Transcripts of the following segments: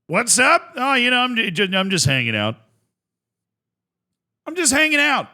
What's up? Oh, I'm just hanging out. I'm just hanging out.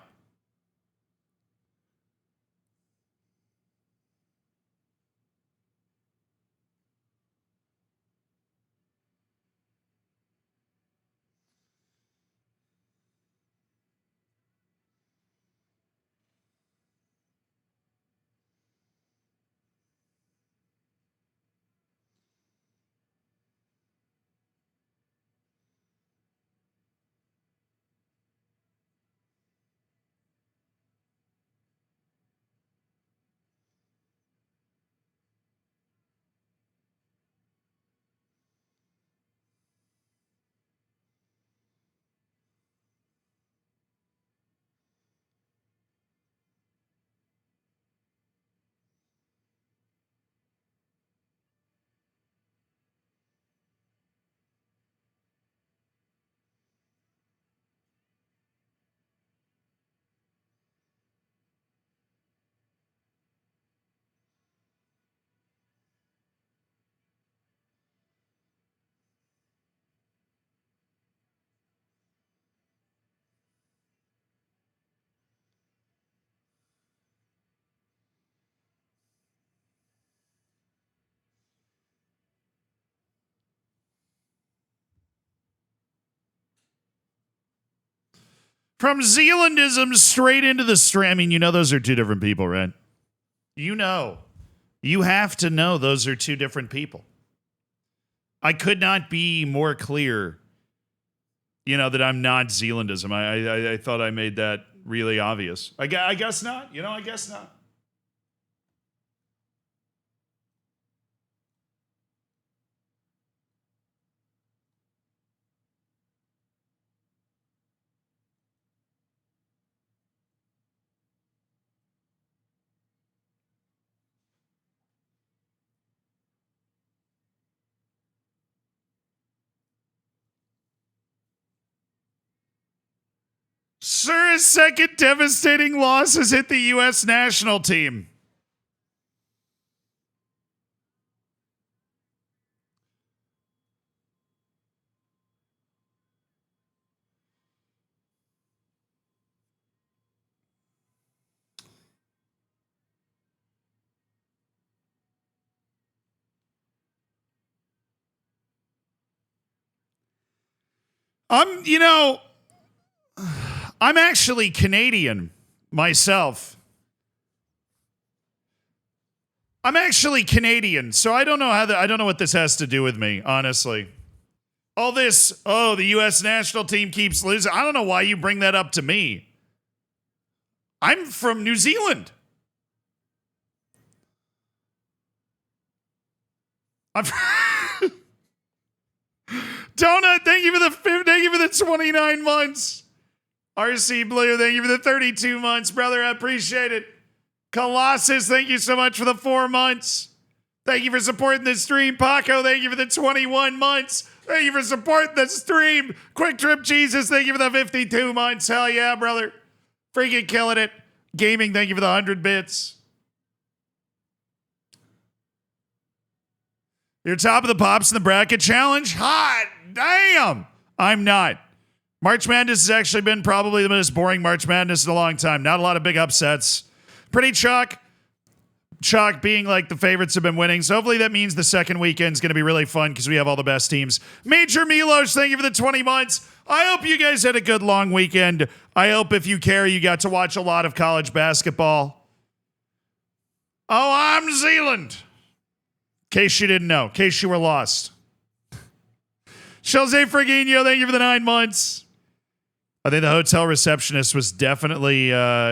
From Zealandism straight into the stream. I mean, those are two different people, right? You have to know those are two different people. I could not be more clear, that I'm not Zealandism. I thought I made that really obvious. I guess not. I guess not. Sir, a second devastating loss has hit the U.S. national team. I'm actually Canadian myself. I'm actually Canadian, so I don't know I don't know what this has to do with me, honestly. All this, the U.S. national team keeps losing. I don't know why you bring that up to me. I'm from New Zealand. Donut, thank you for the 29 months. RC Blue, thank you for the 32 months, brother. I appreciate it. Colossus, thank you so much for the 4 months. Thank you for supporting the stream. Paco, thank you for the 21 months. Thank you for supporting the stream. Quick Trip Jesus, thank you for the 52 months. Hell yeah, brother. Freaking killing it. Gaming, thank you for the 100 bits. You're top of the pops in the bracket challenge? Hot damn. I'm not. March Madness has actually been probably the most boring March Madness in a long time. Not a lot of big upsets. Pretty chalk. Chalk being like the favorites have been winning. So hopefully that means the second weekend's going to be really fun because we have all the best teams. Major Milos, thank you for the 20 months. I hope you guys had a good long weekend. I hope if you care, you got to watch a lot of college basketball. Oh, I'm Zealand. In case you didn't know. In case you were lost. Jose Ferguino, thank you for the 9 months. I think the hotel receptionist was definitely,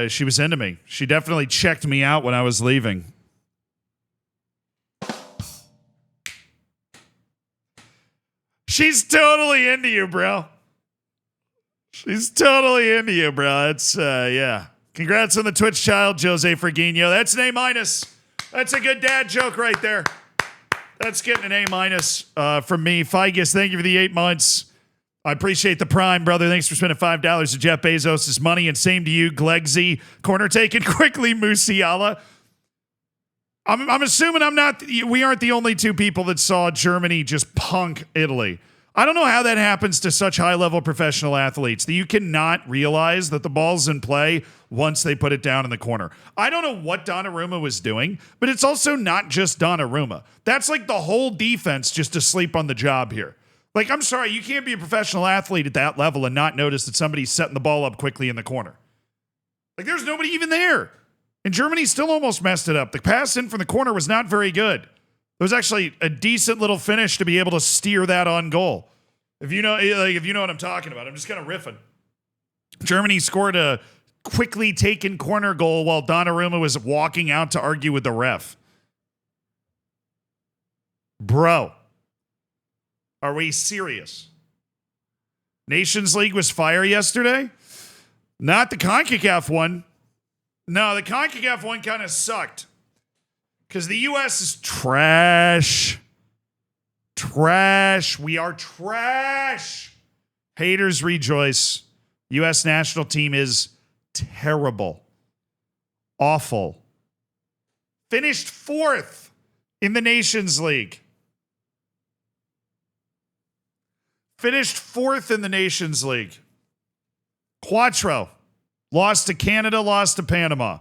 she was into me. She definitely checked me out when I was leaving. She's totally into you, bro. She's totally into you, bro. That's, yeah. Congrats on the Twitch child, Jose Ferguino. That's an A-. That's a good dad joke right there. That's getting an A- from me. Figus, thank you for the 8 months. I appreciate the prime, brother. Thanks for spending $5 to Jeff Bezos' money. And same to you, Glegzy. Corner taken quickly, Musiala. I'm assuming we aren't the only two people that saw Germany just punk Italy. I don't know how that happens to such high-level professional athletes that you cannot realize that the ball's in play once they put it down in the corner. I don't know what Donnarumma was doing, but it's also not just Donnarumma. That's like the whole defense just asleep on the job here. Like, I'm sorry, you can't be a professional athlete at that level and not notice that somebody's setting the ball up quickly in the corner. Like, there's nobody even there. And Germany still almost messed it up. The pass in from the corner was not very good. It was actually a decent little finish to be able to steer that on goal. If you know what I'm talking about, I'm just kind of riffing. Germany scored a quickly taken corner goal while Donnarumma was walking out to argue with the ref. Bro, are we serious? Nations League was fire yesterday? Not the CONCACAF one. No, the CONCACAF one kind of sucked. Because the U.S. is trash. Trash. We are trash. Haters rejoice. U.S. national team is terrible. Awful. Finished 4th in the Nations League. Finished 4th in the Nations League. Quattro. Lost to Canada, lost to Panama.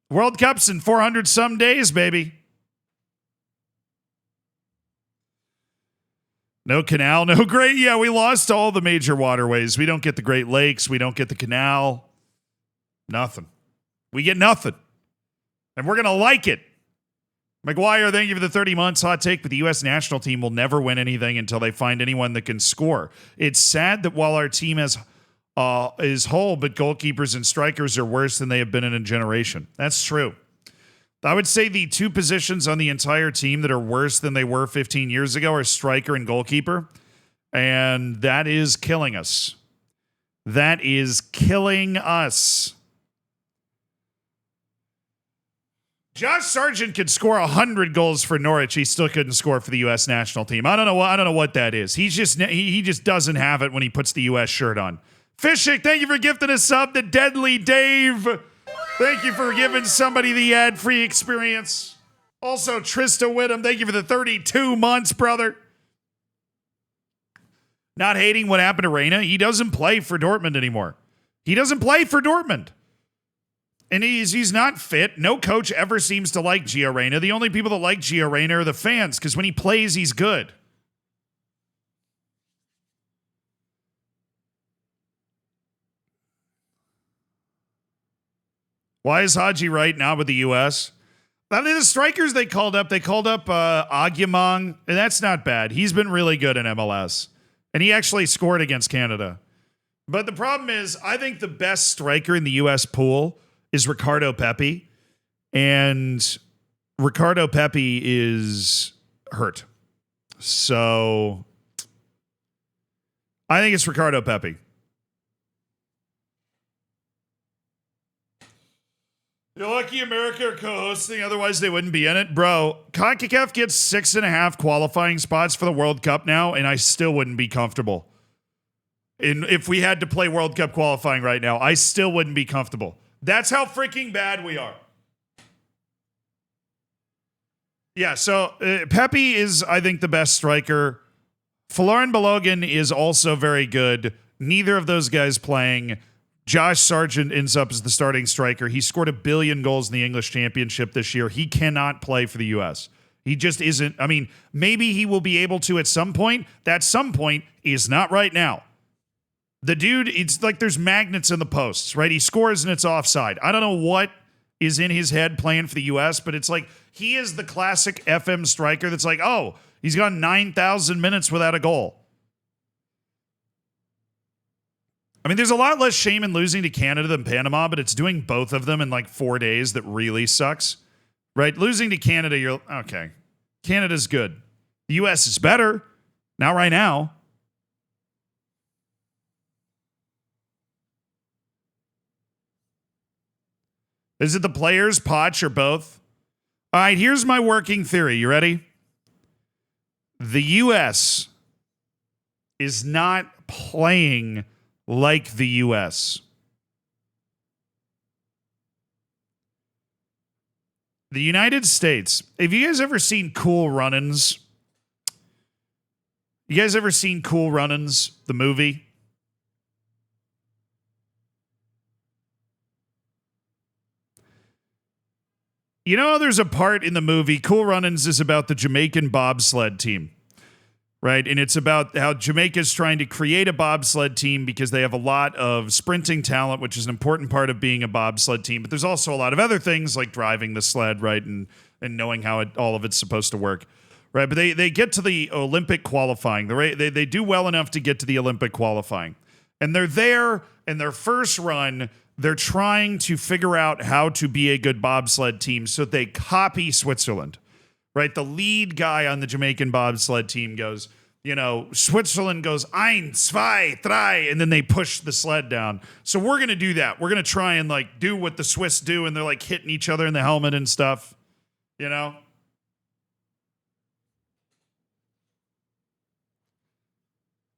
World Cup's in 400 some days, baby. No canal, no great. Yeah, we lost all the major waterways. We don't get the Great Lakes. We don't get the canal. Nothing. We get nothing. And we're going to like it. McGuire, thank you for the 30 months. Hot take, but the U.S. national team will never win anything until they find anyone that can score. It's sad that while our team is whole, but goalkeepers and strikers are worse than they have been in a generation. That's true. I would say the two positions on the entire team that are worse than they were 15 years ago are striker and goalkeeper. And that is killing us. That is killing us. Josh Sargent could score 100 goals for Norwich. He still couldn't score for the U.S. national team. I don't know what that is. He just doesn't have it when he puts the U.S. shirt on. Fishik, thank you for gifting a sub to Deadly Dave. Thank you for giving somebody the ad-free experience. Also, Trista Whittam, thank you for the 32 months, brother. Not hating what happened to Reyna. He doesn't play for Dortmund anymore. He doesn't play for Dortmund. And he's not fit. No coach ever seems to like Gio Reyna. The only people that like Gio Reyna are the fans, because when he plays, he's good. Why is Haji right now with the U.S.? I mean, the strikers they called up Agyemang, and that's not bad. He's been really good in MLS. And he actually scored against Canada. But the problem is, I think the best striker in the U.S. pool is Ricardo Pepi. And Ricardo Pepi is hurt. So I think it's Ricardo Pepi. You're lucky America are co-hosting, otherwise they wouldn't be in it. Bro, CONCACAF gets 6.5 qualifying spots for the World Cup now, and I still wouldn't be comfortable. If we had to play World Cup qualifying right now, I still wouldn't be comfortable. That's how freaking bad we are. Yeah, so Pepe is, I think, the best striker. Folarin Balogun is also very good. Neither of those guys playing. Josh Sargent ends up as the starting striker. He scored 1 billion goals in the English Championship this year. He cannot play for the U.S. He just isn't. I mean, maybe he will be able to at some point. That some point is not right now. The dude, it's like there's magnets in the posts, right? He scores and it's offside. I don't know what is in his head playing for the U.S., but it's like he is the classic FM striker that's like, oh, he's gone 9,000 minutes without a goal. I mean, there's a lot less shame in losing to Canada than Panama, but it's doing both of them in like 4 days that really sucks, right? Losing to Canada, you're okay. Canada's good. The U.S. is better. Not right now. Is it the players, Poch, or both? All right, here's my working theory. You ready? The U.S. is not playing like the U.S. The United States. Have you guys ever seen Cool Runnings? You guys ever seen Cool Runnings, the movie? You know, there's a part in the movie, Cool Runnings is about the Jamaican bobsled team, right? And it's about how Jamaica's trying to create a bobsled team because they have a lot of sprinting talent, which is an important part of being a bobsled team. But there's also a lot of other things like driving the sled, right? And knowing how all of it's supposed to work, right? But they get to the Olympic qualifying. They do well enough to get to the Olympic qualifying. And they're there in their first run. They're trying to figure out how to be a good bobsled team, so they copy Switzerland, right? The lead guy on the Jamaican bobsled team goes, Switzerland goes, ein, zwei, drei, and then they push the sled down. So we're going to do that. We're going to try and do what the Swiss do, and they're hitting each other in the helmet and stuff, And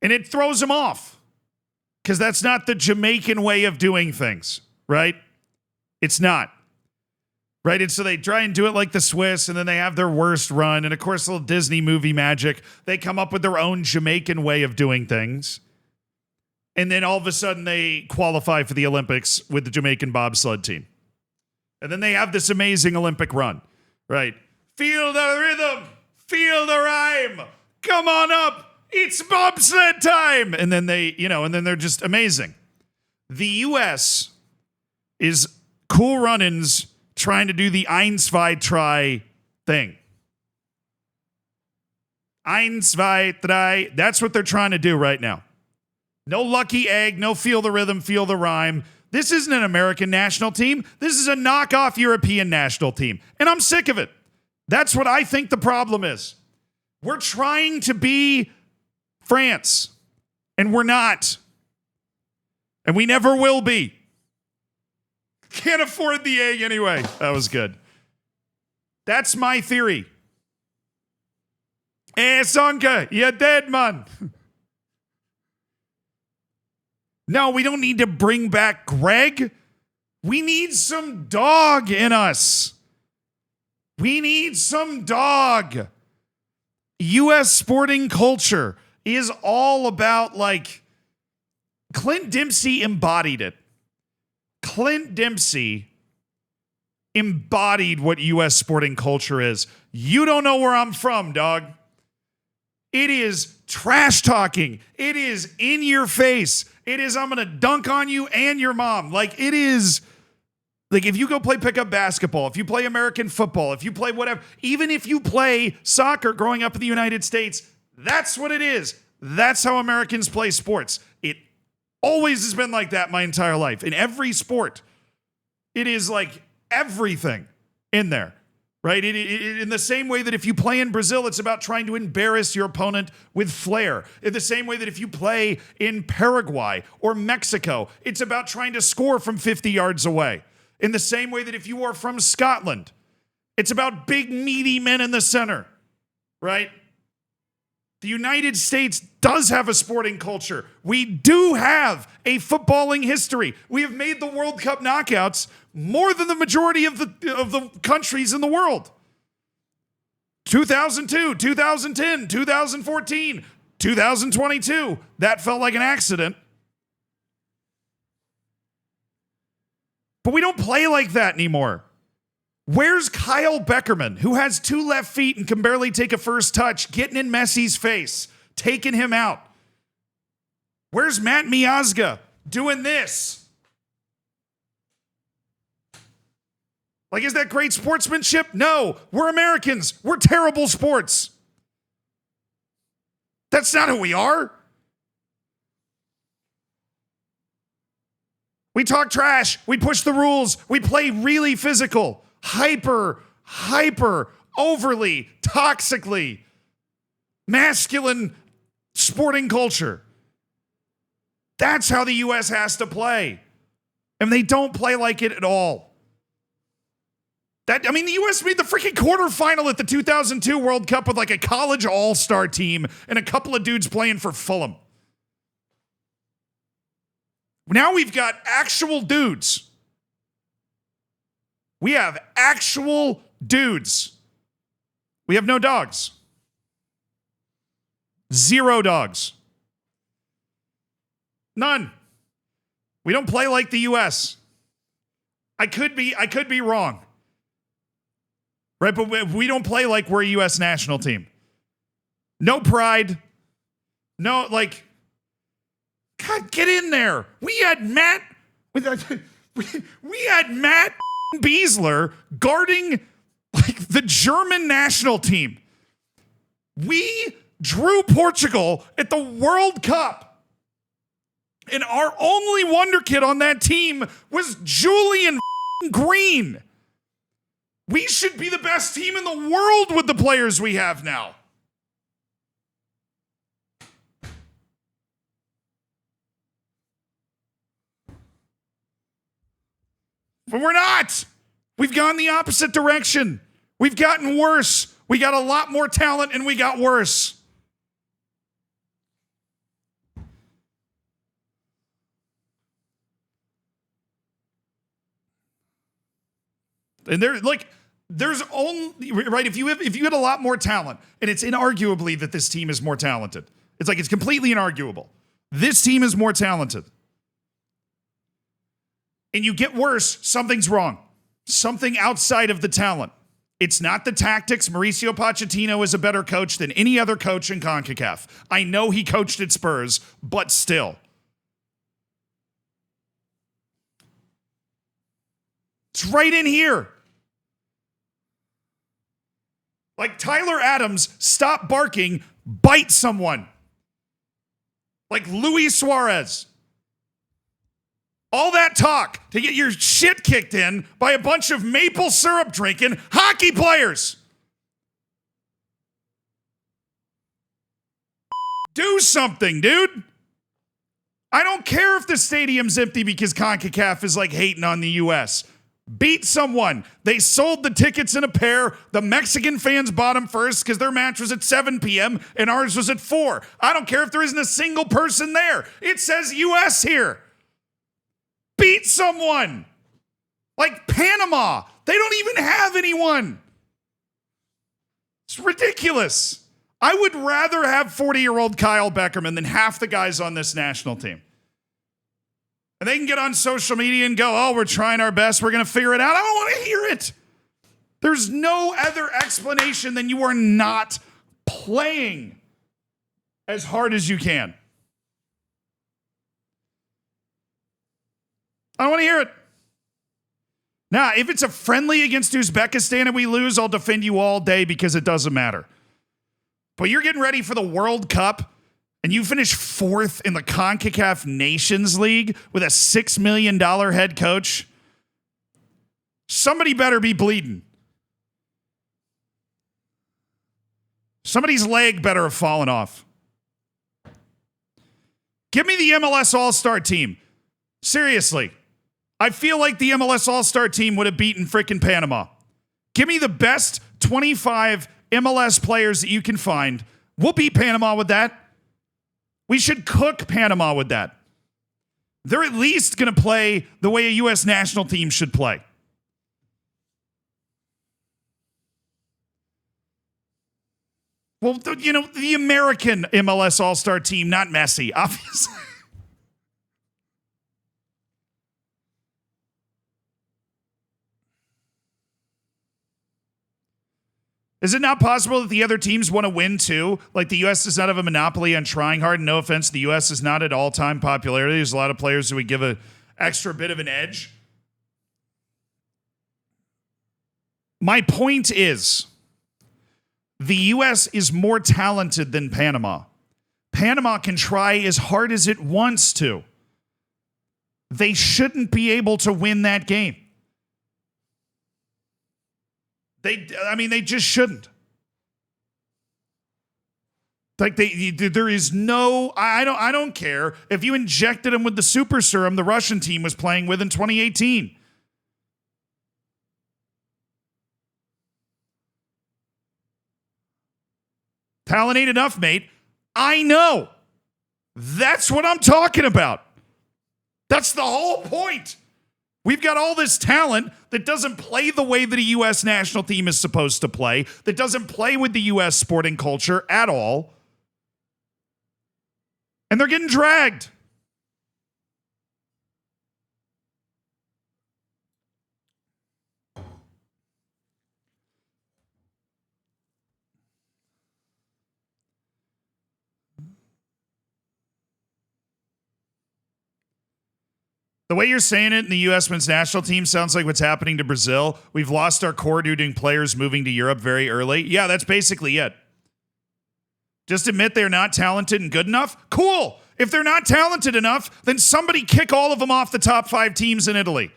it throws them off. Because that's not the Jamaican way of doing things, right? It's not. Right? And so they try and do it like the Swiss, and then they have their worst run. And of course, little Disney movie magic. They come up with their own Jamaican way of doing things. And then all of a sudden, they qualify for the Olympics with the Jamaican bobsled team. And then they have this amazing Olympic run, right? Feel the rhythm, feel the rhyme, come on up. It's bobsled time. And then they're just amazing. The U.S. is Cool Runnings trying to do the ein, zwei, drei thing. Ein, zwei, drei. That's what they're trying to do right now. No lucky egg, no feel the rhythm, feel the rhyme. This isn't an American national team. This is a knockoff European national team. And I'm sick of it. That's what I think the problem is. We're trying to be France, and we're not. And we never will be. Can't afford the egg anyway. That was good. That's my theory. Sonka, you're dead, man. No, we don't need to bring back Greg. We need some dog in us. We need some dog. U.S. sporting culture is all about Clint Dempsey embodied it. Clint Dempsey embodied what U.S. sporting culture is. You don't know where I'm from, dog. It is trash talking. It is in your face. It is, I'm going to dunk on you and your mom. It is, if you go play pickup basketball, if you play American football, if you play whatever, even if you play soccer growing up in the United States, that's what it is. That's how Americans play sports. It always has been like that my entire life. In every sport, it is everything in there, right? In the same way that if you play in Brazil, it's about trying to embarrass your opponent with flair. In the same way that if you play in Paraguay or Mexico, it's about trying to score from 50 yards away. In the same way that if you are from Scotland, it's about big, meaty men in the center, right? The United States does have a sporting culture. We do have a footballing history. We have made the World Cup knockouts more than the majority of the countries in the world. 2002, 2010, 2014, 2022. That felt like an accident. But we don't play like that anymore. Where's Kyle Beckerman, who has 2 left feet and can barely take a first touch, getting in Messi's face, taking him out? Where's Matt Miazga doing this? Is that great sportsmanship? No, we're Americans. We're terrible sports. That's not who we are. We talk trash. We push the rules. We play really physical. Hyper, overly, toxically, masculine sporting culture. That's how the U.S. has to play. And they don't play like it at all. The U.S. made the freaking quarterfinal at the 2002 World Cup with a college all-star team and a couple of dudes playing for Fulham. Now we've got actual dudes. We have actual dudes. We have no dogs. 0 dogs. None. We don't play like the US. I could be wrong. Right? But we don't play like we're a US national team. No pride. No, like, God, get in there. We had Matt Beasler guarding like the German national team. We drew Portugal at the World Cup. And our only wonder kid on that team was Julian Green. We should be the best team in the world with the players we have now. But we're not. We've gone the opposite direction. We've gotten worse. We got a lot more talent and we got worse. And there's only, right, if you had a lot more talent, and it's inarguably that this team is more talented. It's completely inarguable. This team is more talented. And you get worse, something's wrong. Something outside of the talent. It's not the tactics. Mauricio Pochettino is a better coach than any other coach in CONCACAF. I know he coached at Spurs, but still. It's right in here. Like Tyler Adams, stop barking, bite someone. Like Luis Suarez. All that talk to get your shit kicked in by a bunch of maple syrup drinking hockey players. Do something, dude. I don't care if the stadium's empty because CONCACAF is like hating on the US. Beat someone. They sold the tickets in a pair. The Mexican fans bought them first because their match was at 7 p.m. and ours was at 4. I don't care if there isn't a single person there. It says US here. Beat someone. Like Panama. They don't even have anyone. It's ridiculous. I would rather have 40-year-old Kyle Beckerman than half the guys on this national team. And they can get on social media and go, oh, we're trying our best. We're going to figure it out. I don't want to hear it. There's no other explanation than you are not playing as hard as you can. I don't want to hear it. Now, if it's a friendly against Uzbekistan and we lose, I'll defend you all day because it doesn't matter. But you're getting ready for the World Cup and you finish 4th in the CONCACAF Nations League with a $6 million head coach. Somebody better be bleeding. Somebody's leg better have fallen off. Give me the MLS All-Star team. Seriously. I feel like the MLS All-Star team would have beaten frickin' Panama. Give me the best 25 MLS players that you can find. We'll beat Panama with that. We should cook Panama with that. They're at least going to play the way a U.S. national team should play. Well, the American MLS All-Star team, not Messi, obviously. Is it not possible that the other teams want to win too? Like the U.S. does not have a monopoly on trying hard. And no offense, the U.S. is not at all-time popularity. There's a lot of players who would give an extra bit of an edge. My point is, the U.S. is more talented than Panama. Panama can try as hard as it wants to. They shouldn't be able to win that game. They just shouldn't. Like there is no, I don't care if you injected them with the super serum the Russian team was playing with in 2018. Talent ain't enough, mate. I know. That's what I'm talking about. That's the whole point. We've got all this talent that doesn't play the way that a U.S. national team is supposed to play, that doesn't play with the U.S. sporting culture at all. And they're getting dragged. The way you're saying it in the U.S. men's national team sounds like what's happening to Brazil. We've lost our core due to players moving to Europe very early. Yeah, that's basically it. Just admit they're not talented and good enough? Cool. If they're not talented enough, then somebody kick all of them off the top 5 teams in Italy.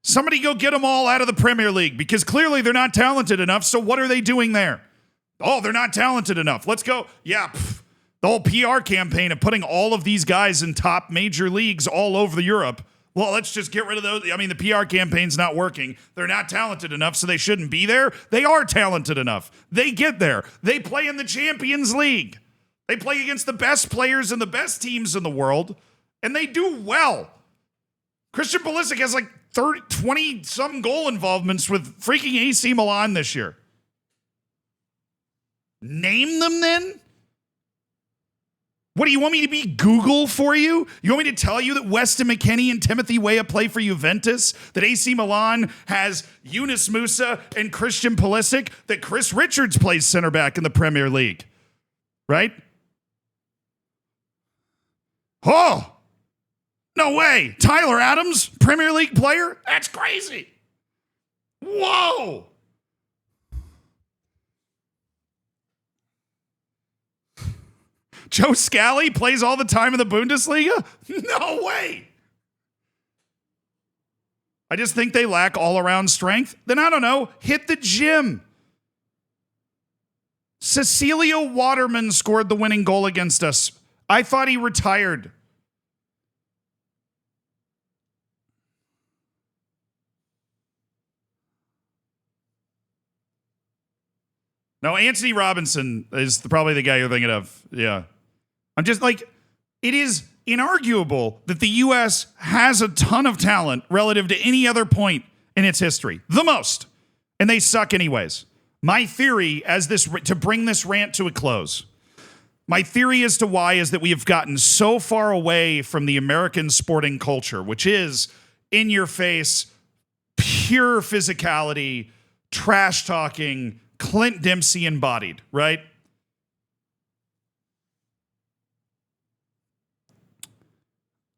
Somebody go get them all out of the Premier League because clearly they're not talented enough, so what are they doing there? Oh, they're not talented enough. Let's go. Yeah, the whole PR campaign of putting all of these guys in top major leagues all over Europe. Well, let's just get rid of those. I mean, the PR campaign's not working. They're not talented enough, so they shouldn't be there. They are talented enough. They get there. They play in the Champions League. They play against the best players and the best teams in the world, and they do well. Christian Pulisic has like 20-some goal involvements with freaking AC Milan this year. Name them then? What, do you want me to be Google for you? You want me to tell you that Weston McKennie and Timothy Weah play for Juventus? That AC Milan has Yunus Musa and Christian Pulisic? That Chris Richards plays center back in the Premier League? Right? Oh! No way! Tyler Adams, Premier League player? That's crazy! Whoa! Joe Scally plays all the time in the Bundesliga? No way. I just think they lack all-around strength. Then I don't know, hit the gym. Cecilio Waterman scored the winning goal against us. I thought he retired. No, Anthony Robinson is probably the guy you're thinking of. Yeah. I'm just like, it is inarguable that the U.S. has a ton of talent relative to any other point in its history. The most. And they suck anyways. My theory, to bring this rant to a close, my theory as to why is that we have gotten so far away from the American sporting culture, which is in your face, pure physicality, trash talking, Clint Dempsey embodied, right?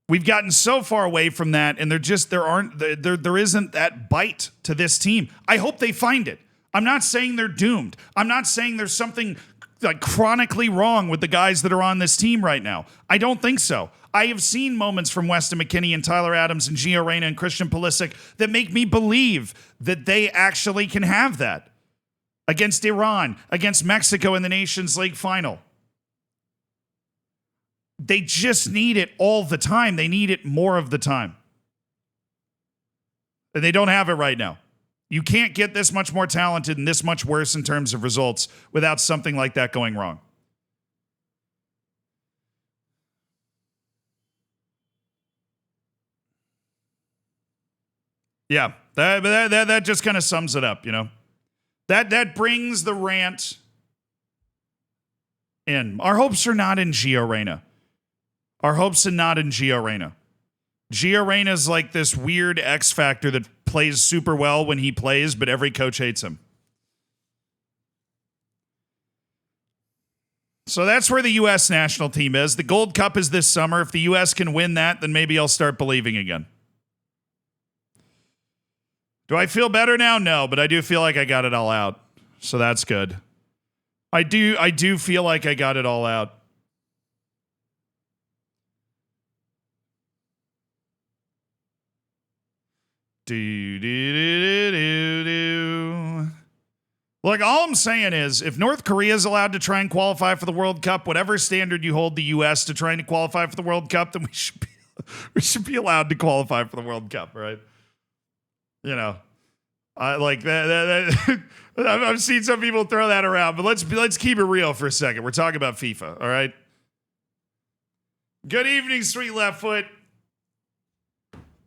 We've gotten so far away from that, and there isn't that bite to this team. I hope they find it. I'm not saying they're doomed. I'm not saying there's something like chronically wrong with the guys that are on this team right now. I don't think so. I have seen moments from Weston McKennie and Tyler Adams and Gio Reyna and Christian Pulisic that make me believe that they actually can have that against Iran, against Mexico in the Nations League final. They just need it all the time. They need it more of the time. And they don't have it right now. You can't get this much more talented and this much worse in terms of results without something like that going wrong. Yeah, that just kind of sums it up, you know. That brings the rant in. Our hopes are not in Gio Reyna. Our hopes are not in Gio Reyna. Gio Reyna is like this weird X factor that plays super well when he plays, but every coach hates him. So that's where the U.S. national team is. The Gold Cup is this summer. If the U.S. can win that, then maybe I'll start believing again. Do I feel better now? No, but I do feel like I got it all out. So that's good. I do feel like I got it all out. Look, all I'm saying is if North Korea is allowed to try and qualify for the World Cup, whatever standard you hold the U.S. to trying to qualify for the World Cup, then we should be allowed to qualify for the World Cup, right? You know, I like that. I've seen some people throw that around, but let's keep it real for a second. We're talking about FIFA, all right? Good evening, sweet left foot.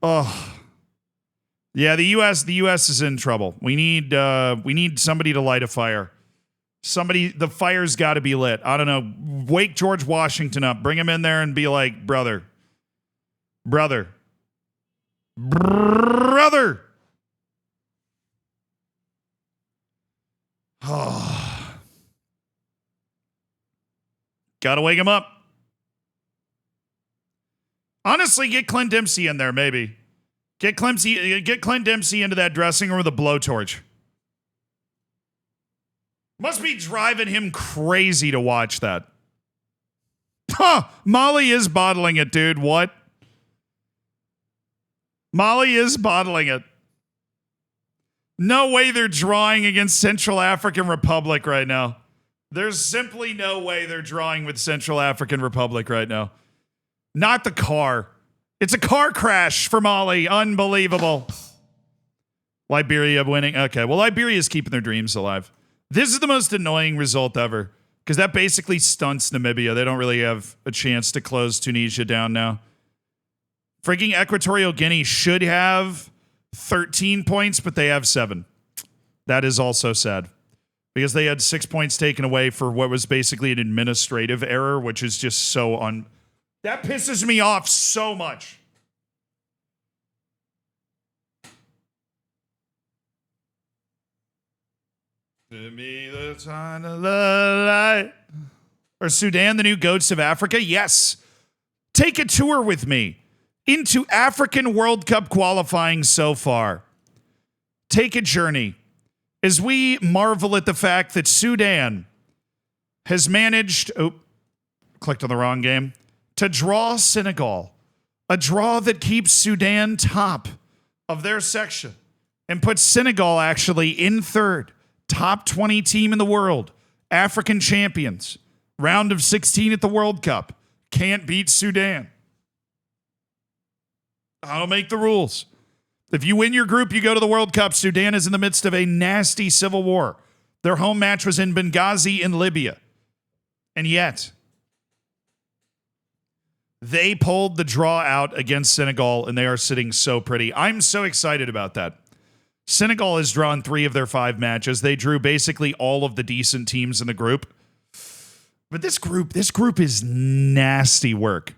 Oh. Yeah, the US is in trouble. We need somebody to light a fire. The fire's got to be lit. I don't know. Wake George Washington up. Bring him in there and be like, brother. Oh. Gotta wake him up. Honestly, get Clint Dempsey in there, maybe. Get Clint Dempsey into that dressing room with a blowtorch. Must be driving him crazy to watch that. Huh, Molly is bottling it, dude. What? Molly is bottling it. No way they're drawing against Central African Republic right now. There's simply no way they're drawing with Central African Republic right now. Not the car. It's a car crash for Molly. Unbelievable. Liberia winning. Okay, well, Liberia's keeping their dreams alive. This is the most annoying result ever because that basically stunts Namibia. They don't really have a chance to close Tunisia down now. Freaking Equatorial Guinea should have 13 points, but they have 7. That is also sad because they had 6 points taken away for what was basically an administrative error, which is just so that pisses me off so much. Give me the time of the light. Or Sudan, the new goats of Africa? Yes. Take a tour with me into African World Cup qualifying so far. Take a journey as we marvel at the fact that Sudan has managed, clicked on the wrong game, to draw Senegal. A draw that keeps Sudan top of their section and puts Senegal actually in third. Top 20 team in the world. African champions. Round of 16 at the World Cup. Can't beat Sudan. I don't make the rules. If you win your group, you go to the World Cup. Sudan is in the midst of a nasty civil war. Their home match was in Benghazi in Libya. And yet, they pulled the draw out against Senegal, and they are sitting so pretty. I'm so excited about that. Senegal has drawn 3 of their 5 matches. They drew basically all of the decent teams in the group. But this group is nasty work.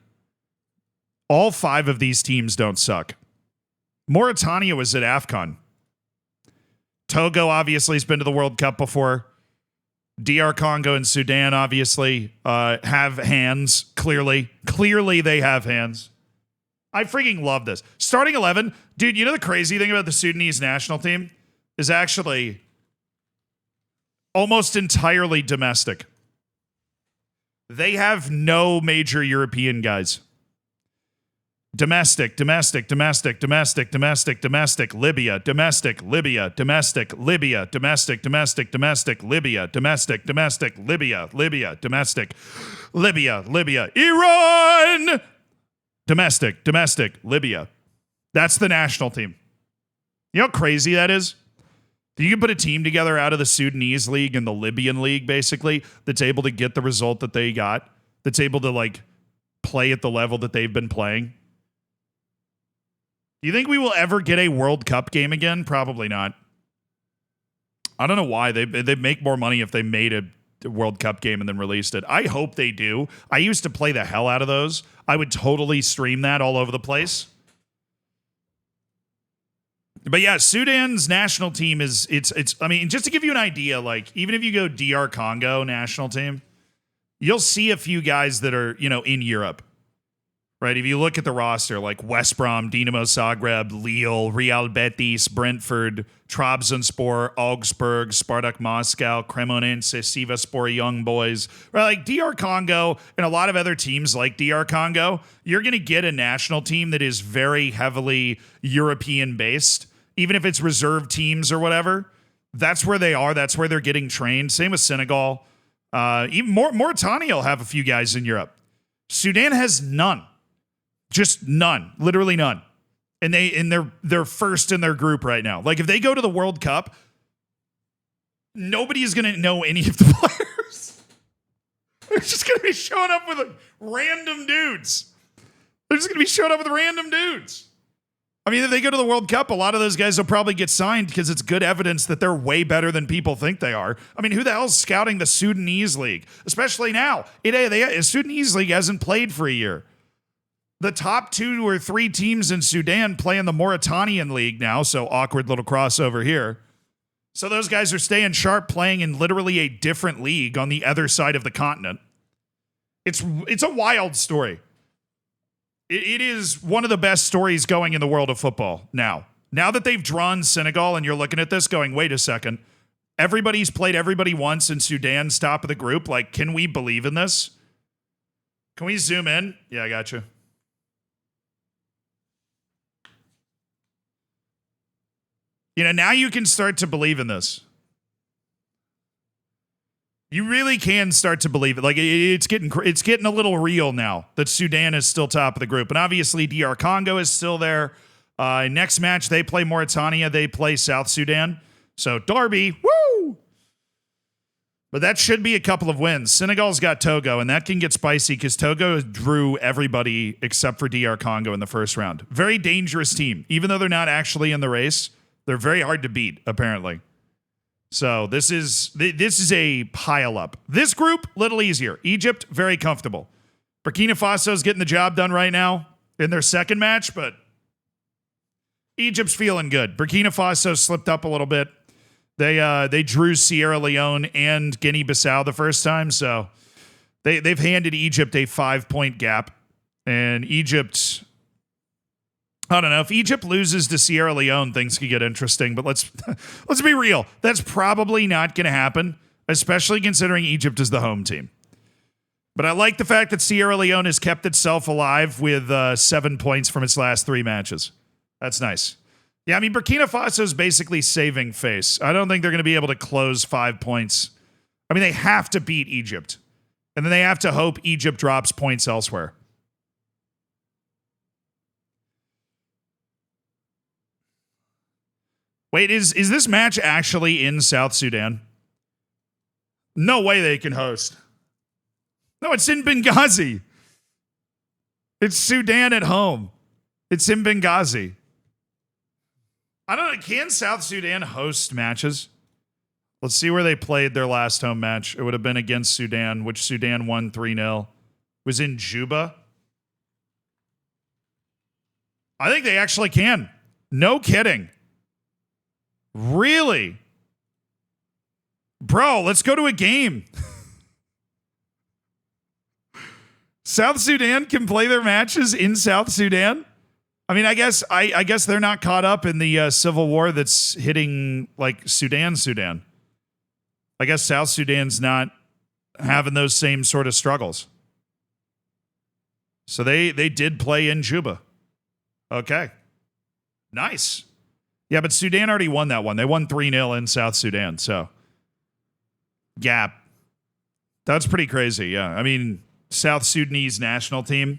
All 5 of these teams don't suck. Mauritania was at AFCON. Togo obviously has been to the World Cup before. DR Congo and Sudan obviously have hands, clearly. Clearly they have hands. I freaking love this. Starting 11, dude, you know the crazy thing about the Sudanese national team is actually almost entirely domestic. They have no major European guys. Domestic, Libya, domestic, Libya, domestic, Libya, domestic, Libya, domestic, Libya, Iran! Domestic, Libya. That's the national team. You know how crazy that is? You can put a team together out of the Sudanese league and the Libyan league, basically, that's able to get the result that they got, that's able to, like, play at the level that they've been playing. Do you think we will ever get a World Cup game again? Probably not. I don't know why. They'd make more money if they made a World Cup game and then released it. I hope they do. I used to play the hell out of those. I would totally stream that all over the place. But yeah, Sudan's national team it's I mean, just to give you an idea, like, even if you go DR Congo national team, you'll see a few guys that are, in Europe. Right? If you look at the roster, like West Brom, Dinamo Zagreb, Lille, Real Betis, Brentford, Trabzonspor, Augsburg, Spartak Moscow, Cremonense, Sivasspor Young Boys, right? Like DR Congo and a lot of other teams like DR Congo, you're going to get a national team that is very heavily European based, even if it's reserve teams or whatever. That's where they are. That's where they're getting trained. Same with Senegal. Even Mauritania will have a few guys in Europe. Sudan has none. Just none, literally none. And they're first in their group right now. Like, if they go to the World Cup, nobody is going to know any of the players. They're just going to be showing up with random dudes. They're just going to be showing up with random dudes. I mean, if they go to the World Cup, a lot of those guys will probably get signed because it's good evidence that they're way better than people think they are. I mean, who the hell's scouting the Sudanese league? Especially now. The Sudanese league hasn't played for a year. The top 2 or 3 teams in Sudan play in the Mauritanian league now, so awkward little crossover here. So those guys are staying sharp, playing in literally a different league on the other side of the continent. It's a wild story. It is one of the best stories going in the world of football now. Now that they've drawn Senegal and you're looking at this going, wait a second, everybody's played everybody once in Sudan's top of the group. Like, can we believe in this? Can we zoom in? Yeah, I got you. You know, now you can start to believe in this. You really can start to believe it. Like, it's getting a little real now that Sudan is still top of the group. And obviously, DR Congo is still there. Next match, they play Mauritania. They play South Sudan. So, Derby, woo! But that should be a couple of wins. Senegal's got Togo, and that can get spicy because Togo drew everybody except for DR Congo in the first round. Very dangerous team. Even though they're not actually in the race, they're very hard to beat, apparently. So this is a pile up. This group, little easier. Egypt, very comfortable. Burkina Faso's getting the job done right now in their second match, but Egypt's feeling good. Burkina Faso slipped up a little bit. They drew Sierra Leone and Guinea-Bissau the first time, so they've handed Egypt a 5-point gap. And Egypt, I don't know. If Egypt loses to Sierra Leone, things could get interesting. But let's be real. That's probably not going to happen, especially considering Egypt is the home team. But I like the fact that Sierra Leone has kept itself alive with 7 points from its last 3 matches. That's nice. Yeah, I mean, Burkina Faso is basically saving face. I don't think they're going to be able to close 5 points. I mean, they have to beat Egypt. And then they have to hope Egypt drops points elsewhere. Wait, is this match actually in South Sudan? No way they can host. No, it's in Benghazi. It's Sudan at home. It's in Benghazi. I don't know. Can South Sudan host matches? Let's see where they played their last home match. It would have been against Sudan, which Sudan won 3-0. It was in Juba. I think they actually can. No kidding. Really? Bro, let's go to a game. South Sudan can play their matches in South Sudan? I mean, I guess they're not caught up in the civil war that's hitting like Sudan. I guess South Sudan's not having those same sort of struggles. So they did play in Juba. Okay. Nice. Yeah, but Sudan already won that one. They won 3-0 in South Sudan, so gap. That's pretty crazy, yeah. I mean, South Sudanese national team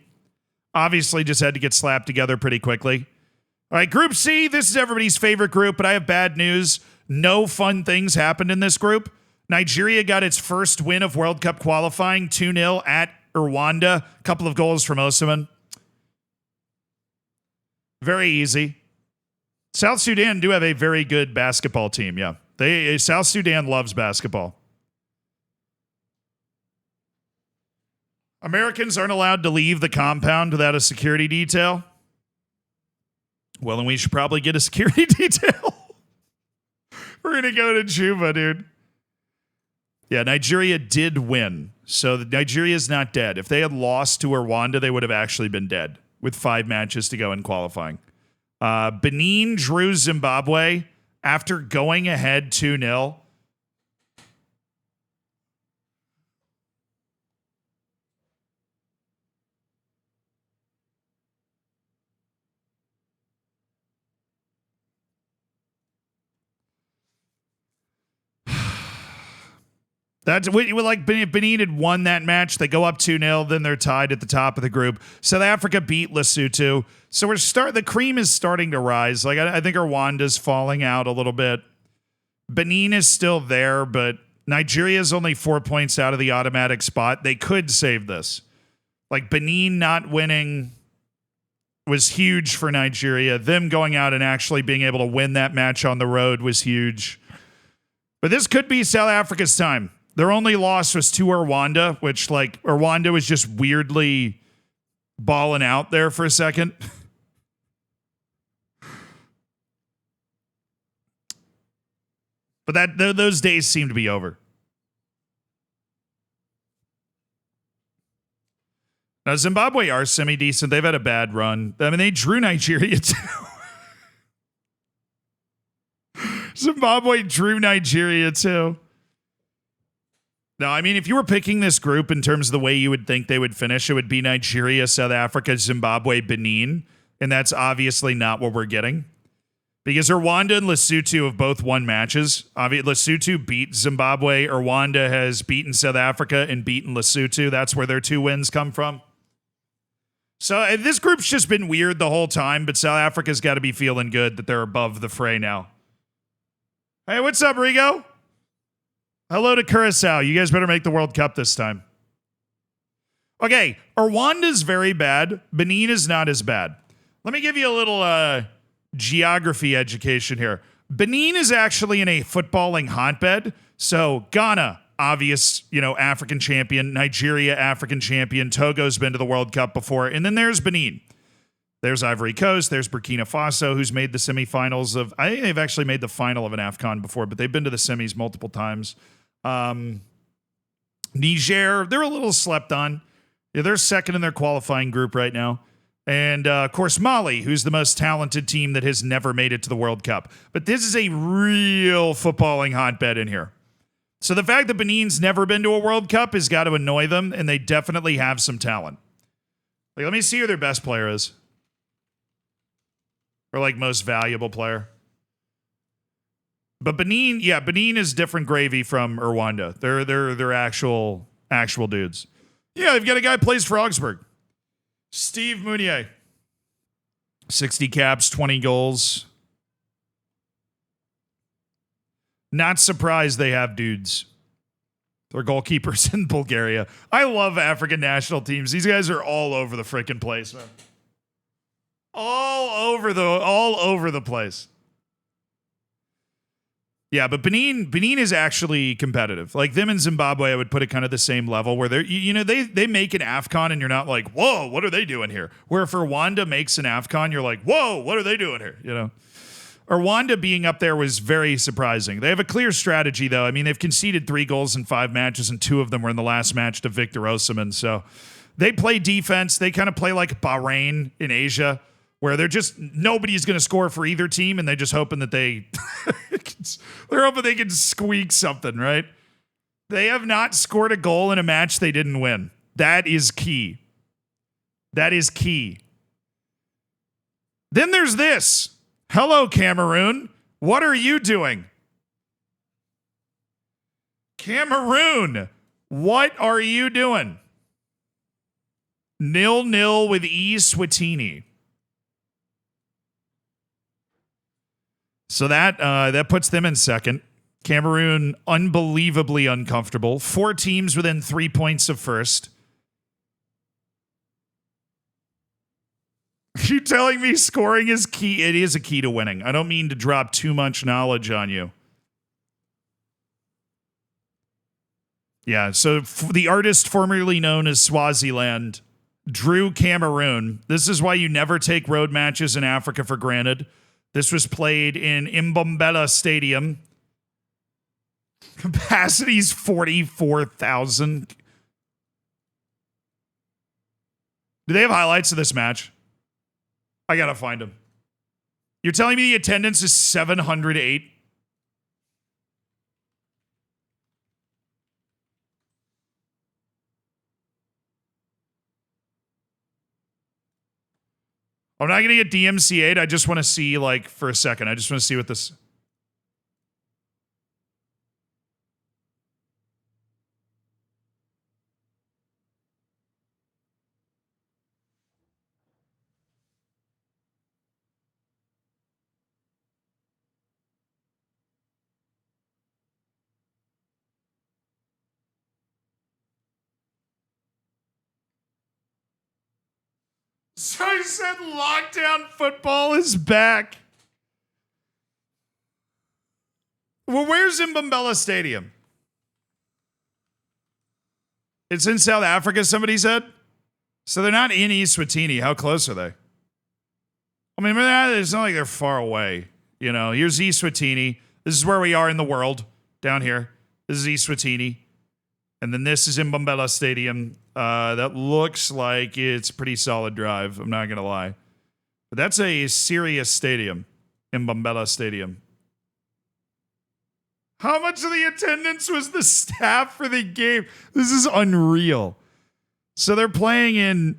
obviously just had to get slapped together pretty quickly. All right, Group C, this is everybody's favorite group, but I have bad news. No fun things happened in this group. Nigeria got its first win of World Cup qualifying, 2-0 at Rwanda. A couple of goals from Osimhen. Very easy. South Sudan do have a very good basketball team, yeah. South Sudan loves basketball. Americans aren't allowed to leave the compound without a security detail. Well, then we should probably get a security detail. We're going to go to Juba, dude. Yeah, Nigeria did win. So Nigeria is not dead. If they had lost to Rwanda, they would have actually been dead with 5 matches to go in qualifying. Benin drew Zimbabwe after going ahead 2-0. That's like Benin had won that match. They go up 2-0, then they're tied at the top of the group. South Africa beat Lesotho. So the cream is starting to rise. Like I think Rwanda's falling out a little bit. Benin is still there, but Nigeria is only 4 points out of the automatic spot. They could save this. Like Benin not winning was huge for Nigeria. Them going out and actually being able to win that match on the road was huge. But this could be South Africa's time. Their only loss was to Rwanda, which, like, Rwanda was just weirdly balling out there for a second. But those days seem to be over. Now, Zimbabwe are semi-decent. They've had a bad run. I mean, they drew Nigeria, too. Zimbabwe drew Nigeria, too. Now, I mean, if you were picking this group in terms of the way you would think they would finish, it would be Nigeria, South Africa, Zimbabwe, Benin. And that's obviously not what we're getting. Because Rwanda and Lesotho have both won matches. Lesotho beat Zimbabwe. Rwanda has beaten South Africa and beaten Lesotho. That's where their 2 wins come from. So this group's just been weird the whole time, but South Africa's got to be feeling good that they're above the fray now. Hey, what's up, Rigo? Hello to Curacao. You guys better make the World Cup this time. Okay, Rwanda's very bad. Benin is not as bad. Let me give you a little geography education here. Benin is actually in a footballing hotbed. So Ghana, obvious, African champion. Nigeria, African champion. Togo's been to the World Cup before. And then there's Benin. There's Ivory Coast. There's Burkina Faso, who's made the semifinals of, I think they've actually made the final of an AFCON before, but they've been to the semis multiple times. Niger, they're a little slept on. Yeah, they're second in their qualifying group right now. And, of course, Mali, who's the most talented team that has never made it to the World Cup. But this is a real footballing hotbed in here. So the fact that Benin's never been to a World Cup has got to annoy them, and they definitely have some talent. Like, let me see who their best player is. Or, like, most valuable player. But Benin is different gravy from Rwanda. They're actual dudes. Yeah, they've got a guy who plays for Augsburg. Steve Mounier. 60 caps, 20 goals. Not surprised they have dudes. They're goalkeepers in Bulgaria. I love African national teams. These guys are all over the freaking place, man. All over the place. Yeah, but Benin is actually competitive. Like them and Zimbabwe, I would put it kind of the same level where they're, they make an AFCON and you're not like, whoa, what are they doing here? Where if Rwanda makes an AFCON, you're like, whoa, what are they doing here? Rwanda being up there was very surprising. They have a clear strategy, though. I mean, they've conceded 3 goals in 5 matches, and 2 of them were in the last match to Victor Osimhen. So they play defense. They kind of play like Bahrain in Asia, where they're just nobody's going to score for either team, and they're just hoping that they're hoping they can squeak something, right? They have not scored a goal in a match they didn't win. That is key. That is key. Then there's this. Hello, Cameroon. What are you doing? Cameroon, what are you doing? 0-0 with Eswatini. So that puts them in second. Cameroon, unbelievably uncomfortable. 4 teams within 3 points of first. Are you telling me scoring is key? It is a key to winning. I don't mean to drop too much knowledge on you. Yeah, so the artist formerly known as Swaziland drew Cameroon. This is why you never take road matches in Africa for granted. This was played in Mbombela Stadium. Capacity's 44,000. Do they have highlights of this match? I gotta find them. You're telling me the attendance is 708? I'm not gonna get DMCA'd. I just want to see, like, for a second. I just want to see what this. So I said lockdown football is back. Well, where's Mbombela Stadium? It's in South Africa, somebody said. So they're not in Eswatini. How close are they? I mean, it's not like they're far away. You know, here's Eswatini. This is where we are in the world, down here. This is Eswatini. And then this is Mbombela Stadium. That looks like it's a pretty solid drive. I'm not going to lie. But that's a serious stadium, Mbombela Stadium. How much of the attendance was the staff for the game? This is unreal. So they're playing in,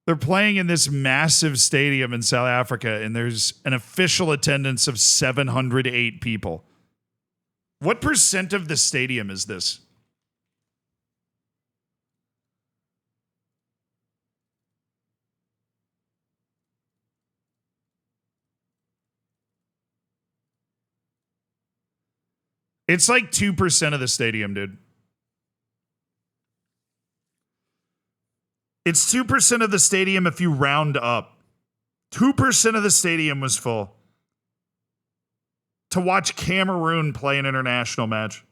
they're playing in this massive stadium in South Africa, and there's an official attendance of 708 people. What percent of the stadium is this? It's like 2% of the stadium, dude. It's 2% of the stadium if you round up. 2% of the stadium was full to watch Cameroon play an international match.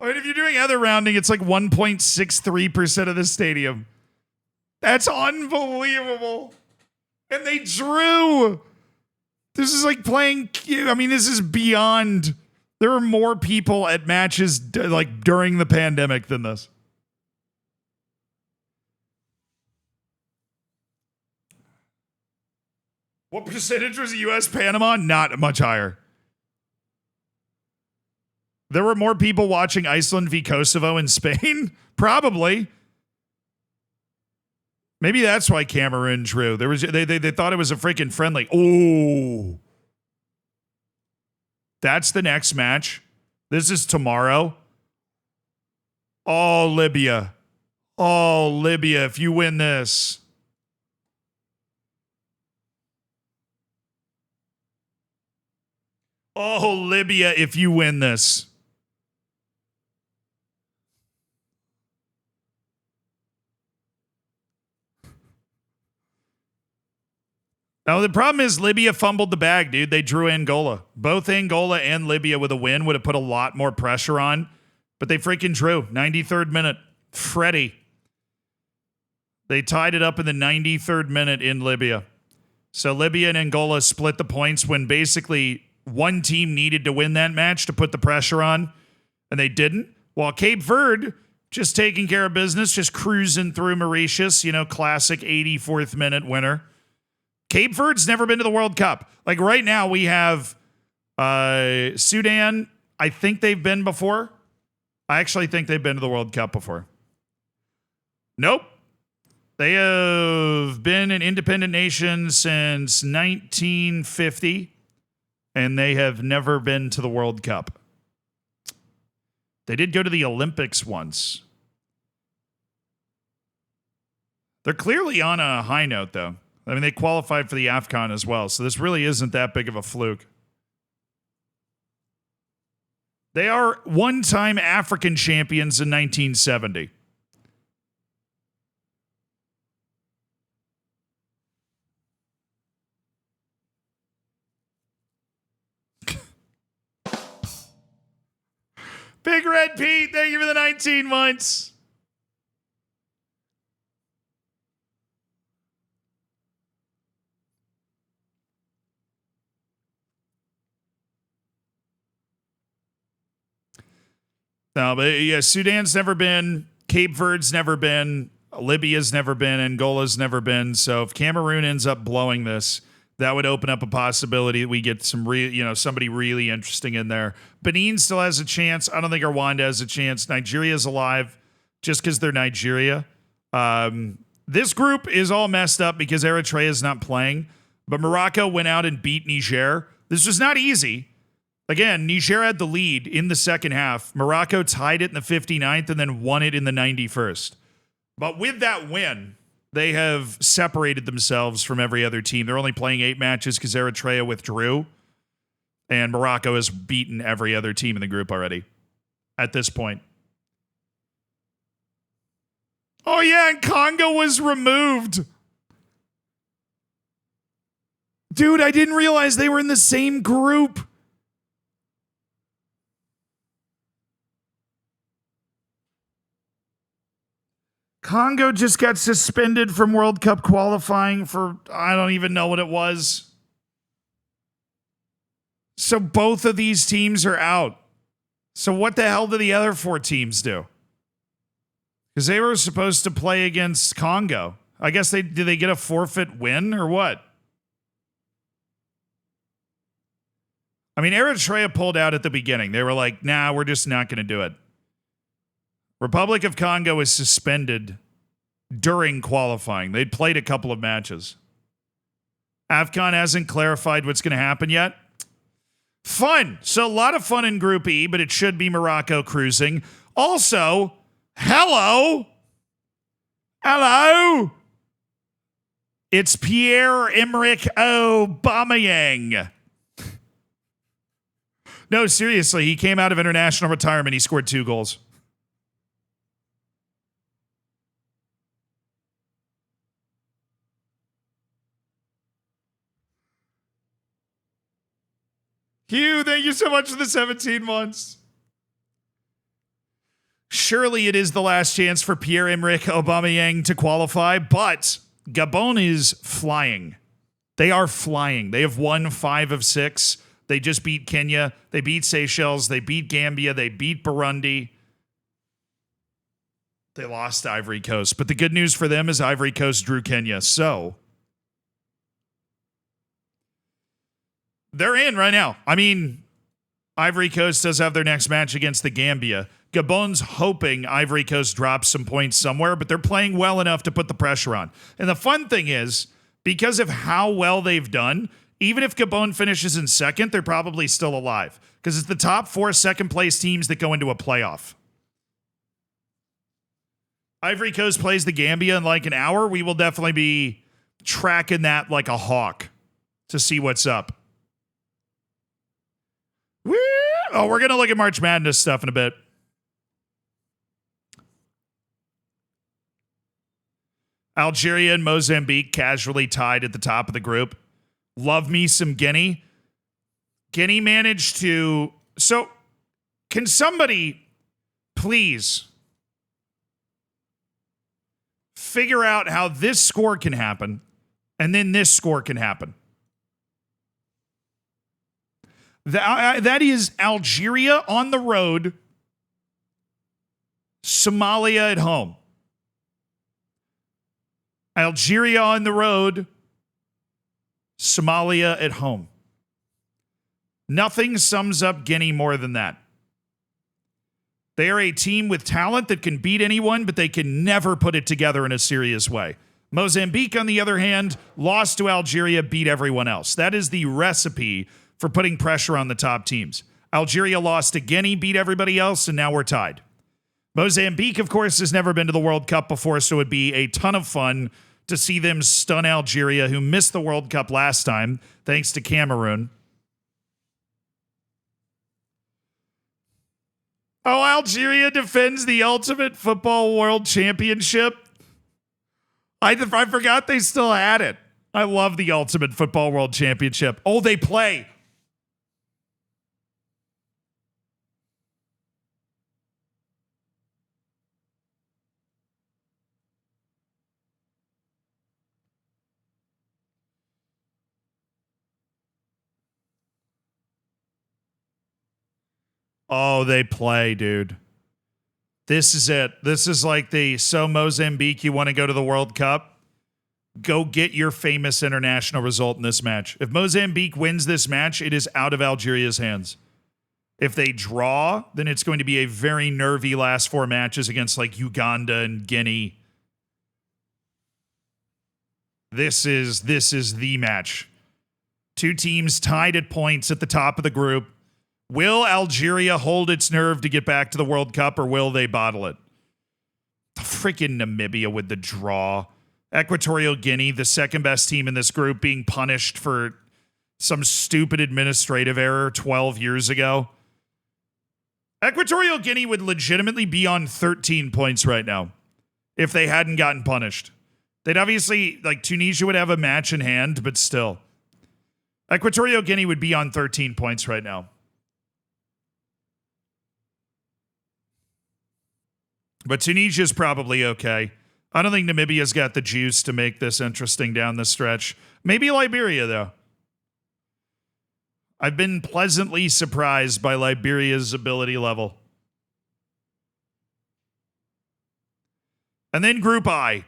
I mean, if you're doing other rounding, it's like 1.63% of the stadium. That's unbelievable. And they drew. This is like playing, this is beyond. There are more people at matches like during the pandemic than this. What percentage was US Panama? Not much higher. There were more people watching Iceland v Kosovo in Spain? Probably. Maybe that's why Cameroon drew. They thought it was a freaking friendly. Oh. That's the next match. This is tomorrow. Oh, Libya. Oh, Libya, if you win this. Oh, Libya, if you win this. Now, the problem is Libya fumbled the bag, dude. They drew Angola. Both Angola and Libya with a win would have put a lot more pressure on, but they freaking drew. 93rd minute. Freddie. They tied it up in the 93rd minute in Libya. So Libya and Angola split the points when basically one team needed to win that match to put the pressure on, and they didn't. While Cape Verde just taking care of business, just cruising through Mauritius, classic 84th minute winner. Cape Verde's never been to the World Cup. Like right now we have Sudan. I think they've been before. I actually think they've been to the World Cup before. Nope. They have been an independent nation since 1950, and they have never been to the World Cup. They did go to the Olympics once. They're clearly on a high note, though. I mean, they qualified for the AFCON as well, so this really isn't that big of a fluke. They are one-time African champions in 1970. Big Red Pete, thank you for the 19 months. No, but yeah, Sudan's never been, Cape Verde's never been, Libya's never been, Angola's never been. So if Cameroon ends up blowing this, that would open up a possibility that we get some somebody really interesting in there. Benin still has a chance. I don't think Rwanda has a chance. Nigeria's alive just because they're Nigeria. This group is all messed up because Eritrea is not playing, but Morocco went out and beat Niger. This was not easy. Again, Niger had the lead in the second half. Morocco tied it in the 59th and then won it in the 91st. But with that win, they have separated themselves from every other team. They're only playing 8 matches because Eritrea withdrew. And Morocco has beaten every other team in the group already at this point. Oh, yeah, and Congo was removed. Dude, I didn't realize they were in the same group. Congo just got suspended from World Cup qualifying for, I don't even know what it was. So both of these teams are out. So what the hell do the other 4 teams do? Because they were supposed to play against Congo. I guess did they get a forfeit win or what? I mean, Eritrea pulled out at the beginning. They were like, nah, we're just not going to do it. Republic of Congo is suspended during qualifying. They'd played a couple of matches. AFCON hasn't clarified what's going to happen yet. Fun. So a lot of fun in Group E, but it should be Morocco cruising. Also, hello. It's Pierre-Emerick Aubameyang. No, seriously, he came out of international retirement. He scored 2 goals. Hugh, thank you so much for the 17 months. Surely it is the last chance for Pierre-Emerick Aubameyang to qualify, but Gabon is flying. They are flying. They have won 5 of 6. They just beat Kenya. They beat Seychelles. They beat Gambia. They beat Burundi. They lost to Ivory Coast. But the good news for them is Ivory Coast drew Kenya. So they're in right now. I mean, Ivory Coast does have their next match against the Gambia. Gabon's hoping Ivory Coast drops some points somewhere, but they're playing well enough to put the pressure on. And the fun thing is, because of how well they've done, even if Gabon finishes in second, they're probably still alive because it's the top 4 second-place teams that go into a playoff. Ivory Coast plays the Gambia in like an hour. We will definitely be tracking that like a hawk to see what's up. Oh, we're going to look at March Madness stuff in a bit. Algeria and Mozambique casually tied at the top of the group. Love me some Guinea. Guinea managed to... So, can somebody please figure out how this score can happen and then this score can happen? That is Algeria on the road, Somalia at home. Algeria on the road, Somalia at home. Nothing sums up Guinea more than that. They are a team with talent that can beat anyone, but they can never put it together in a serious way. Mozambique, on the other hand, lost to Algeria, beat everyone else. That is the recipe for putting pressure on the top teams. Algeria lost to Guinea, beat everybody else, and now we're tied. Mozambique, of course, has never been to the World Cup before, so it would be a ton of fun to see them stun Algeria, who missed the World Cup last time, thanks to Cameroon. Oh, Algeria defends the Ultimate Football World Championship. I forgot they still had it. I love the Ultimate Football World Championship. Oh, they play. Oh, they play, dude. This is it. This is like so Mozambique, you want to go to the World Cup? Go get your famous international result in this match. If Mozambique wins this match, it is out of Algeria's hands. If they draw, then it's going to be a very nervy last 4 matches against like Uganda and Guinea. This is the match. 2 teams tied at points at the top of the group. Will Algeria hold its nerve to get back to the World Cup, or will they bottle it? Freaking Namibia with the draw. Equatorial Guinea, the second best team in this group, being punished for some stupid administrative error 12 years ago. Equatorial Guinea would legitimately be on 13 points right now if they hadn't gotten punished. They'd obviously, like, Tunisia would have a match in hand, but still. Equatorial Guinea would be on 13 points right now. But Tunisia's probably okay. I don't think Namibia's got the juice to make this interesting down the stretch. Maybe Liberia, though. I've been pleasantly surprised by Liberia's ability level. And then Group I.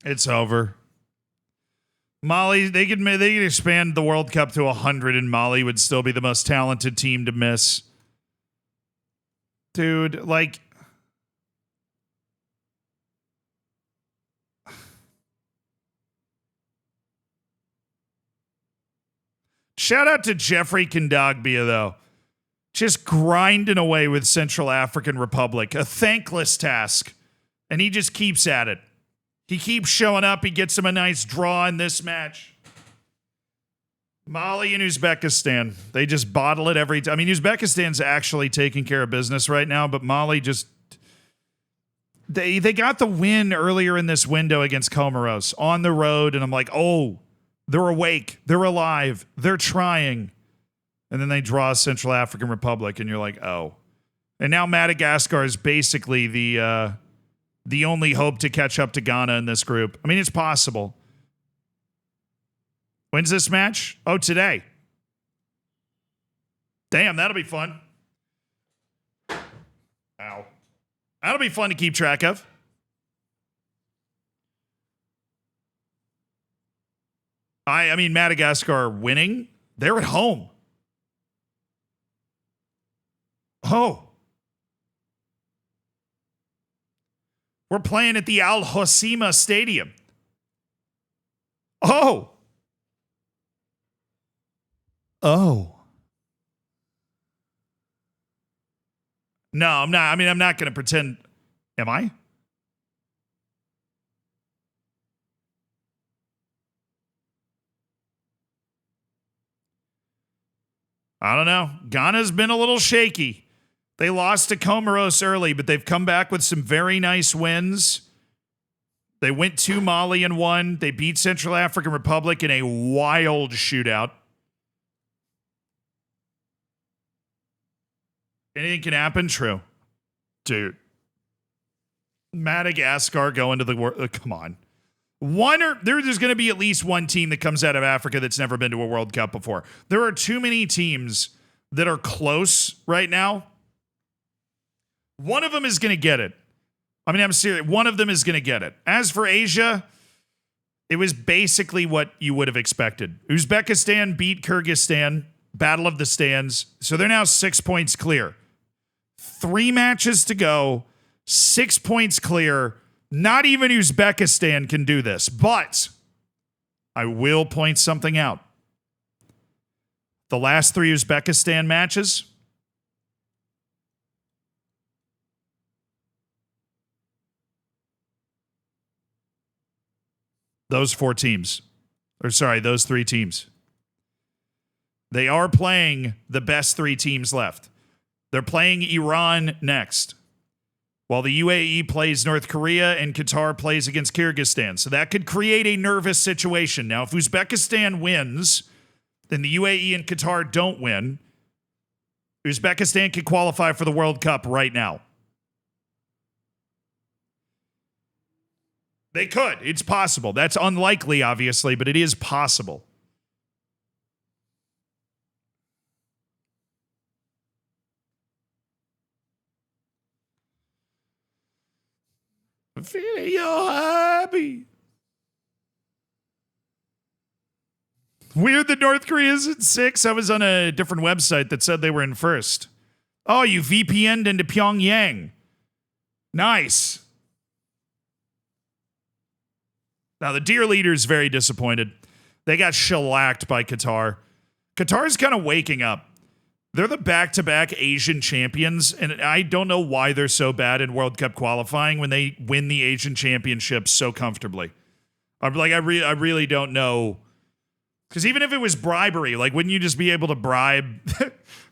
It's over. Mali, they could expand the World Cup to 100 and Mali would still be the most talented team to miss. Dude, like, shout out to Jeffrey Kondogbia, though. Just grinding away with Central African Republic. A thankless task. And he just keeps at it. He keeps showing up. He gets him a nice draw in this match. Mali and Uzbekistan. They just bottle it every time. I mean, Uzbekistan's actually taking care of business right now, but Mali just... They got the win earlier in this window against Comoros on the road, and I'm like, oh, they're awake. They're alive. They're trying. And then they draw Central African Republic, and you're like, oh. And now Madagascar is basically the only hope to catch up to Ghana in this group. I mean, it's possible. When's this match? Oh, today. Damn, that'll be fun. Ow. That'll be fun to keep track of. I mean, Madagascar winning. They're at home. Oh. We're playing at the Al Hoceima Stadium. Oh. Oh. No, I'm not. I mean, I'm not going to pretend. Am I? I don't know. Ghana's been a little shaky. They lost to Comoros early, but they've come back with some very nice wins. They went to Mali and won. They beat Central African Republic in a wild shootout. Anything can happen? True. Dude. Madagascar going to the world. Come on. There's going to be at least one team that comes out of Africa that's never been to a World Cup before. There are too many teams that are close right now. One of them is going to get it. I mean, I'm serious. One of them is going to get it. As for Asia, it was basically what you would have expected. Uzbekistan beat Kyrgyzstan, Battle of the Stands. So they're now 6 points clear. 3 matches to go, 6 points clear. Not even Uzbekistan can do this. But I will point something out. The last 3 Uzbekistan matches, those 3 teams. They are playing the best 3 teams left. They're playing Iran next, while the UAE plays North Korea and Qatar plays against Kyrgyzstan. So that could create a nervous situation. Now, if Uzbekistan wins, then the UAE and Qatar don't win. Uzbekistan could qualify for the World Cup right now. They could. It's possible. That's unlikely, obviously, but it is possible. I'm feeling you're happy. Weird that North Korea's in 6. I was on a different website that said they were in first. Oh, you VPN'd into Pyongyang. Nice. Now, the dear leader's very disappointed. They got shellacked by Qatar. Qatar's kind of waking up. They're the back-to-back Asian champions, and I don't know why they're so bad in World Cup qualifying when they win the Asian Championship so comfortably. I'm like, I really don't know. Because even if it was bribery, like, wouldn't you just be able to bribe?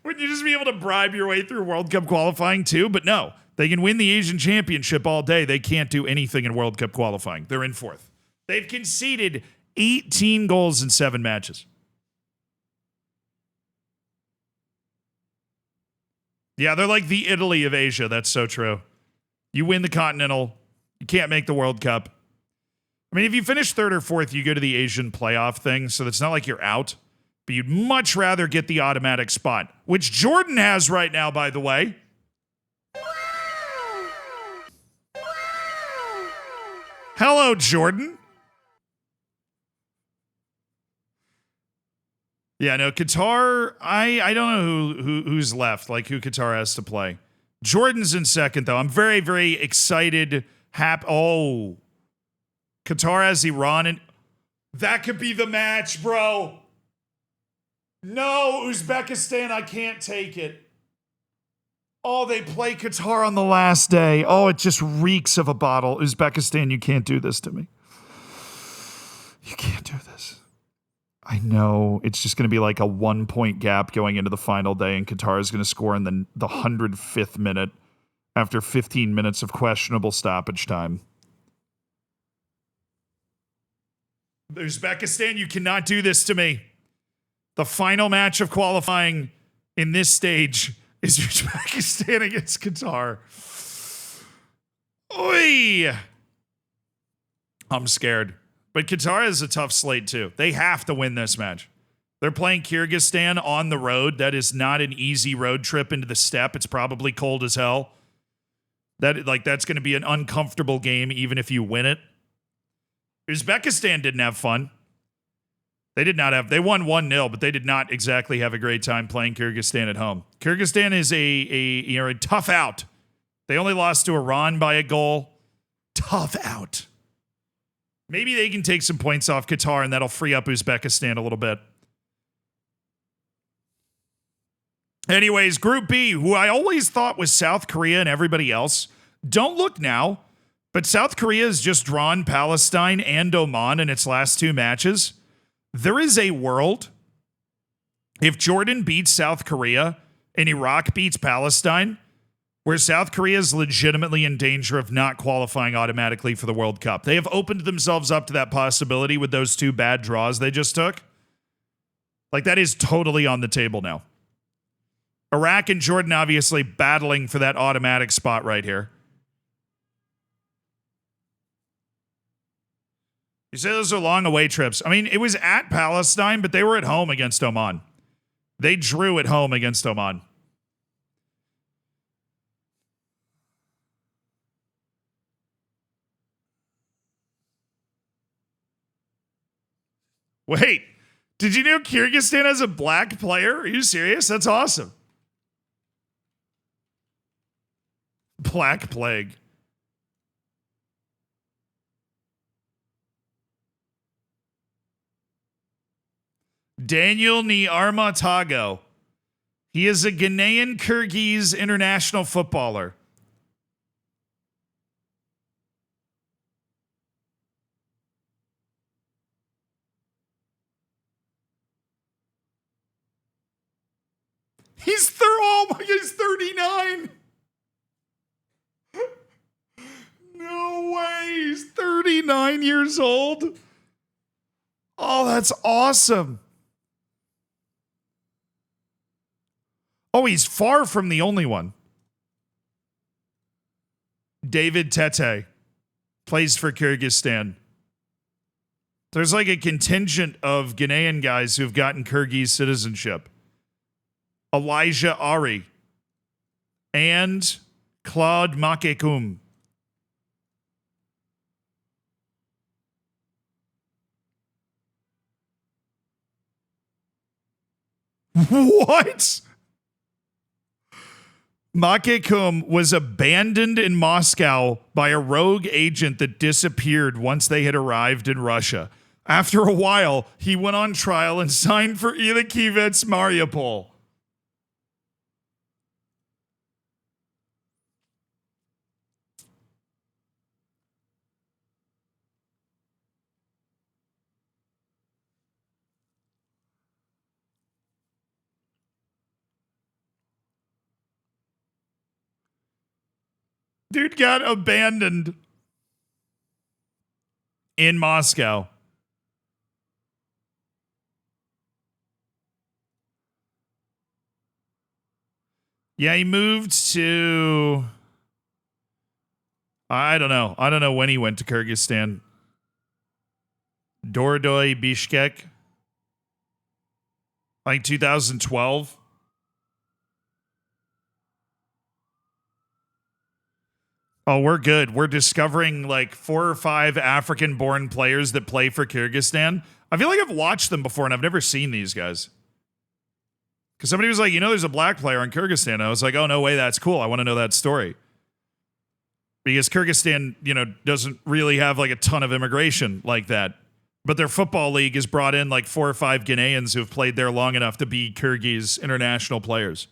Wouldn't you just be able to bribe your way through World Cup qualifying too? But no, they can win the Asian Championship all day. They can't do anything in World Cup qualifying. They're in fourth. They've conceded 18 goals in 7 matches. Yeah, they're like the Italy of Asia. That's so true. You win the Continental, you can't make the World Cup. I mean, if you finish 3rd or 4th, you go to the Asian playoff thing, so it's not like you're out. But you'd much rather get the automatic spot, which Jordan has right now, by the way. Hello, Jordan. Yeah, no, Qatar, I don't know who's left, like who Qatar has to play. Jordan's in second, though. I'm very, very excited. Oh, Qatar has Iran, and that could be the match, bro. No, Uzbekistan, I can't take it. Oh, they play Qatar on the last day. Oh, it just reeks of a bottle. Uzbekistan, you can't do this to me. You can't do this. I know it's just going to be like a 1-point gap going into the final day, and Qatar is going to score in the 105th minute after 15 minutes of questionable stoppage time. Uzbekistan, you cannot do this to me. The final match of qualifying in this stage is Uzbekistan against Qatar. Oy! I'm scared. But Qatar is a tough slate, too. They have to win this match. They're playing Kyrgyzstan on the road. That is not an easy road trip into the steppe. It's probably cold as hell. That's going to be an uncomfortable game, even if you win it. Uzbekistan didn't have fun. They won 1-0, but they did not exactly have a great time playing Kyrgyzstan at home. Kyrgyzstan is a tough out. They only lost to Iran by a goal. Tough out. Maybe they can take some points off Qatar, and that'll free up Uzbekistan a little bit. Anyways, Group B, who I always thought was South Korea and everybody else. Don't look now, but South Korea has just drawn Palestine and Oman in its last 2 matches. There is a world, if Jordan beats South Korea and Iraq beats Palestine, where South Korea is legitimately in danger of not qualifying automatically for the World Cup. They have opened themselves up to that possibility with those 2 bad draws they just took. Like, that is totally on the table now. Iraq and Jordan obviously battling for that automatic spot right here. You say those are long away trips. I mean, it was at Palestine, but they were at home against Oman. They drew at home against Oman. Wait, did you know Kyrgyzstan has a black player? Are you serious? That's awesome. Black Plague. Daniel Niarmatago. He is a Ghanaian Kyrgyz international footballer. He's 39. No way. He's 39 years old. Oh, that's awesome. Oh, he's far from the only one. David Tete plays for Kyrgyzstan. There's like a contingent of Ghanaian guys who've gotten Kyrgyz citizenship. Elijah Ari and Claude Makekum. What? Makekum was abandoned in Moscow by a rogue agent that disappeared once they had arrived in Russia. After a while, he went on trial and signed for Ilakivets Mariupol. Dude got abandoned in Moscow. Yeah, he moved to... I don't know. I don't know when he went to Kyrgyzstan. Dordoy, Bishkek. Like 2012. Oh, we're good. We're discovering like 4 or 5 African-born players that play for Kyrgyzstan. I feel like I've watched them before and I've never seen these guys. Because somebody was like, you know, there's a black player on Kyrgyzstan. I was like, oh, no way, that's cool. I want to know that story. Because Kyrgyzstan, you know, doesn't really have like a ton of immigration like that. But their football league has brought in like 4 or 5 Ghanaians who've played there long enough to be Kyrgyz international players.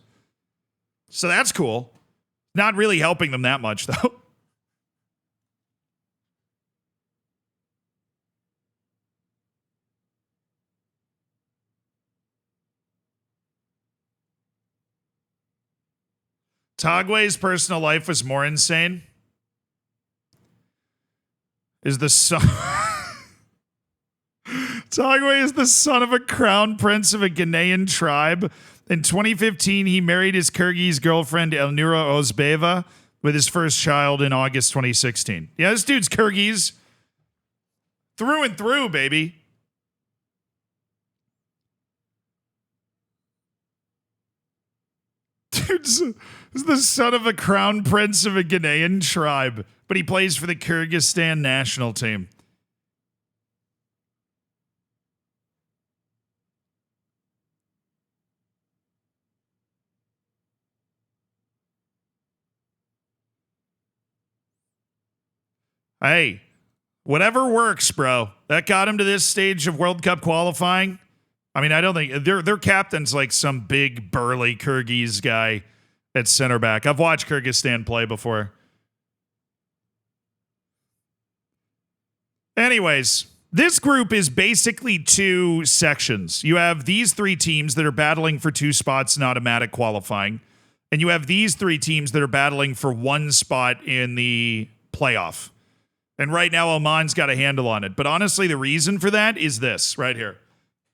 So that's cool. Not really helping them that much, though. Tagwe's personal life was more insane. Is the son... Tagwe is the son of a crown prince of a Ghanaian tribe. In 2015, he married his Kyrgyz girlfriend Elnura Ozbeva with his first child in August 2016. Yeah, this dude's Kyrgyz through and through, baby. Dude's the son of a crown prince of a Ghanaian tribe, but he plays for the Kyrgyzstan national team. Hey, whatever works, bro. That got him to this stage of World Cup qualifying. I mean, I don't think their captain's like some big burly Kyrgyz guy at center back. I've watched Kyrgyzstan play before. Anyways, this group is basically 2 sections. You have these 3 teams that are battling for 2 spots in automatic qualifying, and you have these 3 teams that are battling for 1 spot in the playoff. And right now, Oman's got a handle on it. But honestly, the reason for that is this right here.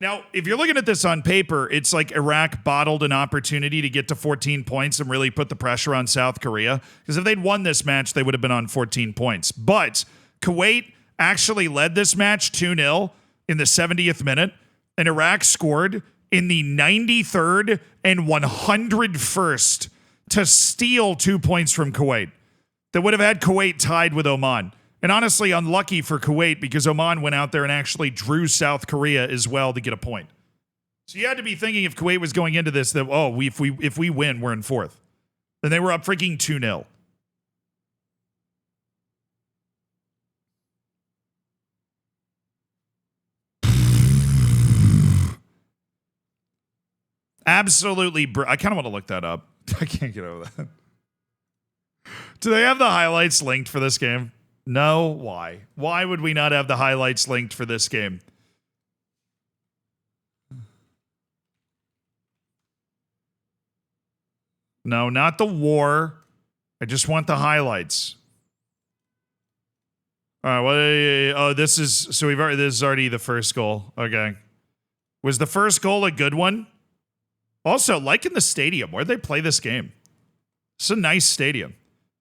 Now, if you're looking at this on paper, it's like Iraq bottled an opportunity to get to 14 points and really put the pressure on South Korea. Because if they'd won this match, they would have been on 14 points. But Kuwait actually led this match 2-0 in the 70th minute, and Iraq scored in the 93rd and 101st to steal 2 points from Kuwait. That would have had Kuwait tied with Oman. And honestly, unlucky for Kuwait because Oman went out there and actually drew South Korea as well to get a point. So you had to be thinking if Kuwait was going into this that, if we win, we're in 4th. Then they were up freaking 2-0. Absolutely. I kind of want to look that up. I can't get over that. Do they have the highlights linked for this game? No. Why? Why would we not have the highlights linked for this game? No, not the war. I just want the highlights. All right. Well, this is already the first goal. Okay. Was the first goal a good one? Also, like in the stadium, where'd they play this game? It's a nice stadium.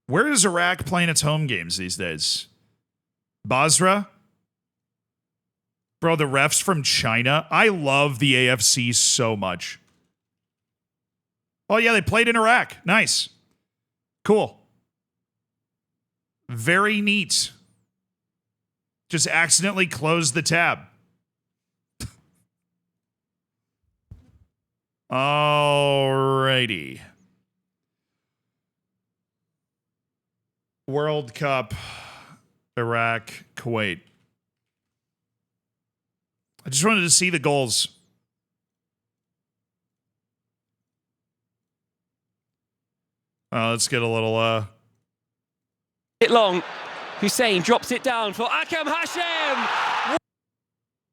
Where is Iraq playing its home games these days? Basra? Bro, the refs from China. I love the AFC so much. Oh, yeah, they played in Iraq. Nice. Cool. Very neat. Just accidentally closed the tab. Alrighty. World Cup, Iraq, Kuwait. I just wanted to see the goals. Let's get a little It long. Hussein drops it down for Akam Hashem.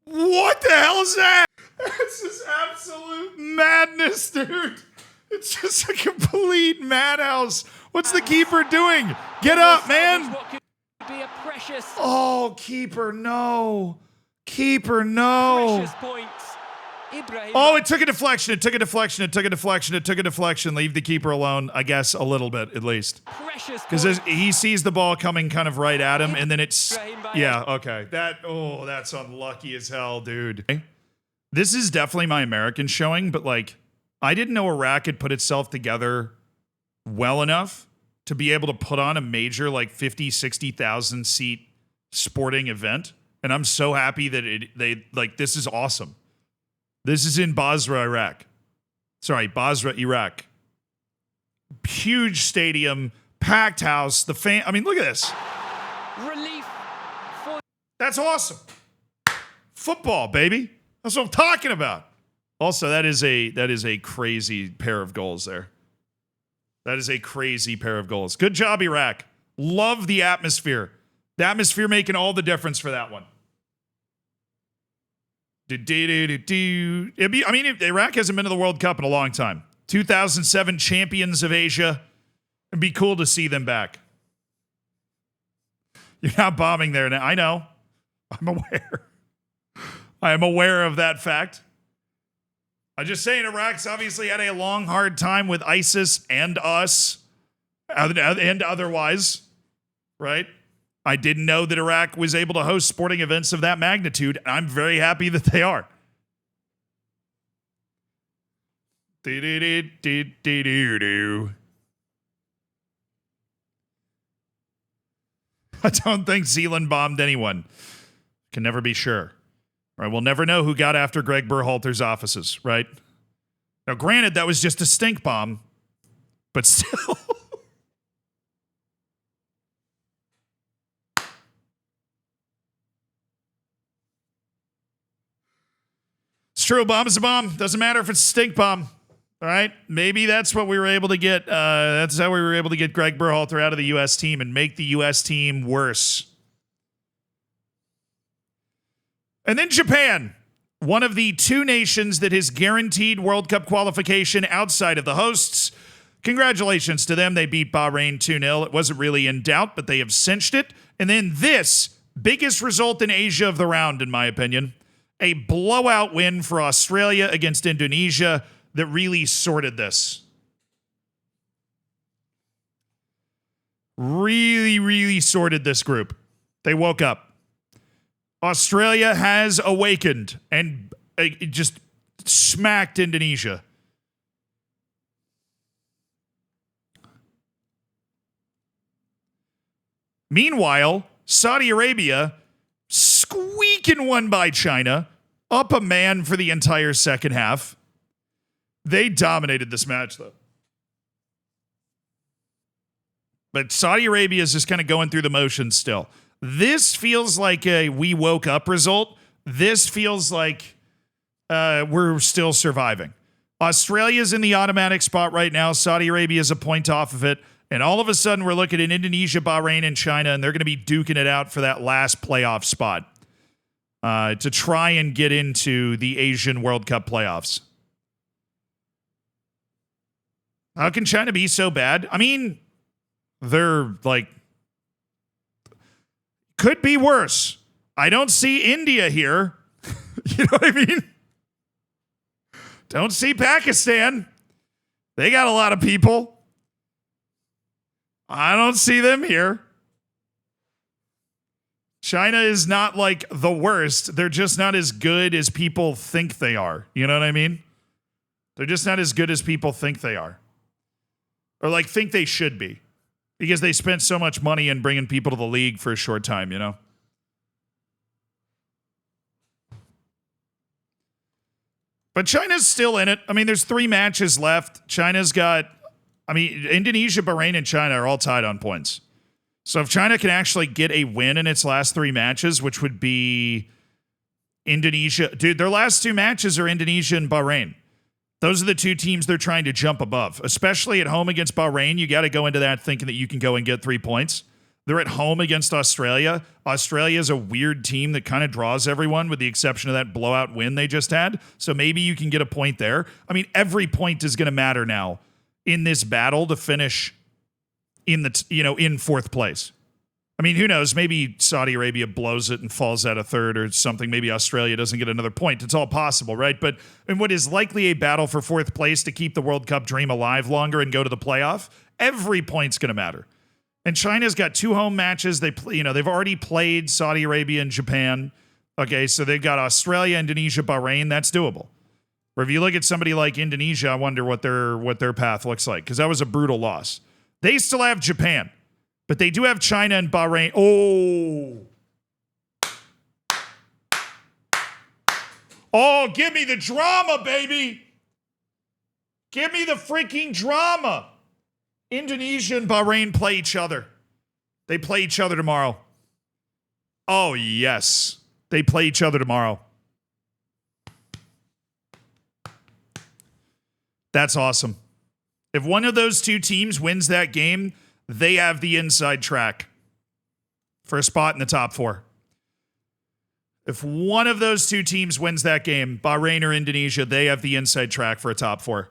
What the hell is that? It's just absolute madness, dude. It's just a complete madhouse. What's the keeper doing? Get up, man. What could be a precious, Oh, keeper, no. Keeper, no. precious points. Ibrahim. Oh, it took a deflection. It took a deflection. It took a deflection. It took a deflection. Leave the keeper alone, I guess, a little bit at least. Precious Because points. he sees the ball coming kind of right at him, and then it's... Yeah, okay. That's unlucky as hell, dude. This is definitely my American showing, but, like, I didn't know Iraq had put itself together well enough to be able to put on a major, like, 50, 60,000 seat sporting event. And I'm so happy that this is awesome. This is in Basra, Iraq. Basra, Iraq. Huge stadium, packed house. I mean, look at this. Relief for That's awesome. Football, baby. That's what I'm talking about. Also, that is a crazy pair of goals there. That is a crazy pair of goals. Good job, Iraq. Love the atmosphere. The atmosphere making all the difference for that one. Iraq hasn't been to the World Cup in a long time. 2007 champions of Asia. It'd be cool to see them back. You're not bombing there now. I know. I'm aware. I am aware of that fact. I'm just saying Iraq's obviously had a long, hard time with ISIS and us and otherwise, right? I didn't know that Iraq was able to host sporting events of that magnitude, and I'm very happy that they are. I don't think Zealand bombed anyone. Can never be sure. Right? We'll never know who got after Greg Berhalter's offices, right? Now, granted, that was just a stink bomb, but still. It's true, a bomb is a bomb. Doesn't matter if it's a stink bomb. All right? Maybe that's what we were able to get. That's how we were able to get Greg Berhalter out of the U.S. team and make the U.S. team worse. And then Japan, one of the two nations that has guaranteed World Cup qualification outside of the hosts. Congratulations to them. They beat Bahrain 2-0. It wasn't really in doubt, but they have cinched it. And then this, biggest result in Asia of the round, in my opinion. A blowout win for Australia against Indonesia that really sorted this. Really, really sorted this group. They woke up. Australia has awakened and just smacked Indonesia. Meanwhile, Saudi Arabia squeaking one by China, up a man for the entire second half. They dominated this match, though. But Saudi Arabia is just kind of going through the motions still. This feels like a we woke up result. This feels like we're still surviving. Australia's in the automatic spot right now. Saudi Arabia is a point off of it. And all of a sudden, we're looking at Indonesia, Bahrain, and China, and they're going to be duking it out for that last playoff spot to try and get into the Asian World Cup playoffs. How can China be so bad? I mean, they're like, could be worse. I don't see India here. You know what I mean? Don't see Pakistan. They got a lot of people. I don't see them here. China is not like the worst. They're just not as good as people think they are. You know what I mean? They're just not as good as people think they are. Or like think they should be. Because they spent so much money in bringing people to the league for a short time, you know? But China's still in it. I mean, there's 3 matches left. China's got, Indonesia, Bahrain, and China are all tied on points. So if China can actually get a win in its last 3 matches, which would be Indonesia. Dude, their last 2 matches are Indonesia and Bahrain. Those are the 2 teams they're trying to jump above, especially at home against Bahrain. You got to go into that thinking that you can go and get 3 points. They're at home against Australia. Australia is a weird team that kind of draws everyone with the exception of that blowout win they just had. So maybe you can get a point there. I mean, every point is going to matter now in this battle to finish in the, in 4th place. I mean, who knows? Maybe Saudi Arabia blows it and falls out of 3rd or something. Maybe Australia doesn't get another point. It's all possible, right? But in what is likely a battle for 4th place to keep the World Cup dream alive longer and go to the playoff, every point's going to matter. And China's got 2 home matches. They've already played Saudi Arabia and Japan. Okay, so they've got Australia, Indonesia, Bahrain. That's doable. Or if you look at somebody like Indonesia, I wonder what their path looks like, because that was a brutal loss. They still have Japan, but they do have China and Bahrain. Oh, give me the drama, baby. Give me the freaking drama. Indonesia and Bahrain play each other. They play each other tomorrow. Oh, yes. They play each other tomorrow. That's awesome. If one of those 2 teams wins that game, they have the inside track for a spot in the top 4. If one of those 2 teams wins that game, Bahrain or Indonesia, they have the inside track for a top 4.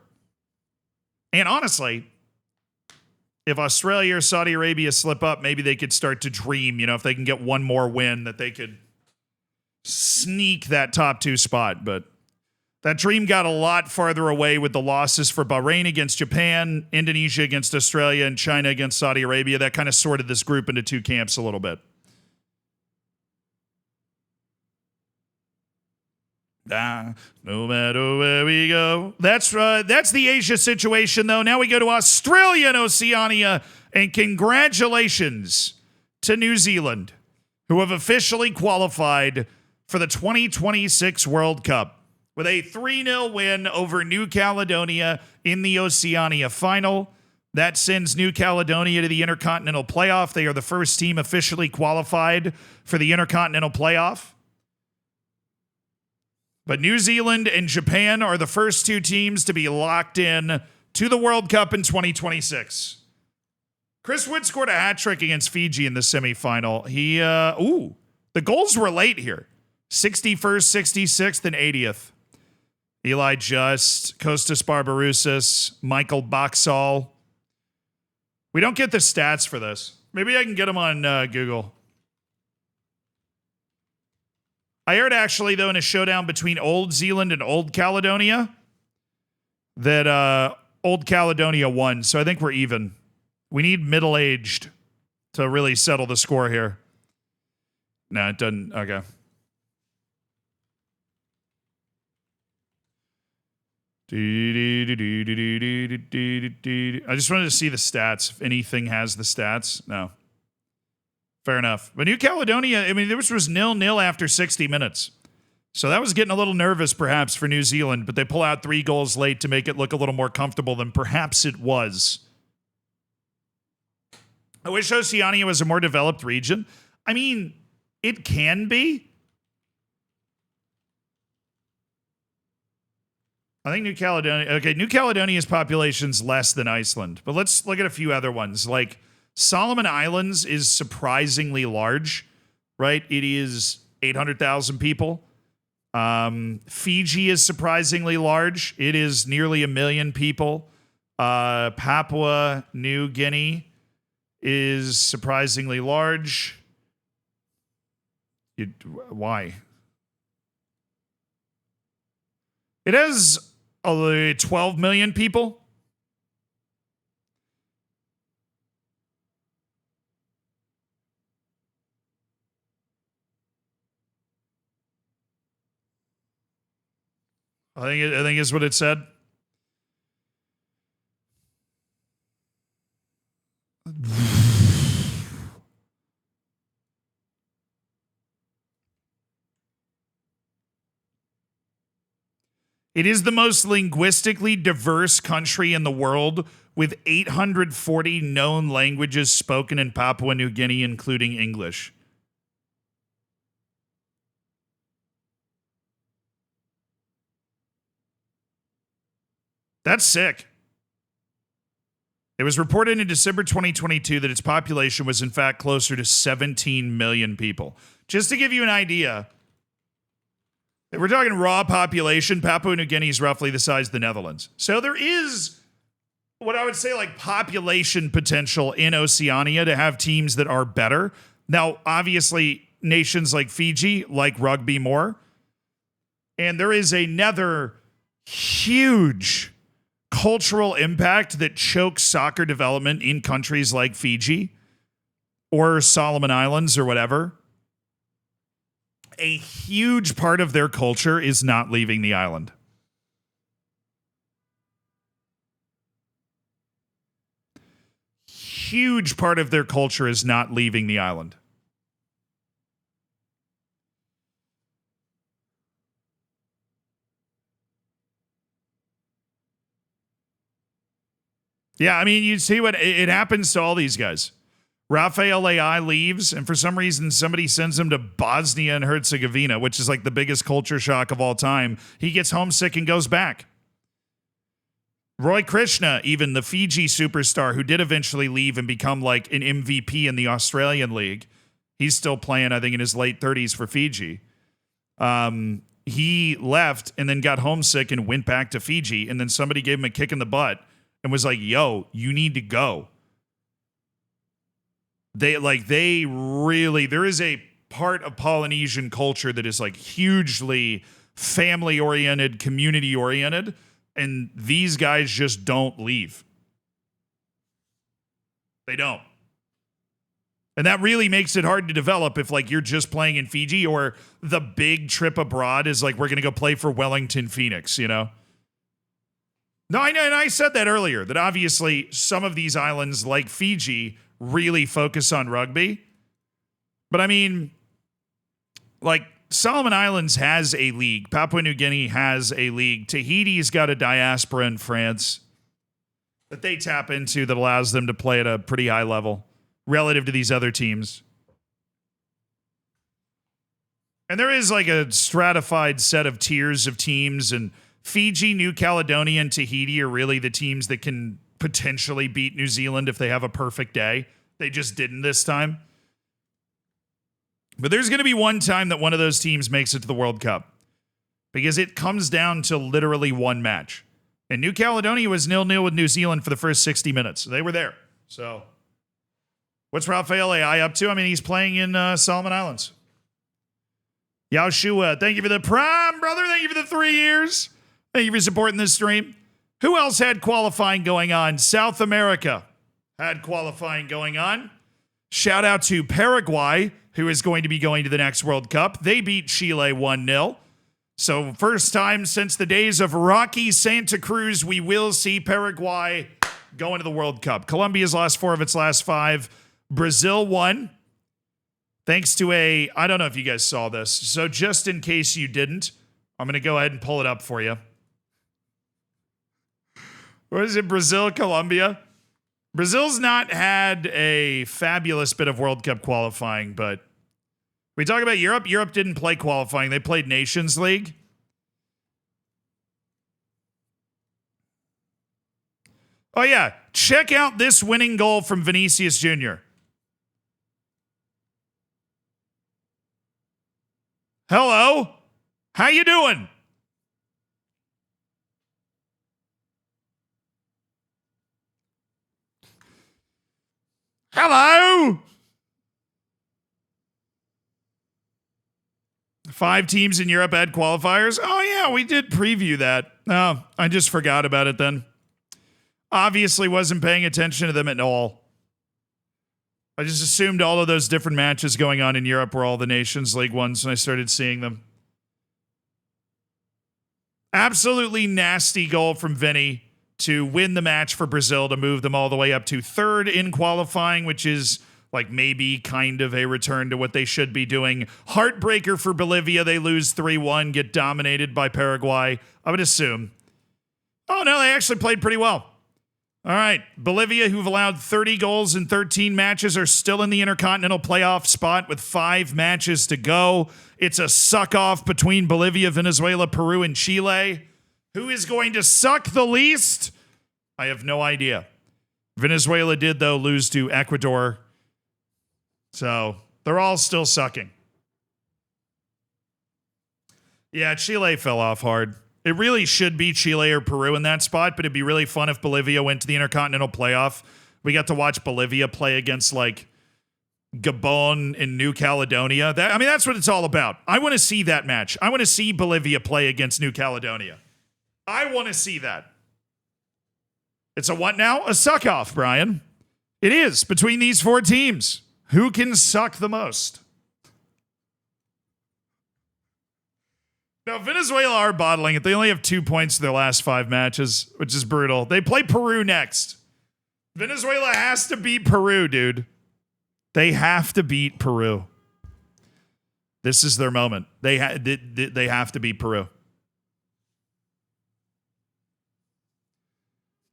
And honestly, if Australia or Saudi Arabia slip up, maybe they could start to dream, if they can get one more win, that they could sneak that top 2 spot. But that dream got a lot farther away with the losses for Bahrain against Japan, Indonesia against Australia, and China against Saudi Arabia. That kind of sorted this group into 2 camps a little bit. No matter where we go. That's the Asia situation, though. Now we go to Australia and Oceania, and congratulations to New Zealand, who have officially qualified for the 2026 World Cup with a 3-0 win over New Caledonia in the Oceania final. That sends New Caledonia to the Intercontinental Playoff. They are the first team officially qualified for the Intercontinental Playoff. But New Zealand and Japan are the first 2 teams to be locked in to the World Cup in 2026. Chris Wood scored a hat trick against Fiji in the semifinal. The goals were late here. 61st, 66th, and 80th. Eli Just, Kostas Barbarousis, Michael Boxall. We don't get the stats for this. Maybe I can get them on Google. I heard actually, though, in a showdown between Old Zealand and Old Caledonia, that Old Caledonia won. So I think we're even. We need middle-aged to really settle the score here. No, it doesn't. Okay. I just wanted to see the stats. If anything has the stats. No. Fair enough. But New Caledonia, this was 0-0 after 60 minutes. So that was getting a little nervous, perhaps, for New Zealand, but they pull out 3 goals late to make it look a little more comfortable than perhaps it was. I wish Oceania was a more developed region. It can be. I think New Caledonia's population's less than Iceland, but let's look at a few other ones. Like Solomon Islands is surprisingly large, right? It is 800,000 people. Fiji is surprisingly large. It is nearly 1 million people. Papua New Guinea is surprisingly large. Why? It has 12 million people. I think is what it said. It is the most linguistically diverse country in the world, with 840 known languages spoken in Papua New Guinea, including English. That's sick. It was reported in December 2022 that its population was in fact closer to 17 million people. Just to give you an idea, if we're talking raw population, Papua New Guinea is roughly the size of the Netherlands. So there is what I would say like population potential in Oceania to have teams that are better. Now, obviously, nations like Fiji like rugby more. And there is another huge cultural impact that chokes soccer development in countries like Fiji or Solomon Islands or whatever. A huge part of their culture is not leaving the island. Huge part of their culture is not leaving the island. Yeah, I mean, you see what it happens to all these guys. Rafael AI leaves, and for some reason, somebody sends him to Bosnia and Herzegovina, which is like the biggest culture shock of all time. He gets homesick and goes back. Roy Krishna, even the Fiji superstar who did eventually leave and become like an MVP in the Australian League. He's still playing, I think, in his late 30s for Fiji. He left and then got homesick and went back to Fiji, and then somebody gave him a kick in the butt and was like, yo, you need to go. There is a part of Polynesian culture that is like hugely family oriented, community oriented, and these guys just don't leave. They don't. And that really makes it hard to develop if like you're just playing in Fiji, or the big trip abroad is like, we're going to go play for Wellington Phoenix, you know? No, I know, and I said that earlier, that obviously some of these islands like Fiji really focus on rugby. But I mean, like Solomon Islands has a league. Papua New Guinea has a league. Tahiti's got a diaspora in France that they tap into that allows them to play at a pretty high level relative to these other teams. And there is like a stratified set of tiers of teams, and Fiji, New Caledonia, and Tahiti are really the teams that can potentially beat New Zealand if they have a perfect day. They just didn't this time. But there's going to be one time that one of those teams makes it to the World Cup, because it comes down to literally one match. And New Caledonia was 0-0 with New Zealand for the first 60 minutes. They were there. So what's Rafael AI up to? I mean, he's playing in Solomon Islands. Yao Shua, thank you for the prime, brother. Thank you for the 3 years. Thank you for supporting this stream. Who else had qualifying going on? South America had qualifying going on. Shout out to Paraguay, who is going to be going to the next World Cup. They beat Chile 1-0. So first time since the days of Rocky Santa Cruz, we will see Paraguay going to the World Cup. Colombia's lost 4 of its last 5. Brazil won. Thanks to I don't know if you guys saw this. So just in case you didn't, I'm going to go ahead and pull it up for you. What is it? Brazil, Colombia? Brazil's not had a fabulous bit of World Cup qualifying, but we talk about Europe. Europe didn't play qualifying. They played Nations League. Oh, yeah. Check out this winning goal from Vinicius Jr. Hello. How you doing? Hello. 5 teams in Europe had qualifiers. Oh, yeah, we did preview that. Oh, I just forgot about it then. Obviously wasn't paying attention to them at all. I just assumed all of those different matches going on in Europe were all the Nations League ones, and I started seeing them. Absolutely nasty goal from Vinny to win the match for Brazil to move them all the way up to 3rd in qualifying, which is Like maybe kind of a return to what they should be doing. Heartbreaker for Bolivia. They lose 3-1, get dominated by Paraguay. I would assume. Oh, no, they actually played pretty well. All right. Bolivia, who've allowed 30 goals in 13 matches, are still in the Intercontinental playoff spot with 5 matches to go. It's a suck-off between Bolivia, Venezuela, Peru, and Chile. Who is going to suck the least? I have no idea. Venezuela did, though, lose to Ecuador. So they're all still sucking. Yeah, Chile fell off hard. It really should be Chile or Peru in that spot, but it'd be really fun if Bolivia went to the Intercontinental playoff. We got to watch Bolivia play against, like, Gabon and New Caledonia. That's what it's all about. I want to see that match. I want to see Bolivia play against New Caledonia. I want to see that. It's a what now? A suck-off, Brian. It is, between these 4 teams. Who can suck the most? Now, Venezuela are bottling it. They only have 2 points in their last 5 matches, which is brutal. They play Peru next. Venezuela has to beat Peru, dude. They have to beat Peru. This is their moment. They have to beat Peru.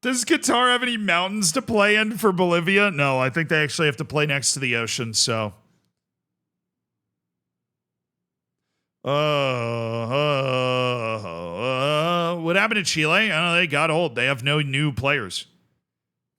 Does Qatar have any mountains to play in for Bolivia? No, I think they actually have to play next to the ocean, so... what happened to Chile? I don't know, they got old. They have no new players.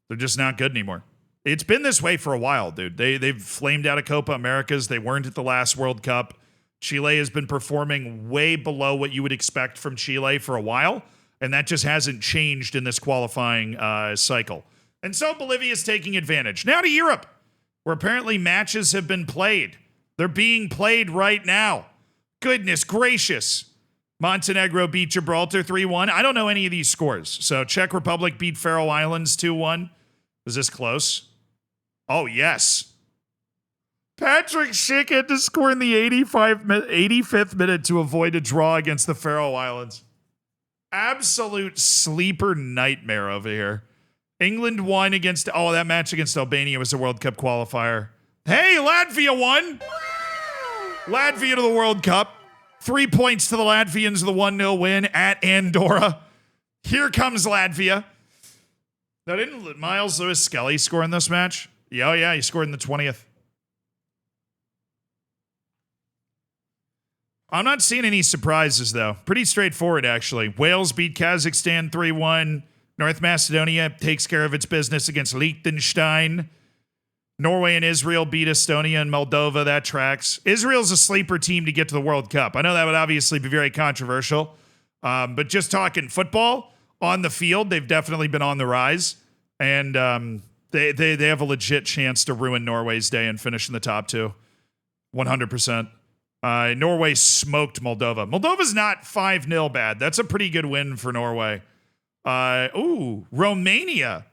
They're just not good anymore. It's been this way for a while, dude. They've flamed out of Copa Americas. They weren't at the last World Cup. Chile has been performing way below what you would expect from Chile for a while, and that just hasn't changed in this qualifying cycle. And so Bolivia is taking advantage. Now to Europe, where apparently matches have been played. They're being played right now. Goodness gracious. Montenegro beat Gibraltar 3-1. I don't know any of these scores. So Czech Republic beat Faroe Islands 2-1. Was this close? Oh, yes. Patrick Schick had to score in the 85th minute to avoid a draw against the Faroe Islands. Absolute sleeper nightmare over here. England won against... Oh, that match against Albania was a World Cup qualifier. Hey, Latvia won! Latvia to the World Cup. 3 points to the Latvians, the 1-0 win at Andorra. Here comes Latvia. Now, didn't Miles Lewis Skelly score in this match? Yeah, he scored in the 20th. I'm not seeing any surprises, though. Pretty straightforward, actually. Wales beat Kazakhstan 3-1. North Macedonia takes care of its business against Liechtenstein. Norway and Israel beat Estonia and Moldova. That tracks. Israel's a sleeper team to get to the World Cup. I know that would obviously be very controversial. But just talking football, on the field, they've definitely been on the rise. And they have a legit chance to ruin Norway's day and finish in the top 2. 100%. Norway smoked Moldova. Moldova's not 5-0 bad. That's a pretty good win for Norway. Romania.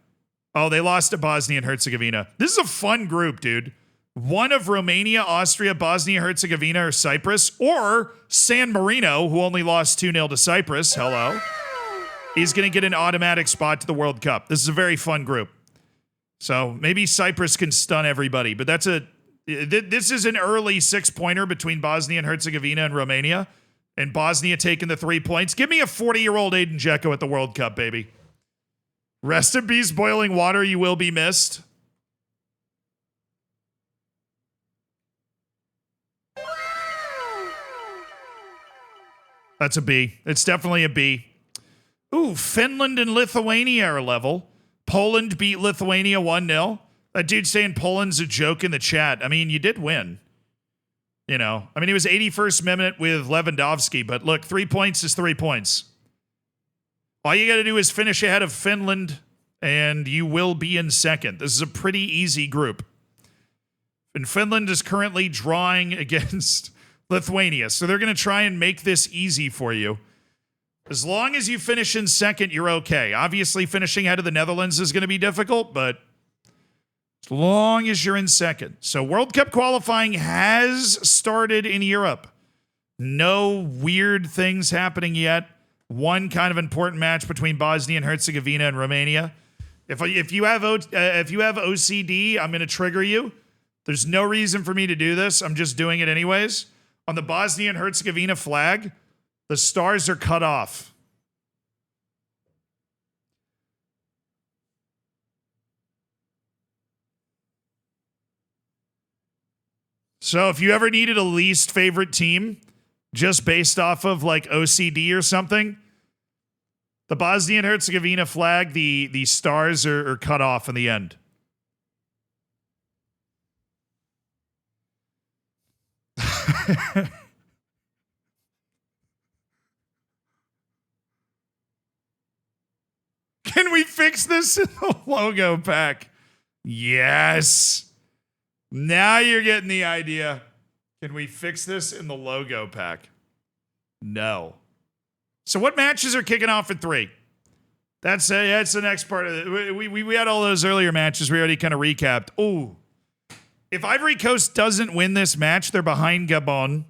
Oh, they lost to Bosnia and Herzegovina. This is a fun group, dude. One of Romania, Austria, Bosnia, Herzegovina, or Cyprus, or San Marino, who only lost 2-0 to Cyprus. Hello. He's going to get an automatic spot to the World Cup. This is a very fun group. So maybe Cyprus can stun everybody, but this is an early 6-pointer between Bosnia and Herzegovina and Romania, and Bosnia taking the 3 points. Give me a 40-year-old Aiden Dzeko at the World Cup, baby. Rest in peace, boiling water. You will be missed. That's a B. It's definitely a B. Ooh, Finland and Lithuania are level. Poland beat Lithuania 1-0. That dude saying Poland's a joke in the chat. I mean, you did win. You know, I mean, it was 81st minute with Lewandowski, but look, 3 points is 3 points. All you got to do is finish ahead of Finland, and you will be in second. This is a pretty easy group. And Finland is currently drawing against Lithuania, so they're going to try and make this easy for you. As long as you finish in second, you're okay. Obviously, finishing ahead of the Netherlands is going to be difficult, but as long as you're in second. So World Cup qualifying has started in Europe. No weird things happening yet. One kind of important match between Bosnia and Herzegovina and Romania. If you have OCD, I'm going to trigger you. There's no reason for me to do this. I'm just doing it anyways. On the Bosnia and Herzegovina flag, the stars are cut off. So if you ever needed a least favorite team, just based off of like OCD or something, the Bosnia and Herzegovina flag, the stars are cut off in the end. Can we fix this in the logo pack? Yes. Now you're getting the idea. Can we fix this in the logo pack? No. So what matches are kicking off at 3? That's the next part of it. We had all those earlier matches we already kind of recapped. Ooh. If Ivory Coast doesn't win this match, they're behind Gabon,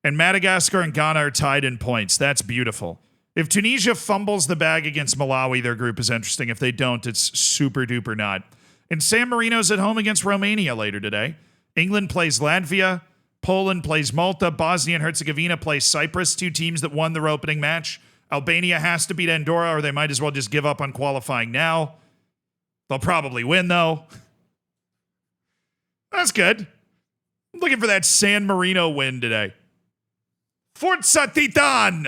and Madagascar and Ghana are tied in points. That's beautiful. If Tunisia fumbles the bag against Malawi, their group is interesting. If they don't, it's super duper not. And San Marino's at home against Romania later today. England plays Latvia. Poland plays Malta. Bosnia and Herzegovina plays Cyprus, 2 teams that won their opening match. Albania has to beat Andorra, or they might as well just give up on qualifying now. They'll probably win, though. That's good. I'm looking for that San Marino win today. Forza Titan!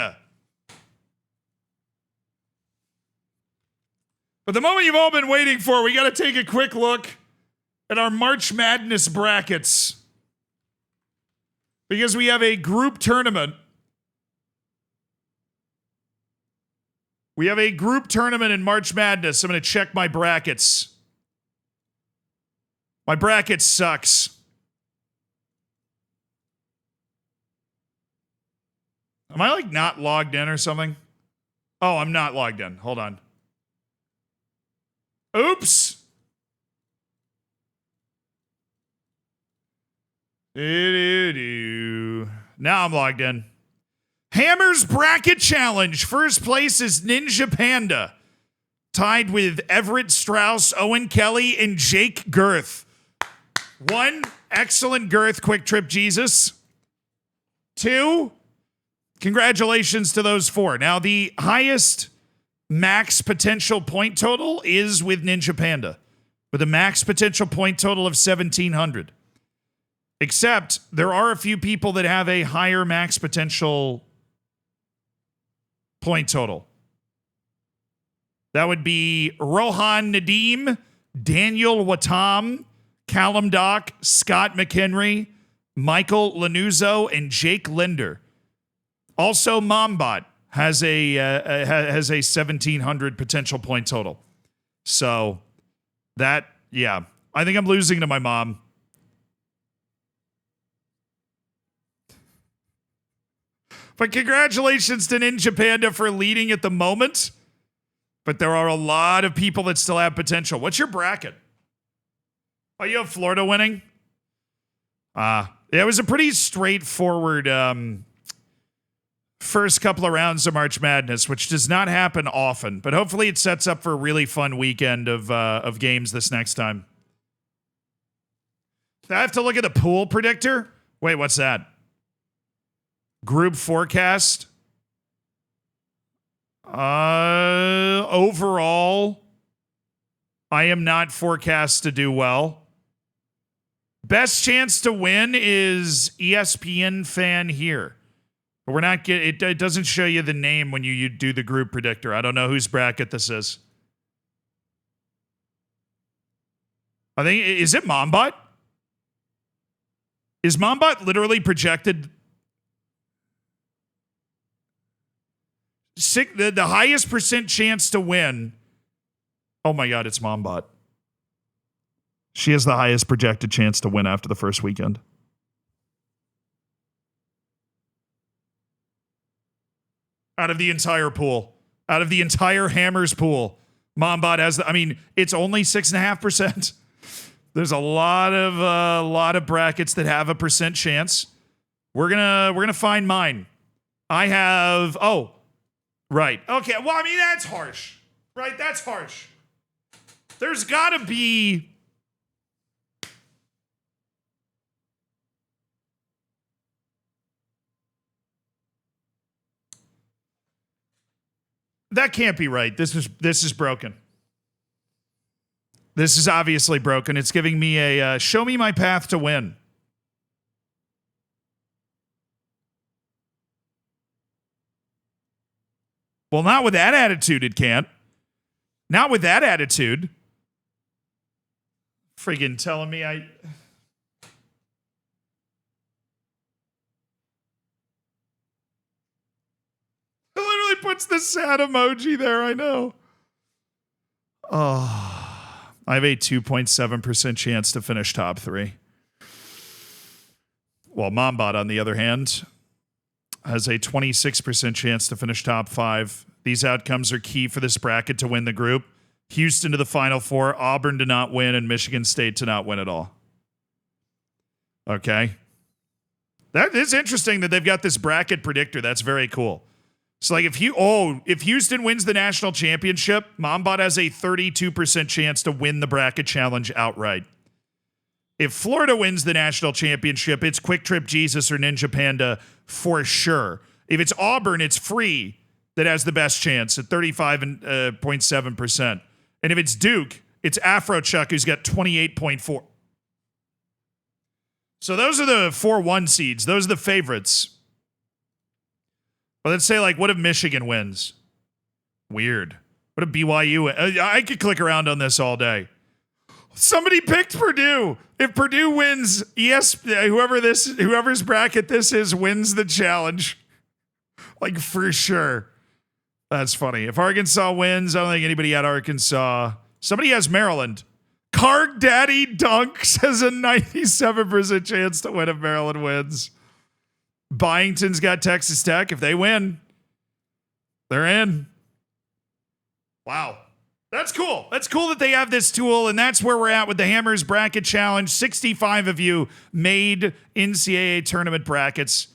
But the moment you've all been waiting for, we got to take a quick look at our March Madness brackets. Because we have a group tournament. We have a group tournament in March Madness. I'm going to check my brackets. My bracket sucks. Am I like not logged in or something? Oh, I'm not logged in. Hold on. Oops. Now I'm logged in. Hammer's Bracket Challenge. First place is Ninja Panda. Tied with Everett Strauss, Owen Kelly, and Jake Girth. 1, excellent Girth, Quick Trip Jesus. 2, congratulations to those 4. Now, the highest max potential point total is with Ninja Panda, with a max potential point total of 1,700. Except there are a few people that have a higher max potential point total. That would be Rohan Nadim, Daniel Watam, Callum Dock, Scott McHenry, Michael Lanuzzo, and Jake Linder. Also, Mombot has a 1,700 potential point total. So that, yeah, I think I'm losing to my mom. But congratulations to Ninja Panda for leading at the moment. But there are a lot of people that still have potential. What's your bracket? Oh, you have Florida winning? It was a pretty straightforward first couple of rounds of March Madness, which does not happen often. But hopefully it sets up for a really fun weekend of games this next time. I have to look at the pool predictor? Wait, what's that? Group forecast? Overall, I am not forecast to do well. Best chance to win is ESPN fan here. But we're not getting it doesn't show you the name when you do the group predictor. I don't know whose bracket this is. I think, is it Mombot? Is Mombot literally projected the highest percent chance to win? Oh my God, it's Mombot. She has the highest projected chance to win after the first weekend. Out of the entire pool. Out of the entire Hammers pool. Mombot has it's only 6.5%. There's a lot of brackets that have a percent chance. We're gonna find mine. I have right. Okay, well, that's harsh. Right? That's harsh. There's gotta be That can't be right. This is broken. This is obviously broken. It's giving me a show me my path to win. Well, not with that attitude, it can't. Not with that attitude. Friggin' telling me It literally puts the sad emoji there, I know. Oh. I have a 2.7% chance to finish top 3. While Mombot, on the other hand, has a 26% chance to finish top 5. These outcomes are key for this bracket to win the group. Houston to the Final Four, Auburn to not win, and Michigan State to not win at all. Okay. That is interesting that they've got this bracket predictor. That's very cool. So, like, if Houston wins the national championship, Mombot has a 32% chance to win the bracket challenge outright. If Florida wins the national championship, it's Quick Trip Jesus or Ninja Panda for sure. If it's Auburn, it's Free that has the best chance at 35.7%. And if it's Duke, it's Afro Chuck who's got 28.4%. So those are the 4-1 seeds. Those are the favorites. But let's say, like, what if Michigan wins? Weird. What if BYU? I could click around on this all day. Somebody picked Purdue. If Purdue wins, whoever's bracket this is wins the challenge. Like, for sure. That's funny. If Arkansas wins, I don't think anybody had Arkansas. Somebody has Maryland. Carg Daddy Dunks has a 97% chance to win if Maryland wins. Byington's got Texas Tech. If they win, they're in. Wow. That's cool. That's cool that they have this tool, and that's where we're at with the Hammers Bracket Challenge. 65 of you made NCAA tournament brackets.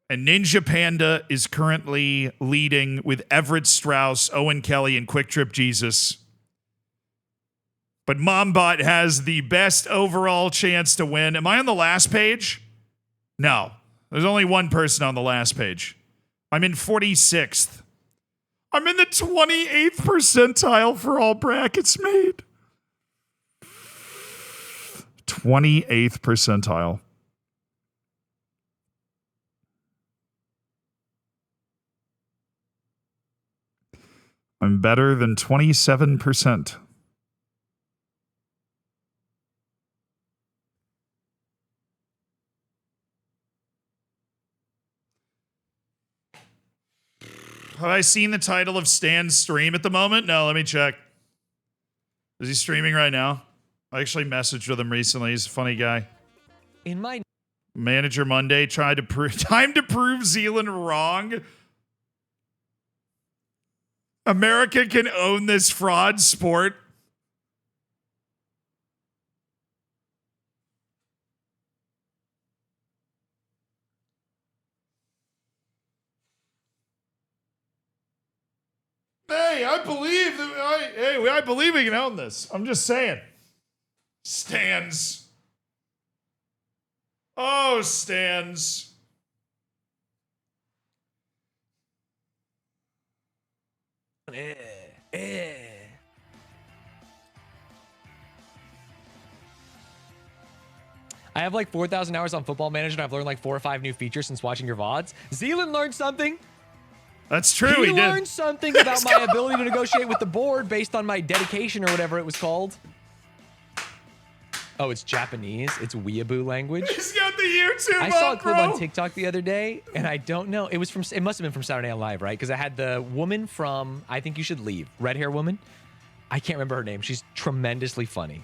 And Ninja Panda is currently leading with Everett Strauss, Owen Kelly, and Quick Trip Jesus. But Mombot has the best overall chance to win. Am I on the last page? No. There's only one person on the last page. I'm in 46th. I'm in the 28th percentile for all brackets made. 28th percentile. I'm better than 27%. Have I seen the title of Stan's stream at the moment? No, let me check. Is he streaming right now? I actually messaged with him recently. He's a funny guy. In my Manager Monday tried to time to prove Zealand wrong. America can own this fraud sport. Hey, I believe we can own this. I'm just saying. Stans. Oh, Stans. I have like 4,000 hours on Football Manager, and I've learned like 4 or 5 new features since watching your VODs. Zealand learned something. That's true. He learned something about my ability to negotiate with the board based on my dedication or whatever it was called. Oh, it's Japanese. It's weeaboo language. He's got the YouTube. I saw a clip on TikTok the other day, and I don't know. It must have been from Saturday Night Live, right? Because I had the woman from I Think You Should Leave, red hair woman. I can't remember her name. She's tremendously funny.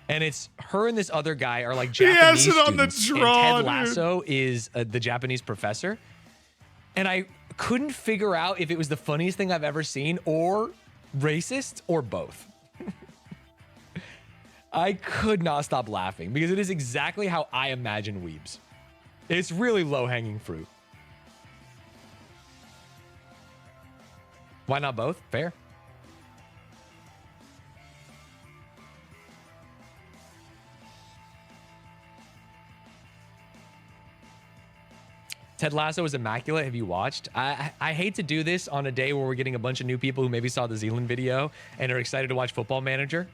And it's her and this other guy are like Japanese students. On the draw, and Ted Lasso is the Japanese professor. And I couldn't figure out if it was the funniest thing I've ever seen or racist or both. I could not stop laughing because it is exactly how I imagine weebs. It's really low-hanging fruit. Why not both? Fair. Ted Lasso is immaculate. Have you watched? I hate to do this on a day where we're getting a bunch of new people who maybe saw the Zealand video and are excited to watch Football Manager.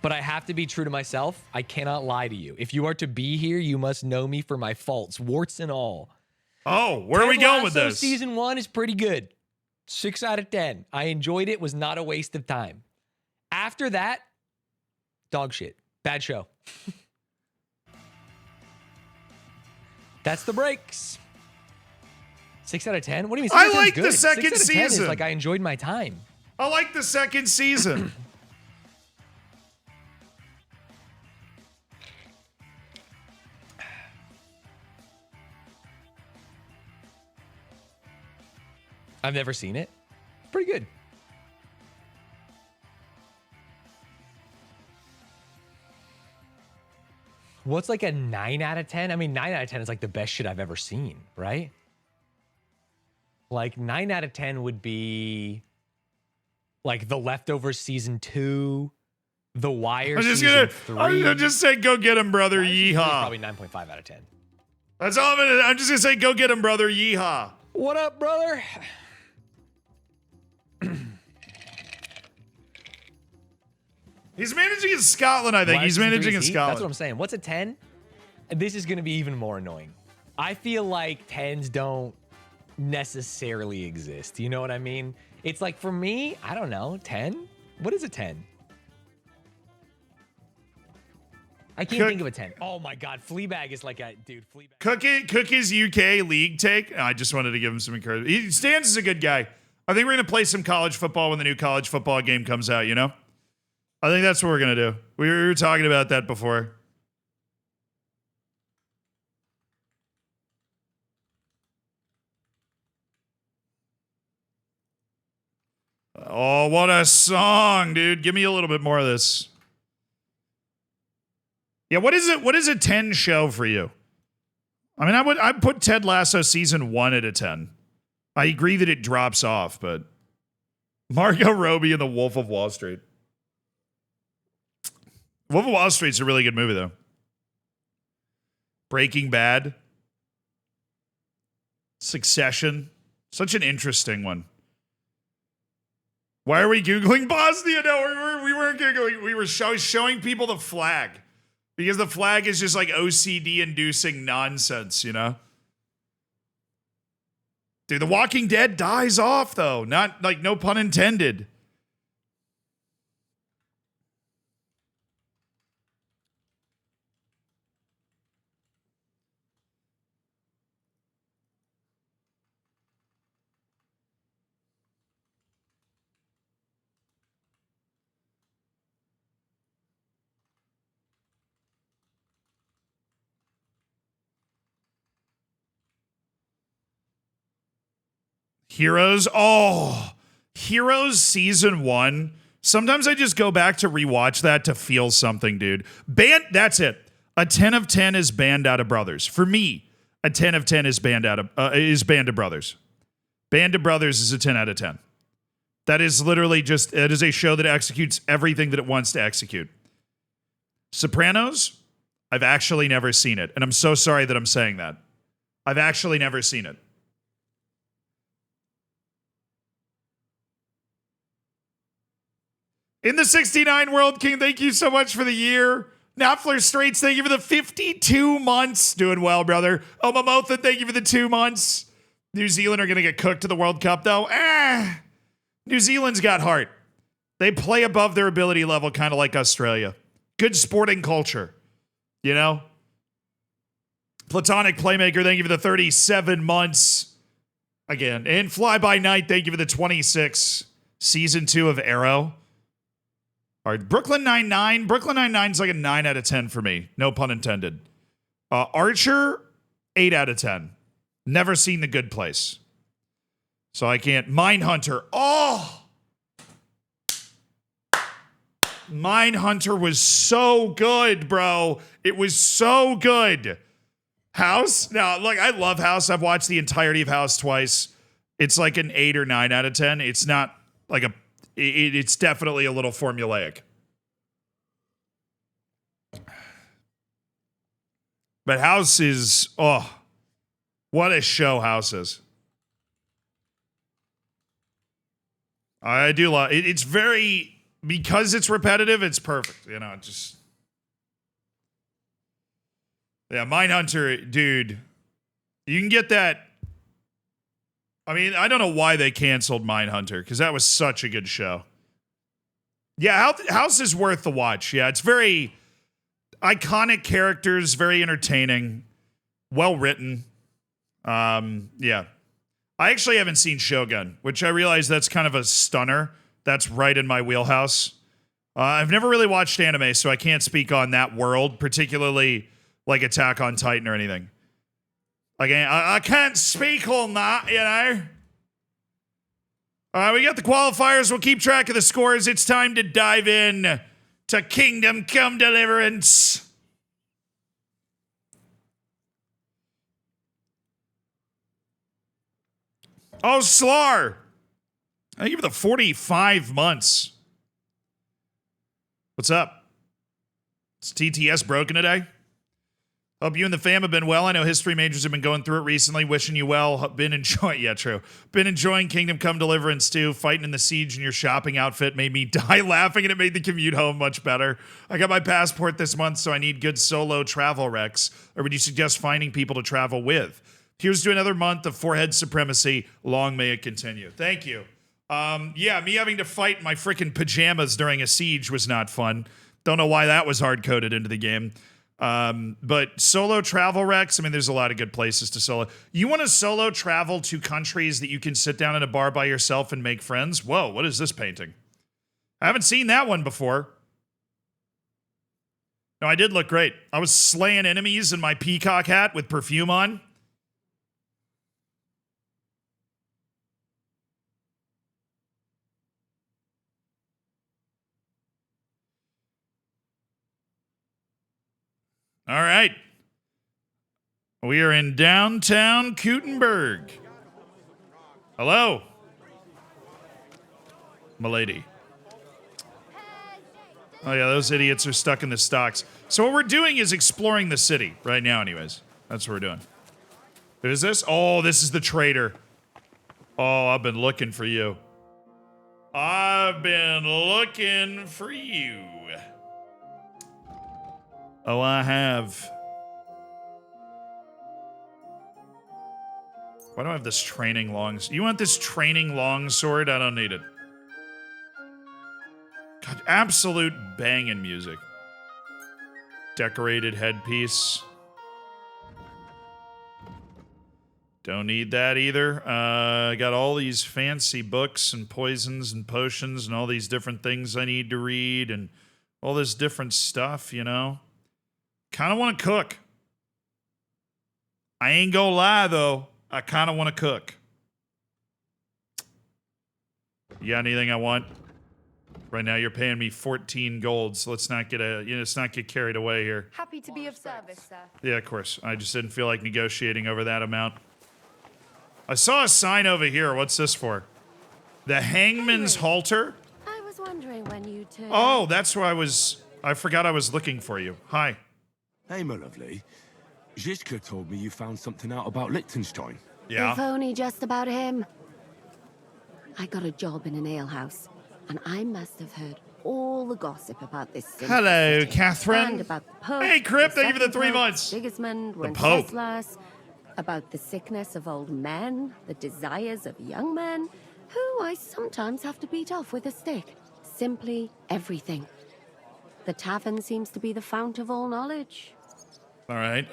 But I have to be true to myself. I cannot lie to you. If you are to be here, you must know me for my faults, warts and all. Oh, where are we going with this? Season 1 is pretty good. 6 out of 10. I enjoyed it. Was not a waste of time. After that, dog shit. Bad show. That's the breaks. 6 out of 10? What do you mean? I like the second 6 out of 10 season. is like I enjoyed my time. I like the second season. I've never seen it. Pretty good. What's like a 9 out of 10? I mean, 9 out of 10 is like the best shit I've ever seen, right? Like 9 out of 10 would be like The Leftovers season 2, The Wire season 3. I'm gonna just say, go get him, brother. Yeehaw. Probably 9.5 out of 10. That's all I'm just gonna say, go get him, brother. Yeehaw. What up, brother? He's managing in Scotland, I think. He's managing in Scotland. That's what I'm saying. What's a 10? This is going to be even more annoying. I feel like 10s don't necessarily exist. You know what I mean? It's like, for me, I don't know, 10? What is a 10? I can't think of a 10. Oh my God, Fleabag is like a, dude, Fleabag. Cook his UK league take. I just wanted to give him some encouragement. Stans is a good guy. I think we're going to play some college football when the new college football game comes out, you know? I think that's what we're going to do. We were talking about that before. Oh, what a song, dude. Give me a little bit more of this. Yeah, what is it? What is a 10 show for you? I mean, I'd put Ted Lasso season 1 at a 10. I agree that it drops off, but Margot Robbie and the Wolf of Wall Street. Wolf of Wall Street's a really good movie, though. Breaking Bad. Succession. Such an interesting one. Why are we Googling Bosnia? No, we weren't Googling. We were showing people the flag. Because the flag is just like OCD-inducing nonsense, you know? Dude, The Walking Dead dies off, though. Not, like, no pun intended. Heroes. Oh, Heroes season 1. Sometimes I just go back to rewatch that to feel something, dude. That's it. A 10 of 10 is Band Out of Brothers. For me, a 10 of 10 is Band of Brothers. Band of Brothers is a 10 out of 10. That is literally just, it is a show that executes everything that it wants to execute. Sopranos, I've actually never seen it. And I'm so sorry that I'm saying that. I've actually never seen it. In the 69 World King, thank you so much for the year. Knopfler Straits, thank you for the 52 months. Doing well, brother. Omamotha, thank you for the 2 months. New Zealand are going to get cooked to the World Cup, though. New Zealand's got heart. They play above their ability level, kind of like Australia. Good sporting culture, you know? Platonic Playmaker, thank you for the 37 months. Again. And Fly By Night, thank you for the 26. Season 2 of Arrow. All right, Brooklyn Nine-Nine. Brooklyn Nine-Nine's like a 9 out of 10 for me. No pun intended. Archer, 8 out of 10. Never seen The Good Place. So I can't. Mindhunter. Oh! Mindhunter was so good, bro. It was so good. House? Now, look, I love House. I've watched the entirety of House twice. It's like an 8 or 9 out of 10. It's not like a... It's definitely a little formulaic. But House is, oh. What a show House is. I do love it. It's very, because it's repetitive, it's perfect. You know, just. Yeah, Mindhunter, dude. You can get that. I mean, I don't know why they canceled Mindhunter, because that was such a good show. Yeah, House is worth the watch. Yeah, it's very iconic characters, very entertaining, well written. Yeah. I actually haven't seen Shogun, which I realize that's kind of a stunner. That's right in my wheelhouse. I've never really watched anime, so I can't speak on that world, particularly like Attack on Titan or anything. Like, I can't speak on that, you know? All right, we got the qualifiers. We'll keep track of the scores. It's time to dive in to Kingdom Come Deliverance. Oh, Slar. Thank you for the 45 months. What's up? Is TTS broken today? Hope you and the fam have been well. I know history majors have been going through it recently. Wishing you well. Been enjoying, yeah, true. Been enjoying Kingdom Come Deliverance too. Fighting in the siege in your shopping outfit made me die laughing, and it made the commute home much better. I got my passport this month, so I need good solo travel recs. Or would you suggest finding people to travel with? Here's to another month of forehead supremacy. Long may it continue. Thank you. Yeah, me having to fight in my freaking pajamas during a siege was not fun. Don't know why that was hard-coded into the game. But solo travel recs, I mean, there's a lot of good places to solo. You want to solo travel to countries that you can sit down in a bar by yourself and make friends? Whoa, what is this painting? I haven't seen that one before. No, I did look great. I was slaying enemies in my peacock hat with perfume on. All right. We are in downtown Kutenberg. Hello, milady. Oh, yeah, those idiots are stuck in the stocks. So what we're doing is exploring the city right now, anyways. That's what we're doing. Who is this? Oh, this is the trader. Oh, I've been looking for you. I've been looking for you. Oh, I have. Why do I have this training long... You want this training longsword? I don't need it. God, absolute banging music. Decorated headpiece. Don't need that either. I got all these fancy books and poisons and potions and all these different things I need to read and all this different stuff, you know? Kind of want to cook. I ain't gonna lie, though. I kind of want to cook. You got anything I want? Right now, you're paying me 14 gold, so let's not get carried away here. Happy to be of service, sir. Yeah, of course. I just didn't feel like negotiating over that amount. I saw a sign over here. What's this for? The Hangman's Halter? I was wondering when you two... Oh, that's where I forgot I was looking for you. Hi. Hey, my lovely. Zizka told me you found something out about Liechtenstein. Yeah. If only just about him. I got a job in an alehouse, and I must have heard all the gossip about this city. Hello, Catherine. And about the Pope. Hey, Crip, thank you for the second 3 Pope, months. Sigismund, The Pope. Wenceslas, about the sickness of old men, the desires of young men, who I sometimes have to beat off with a stick. Simply everything. The tavern seems to be the fount of all knowledge. All right.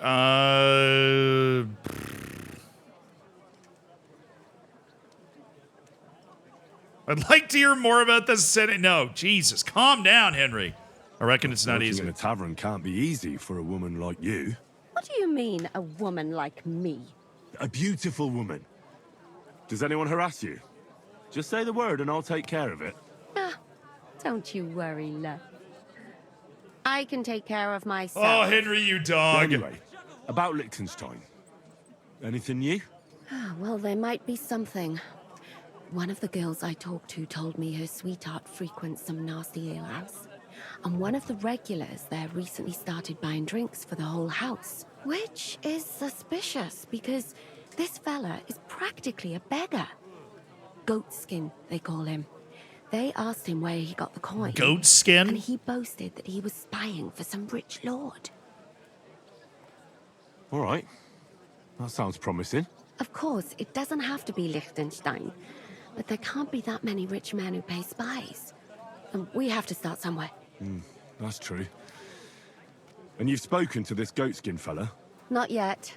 I'd like to hear more about the Senate. No, Jesus, calm down, Henry. I reckon it's not Working easy. in a tavern can't be easy for a woman like you. What do you mean, a woman like me? A beautiful woman. Does anyone harass you? Just say the word and I'll take care of it. Ah, don't you worry, love. I can take care of myself. Oh, Henry, you dog. Anyway, about Liechtenstein. Anything new? Well, there might be something. One of the girls I talked to told me her sweetheart frequents some nasty alehouse. And one of the regulars there recently started buying drinks for the whole house. Which is suspicious, because This fella is practically a beggar. Goatskin, they call him. They asked him where he got the coin. Goat skin? And he boasted that he was spying for some rich lord. All right. That sounds promising. Of course, it doesn't have to be Liechtenstein, but there can't be that many rich men who pay spies. And we have to start somewhere. That's true. And you've spoken to this goatskin fella? Not yet.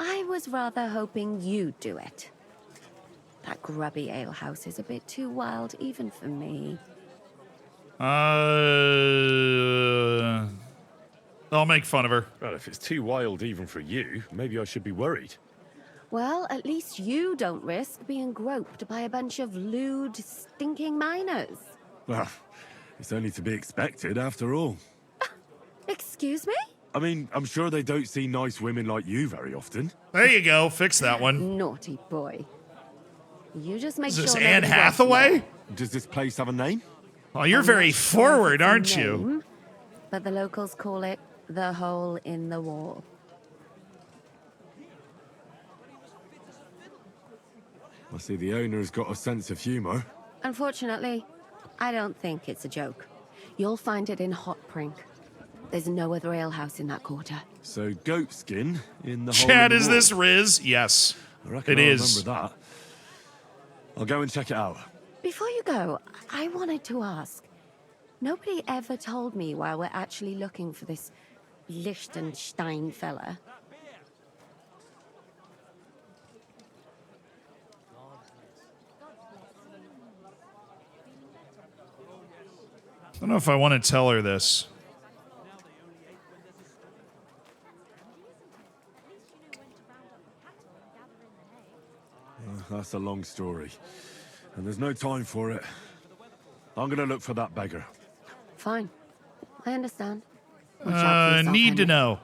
I was rather hoping you'd do it. That grubby alehouse is a bit too wild even for me. I'll make fun of her. Well, if it's too wild even for you, maybe I should be worried. Well, at least you don't risk being groped by a bunch of lewd, stinking miners. Well, it's only to be expected after all. Excuse me? I mean, I'm sure they don't see nice women like you very often. There you go. Fix that one. Naughty boy. You just make Is sure. this nobody Anne wants Hathaway? you. Does this place have a name? Oh, you're I'm very not sure forward, if it's a aren't you? name, but the locals call it the hole in the wall. I see the owner's got a sense of humor. Unfortunately, I don't think it's a joke. You'll find it in Hot Prink. There's no other alehouse in that quarter. So goatskin in the hole Chad, in the is wall. this Riz? Yes. I reckon It I'll is. remember that. I'll go and check it out. Before you go, I wanted to ask. Nobody ever told me why we're actually looking for this Liechtenstein fella. I don't know if I want to tell her this. That's a long story. And there's no time for it. I'm gonna look for that beggar. Fine. I understand. Watch out for yourself, Need to Henry. know.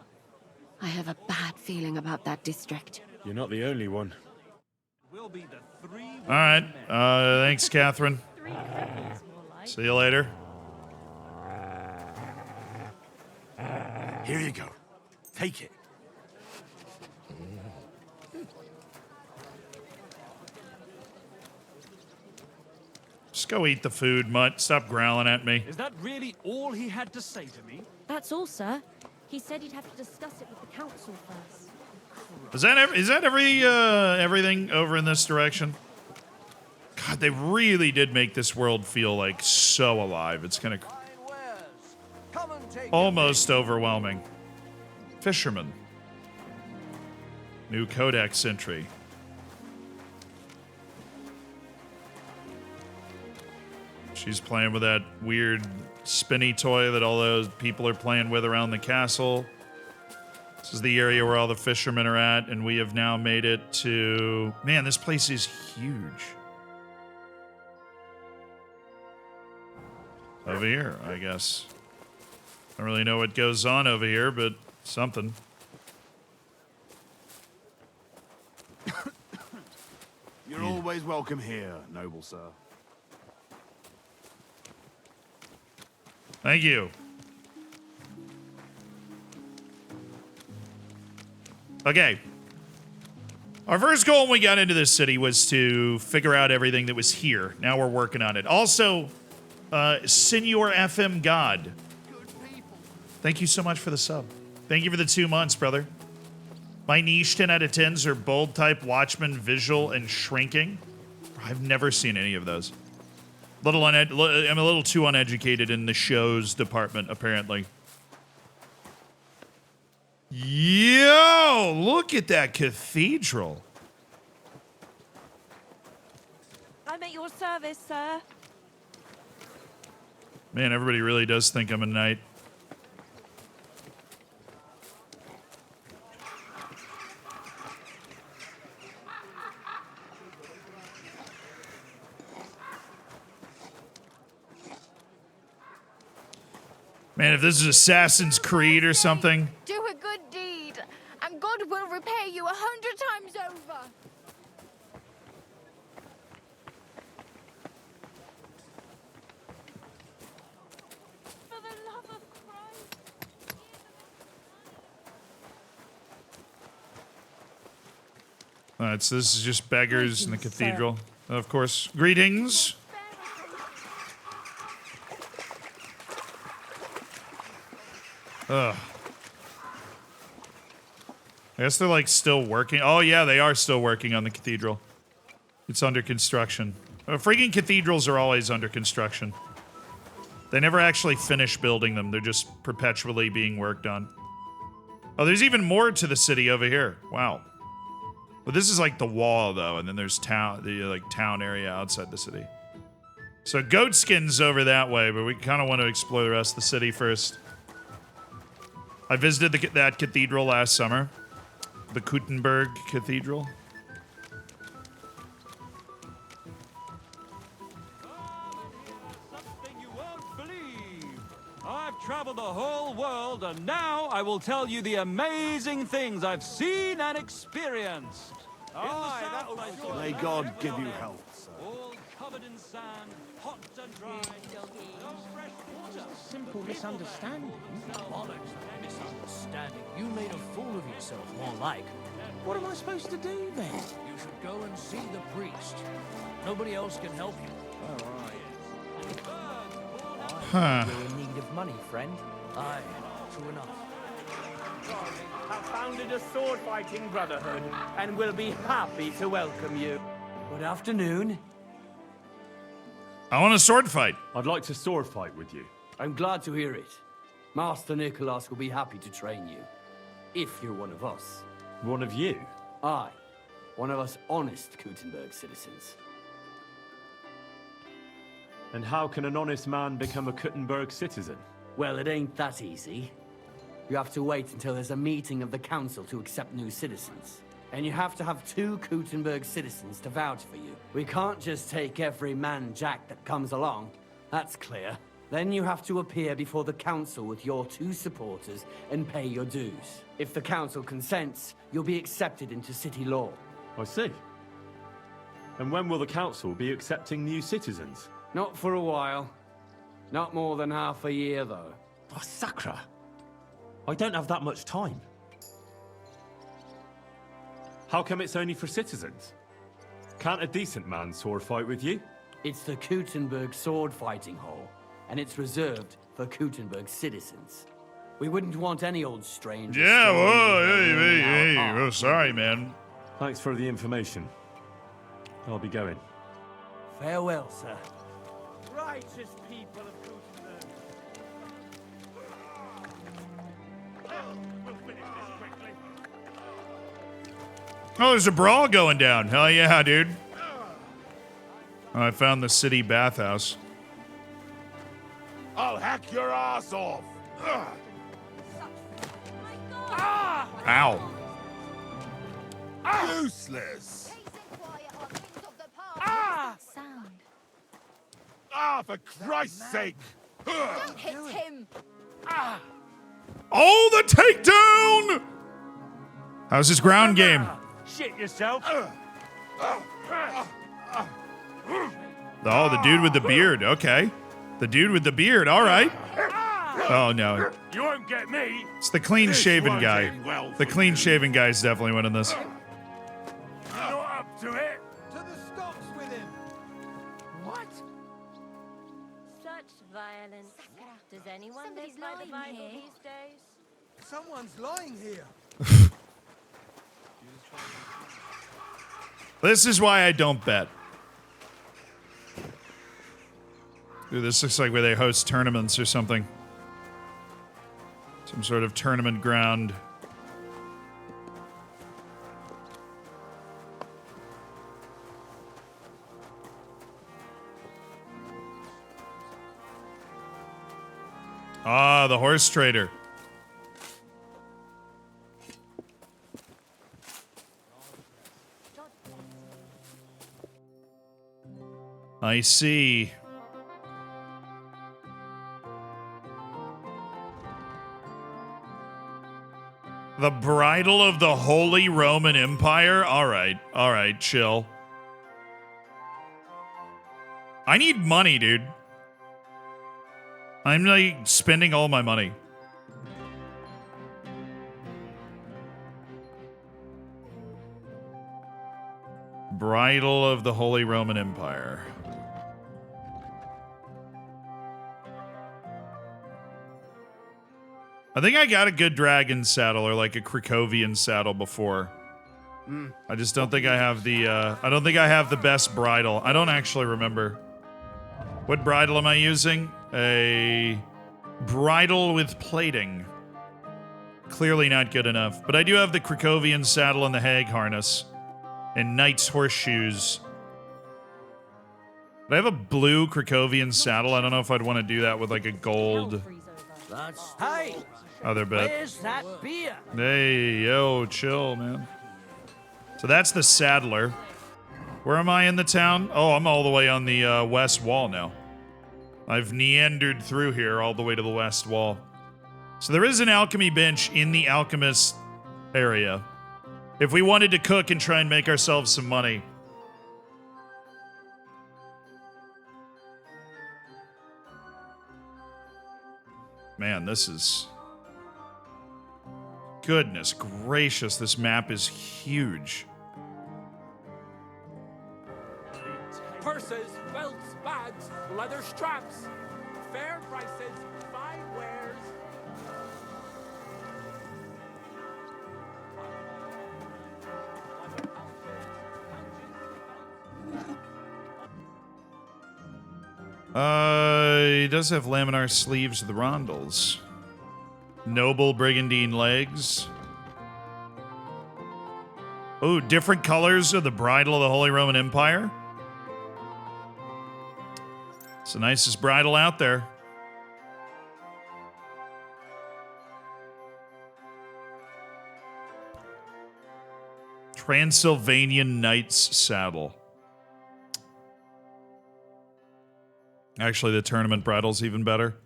I have a bad feeling about that district. You're not the only one. All right. Thanks, Catherine. See you later. Here you go. Take it. Just go eat the food, Mutt. Stop growling at me. Is that really all he had to say to me? That's all, sir. He said he'd have to discuss it with the council first. Is that everything over in this direction? God, they really did make this world feel like so alive. It's kind of almost overwhelming. Fisherman. New codex entry. She's playing with that weird spinny toy that all those people are playing with around the castle. This is the area where all the fishermen are at, and we have now made it to... Man, this place is huge. Over here, I guess. I don't really know what goes on over here, but something. You're always welcome here, noble sir. Thank you. Okay. Our first goal when we got into this city was to figure out everything that was here. Now we're working on it. Also, Senor FM God. Thank you so much for the sub. Thank you for the 2 months, brother. My niche 10 out of 10s are bold type, watchman, visual, and shrinking. I've never seen any of those. I'm a little too uneducated in the shows department, apparently. Yo, look at that cathedral. I'm at your service, sir. Man, everybody really does think I'm a knight. Man, if this is Assassin's Creed or something. Do a good deed, and God will repay you 100 times over. For the love of Christ. All right, so this is just beggars in the cathedral. Of course. Greetings. Ugh. I guess they're like still working. Oh yeah, they are still working on the cathedral. It's under construction. Freaking cathedrals are always under construction. They never actually finish building them. They're just perpetually being worked on. Oh, there's even more to the city over here. Wow. But this is like the wall though, and then there's the town area outside the city. So Goatskin's over that way, but we kind of want to explore the rest of the city first. I visited that cathedral last summer. The Gutenberg Cathedral. Something you won't believe. I've traveled the whole world, and now I will tell you the amazing things I've seen and experienced. May God give you health, sir. All covered in sand, hot and dry. No fresh water. Simple misunderstanding. Bollocks, misunderstanding. You made a fool of yourself, more like. What am I supposed to do then? You should go and see the priest. Nobody else can help you. Huh. You're in need of money, friend. Aye, true enough. Have founded a sword-fighting brotherhood and will be happy to welcome you. Good afternoon. I want a sword fight. I'd like to sword fight with you. I'm glad to hear it. Master Nicholas will be happy to train you. If you're one of us. One of you? Aye. One of us honest Gutenberg citizens. And how can an honest man become a Gutenberg citizen? Well, it ain't that easy. You have to wait until there's a meeting of the council to accept new citizens. And you have to have 2 Gutenberg citizens to vouch for you. We can't just take every man jack that comes along. That's clear. Then you have to appear before the council with your 2 supporters and pay your dues. If the council consents, you'll be accepted into city law. I see. And when will the council be accepting new citizens? Not for a while. Not more than half a year, though. Oh, Sakra. I don't have that much time. How come it's only for citizens? Can't a decent man sword fight with you? It's the Gutenberg sword fighting hall, and it's reserved for Gutenberg citizens. We wouldn't want any old stranger. Yeah, whoa, hey. Oh, sorry, man. Thanks for the information. I'll be going. Farewell, sir. Righteous people of Gutenberg. We'll finish this quickly. Oh, there's a brawl going down. Hell yeah, dude. Oh, I found the city bathhouse. I'll hack your ass off. Ow. Useless. Sound. For Christ's sake. Don't hit him. Oh, the takedown! How's his ground game? Shit yourself. Oh, the dude with the beard. Okay. The dude with the beard. All right. Oh, no. You won't get me. It's the clean-shaven won't guy. end well The for clean-shaven guy's definitely winning this. Not up to it. To the stocks with him. What? Such violence. Does anyone Somebody's live by the lying Bible here. these days? Someone's lying here. This is why I don't bet. Dude, this looks like where they host tournaments or something. Some sort of tournament ground. Ah, the horse trader. I see. The bridle of the Holy Roman Empire? All right, chill. I need money, dude. I'm like spending all my money. Bridle of the Holy Roman Empire. I think I got a good dragon saddle or like a Krakowian saddle before. I just don't think I have the I don't think I have the best bridle. I don't actually remember. What bridle am I using? A bridle with plating. Clearly not good enough. But I do have the Krakowian saddle and the hag harness. And knight's horseshoes. But I have a blue Krakowian saddle. I don't know if I'd want to do that with like a gold Hey, other bit. where's that beer? Hey, yo, chill, man. So that's the saddler. Where am I in the town? Oh, I'm all the way on the west wall now. I've meandered through here all the way to the west wall. So there is an alchemy bench in the alchemist area. If we wanted to cook and try and make ourselves some money. Man, this is... Goodness gracious, this map is huge. Purses, belts, bags, leather straps. Fair prices, fine wares. He does have laminar sleeves of the rondels. Noble brigandine legs. Oh, different colors of the bridle of the Holy Roman Empire. It's the nicest bridle out there. Transylvanian Knight's saddle. Actually, the tournament bridle's even better.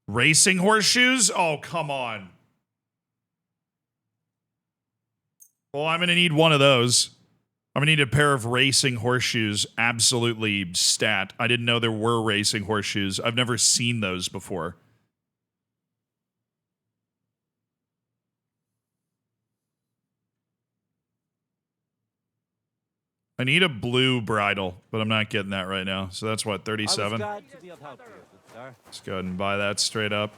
Racing horseshoes? Oh, come on. Well, I'm going to need one of those. I'm going to need a pair of racing horseshoes. Absolutely stat. I didn't know there were racing horseshoes. I've never seen those before. I need a blue bridle, but I'm not getting that right now. So that's what, 37? Let's go ahead and buy that straight up.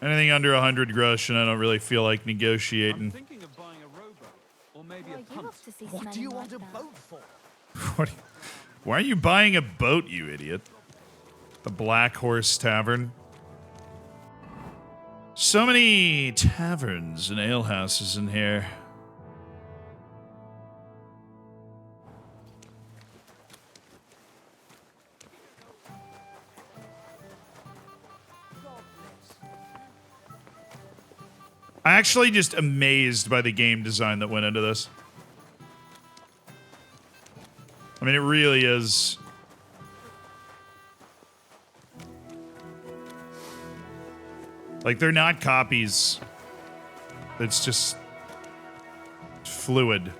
Anything under 100 grosh, and I don't really feel like negotiating. Thinking of buying a rowboat or maybe a You punt. off to see What do you want a that? boat for? Why are you buying a boat, you idiot? The Black Horse Tavern. So many taverns and alehouses in here. I'm actually just amazed by the game design that went into this. I mean, it really is. Like, they're not copies. It's just fluid.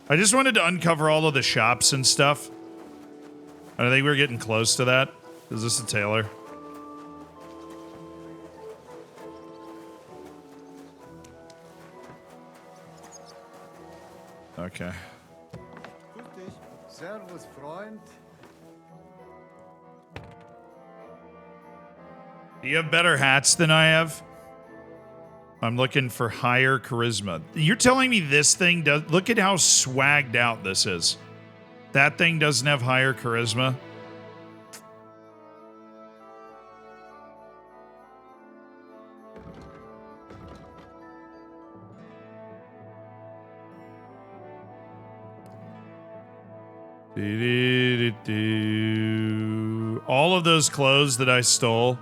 I just wanted to uncover all of the shops and stuff. I think we're getting close to that. Is this a tailor? Okay. Servus, Freund. Do you have better hats than I have? I'm looking for higher charisma. You're telling me this thing does... Look at how swagged out this is. That thing doesn't have higher charisma? All of those clothes that I stole.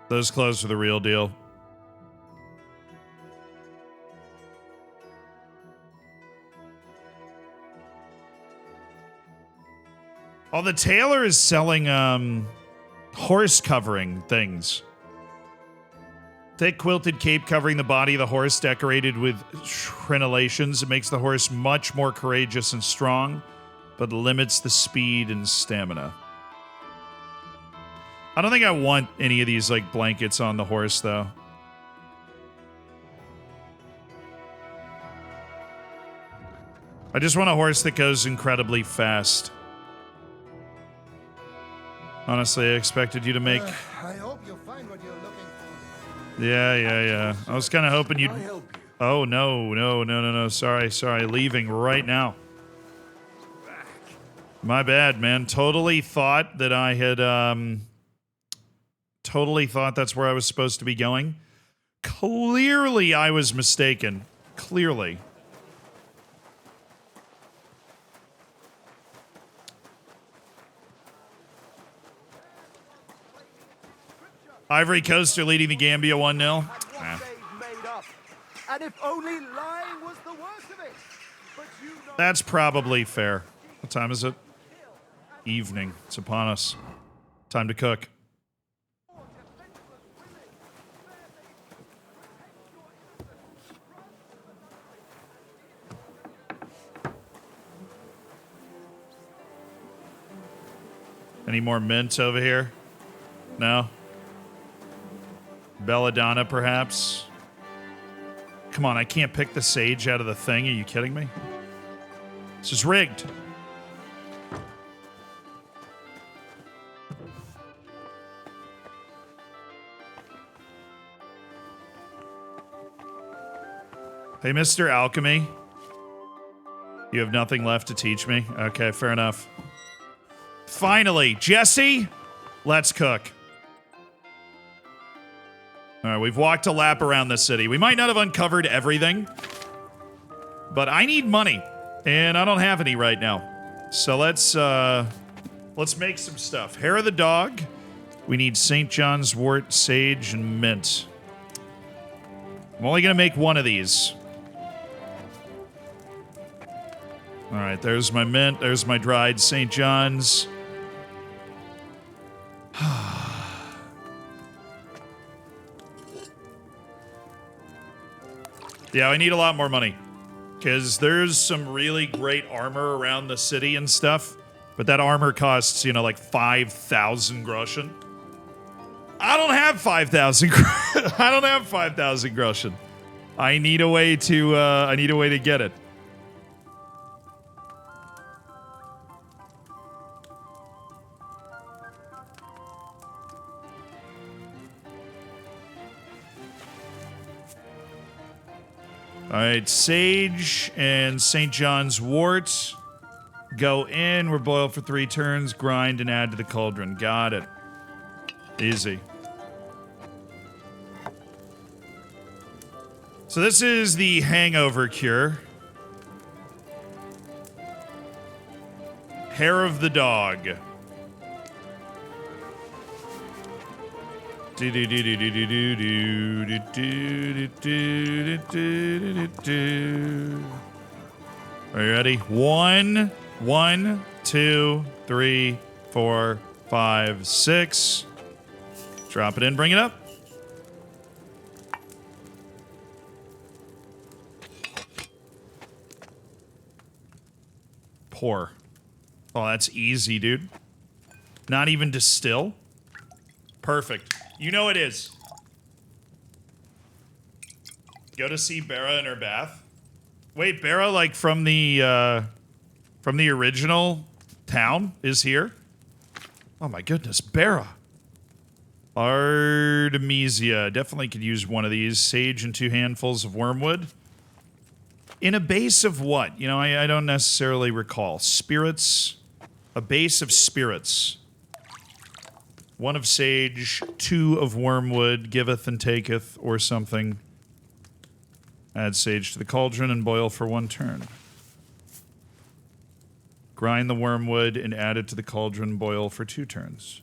Those clothes are the real deal. Oh, the tailor is selling horse covering things. Thick quilted cape covering the body of the horse, decorated with crenellations. It makes the horse much more courageous and strong. but limits the speed and stamina. I don't think I want any of these, like, blankets on the horse, though. I just want a horse that goes incredibly fast. Honestly, I expected you to make... I hope you'll find what you're looking for. Yeah. I was kind of hoping you'd... Oh, no. Sorry. Leaving right now. My bad, man. Totally thought that I had... Totally thought that's where I was supposed to be going. Clearly, I was mistaken. Clearly. Ivory Coast are leading the Gambia 1-0. And if only lying was the worst of it. But you know That's probably fair. What time is it? Evening. It's upon us. Time to cook. Any more mint over here? No? Belladonna, perhaps? Come on, I can't pick the sage out of the thing. Are you kidding me? This is rigged. Hey, Mr. Alchemy. You have nothing left to teach me? Okay, fair enough. Finally, Jesse, let's cook. All right, we've walked a lap around the city. We might not have uncovered everything, but I need money, and I don't have any right now. So let's make some stuff. Hair of the dog. We need St. John's wort, sage, and mint. I'm only gonna make one of these. All right, there's my mint. There's my dried St. John's. Yeah, I need a lot more money. Because there's some really great armor around the city and stuff. But that armor costs, you know, like 5,000 groschen. I don't have 5,000 I don't have 5,000 groschen. I need a way to get it. All right, sage and St. John's wort go in. We're boiled for 3 turns. Grind and add to the cauldron. Got it. Easy. So this is the hangover cure. Hair of the dog. Are you ready? 1, 2, 3, 4, 5, 6. Drop it in, bring it up. Pour. Oh, that's easy, dude. Not even distill. Perfect. You know it is. Go to see Bera in her bath. Wait, Bera, like from the original town, is here? Oh my goodness, Bera. Artemisia. Definitely could use one of these. Sage and 2 handfuls of wormwood. In a base of what? You know, I don't necessarily recall. Spirits. A base of spirits. 1 of sage, 2 of wormwood, giveth and taketh, or something. Add sage to the cauldron and boil for 1 turn. Grind the wormwood and add it to the cauldron, boil for 2 turns.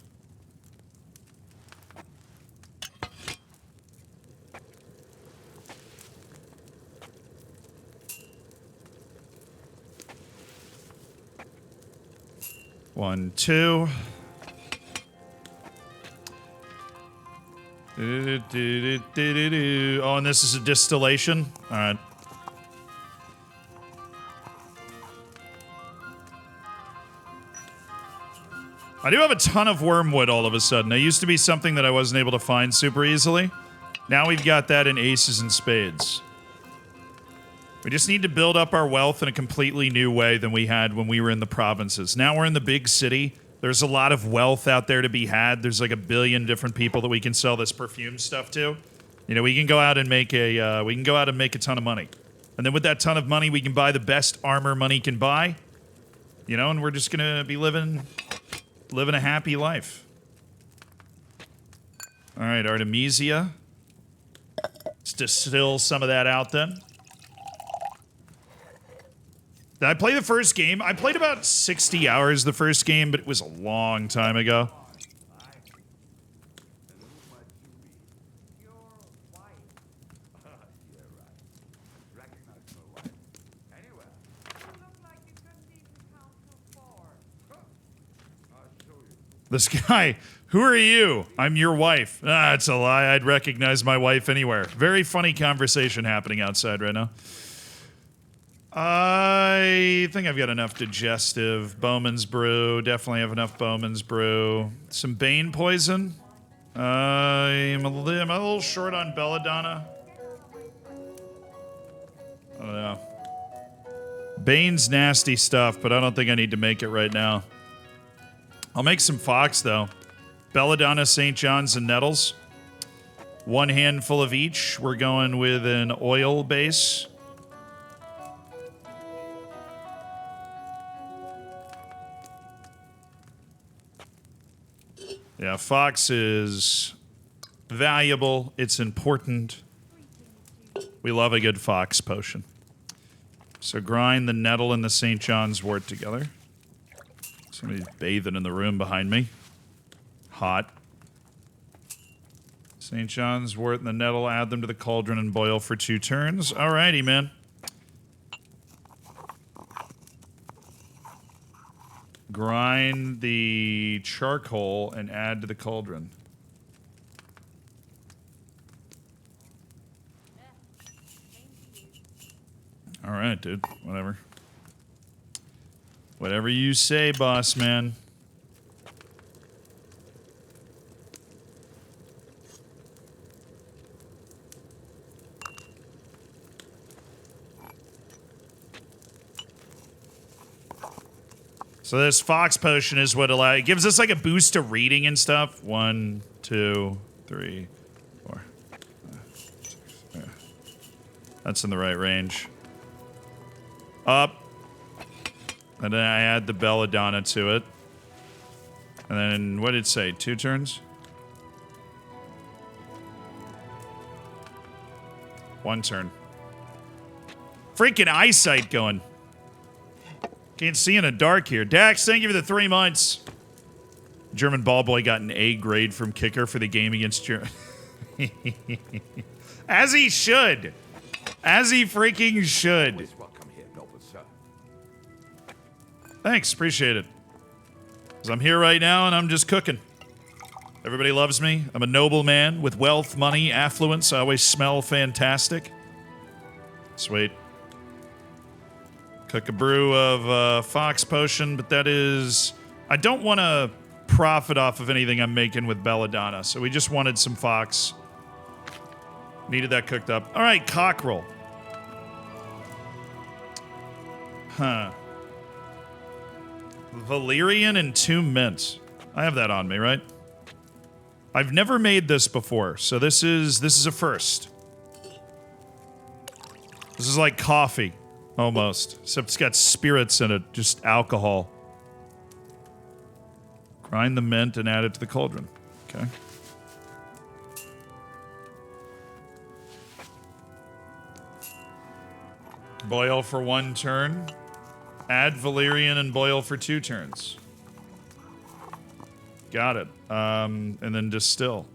One, 2. Oh, and this is a distillation? Alright. I do have a ton of wormwood all of a sudden. It used to be something that I wasn't able to find super easily. Now we've got that in aces and spades. We just need to build up our wealth in a completely new way than we had when we were in the provinces. Now we're in the big city. There's a lot of wealth out there to be had. There's like 1 billion different people that we can sell this perfume stuff to. You know, we can go out and make a ton of money. And then with that ton of money, we can buy the best armor money can buy. You know, and we're just gonna be living a happy life. All right, Artemisia. Let's distill some of that out then. Did I play the first game? I played about 60 hours the first game, but it was a long time ago. This guy, who are you? I'm your wife. Ah, it's a lie. I'd recognize my wife anywhere. Very funny conversation happening outside right now. I think I've got enough digestive. Bowman's Brew. Definitely have enough Bowman's Brew. Some Bane Poison. I'm a little short on Belladonna. I don't know. Bane's nasty stuff, but I don't think I need to make it right now. I'll make some Fox, though. Belladonna, St. John's, and Nettles. 1 handful of each. We're going with an oil base. Yeah, Fox is valuable. It's important. We love a good Fox potion. So grind the nettle and the St. John's wort together. Somebody's bathing in the room behind me. Hot. St. John's wort and the nettle, add them to the cauldron and boil for 2 turns. Alrighty, man. Grind the charcoal and add to the cauldron. All right, dude. Whatever. Whatever you say, boss man. So this Fox potion is what it gives us like a boost to reading and stuff. 1, 2, 3, 4. 5, 6, yeah. That's in the right range. Up. And then I add the Belladonna to it. And then, what did it say? 2 turns? 1 turn. Freaking eyesight going. Can't see in the dark here. Dax, thank you for the 3 months. German ball boy got an A grade from kicker for the game against Germany. As he should. As he freaking should. Thanks, appreciate it. Because I'm here right now and I'm just cooking. Everybody loves me. I'm a noble man with wealth, money, affluence. I always smell fantastic. Sweet. Cook a brew of Fox potion, but that is... I don't want to profit off of anything I'm making with Belladonna, so we just wanted some Fox. Needed that cooked up. All right, cockerel. Huh. Valerian and 2 mint. I have that on me, right? I've never made this before, so this is a first. This is like coffee. Almost. Except it's got spirits in it, just alcohol. Grind the mint and add it to the cauldron. Okay. Boil for 1 turn. Add valerian and boil for 2 turns. Got it. And then distill.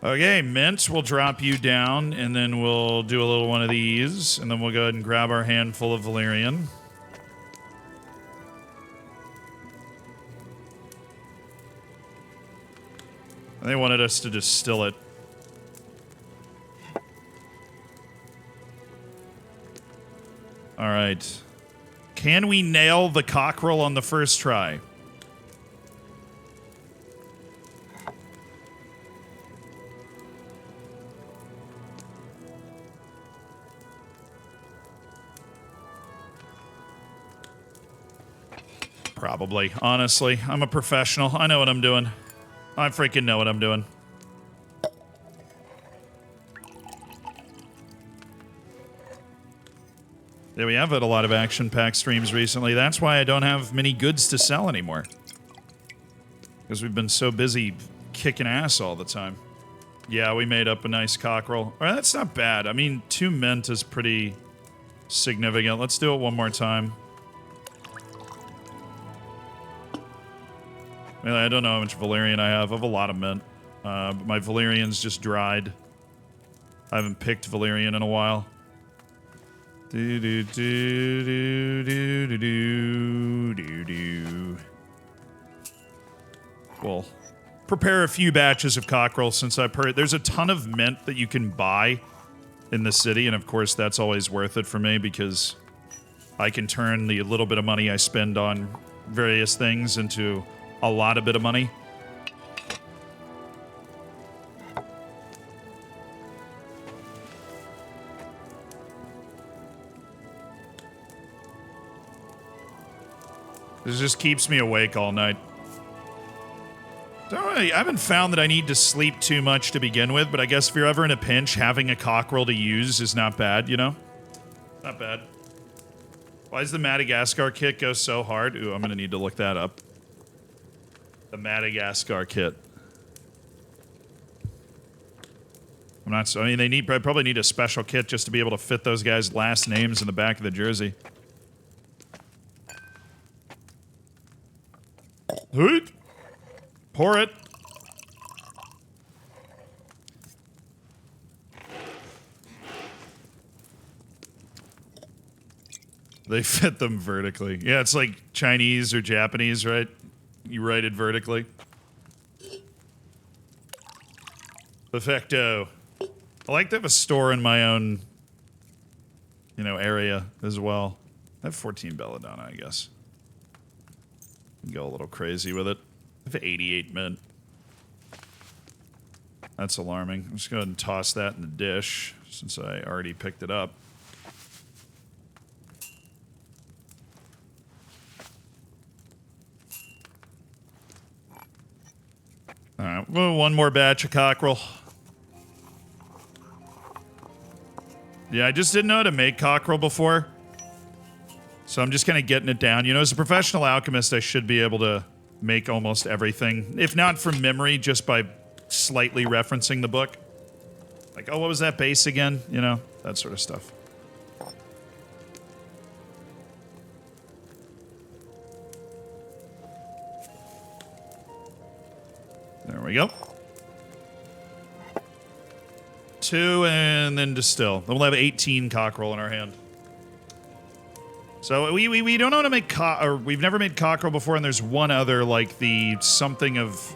Okay, mint will drop you down, and then we'll do a little one of these, and then we'll go ahead and grab our handful of valerian. They wanted us to distill it. All right. Can we nail the cockerel on the first try? Probably. Honestly, I'm a professional. I know what I'm doing. I freaking know what I'm doing. Yeah, we have had a lot of action-packed streams recently. That's why I don't have many goods to sell anymore. Because we've been so busy kicking ass all the time. Yeah, we made up a nice cockerel. All right, that's not bad. I mean, 2 mint is pretty significant. Let's do it one more time. I don't know how much Valerian I have. I have a lot of mint. But my Valerian's just dried. I haven't picked Valerian in a while. Well, prepare a few batches of cockerel since I've heard there's a ton of mint that you can buy in the city, and of course that's always worth it for me because I can turn the little bit of money I spend on various things into a lot of bit of money. This just keeps me awake all night. I haven't found that I need to sleep too much to begin with, but I guess if you're ever in a pinch, having a cockerel to use is not bad, you know? Not bad. Why does the Madagascar kit go so hard? Ooh, I'm gonna need to look that up. The Madagascar kit. I'm not. I mean, they probably need a special kit just to be able to fit those guys' last names in the back of the jersey. Hoot! Pour it. They fit them vertically. Yeah, it's like Chinese or Japanese, right? You write it vertically. Perfecto. I like to have a store in my own, you know, area as well. I have 14 belladonna, I guess. Go a little crazy with it. I have 88 mint. That's alarming. I'm just going to toss that in the dish since I already picked it up. All right, well, one more batch of cockerel. Yeah, I just didn't know how to make cockerel before. So I'm just kind of getting it down. You know, as a professional alchemist, I should be able to make almost everything. If not from memory, just by slightly referencing the book. Like, oh, what was that base again? You know, that sort of stuff. There we go. 2 and then distill. Then we'll have 18 cockerel in our hand. So we don't know how to make we've never made cockerel before, and there's one other, like the something of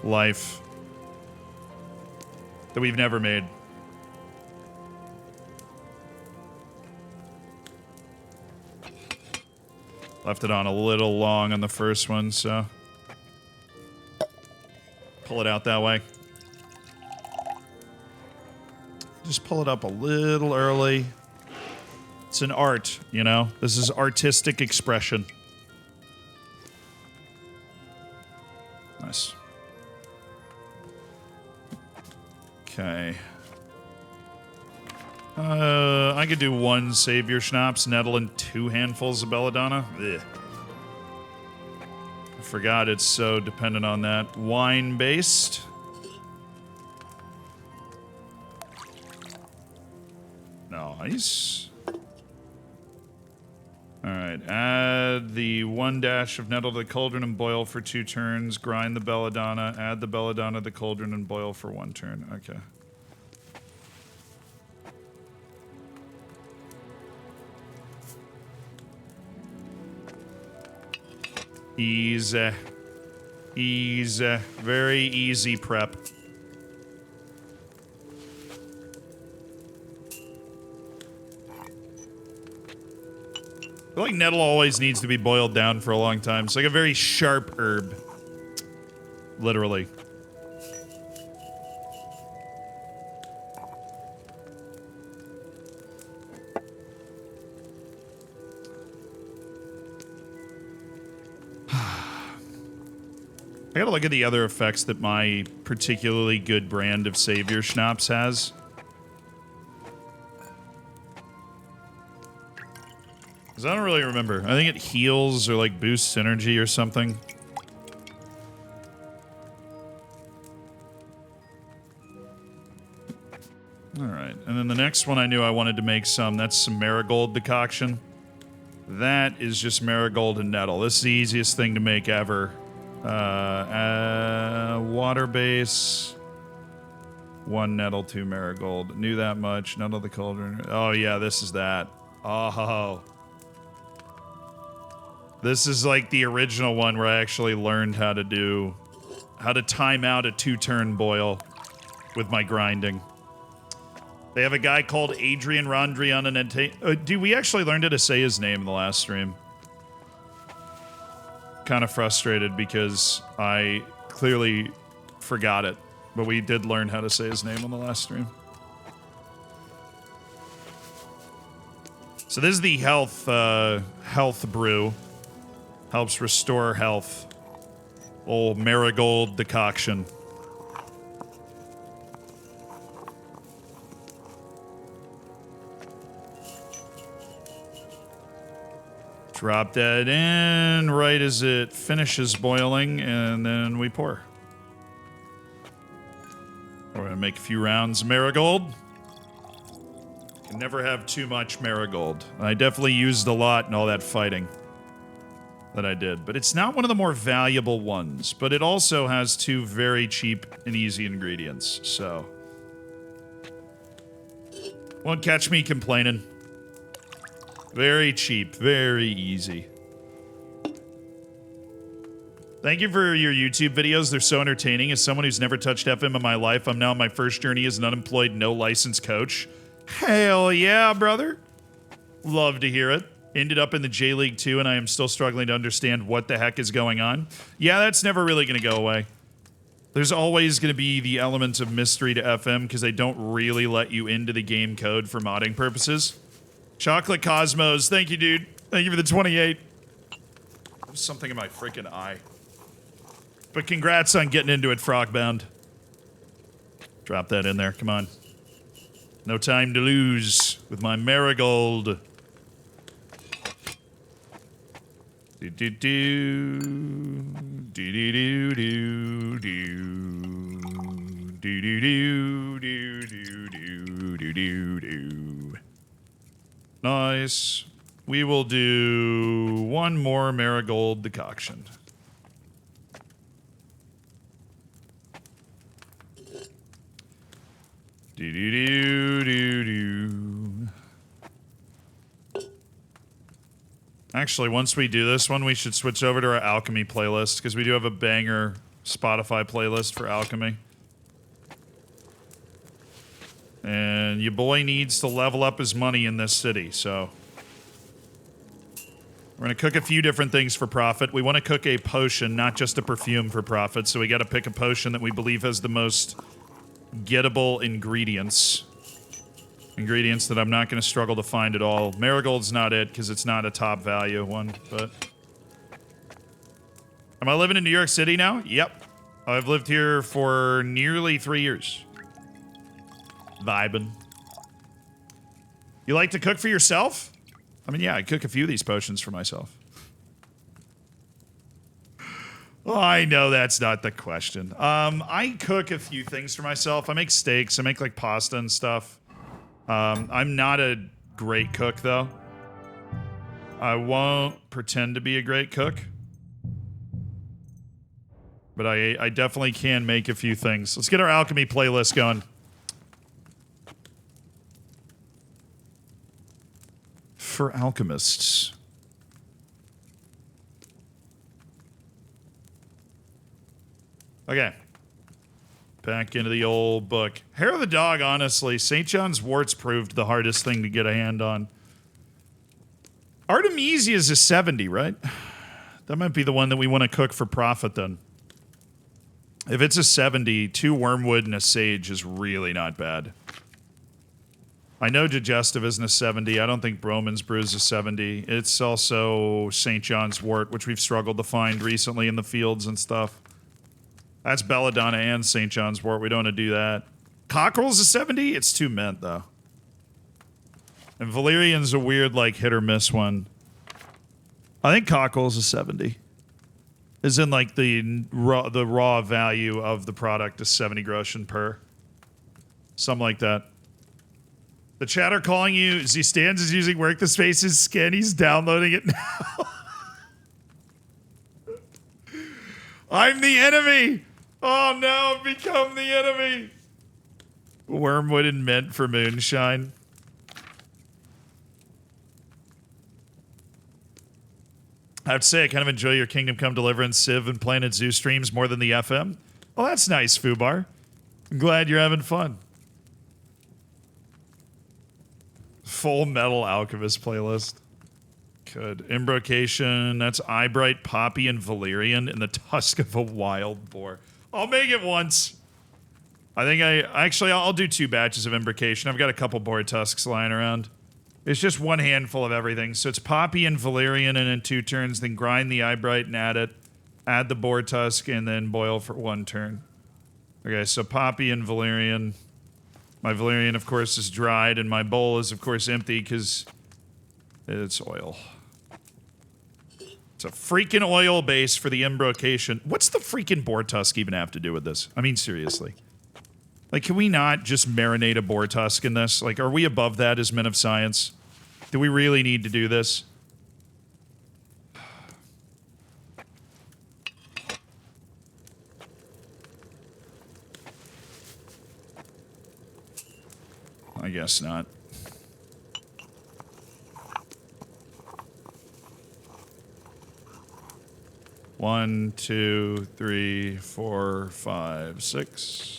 life that we've never made. Left it on a little long on the first one, so pull it out that way. Just pull it up a little early. It's an art, you know? This is artistic expression. Nice. Okay. I could do 1 Savior Schnapps, Nettle, and 2 handfuls of Belladonna. Ugh. I forgot it's so dependent on that. Wine-based. Nice. Alright, add the 1 dash of nettle to the cauldron and boil for 2 turns. Grind the belladonna, add the belladonna to the cauldron and boil for 1 turn. Okay. Easy. Easy. Very easy prep. I feel like nettle always needs to be boiled down for a long time. It's like a very sharp herb. Literally. I gotta look at the other effects that my particularly good brand of Savior Schnapps has. Because I don't really remember. I think it heals or like boosts energy or something. Alright, and then the next one I knew I wanted to make some. That's some marigold decoction. That is just marigold and nettle. This is the easiest thing to make ever. Water base. 1 nettle, 2 marigold. Knew that much. Nettle the cauldron. Oh yeah, this is that. Oh. This is like the original one where I actually learned how to time out a 2-turn boil with my grinding. They have a guy called Adrian Rondrianente. Dude, we actually learned how to say his name in the last stream. Kind of frustrated because I clearly forgot it, but we did learn how to say his name on the last stream. So this is the health brew. Helps restore health. Old marigold decoction. Drop that in right as it finishes boiling, and then we pour. We're gonna make a few rounds of marigold. Can never have too much marigold. I definitely used a lot in all that fighting that I did, but it's not one of the more valuable ones, but it also has 2 very cheap and easy ingredients, so won't catch me complaining. Very cheap, very easy. Thank you for your YouTube videos. They're so entertaining. As someone who's never touched FM in my life, I'm now on my first journey as an unemployed, no-license coach. Hell yeah, brother. Love to hear it. Ended up in the J-League too, and I am still struggling to understand what the heck is going on. Yeah, that's never really going to go away. There's always going to be the element of mystery to FM because they don't really let you into the game code for modding purposes. Chocolate Cosmos, thank you, dude. Thank you for the 28. There's something in my freaking eye. But congrats on getting into it, Frogbound. Drop that in there, come on. No time to lose with my marigold. Do-do-do. Do-do-do-do-do. Do-do-do-do-do-do-do-do. Nice. We will do 1 more marigold decoction. Do-do-do-do-do. Actually, once we do this one, we should switch over to our alchemy playlist, because we do have a banger Spotify playlist for alchemy. And your boy needs to level up his money in this city, so... We're gonna cook a few different things for profit. We want to cook a potion, not just a perfume for profit, so we gotta pick a potion that we believe has the most gettable ingredients. Ingredients that I'm not gonna struggle to find at all. Marigold's not it, because it's not a top value one, but... Am I living in New York City now? Yep. I've lived here for nearly 3 years. Vibin'. You like to cook for yourself? I mean, yeah, I cook a few of these potions for myself. Well, I know that's not the question. I cook a few things for myself. I make steaks. I make, like, pasta and stuff. I'm not a great cook, though. I won't pretend to be a great cook. But I definitely can make a few things. Let's get our alchemy playlist going. For alchemists. Okay. Back into the old book. Hair of the dog, honestly. St. John's wort's proved the hardest thing to get a hand on. Artemisia is a 70, right? That might be the one that we want to cook for profit then. If it's a 70, 2 wormwood and a sage is really not bad. I know digestive isn't a 70. I don't think Broman's Brew is a 70. It's also St. John's Wort, which we've struggled to find recently in the fields and stuff. That's Belladonna and St. John's Wort. We don't want to do that. Cockerel's a 70? It's too mint, though. And Valerian's a weird, like, hit or miss one. I think Cockerel's a 70. Is in, like, the raw value of the product is 70 groschen per. Something like that. The chat are calling you, Zstans is using Work the Space's skin. He's downloading it now. I'm the enemy. Oh no, I've become the enemy. Wormwood and mint for moonshine. I have to say, I kind of enjoy your Kingdom Come Deliverance, Civ, and Planet Zoo streams more than the FM. Oh, that's nice, Fubar. I'm glad you're having fun. Full Metal Alchemist playlist. Good. Imbrocation. That's Eyebright, Poppy, and Valerian in the tusk of a wild boar. I'll make it once. I think I'll do 2 batches of Imbrocation. I've got a couple boar tusks lying around. It's just one handful of everything. So it's Poppy and Valerian and in 2 turns, then grind the Eyebright and add it. Add the boar tusk and then boil for 1 turn. Okay, so Poppy and Valerian. My Valerian, of course, is dried, and my bowl is, of course, empty because it's oil. It's a freaking oil base for the Imbrocation. What's the freaking boar tusk even have to do with this? I mean, seriously. Like, can we not just marinate a boar tusk in this? Like, are we above that as men of science? Do we really need to do this? I guess not. One, 2, 3, 4, 5, 6.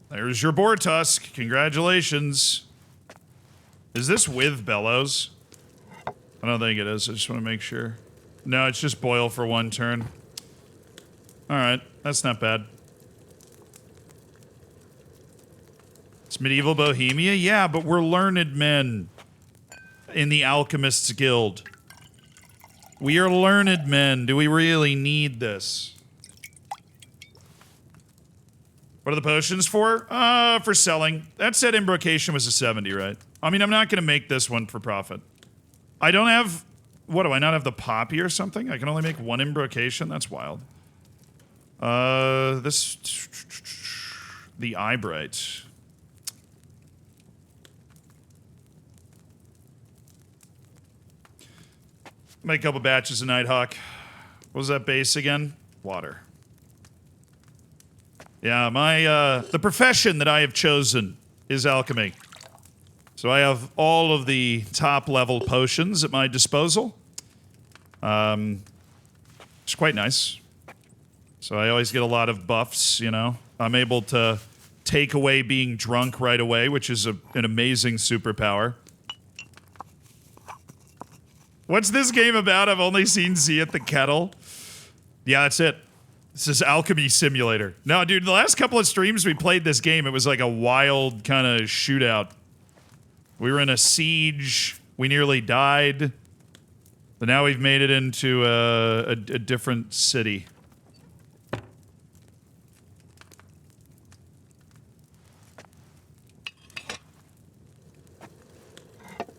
There's your boar tusk. Congratulations. Is this with bellows? I don't think it is. I just want to make sure. No, it's just boil for 1 turn. Alright, that's not bad. It's medieval Bohemia? Yeah, but we're learned men in the Alchemists Guild. We are learned men. Do we really need this? What are the potions for? For selling. That said Imbrocation was a 70, right? I mean, I'm not going to make this one for profit. I don't have... What, do I not have the Poppy or something? I can only make 1 Imbrocation? That's wild. This... The Eyebright. Make a couple batches of Nighthawk. What was that base again? Water. Yeah, my, the profession that I have chosen is alchemy. So I have all of the top-level potions at my disposal. It's quite nice. So I always get a lot of buffs, you know. I'm able to take away being drunk right away, which is an amazing superpower. What's this game about? I've only seen Z at the kettle. Yeah, that's it. This is Alchemy Simulator. No, dude, the last couple of streams we played this game, it was like a wild kind of shootout. We were in a siege. We nearly died. But now we've made it into a different city.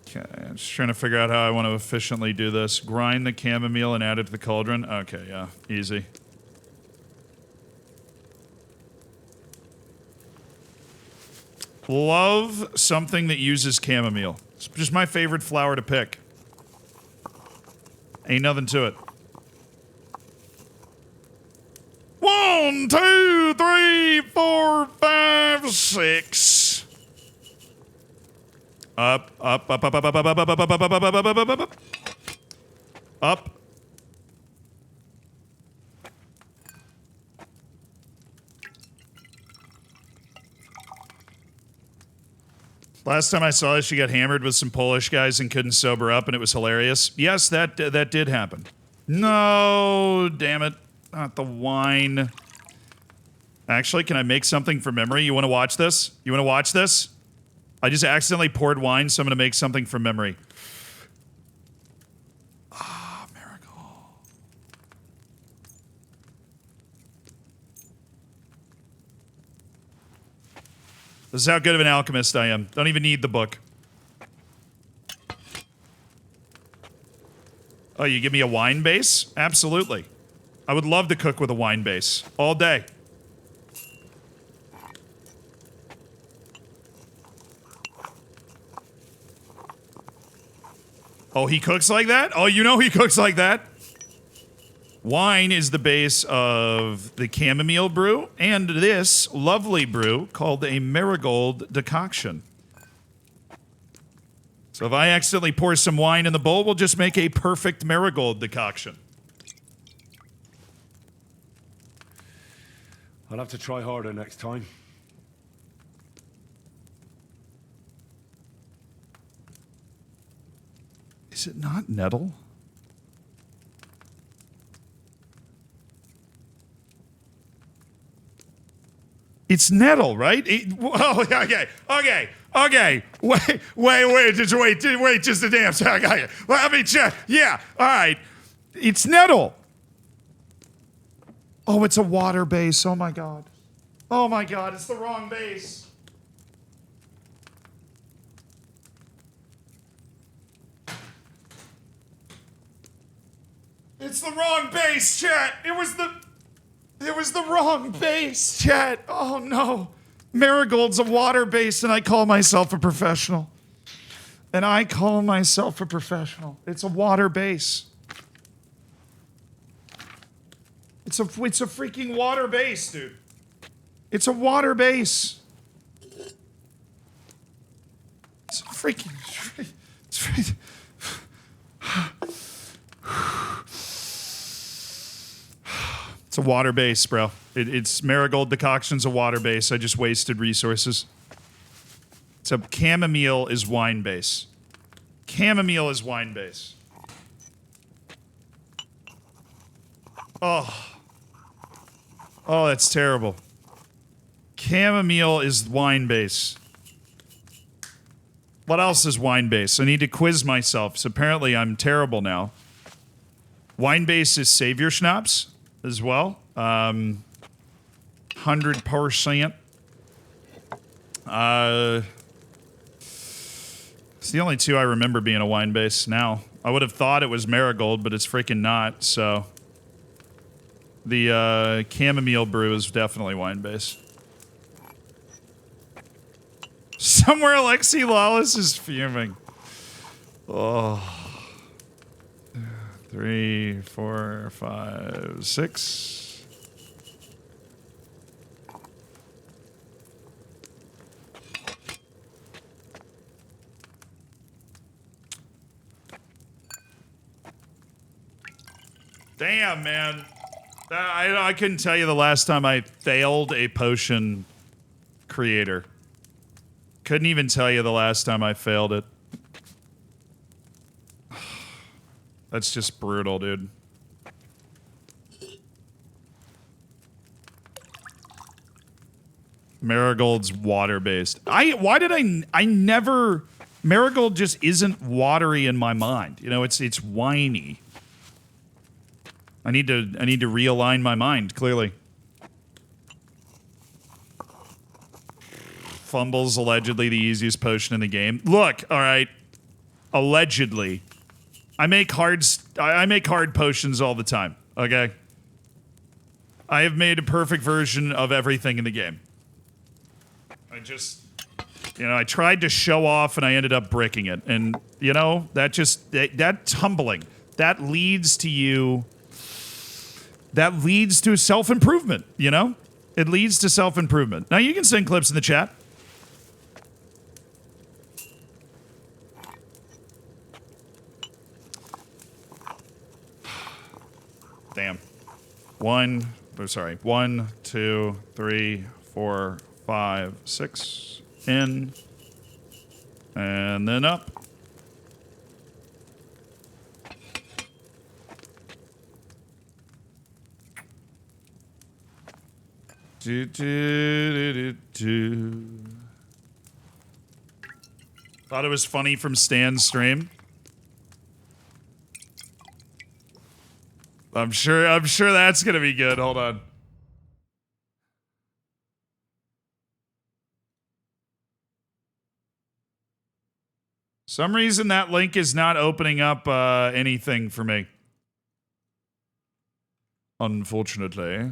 Okay, I'm just trying to figure out how I want to efficiently do this. Grind the chamomile and add it to the cauldron. Okay, yeah, easy. Love something that uses chamomile. It's just my favorite flower to pick. Ain't nothing to it. 1, 2, 3, 4, 5, 6. Up, up, up, up, up, up, up, up, up, up, up, up, up, up, up, up, up, up. Up. Last time I saw this, she got hammered with some Polish guys and couldn't sober up, and it was hilarious. Yes, that did happen. No, damn it. Not the wine. Actually, can I make something from memory? You want to watch this? You want to watch this? I just accidentally poured wine, so I'm going to make something from memory. Ah, marigold. This is how good of an alchemist I am. Don't even need the book. Oh, you give me a wine base? Absolutely. I would love to cook with a wine base. All day. Oh, he cooks like that? Oh, you know he cooks like that? Wine is the base of the chamomile brew and this lovely brew called a marigold decoction. So if I accidentally pour some wine in the bowl, we'll just make a perfect marigold decoction. I'll have to try harder next time. Is it not nettle? It's nettle, right? Oh, okay. Wait, just a damn second. Okay. Let me check. Yeah, all right. It's nettle. Oh, it's a water base. Oh my god. Oh my god, it's the wrong base. It's the wrong base, chat. It was the wrong base, chat. Oh no. Marigold's a water base and I call myself a professional. It's a water base. It's a freaking water base, dude. It's a water base. It's a freaking... It's a water base, bro. It's marigold decoction's a water base. I just wasted resources. So chamomile is wine base. Chamomile is wine base. Oh. Oh, that's terrible. Chamomile is wine base. What else is wine base? I need to quiz myself. So apparently I'm terrible now. Wine base is savior schnapps as well. 100%. It's the only two I remember being a wine base now. I would have thought it was marigold, but it's freaking not, so. The chamomile brew is definitely wine base. Somewhere Alexi Lawless is fuming. Oh. 3, 4, 5, 6. Damn, man. I couldn't tell you the last time I failed a potion creator. Couldn't even tell you the last time I failed it. That's just brutal, dude. Marigold's water-based. I never... Marigold just isn't watery in my mind. You know, it's winey. I need to realign my mind, clearly. Fumble's allegedly the easiest potion in the game. Look, all right. Allegedly. I make hard potions all the time, okay? I have made a perfect version of everything in the game. I just, I tried to show off and I ended up bricking it. And, that tumbling, that leads to self-improvement, you know? It leads to self-improvement. Now, you can send clips in the chat. Damn. 1, 2, 3, 4, 5, 6. In. And then up. Do, do, do, do, do. Thought it was funny from Stan's stream. I'm sure that's gonna be good. Hold on. Some reason that link is not opening up anything for me. Unfortunately.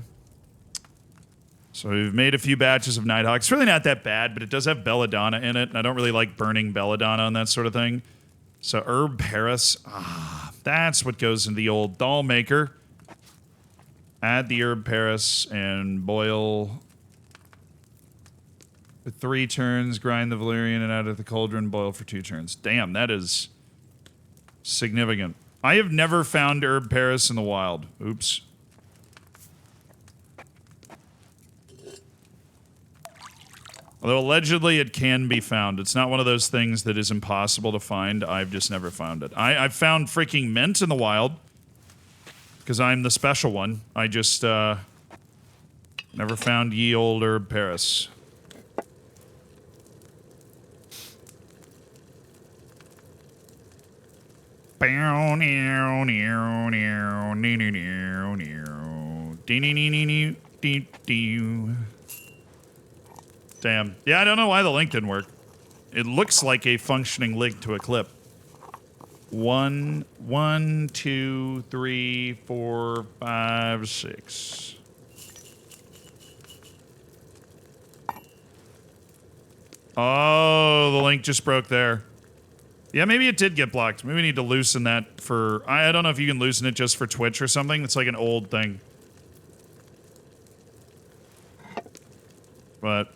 So we've made a few batches of Nighthawk. It's really not that bad, but it does have belladonna in it, and I don't really like burning belladonna and that sort of thing. So herb Paris. Ah, that's what goes in the old doll maker. Add the herb Paris and boil for 3 turns. Grind the valerian and add it to the cauldron. Boil for 2 turns. Damn, that is significant. I have never found herb Paris in the wild. Oops. Although allegedly it can be found. It's not one of those things that is impossible to find. I've just never found it. I've found freaking mint in the wild. Because I'm the special one. I just, never found ye old herb Paris. Damn. Yeah, I don't know why the link didn't work. It looks like a functioning link to a clip. 1, 2, 3, 4, 5, 6. Oh, the link just broke there. Yeah, maybe it did get blocked. Maybe we need to loosen that for... I don't know if you can loosen it just for Twitch or something. It's like an old thing. But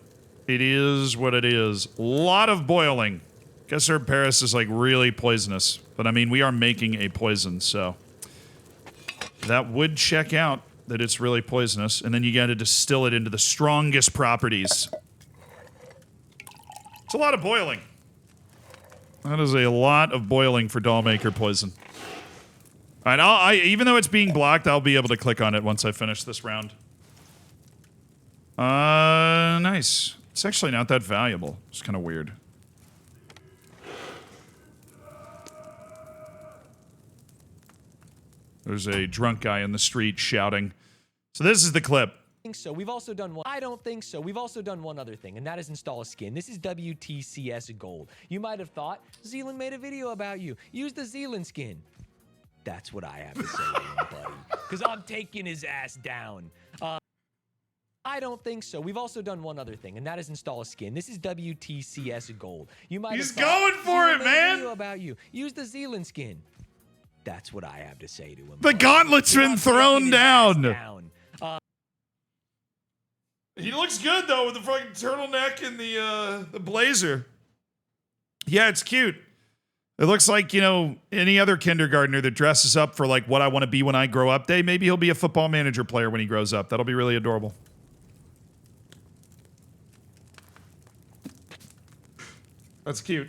it is what it is. A lot of boiling. Guess herb Paris is like really poisonous. But I mean, we are making a poison, so... that would check out that it's really poisonous. And then you gotta distill it into the strongest properties. It's a lot of boiling. That is a lot of boiling for dollmaker poison. Alright, even though it's being blocked, I'll be able to click on it once I finish this round. Nice. It's actually not that valuable. It's kind of weird. There's a drunk guy in the street shouting. So this is the clip. So we've also done one. I don't think so. We've also done one other thing, and that is install a skin. This is WTCS Gold. You might have thought Zealand made a video about you. Use the Zealand skin. That's what I have to say to him, buddy. Because I'm taking his ass down. I don't think so. We've also done one other thing, and that is install a skin. This is WTCS Gold. You might He's have thought going for Zealand it, made a man. video about you. Use the Zealand skin. That's what I have to say to him. The gauntlet's been thrown down. He looks good though with the fucking turtleneck and the blazer. Yeah, it's cute. It looks like, you know, any other kindergartner that dresses up for like what I want to be when I grow up day. Maybe he'll be a football manager player when he grows up. That'll be really adorable. That's cute.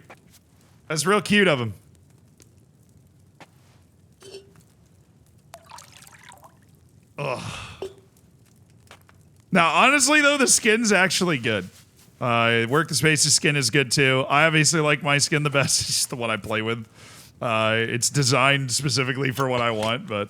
That's real cute of him. Ugh. Now, honestly, though, the skin's actually good. Work the Space's skin is good, too. I obviously like my skin the best. It's just the one I play with. It's designed specifically for what I want, but...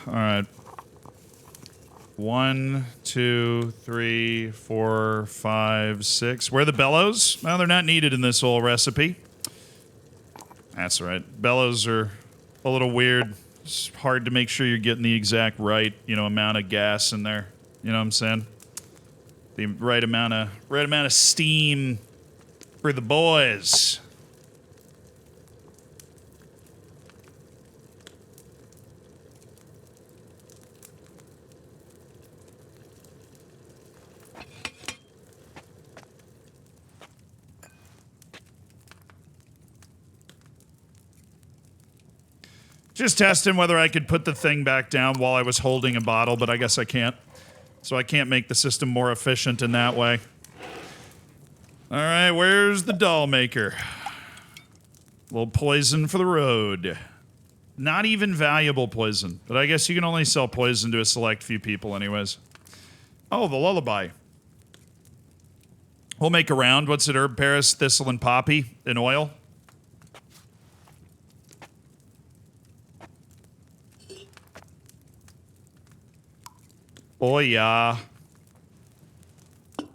All right. 1, 2, 3, 4, 5, 6. Where are the bellows? Well, they're not needed in this whole recipe. That's right. Bellows are a little weird. It's hard to make sure you're getting the exact right, you know, amount of gas in there. You know what I'm saying? The right amount of steam for the boys. Just testing whether I could put the thing back down while I was holding a bottle, but I guess I can't. So I can't make the system more efficient in that way. All right, where's the doll maker? A little poison for the road. Not even valuable poison, but I guess you can only sell poison to a select few people anyways. Oh, the lullaby. We'll make a round. What's it? Herb, Paris, thistle, and poppy in oil. Oh, yeah. All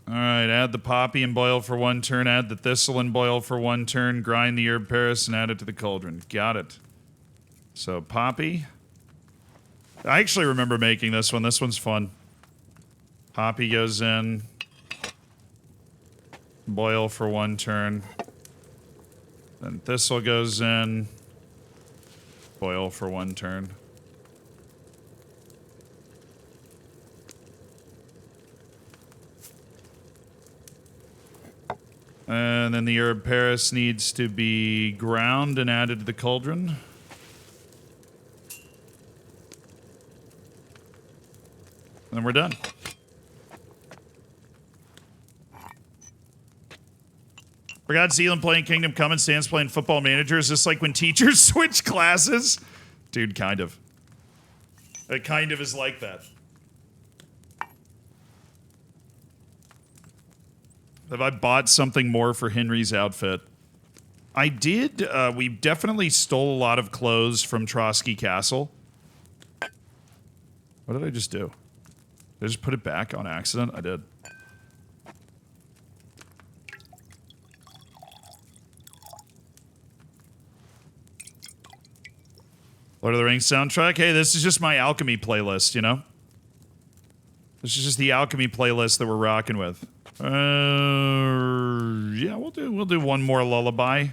right, add the poppy and boil for 1 turn. Add the thistle and boil for 1 turn. Grind the herb Paris and add it to the cauldron. Got it. So, poppy. I actually remember making this one. This one's fun. Poppy goes in. Boil for 1 turn. Then thistle goes in. Boil for 1 turn. And then the herb Paris needs to be ground and added to the cauldron. And then we're done. Forgot Zealand playing Kingdom Come and Stan's playing Football Manager. Is this like when teachers switch classes? Dude, kind of. It kind of is like that. Have I bought something more for Henry's outfit? I did. We definitely stole a lot of clothes from Trotsky Castle. What did I just do? Did I just put it back on accident? I did. Lord of the Rings soundtrack. Hey, this is just my alchemy playlist, you know? This is just the alchemy playlist that we're rocking with. Yeah, we'll do one more lullaby.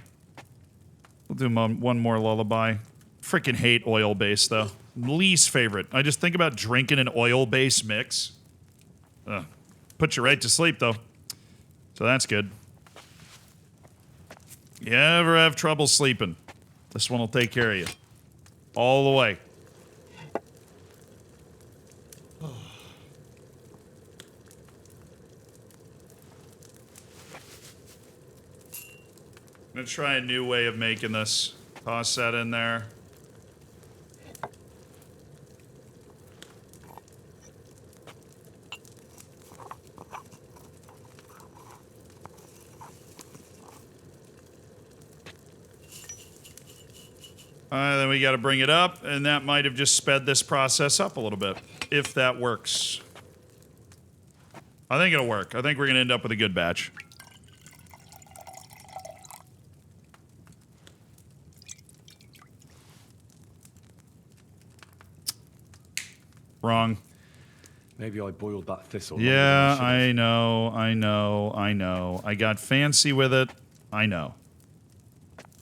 We'll do one more lullaby. Freaking hate oil-based, though. Least favorite. I just think about drinking an oil-based mix. Put you right to sleep, though. So that's good. You ever have trouble sleeping? This one will take care of you. All the way. I'm gonna try a new way of making this. Toss that in there. Then we got to bring it up, and that might have just sped this process up a little bit, if that works. I think it'll work. I think we're going to end up with a good batch. Wrong. Maybe I boiled that thistle. Yeah, I know. I got fancy with it. I know.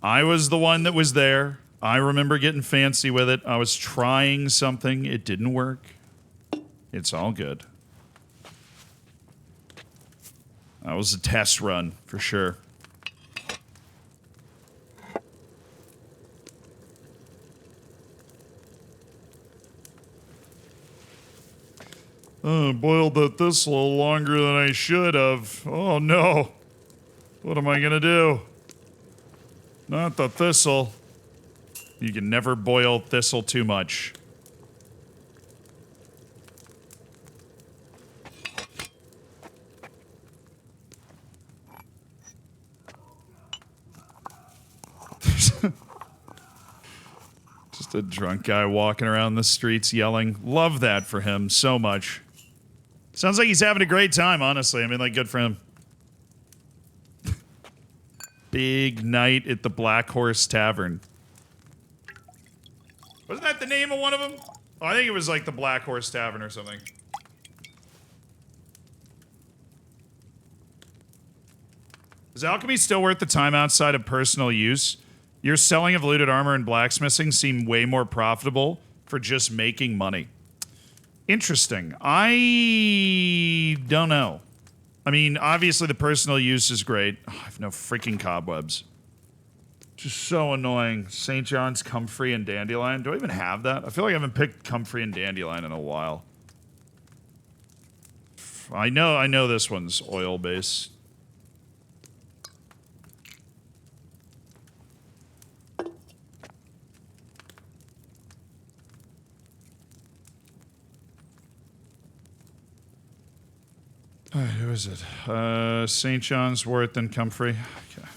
I was the one that was there. I remember getting fancy with it. I was trying something. It didn't work. It's all good. That was a test run, for sure. Boiled that thistle a little longer than I should have. Oh no. What am I gonna do? Not the thistle. You can never boil thistle too much. Just a drunk guy walking around the streets yelling. Love that for him so much. Sounds like he's having a great time, honestly. I mean, like, good for him. Big night at the Black Horse Tavern. Wasn't that the name of one of them? Oh, I think it was like the Black Horse Tavern or something. Is alchemy still worth the time outside of personal use? Your selling of looted armor and blacksmithing seem way more profitable for just making money. Interesting. I don't know. I mean, obviously the personal use is great. Oh, I have no freaking cobwebs. Just so annoying. St. John's, Comfrey, and Dandelion. Do I even have that? I feel like I haven't picked Comfrey and Dandelion in a while. I know this one's oil-based. Alright, who is it? St. John's, Worth, and Comfrey. Okay.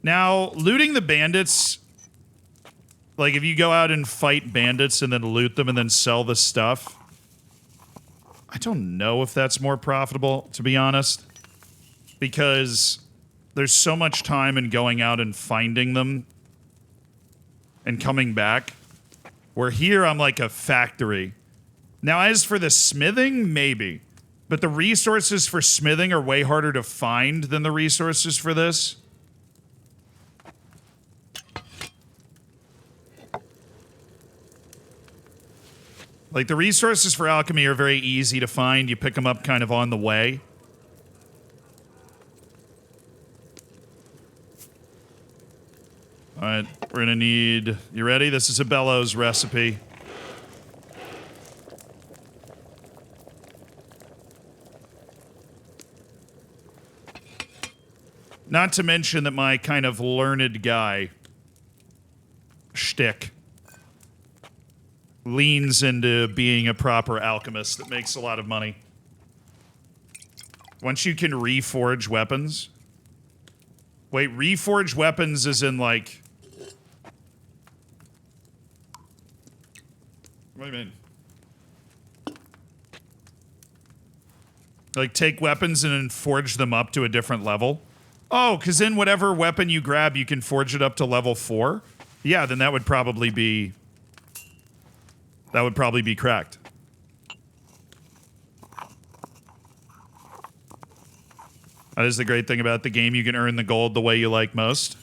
Now, looting the bandits, like if you go out and fight bandits and then loot them and then sell the stuff, I don't know if that's more profitable, to be honest, because there's so much time in going out and finding them and coming back, where here I'm like a factory. Now, as for the smithing, maybe, but the resources for smithing are way harder to find than the resources for this. Like, the resources for alchemy are very easy to find. You pick them up kind of on the way. Alright, we're gonna need... You ready? This is a bellows recipe. Not to mention that my kind of learned guy shtick leans into being a proper alchemist that makes a lot of money. Once you can reforge weapons... Wait, reforge weapons is in, like... What do you mean? Like, take weapons and then forge them up to a different level? Oh, because then whatever weapon you grab, you can forge it up to level 4? Yeah, then that would probably be... That would probably be cracked. That is the great thing about the game. You can earn the gold the way you like most.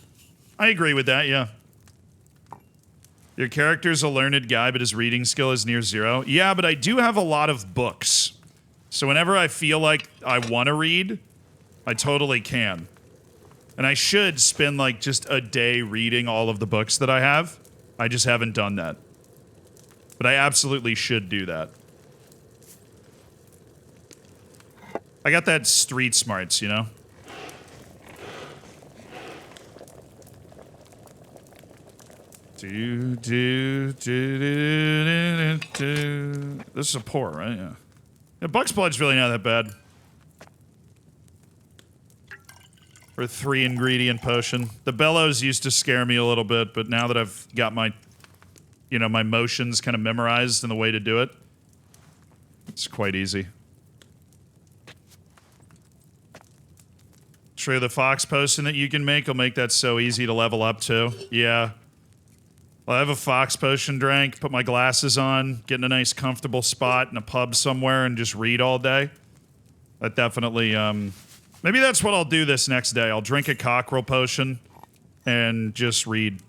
I agree with that, yeah. Your character's a learned guy, but his reading skill is near 0. Yeah, but I do have a lot of books. So whenever I feel like I want to read, I totally can. And I should spend, like, just a day reading all of the books that I have. I just haven't done that. But I absolutely should do that. I got that street smarts, you know? This is a pour, right? Yeah. Yeah, Buck's Blood's really not that bad. For a 3-ingredient potion. The bellows used to scare me a little bit, but now that I've got my... You know, my motions kind of memorized and the way to do it. It's quite easy. True, the fox potion that you can make will make that so easy to level up to. Yeah. Well, I have a fox potion drank, put my glasses on, get in a nice comfortable spot in a pub somewhere and just read all day. That definitely, maybe that's what I'll do this next day. I'll drink a cockerel potion and just read.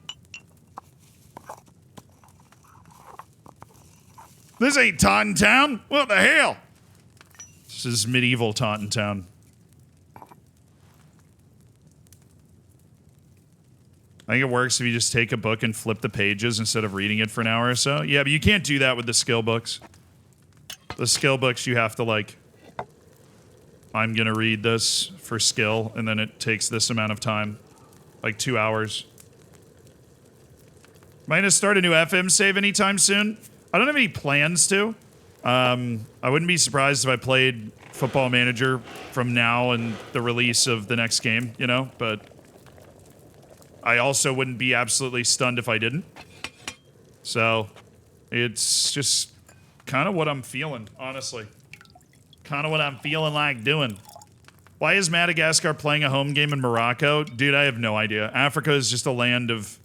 This ain't Taunton Town. What the hell? This is medieval Taunton Town. I think it works if you just take a book and flip the pages instead of reading it for an hour or so. Yeah, but you can't do that with the skill books. The skill books, you have to, like... I'm gonna read this for skill, and then it takes this amount of time. Like 2 hours. Am I gonna start a new FM save anytime soon? I don't have any plans to. I wouldn't be surprised if I played Football Manager from now and the release of the next game, you know? But I also wouldn't be absolutely stunned if I didn't. So, it's just kind of what I'm feeling, honestly. Kind of what I'm feeling like doing. Why is Madagascar playing a home game in Morocco? Dude, I have no idea. Africa is just a land of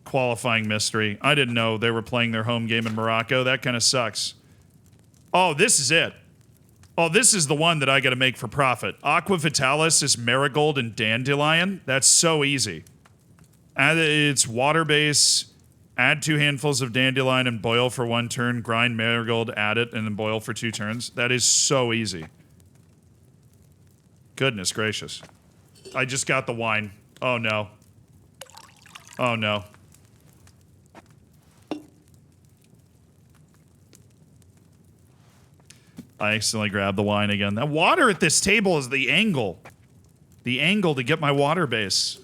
qualifying mystery. I didn't know they were playing their home game in Morocco. That kind of sucks. Oh, this is it. Oh, this is the one that I got to make for profit. Aqua Vitalis is marigold and dandelion. That's so easy. Add it's water base. Add 2 handfuls of dandelion and boil for 1 turn. Grind marigold, add it, and then boil for 2 turns. That is so easy. Goodness gracious. I just got the wine. Oh no. Oh, no. I accidentally grabbed the wine again. That water at this table is the angle. The angle to get my water base.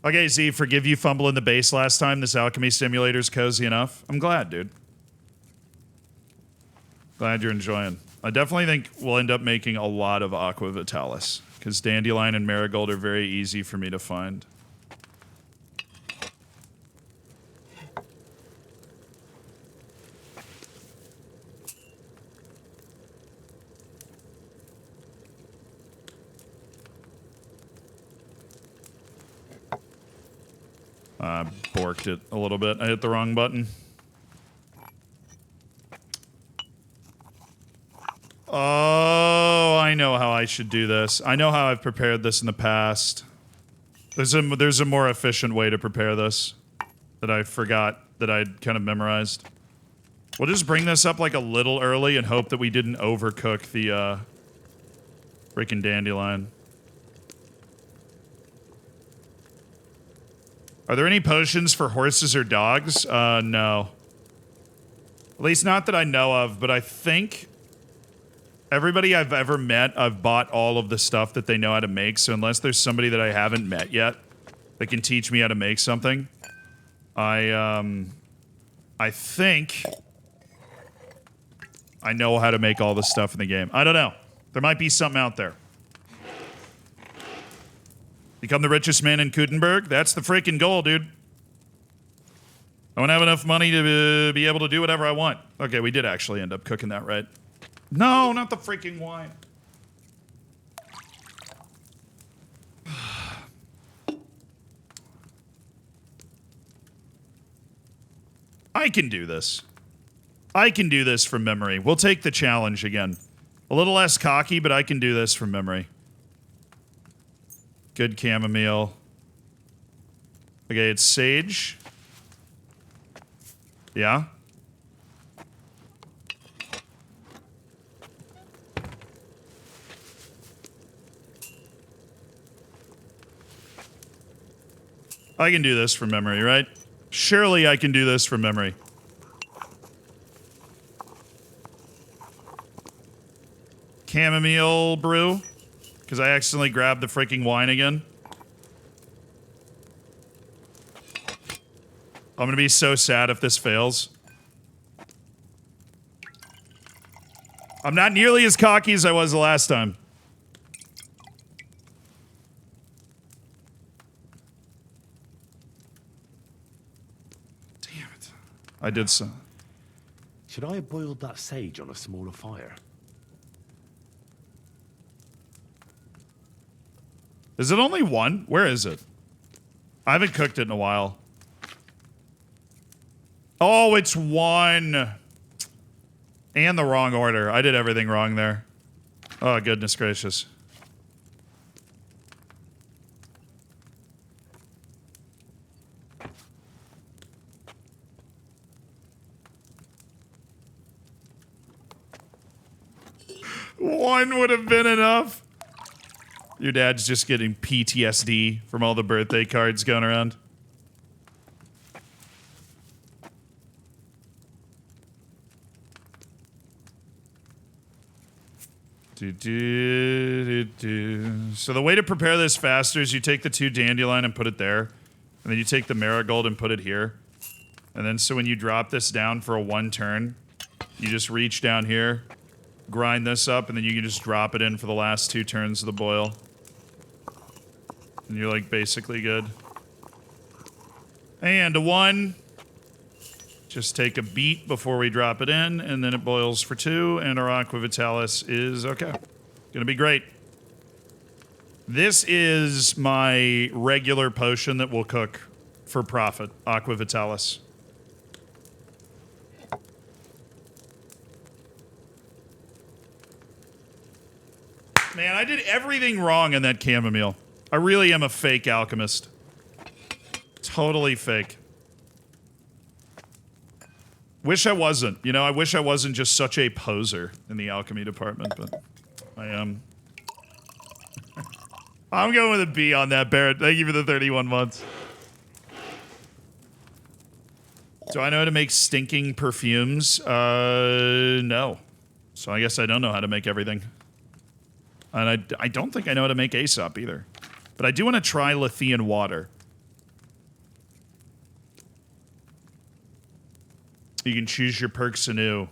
Okay, Z, forgive you fumbling the base last time. This alchemy simulator's cozy enough. I'm glad, dude. Glad you're enjoying. I definitely think we'll end up making a lot of Aqua Vitalis, because Dandelion and Marigold are very easy for me to find. I borked it a little bit. I hit the wrong button. Oh, I know how I should do this. I know how I've prepared this in the past. There's a more efficient way to prepare this that I forgot that I'd kind of memorized. We'll just bring this up like a little early and hope that we didn't overcook the freaking dandelion. Are there any potions for horses or dogs? No. At least not that I know of, but I think everybody I've ever met, I've bought all of the stuff that they know how to make, so unless there's somebody that I haven't met yet that can teach me how to make something, I think I know how to make all the stuff in the game. I don't know. There might be something out there. Become the richest man in Gutenberg? That's the freaking goal, dude. I want to have enough money to be able to do whatever I want. Okay, we did actually end up cooking that, right? No, not the freaking wine. I can do this. I can do this from memory. We'll take the challenge again. A little less cocky, but I can do this from memory. Good chamomile. Okay, it's sage. Yeah. I can do this from memory, right? Surely I can do this from memory. Chamomile brew. Because I accidentally grabbed the freaking wine again. I'm gonna be so sad if this fails. I'm not nearly as cocky as I was the last time. Damn it. I did so. Should I have boiled that sage on a smaller fire? Is it only one? Where is it? I haven't cooked it in a while. Oh, it's one. And the wrong order. I did everything wrong there. Oh, goodness gracious. One would have been enough. Your dad's just getting PTSD from all the birthday cards going around. So the way to prepare this faster is you take the 2 dandelion and put it there. And then you take the marigold and put it here. And then so when you drop this down for a 1 turn, you just reach down here, grind this up, and then you can just drop it in for the last 2 turns of the boil. And you're like basically good. And a 1. Just take a beat before we drop it in, and then it boils for 2, and our Aqua Vitalis is okay. Gonna be great. This is my regular potion that we'll cook for profit, Aqua Vitalis. Man, I did everything wrong in that chamomile. I really am a fake alchemist. Totally fake. Wish I wasn't. You know, I wish I wasn't just such a poser in the alchemy department, but I am. I'm going with a B on that, Barrett. Thank you for the 31 months. Do I know how to make stinking perfumes? No. So I guess I don't know how to make everything. And I don't think I know how to make Aesop either. But I do want to try Lethean water. You can choose your perks anew.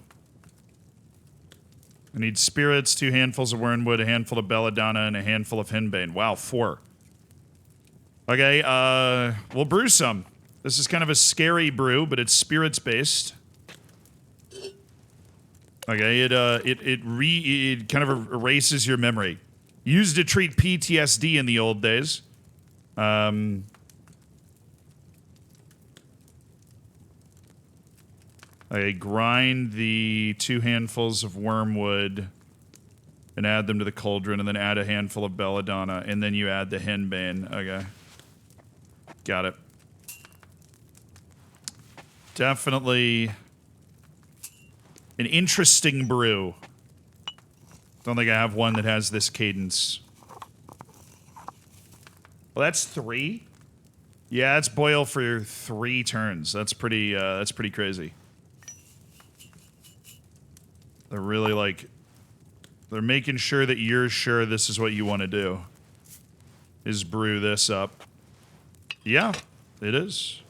I need spirits, 2 handfuls of wormwood, a handful of belladonna, and a handful of henbane. Wow, 4. Okay, we'll brew some. This is kind of a scary brew, but it's spirits based. Okay, it kind of erases your memory. Used to treat PTSD in the old days. I grind the 2 handfuls of wormwood and add them to the cauldron, and then add a handful of belladonna, and then you add the henbane. Okay. Got it. Definitely an interesting brew. Don't think I have one that has this cadence. Well, that's 3? Yeah, it's boil for 3 turns. That's pretty crazy. They're really like, they're making sure that you're sure this is what you want to do. Is brew this up. Yeah, it is.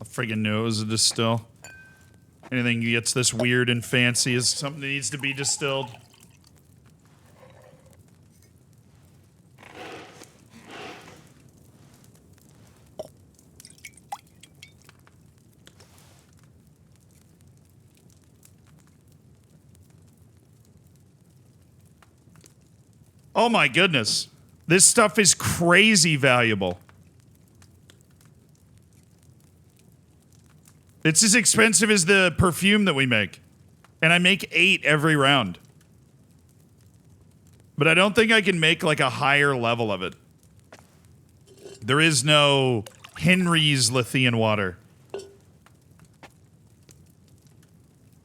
Friggin' knew it was a distill. Anything that gets this weird and fancy is something that needs to be distilled. Oh my goodness. This stuff is crazy valuable. It's as expensive as the perfume that we make. And I make 8 every round. But I don't think I can make like a higher level of it. There is no Henry's Lethean water.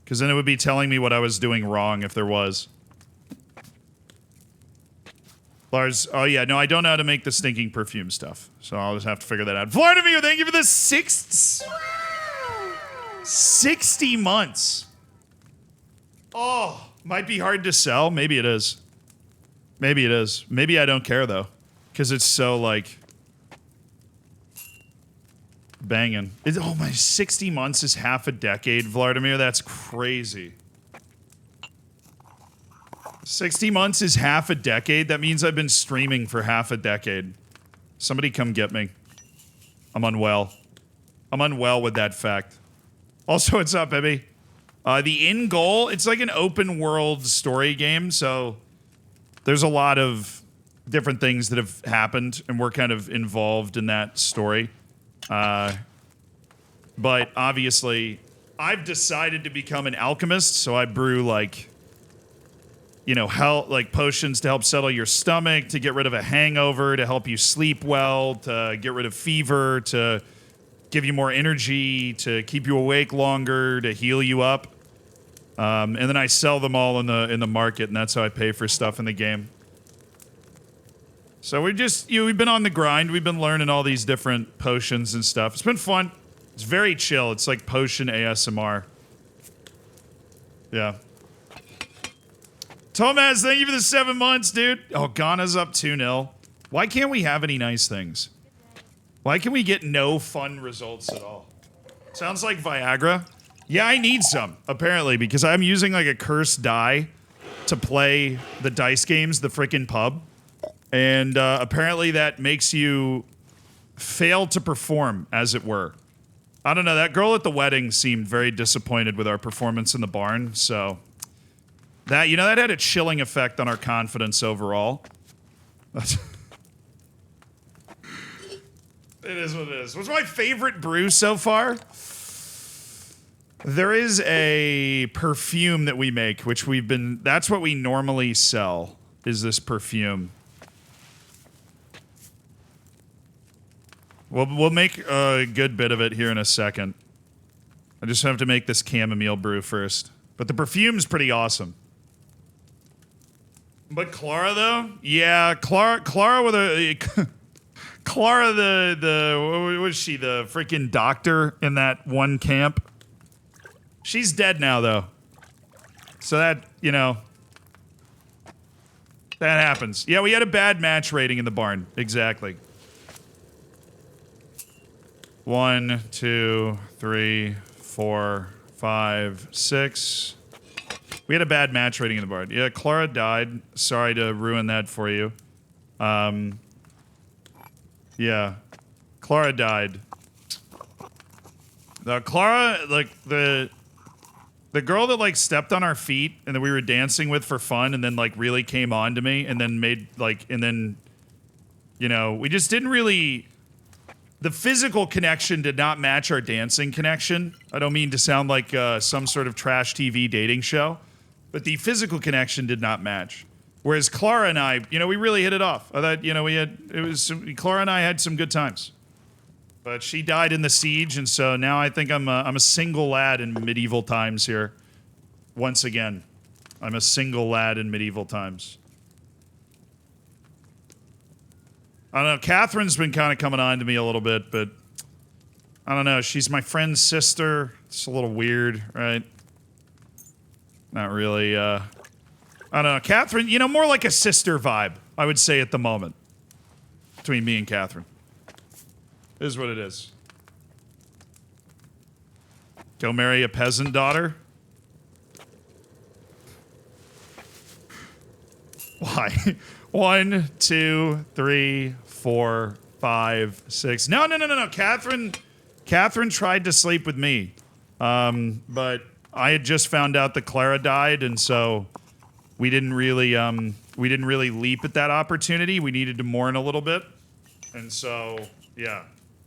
Because then it would be telling me what I was doing wrong if there was. Lars, oh yeah, no, I don't know how to make the stinking perfume stuff. So I'll just have to figure that out. Vladimir, thank you for the 60 months. Oh, might be hard to sell. Maybe it is. Maybe it is. Maybe I don't care, though. Because it's so, like, banging. Oh, my 60 months is half a decade, Vladimir. That's crazy. 60 months is half a decade. That means I've been streaming for half a decade. Somebody come get me. I'm unwell. I'm unwell with that fact. Also, what's up, baby? The end goal, it's like an open world story game, so there's a lot of different things that have happened, and we're kind of involved in that story. But obviously, I've decided to become an alchemist, so I brew like, you know, like potions to help settle your stomach, to get rid of a hangover, to help you sleep well, to get rid of fever, to give you more energy, to keep you awake longer, to heal you up. And then I sell them all in the market, and that's how I pay for stuff in the game. So we've been on the grind. We've been learning all these different potions and stuff. It's been fun. It's very chill. It's like potion ASMR. Yeah. Tomaz, thank you for the 7 months, dude. Oh, Ghana's up 2-0. Why can't we have any nice things? Why can we get no fun results at all? Sounds like Viagra. Yeah, I need some, apparently, because I'm using like a cursed die to play the dice games, the frickin' pub. And apparently that makes you fail to perform, as it were. I don't know. That girl at the wedding seemed very disappointed with our performance in the barn. So that, you know, that had a chilling effect on our confidence overall. It is what it is. What's my favorite brew so far? There is a perfume that we make, which that's what we normally sell, is this perfume. We'll make a good bit of it here in a second. I just have to make this chamomile brew first. But the perfume's pretty awesome. But Clara, though? Yeah, Clara with a... Clara, what was she? The freaking doctor in that one camp? She's dead now, though. So that, you know... That happens. Yeah, we had a bad match rating in the barn. Exactly. 1, 2, 3, 4, 5, 6. We had a bad match rating in the barn. Yeah, Clara died. Sorry to ruin that for you. Yeah. Clara died. Clara, like, the girl that, like, stepped on our feet and that we were dancing with for fun and then, like, really came on to me and then made, like, and then, you know, we just didn't really... The physical connection did not match our dancing connection. I don't mean to sound like some sort of trash TV dating show, but the physical connection did not match. Whereas Clara and I, you know, we really hit it off. I thought, you know, Clara and I had some good times. But she died in the siege, and so now I think I'm a single lad in medieval times here. Once again, I'm a single lad in medieval times. I don't know, Catherine's been kind of coming on to me a little bit, but I don't know, she's my friend's sister. It's a little weird, right? Not really, I don't know, Catherine, you know, more like a sister vibe, I would say at the moment. Between me and Catherine. It is what it is. Go marry a peasant daughter? Why? 1, 2, 3, 4, 5, 6. No. Catherine tried to sleep with me. But I had just found out that Clara died, and so we didn't really leap at that opportunity. We needed to mourn a little bit. And so, yeah.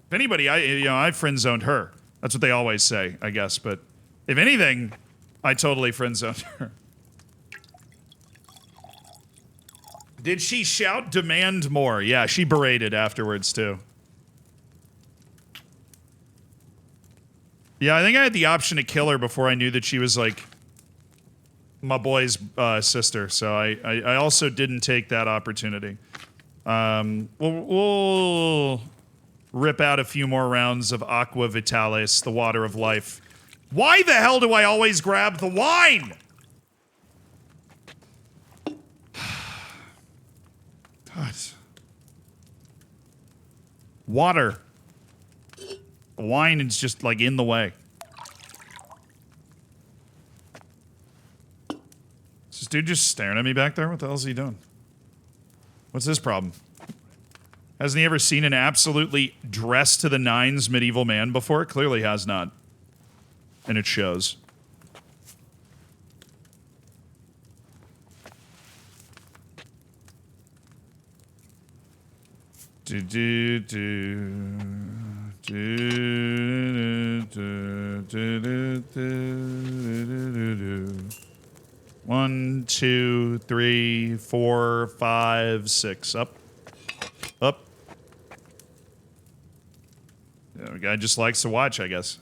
If anybody, I friend zoned her. That's what they always say, I guess. But if anything, I totally friend zoned her. Did she shout demand more? Yeah, she berated afterwards, too. Yeah, I think I had the option to kill her before I knew that she was, like, my boy's sister. So I also didn't take that opportunity. We'll rip out a few more rounds of Aqua Vitalis, the water of life. Why the hell do I always grab the wine? God. Water. Wine is just, like, in the way. Is this dude just staring at me back there? What the hell is he doing? What's his problem? Hasn't he ever seen an absolutely dressed to the nines medieval man before? Clearly has not. And it shows. One, 2, 3, 4, 5, 6. Up. Up. Yeah, the guy just likes to watch, I guess.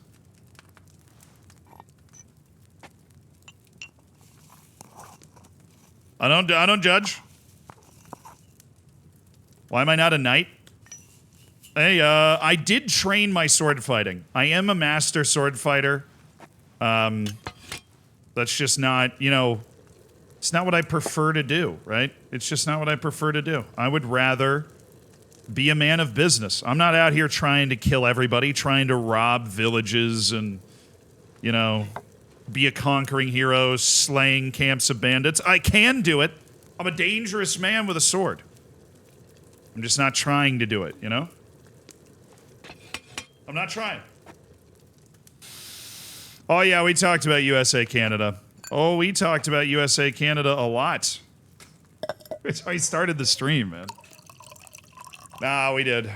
I don't judge. Why am I not a knight? Hey, I did train my sword fighting. I am a master sword fighter. That's just not, you know, it's not what I prefer to do, right? It's just not what I prefer to do. I would rather be a man of business. I'm not out here trying to kill everybody, trying to rob villages and, you know, be a conquering hero, slaying camps of bandits. I can do it. I'm a dangerous man with a sword. I'm just not trying to do it, you know? I'm not trying. Oh, yeah, we talked about USA Canada. Oh, we talked about USA Canada a lot. It's how he started the stream, man. Nah, we did.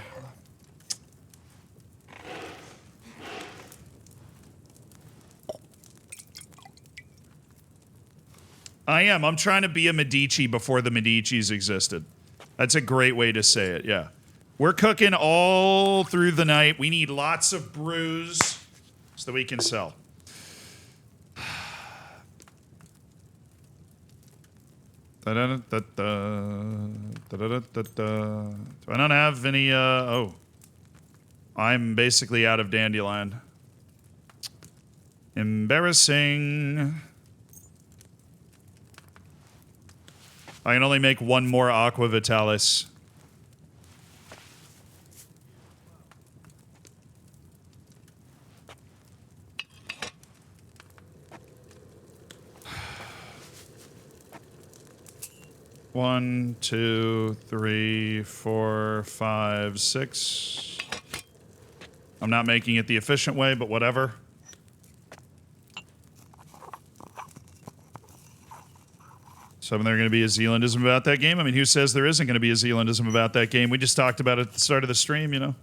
I am. I'm trying to be a Medici before the Medicis existed. That's a great way to say it, yeah. We're cooking all through the night. We need lots of brews so that we can sell. Da-da-da-da-da. Da-da-da-da-da. Do I not have any, oh. I'm basically out of dandelion. Embarrassing. I can only make one more Aqua Vitalis. One, two, three, four, five, six. I'm not making it the efficient way, but whatever. So there going to be a Zealandism about that game? I mean, who says there isn't going to be a Zealandism about that game? We just talked about it at the start of the stream, you know?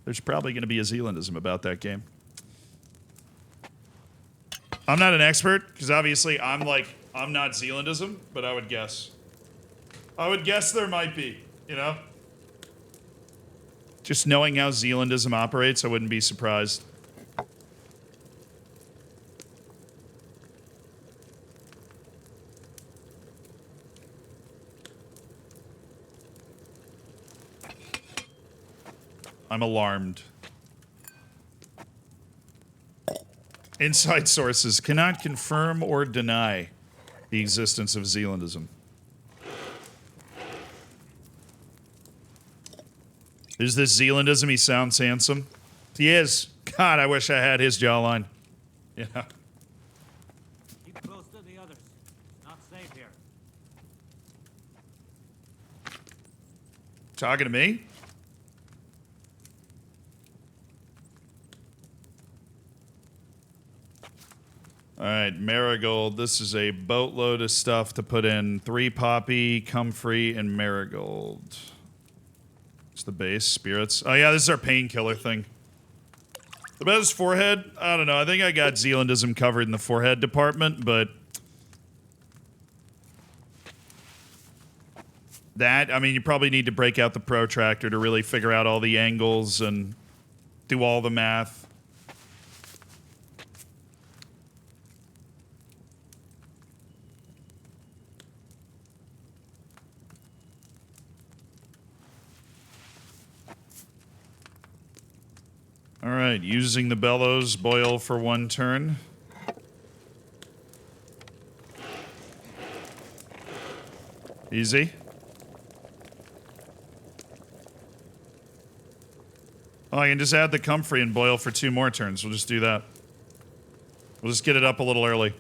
There's probably going to be a Zealandism about that game. I'm not an expert, because obviously I'm not Zealandism, but I would guess. I would guess there might be, you know? Just knowing how Zealandism operates, I wouldn't be surprised. I'm alarmed. Inside sources cannot confirm or deny the existence of Zealandism. Is this Zealandism? He sounds handsome. He is. God, I wish I had his jawline. Yeah. Keep close to the others. Not safe here. Talking to me? All right, Marigold. This is a boatload of stuff to put in. 3 poppy, comfrey, and marigold. It's the base, spirits. Oh yeah, this is our painkiller thing. About his forehead, I don't know. I think I got Zealandism covered in the forehead department, but that, I mean, you probably need to break out the protractor to really figure out all the angles and do all the math. All right, using the bellows, boil for 1 turn. Easy. Oh, I can just add the comfrey and boil for 2 more turns. We'll just do that. We'll just get it up a little early.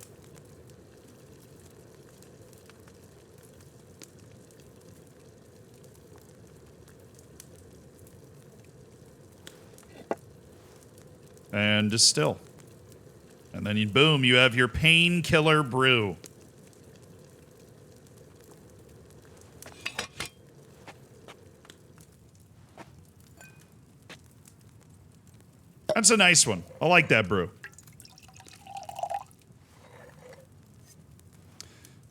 And distill. And then boom, you have your painkiller brew. That's a nice one. I like that brew.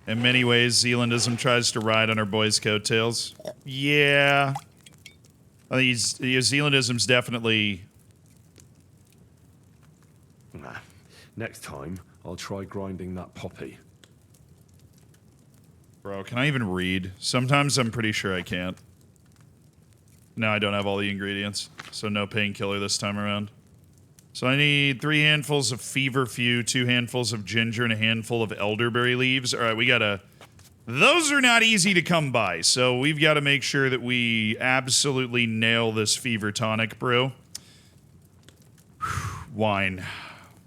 In many ways, Zealandism tries to ride on our boys' coattails. Yeah. I think Zealandism's definitely... Nah. Next time, I'll try grinding that poppy. Bro, can I even read? Sometimes I'm pretty sure I can't. No, I don't have all the ingredients, so no painkiller this time around. So I need 3 handfuls of feverfew, 2 handfuls of ginger, and a handful of elderberry leaves. All right, we gotta... Those are not easy to come by, so we've got to make sure that we absolutely nail this fever tonic brew. Wine.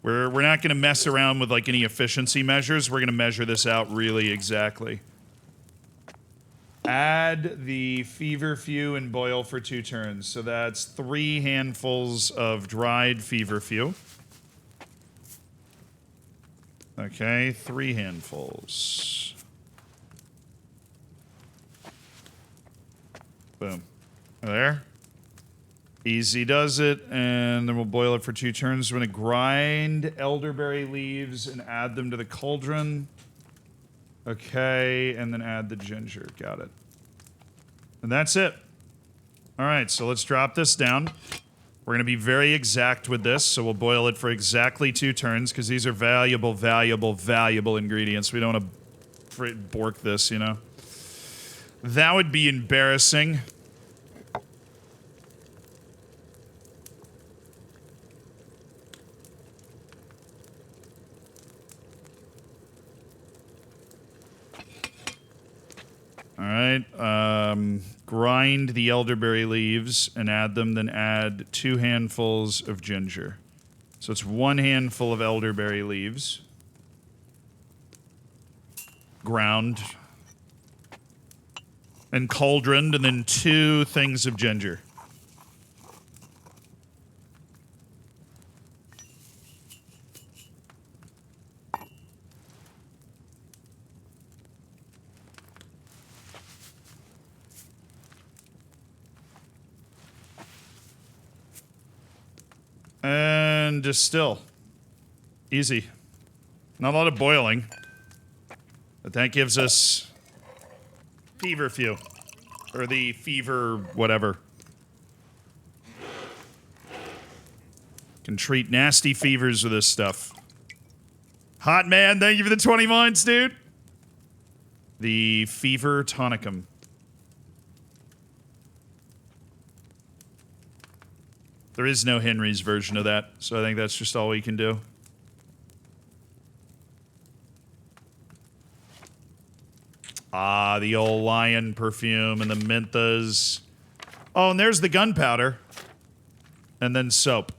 We're not going to mess around with like any efficiency measures. We're going to measure this out really exactly. Add the feverfew and boil for 2 turns. So that's 3 handfuls of dried feverfew. Okay, 3 handfuls. Boom. There. Easy does it, and then we'll boil it for 2 turns. We're going to grind elderberry leaves and add them to the cauldron. Okay, and then add the ginger. Got it. And that's it. All right, so let's drop this down. We're going to be very exact with this, so we'll boil it for exactly 2 turns, because these are valuable, valuable, valuable ingredients. We don't want to bork this, you know? That would be embarrassing. All right, grind the elderberry leaves and add them, then add 2 handfuls of ginger. So it's 1 handful of elderberry leaves. Ground. And cauldroned, and then 2 things of ginger. And distill. Easy. Not a lot of boiling. But that gives us feverfew. Or the fever whatever. Can treat nasty fevers with this stuff. Hot man, thank you for the 20 months, dude. The fever tonicum. There is no Henry's version of that, so I think that's just all we can do. Ah, the old lion perfume and the menthas. Oh, and there's the gunpowder. And then soap.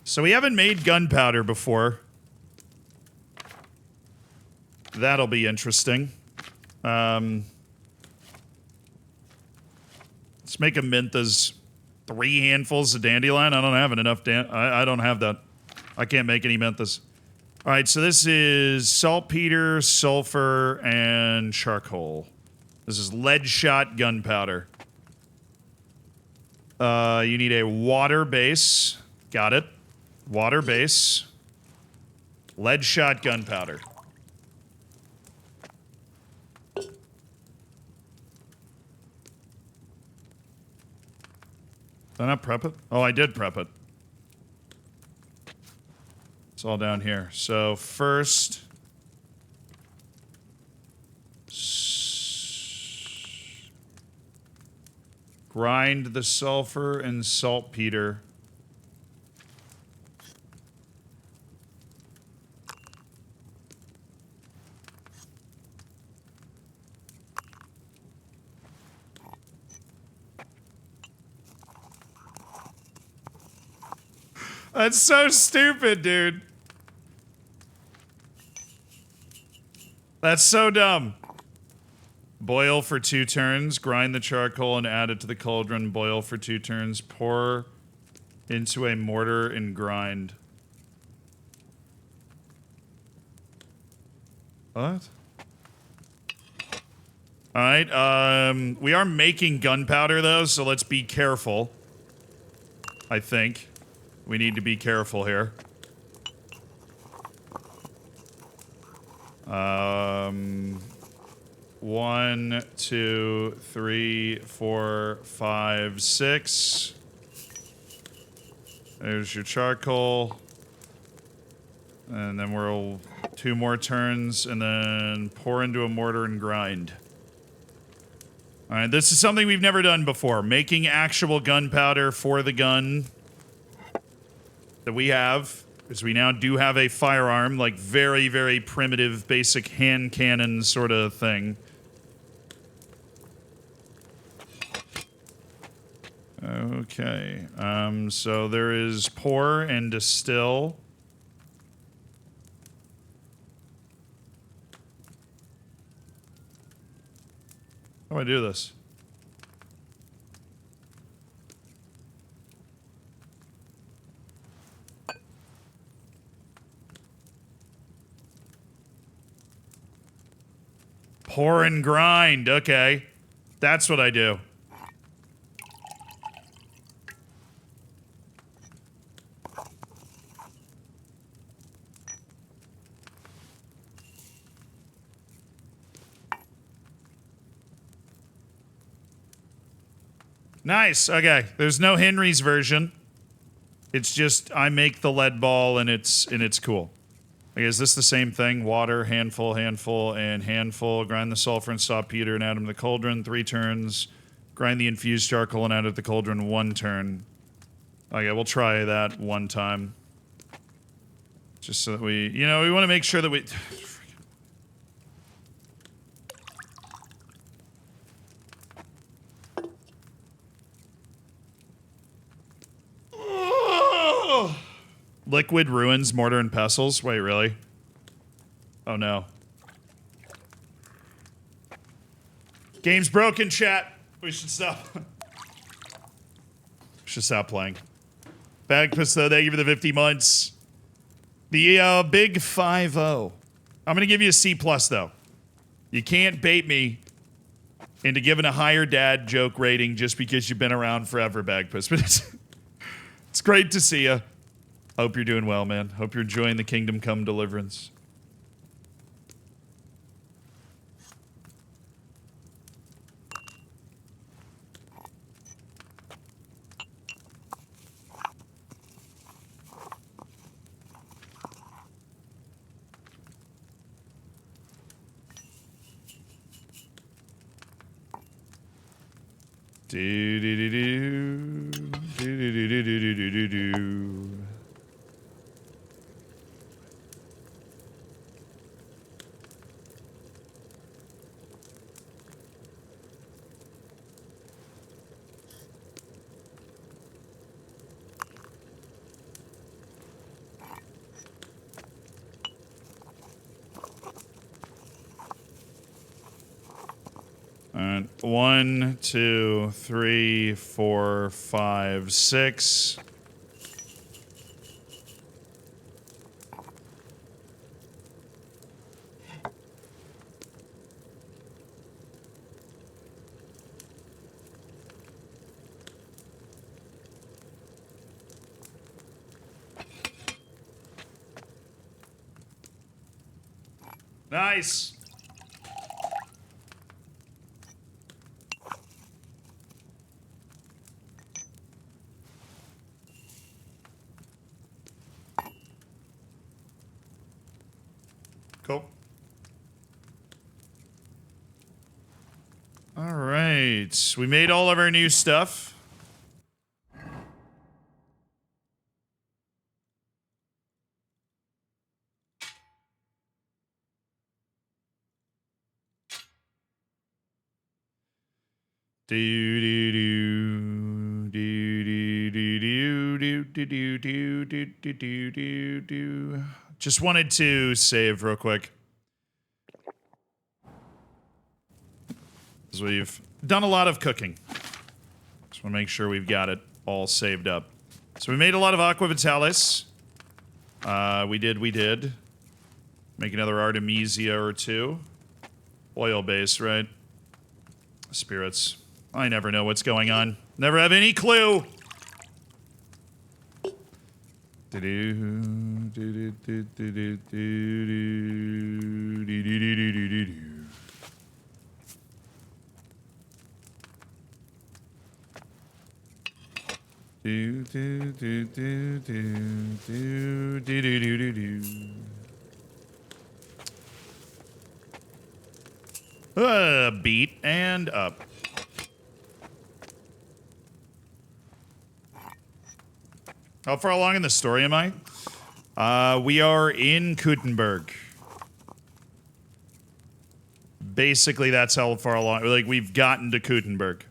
So we haven't made gunpowder before. That'll be interesting. Let's make a menthas. 3 handfuls of dandelion? I don't have enough I don't have that. I can't make any menthas. All right, so this is saltpeter, sulfur, and charcoal. This is lead shot gunpowder. You need a water base. Got it. Water base. Lead shot gunpowder. Did I not prep it? Oh, I did prep it. It's all down here. So first... grind the sulfur and saltpeter. That's so stupid, dude. That's so dumb. Boil for 2 turns. Grind the charcoal and add it to the cauldron. Boil for 2 turns. Pour into a mortar and grind. What? Alright, we are making gunpowder, though, so let's be careful. I think. We need to be careful here. 1, 2, 3, 4, 5, 6. There's your charcoal. And then we'll 2 more turns and then pour into a mortar and grind. Alright, this is something we've never done before. Making actual gunpowder for the gun that we have, because we now do have a firearm, like very, very primitive, basic hand cannon sort of thing. Okay, so there is pour and distill. How do I do this? Pour and grind. Okay. That's what I do. Nice. Okay. There's no Henry's version. It's just I make the lead ball and it's cool. Okay, is this the same thing? Water, handful, handful, and handful. Grind the sulfur and saltpeter and add them to the cauldron. 3 turns. Grind the infused charcoal and add it to the cauldron 1 turn. Okay, we'll try that 1 time. Just so that we, you know, we want to make sure that we... Liquid ruins mortar and pestles? Wait, really? Oh no. Game's broken, chat. We should stop. Should stop playing. Bagpuss, though, thank you for the 50 months. The big 5-0. I'm gonna give you a C+, though. You can't bait me into giving a higher dad joke rating just because you've been around forever, Bagpuss. But it's great to see you. Hope you're doing well, man. Hope you're enjoying the Kingdom Come Deliverance. Do do do do do do do do do do do. Alright, 1, 2, 3, 4, 5, 6. Nice. Cool. All right. We made all of our new stuff. Do do do do do do do do do do do do do do. Just wanted to save real quick. Because we've done a lot of cooking. Just want to make sure we've got it all saved up. So we made a lot of Aqua Vitalis. We did. Make another Artemisia or 2. Oil-based, right? Spirits. I never know what's going on. Never have any clue. Beat and up. How far along in the story am I? We are in Kuttenberg. Basically, that's how far along. Like, we've gotten to Kuttenberg.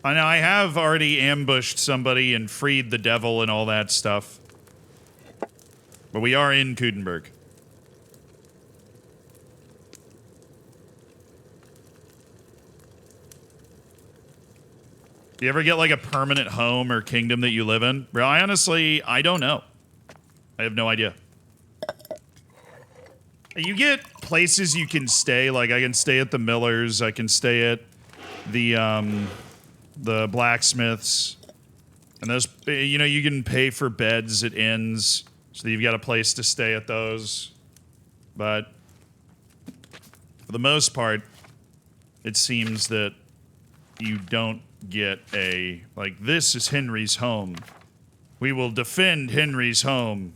I know I have already ambushed somebody and freed the devil and all that stuff. But we are in Kuttenberg. You ever get like a permanent home or kingdom that you live in? Bro, I don't know. I have no idea. You get places you can stay. Like I can stay at the Millers. I can stay at the blacksmiths. And those, you know, you can pay for beds at inns. So that you've got a place to stay at those. But for the most part, it seems that you don't get a, like, this is Henry's home. We will defend Henry's home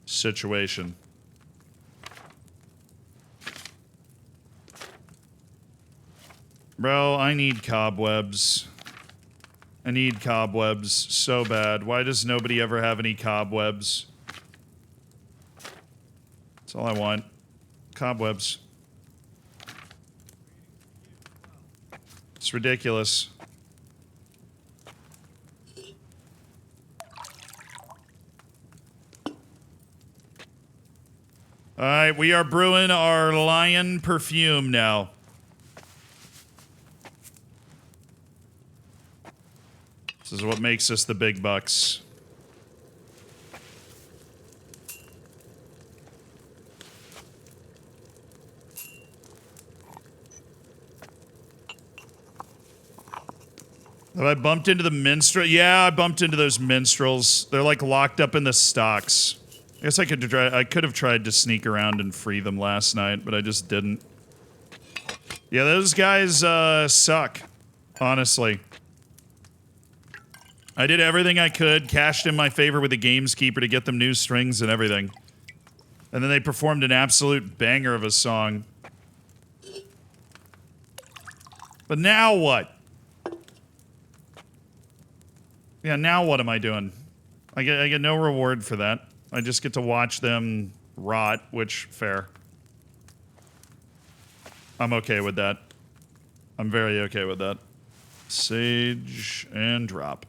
situation. Bro, I need cobwebs. I need cobwebs so bad. Why does nobody ever have any cobwebs? That's all I want. Cobwebs. It's ridiculous. Alright, we are brewing our lion perfume now. This is what makes us the big bucks. Have I bumped into the minstrel? Yeah, I bumped into those minstrels. They're like locked up in the stocks. I guess I could have tried to sneak around and free them last night, but I just didn't. Yeah, those guys suck, honestly. I did everything I could, cashed in my favor with the gameskeeper to get them new strings and everything. And then they performed an absolute banger of a song. But now what? Yeah, now what am I doing? I get no reward for that. I just get to watch them rot, which, fair. I'm okay with that. I'm very okay with that. Sage and drop.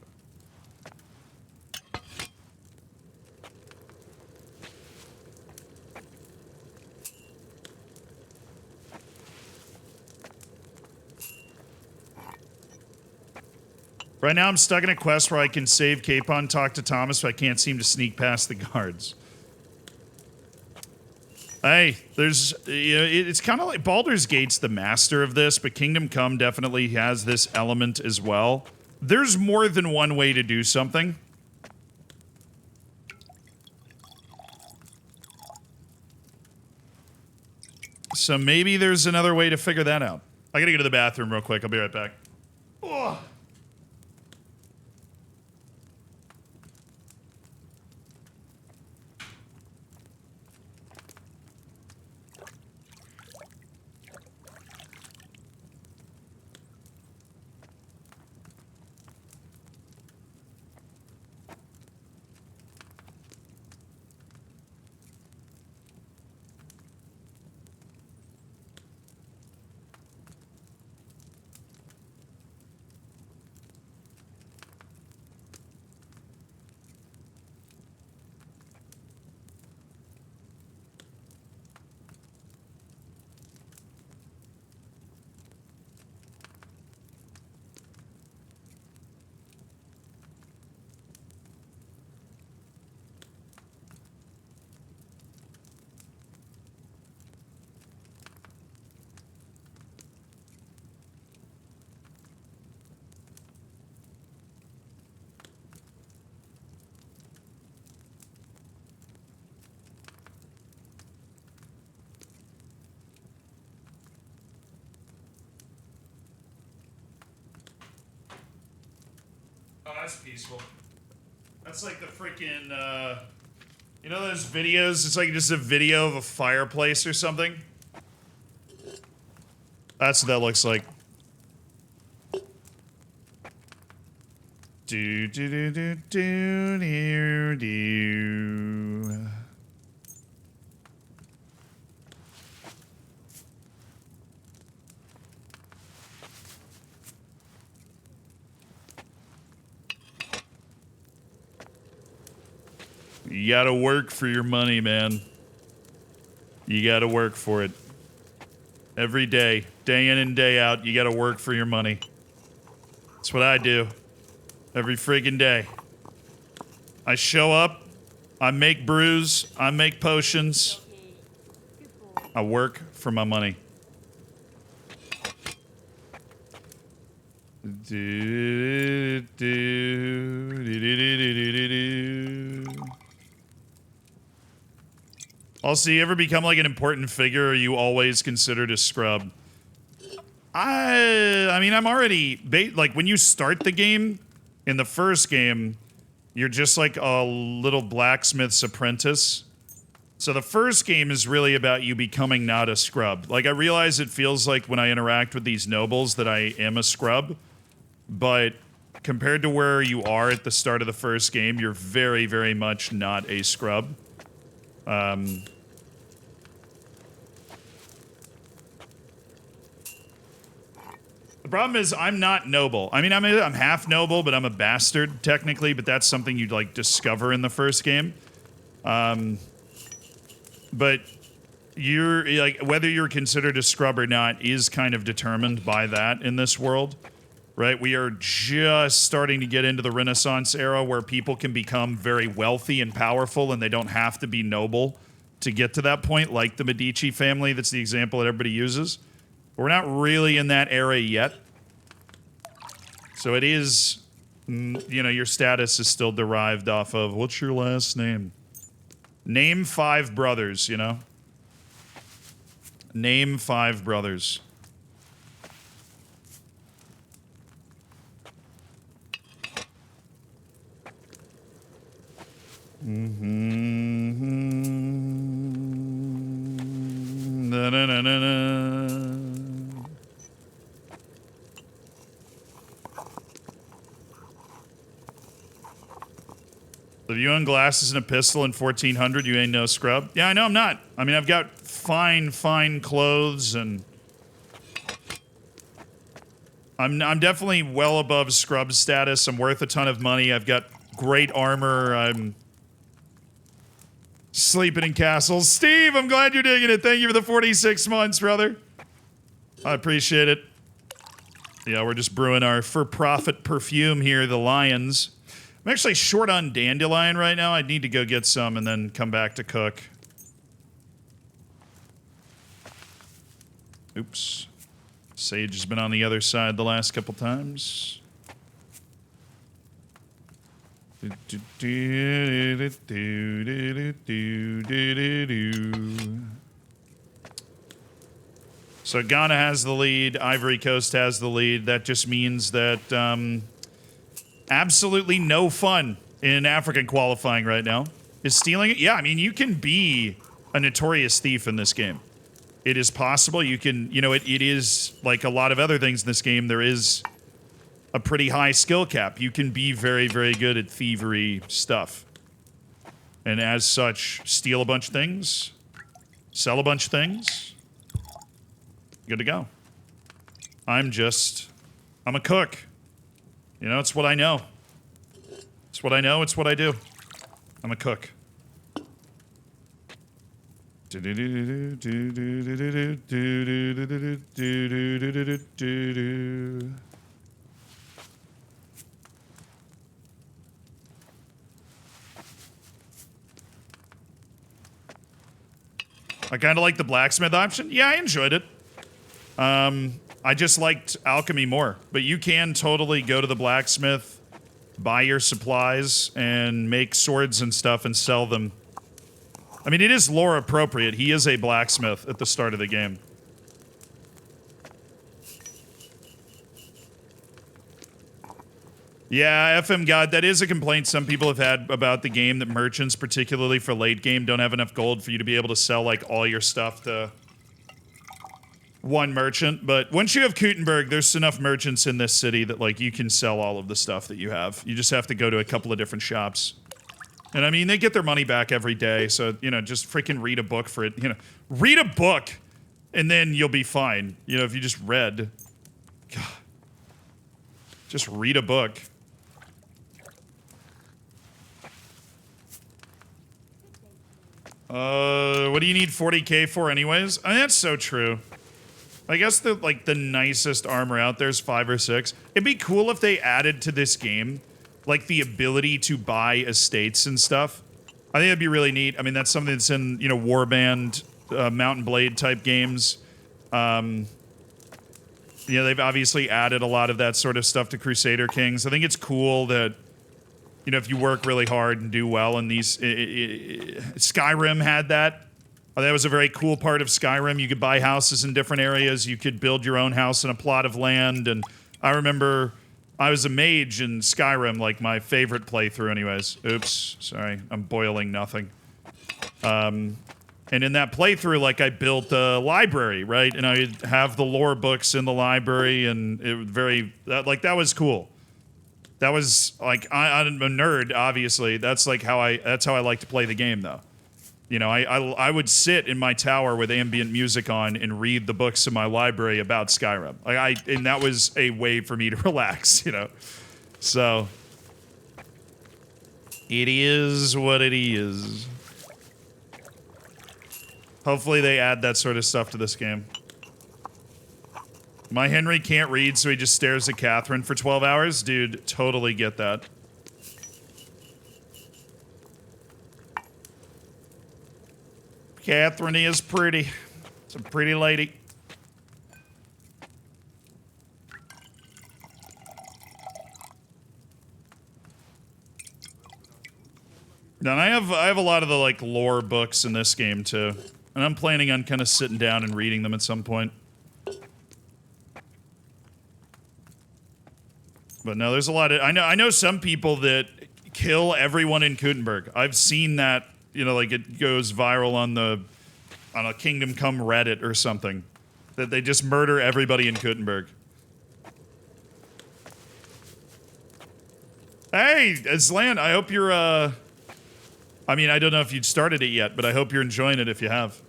Right now I'm stuck in a quest where I can save Capon, talk to Thomas, but I can't seem to sneak past the guards. Hey, there's, you know, it's kind of like Baldur's Gate's the master of this, but Kingdom Come definitely has this element as well. There's more than one way to do something. So maybe there's another way to figure that out. I gotta go to the bathroom real quick. I'll be right back. Ugh. Oh, that's peaceful. That's like the freaking, you know those videos? It's like just a video of a fireplace or something. That's what that looks like. Do do do do do do do. You gotta work for your money, man. You gotta work for it. Every day. Day in and day out, you gotta work for your money. That's what I do. Every friggin' day. I show up, I make brews, I make potions. I work for my money. Also, you ever become like an important figure, or are you always considered a scrub? I mean, I'm already like when you start the game, in the first game, you're just like a little blacksmith's apprentice. So the first game is really about you becoming not a scrub. Like, I realize it feels like when I interact with these nobles that I am a scrub, but compared to where you are at the start of the first game, you're very, very much not a scrub. The problem is I'm not noble. I mean, I'm half noble, but I'm a bastard, technically, but that's something you'd, like, discover in the first game. But you're, like, whether you're considered a scrub or not is kind of determined by that in this world, right? We are just starting to get into the Renaissance era where people can become very wealthy and powerful and they don't have to be noble to get to that point, like the Medici family. That's the example that everybody uses. But we're not really in that era yet. So it is, you know, your status is still derived off of, what's your last name? Name 5 brothers, you know? Name 5 brothers. Na-na-na-na-na. If you own glasses and a pistol in 1400, you ain't no scrub. Yeah, I know I'm not. I mean, I've got fine clothes, and I'm definitely well above scrub status. I'm worth a ton of money. I've got great armor. I'm sleeping in castles. Steve, I'm glad you're digging it. Thank you for the 46 months, brother. I appreciate it. Yeah, we're just brewing our for-profit perfume here, the Lions. I'm actually short on dandelion right now. I need to go get some and then come back to cook. Oops. Sage has been on the other side the last couple times. So Ghana has the lead. Ivory Coast has the lead. That just means that absolutely no fun in African qualifying right now. Is stealing it? Yeah, I mean, you can be a notorious thief in this game. It is possible. You can, you know, it is like a lot of other things in this game. There is a pretty high skill cap. You can be very, very good at thievery stuff. And as such, steal a bunch of things, sell a bunch of things. Good to go. I'm a cook. You know, it's what I know. It's what I know, it's what I do. I'm a cook. I kind of like the blacksmith option. Yeah, I enjoyed it. I just liked alchemy more. But you can totally go to the blacksmith, buy your supplies, and make swords and stuff and sell them. I mean, it is lore appropriate. He is a blacksmith at the start of the game. Yeah, FM God, that is a complaint some people have had about the game, that merchants, particularly for late game, don't have enough gold for you to be able to sell, like, all your stuff to one merchant. But once you have Gutenberg, there's enough merchants in this city that, like, you can sell all of the stuff that you have. You just have to go to a couple of different shops. And, I mean, they get their money back every day, so, you know, just freaking read a book for it. You know, read a book, and then you'll be fine. You know, if you just read. God. Just read a book. What do you need 40K for anyways? I mean, that's so true. I guess the nicest armor out there is 5 or 6. It'd be cool if they added to this game, like the ability to buy estates and stuff. I think that'd be really neat. I mean, that's something that's in, you know, Warband, Mountain Blade type games. You know, they've obviously added a lot of that sort of stuff to Crusader Kings. I think it's cool that, you know, if you work really hard and do well in these, Skyrim had that. That was a very cool part of Skyrim. You could buy houses in different areas. You could build your own house in a plot of land. And I remember I was a mage in Skyrim, like my favorite playthrough anyways. Oops, sorry, I'm boiling nothing. And in that playthrough, like, I built a library, right? And I'd have the lore books in the library, and it was very, that was cool. That was, like, I'm a nerd, obviously. That's how I like to play the game, though. You know, I would sit in my tower with ambient music on and read the books in my library about Skyrim. And that was a way for me to relax, you know. So it is what it is. Hopefully they add that sort of stuff to this game. My Henry can't read, so he just stares at Catherine for 12 hours. Dude, totally get that. Catherine is pretty. It's a pretty lady. Now, I have a lot of the, like, lore books in this game, too. And I'm planning on kind of sitting down and reading them at some point. But no, there's a lot of... I know some people that kill everyone in Kuttenberg. I've seen that, you know, like, it goes viral on a Kingdom Come Reddit or something. That they just murder everybody in Kuttenberg. Hey, Aslan, I hope you're, I mean, I don't know if you'd started it yet, but I hope you're enjoying it if you have.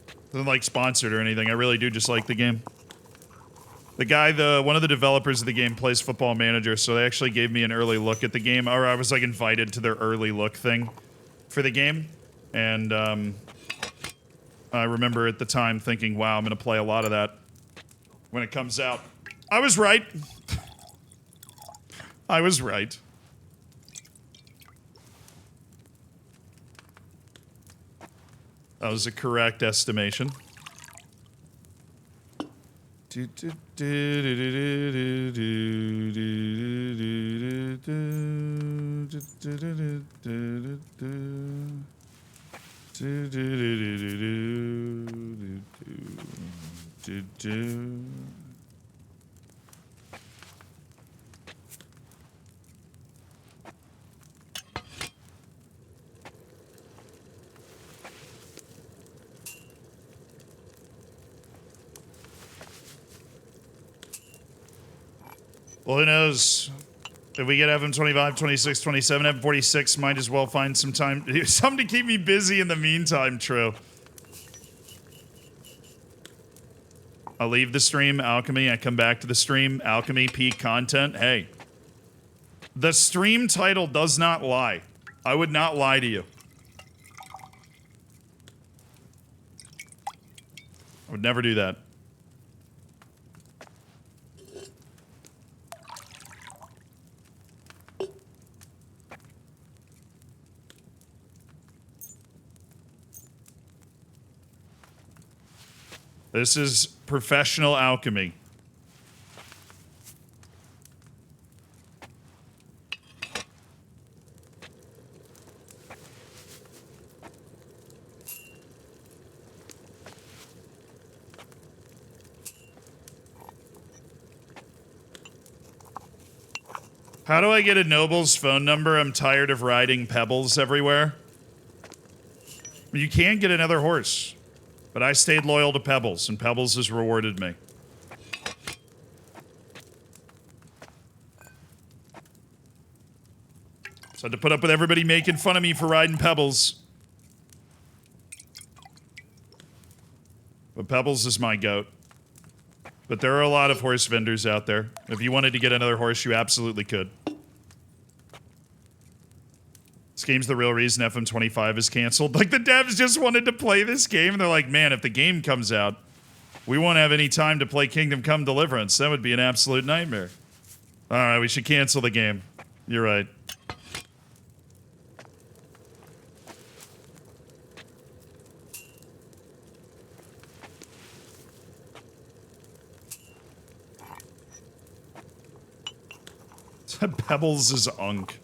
It isn't, like, sponsored or anything. I really do just like the game. The guy, one of the developers of the game plays Football Manager, so they actually gave me an early look at the game. Or I was, like, invited to their early look thing for the game. And, I remember at the time thinking, wow, I'm going to play a lot of that when it comes out. I was right. I was right. That was a correct estimation. Well, who knows? If we get FM25, 26, 27, FM46, might as well find some time. Something to keep me busy in the meantime, true. I'll leave the stream, Alchemy. I come back to the stream, Alchemy, peak content. Hey, the stream title does not lie. I would not lie to you. I would never do that. This is professional alchemy. How do I get a noble's phone number? I'm tired of riding pebbles everywhere. You can get another horse. But I stayed loyal to Pebbles, and Pebbles has rewarded me. So I had to put up with everybody making fun of me for riding Pebbles. But Pebbles is my goat. But there are a lot of horse vendors out there. If you wanted to get another horse, you absolutely could. This game's the real reason FM25 is canceled. Like, the devs just wanted to play this game, and they're like, man, if the game comes out, We won't have any time to play Kingdom Come Deliverance. That would be an absolute nightmare. All right, we should cancel the game. You're right. Pebbles is unk.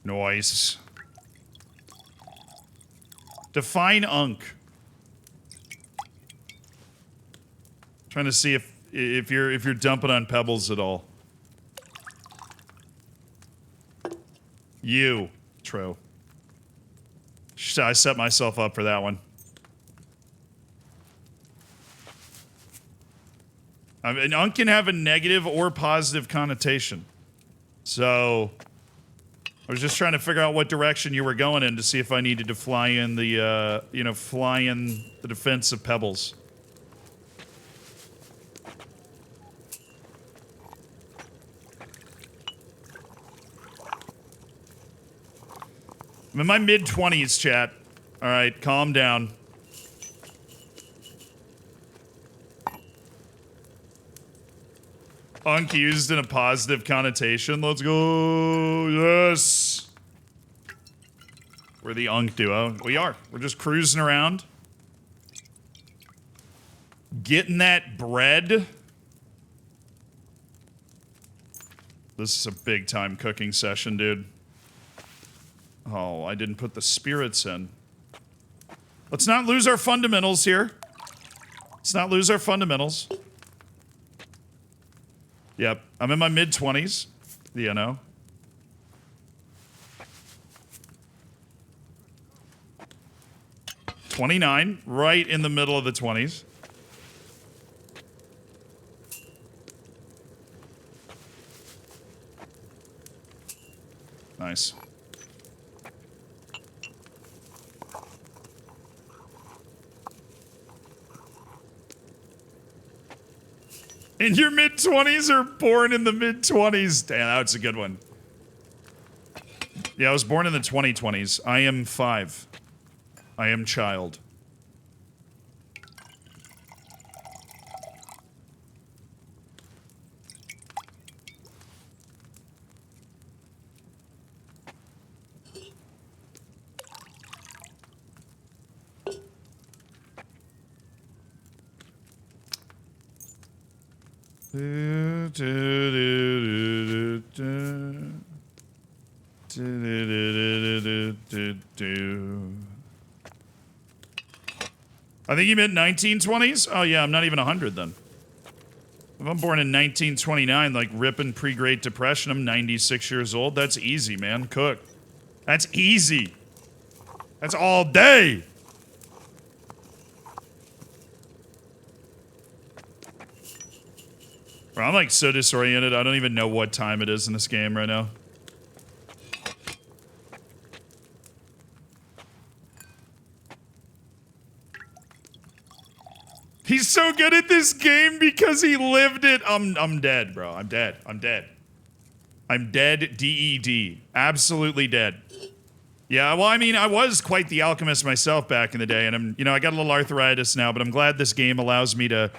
Noise. Define unk. Trying to see if you're dumping on Pebbles at all. You. True. I set myself up for that one. I mean, unk can have a negative or positive connotation. So, I was just trying to figure out what direction you were going in to see if I needed to fly in the, fly in the defense of Pebbles. I'm in my mid-20s, chat. All right, calm down. Unk used in a positive connotation. Let's go. Yes. We're the Unk duo. We are. We're just cruising around. Getting that bread. This is a big-time cooking session, dude. Oh, I didn't put the spirits in. Let's not lose our fundamentals here. Let's not lose our fundamentals. Yep, I'm in my mid-20s. You know. $29, right in the middle of the 20s. Nice. In your mid-20s or born in the mid-20s? Damn, that's a good one. Yeah, I was born in the 2020s. I am 5. I am child. I think you meant 1920s? Oh yeah, I'm not even 100 then. If I'm born in 1929, like ripping pre-Great Depression, I'm 96 years old. That's easy, man. Cook. That's easy. That's all day. Bro, I'm like so disoriented. I don't even know what time it is in this game right now. He's so good at this game because he lived it. I'm dead, bro. I'm dead. I'm dead. I'm dead, D-E-D. Absolutely dead. Yeah, well, I mean, I was quite the alchemist myself back in the day, and I got a little arthritis now, but I'm glad this game allows me to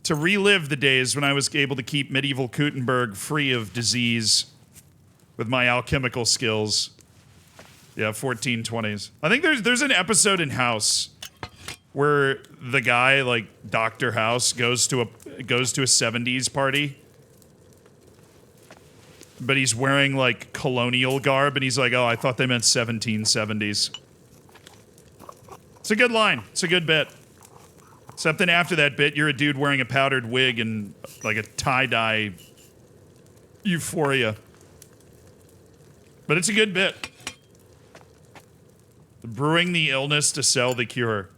relive the days when I was able to keep medieval Gutenberg free of disease with my alchemical skills. Yeah, 1420s. I think there's an episode in House where the guy, like Dr. House, goes to a 70s party, but he's wearing like colonial garb, and he's like, "Oh, I thought they meant 1770s." It's a good line. It's a good bit. Except then after that bit, you're a dude wearing a powdered wig and like a tie-dye euphoria. But it's a good bit. Brewing the illness to sell the cure.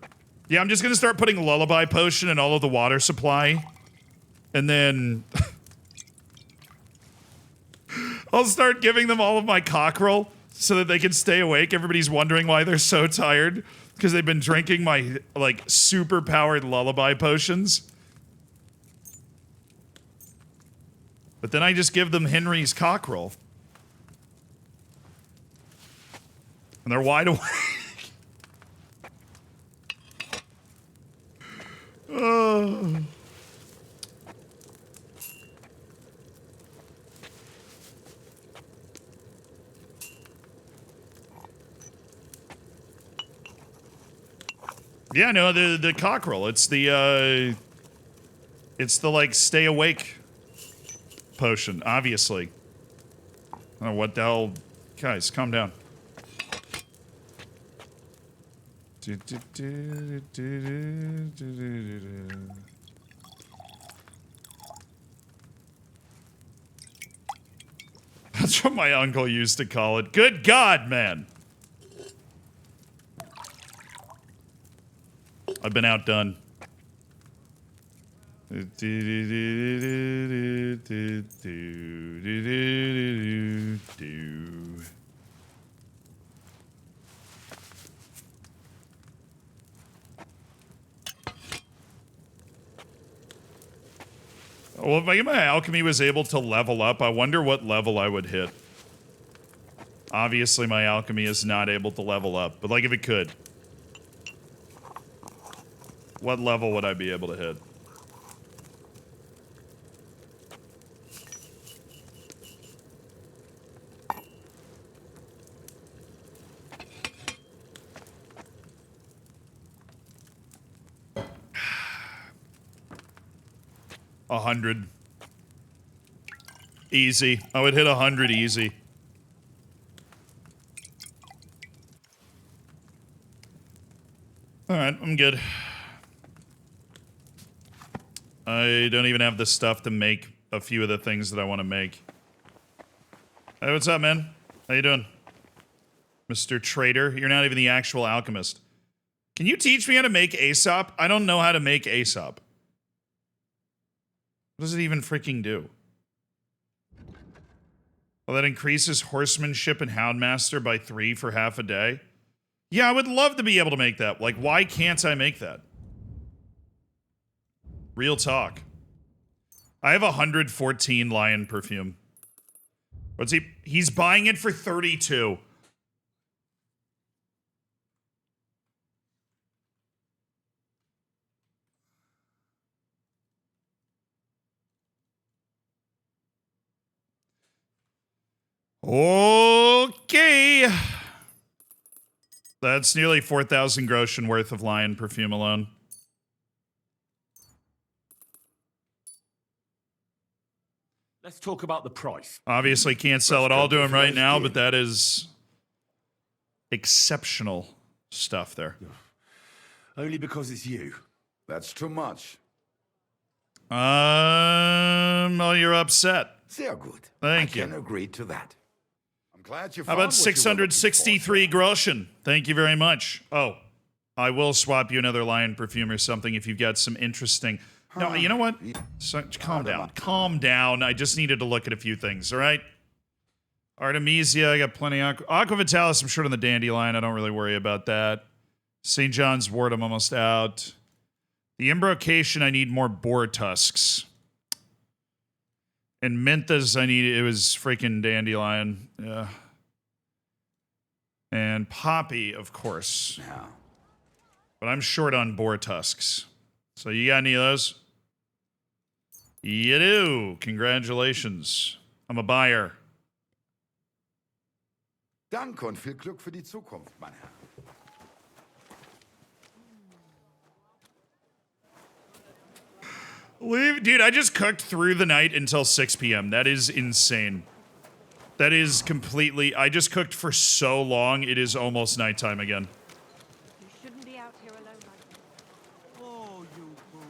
Yeah, I'm just gonna start putting lullaby potion in all of the water supply. And then I'll start giving them all of my cockerel so that they can stay awake. Everybody's wondering why they're so tired. Because they've been drinking my, like, super powered lullaby potions. But then I just give them Henry's cockerel. And they're wide awake. Oh. Yeah, no, the cockerel. It's the like stay awake potion, obviously. I don't know what the hell. Guys, calm down. That's what my uncle used to call it. Good God, man. I've been outdone. Well, if my alchemy was able to level up, I wonder what level I would hit. Obviously, my alchemy is not able to level up, but like if it could. What level would I be able to hit? A 100. Easy. I would hit 100 easy. Alright, I'm good. I don't even have the stuff to make a few of the things that I want to make. Hey, what's up, man? How you doing? Mr. Trader, you're not even the actual alchemist. Can you teach me how to make Aesop? I don't know how to make Aesop. What does it even freaking do? Well, that increases horsemanship and houndmaster by 3 for half a day. Yeah, I would love to be able to make that. Like, why can't I make that? Real talk. I have 114 lion perfume. What's he? He's buying it for 32. Okay. That's nearly 4,000 groschen worth of lion perfume alone. Let's talk about the price. Obviously can't sell it all to him right now, but that is exceptional stuff there. Only because it's you. That's too much. Oh, you're upset. Sehr gut. Thank you. I can agree to that. I'm glad you How found about what you were looking for, 663 groschen? Thank you very much. Oh, I will swap you another lion perfume or something if you've got some interesting... No, you know what? So, calm down. Calm down. I just needed to look at a few things, all right? Artemisia, I got plenty. Aqua Vitalis, I'm short on the dandelion. I don't really worry about that. St. John's wort, I'm almost out. The Embrocation, I need more boar tusks. And Minthas, it was freaking dandelion. Yeah. And Poppy, of course. Yeah. But I'm short on boar tusks. So you got any of those? You do. Congratulations. I'm a buyer. Danke und viel Glück für die Zukunft, mein Herr. Dude, I just cooked through the night until 6 p.m. That is insane. That is completely... I just cooked for so long, it is almost nighttime again. You shouldn't be out here alone like this. Oh, you fool.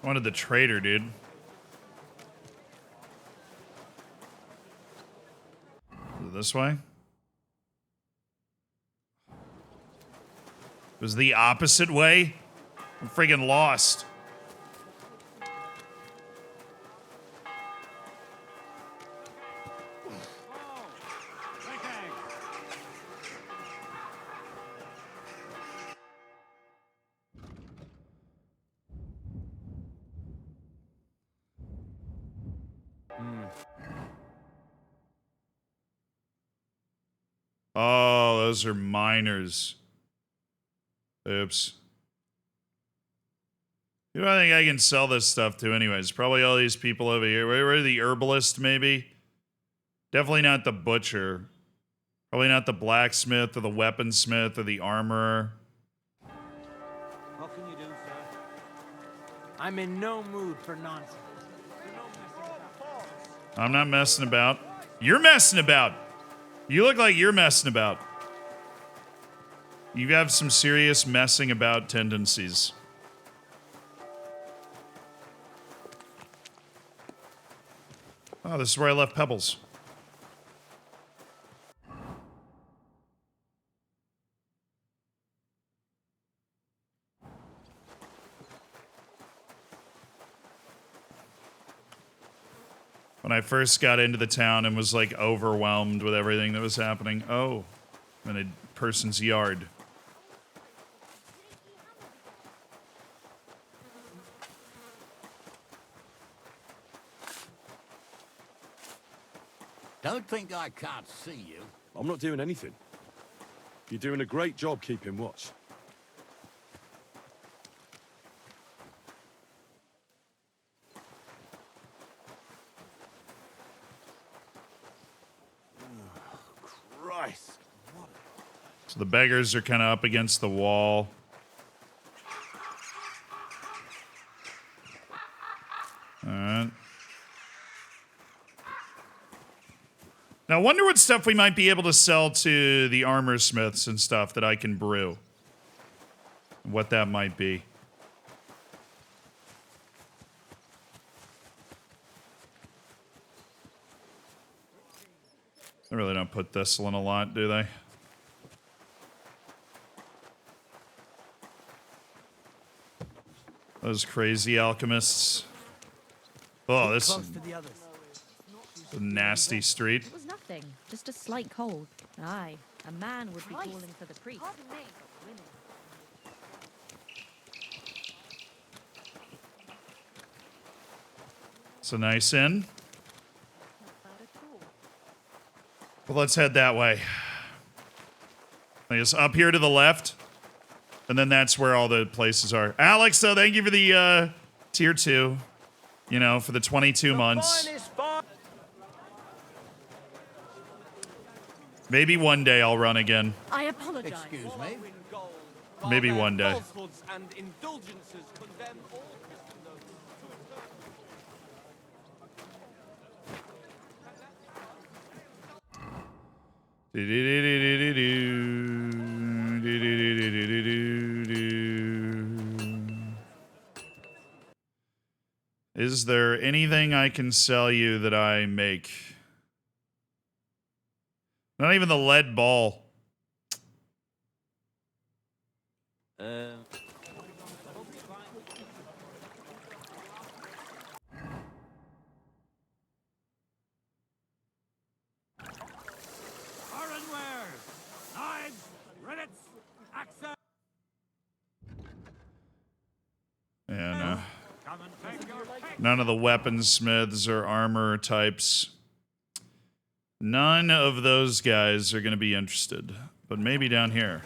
I wanted the trader, dude. Is it this way? It was the opposite way? I'm friggin' lost. those are miners. Oops. Who do I think I can sell this stuff to anyways? Probably all these people over here. Where are the herbalist, maybe? Definitely not the butcher. Probably not the blacksmith or the weaponsmith or the armorer. What can you do, sir? I'm in no mood for nonsense. I'm not messing about. You're messing about. You look like you're messing about. You have some serious messing about tendencies. Oh, this is where I left Pebbles. When I first got into the town and was like overwhelmed with everything that was happening. Oh, in a person's yard. Don't think I can't see you. I'm not doing anything. You're doing a great job keeping watch. Christ. So the beggars are kind of up against the wall. Alright. Now, I wonder what stuff we might be able to sell to the armor smiths and stuff that I can brew. What that might be. They really don't put thistle in a lot, do they? Those crazy alchemists. Oh, this is a nasty street. It was nothing, just a slight cold. Aye, a man would be calling for the priest. It's a nice inn. Well, let's head that way. I guess up here to the left. And then that's where all the places are. Alex, though, thank you for the tier 2. You know, for the 22 months. Maybe one day I'll run again. I apologize. Excuse me? Maybe one day. And indulgences condemn all Christendom. Is there anything I can sell you that I make? Not even the lead ball. Yeah, no. None of the weaponsmiths or armor types. None of those guys are going to be interested. But maybe down here.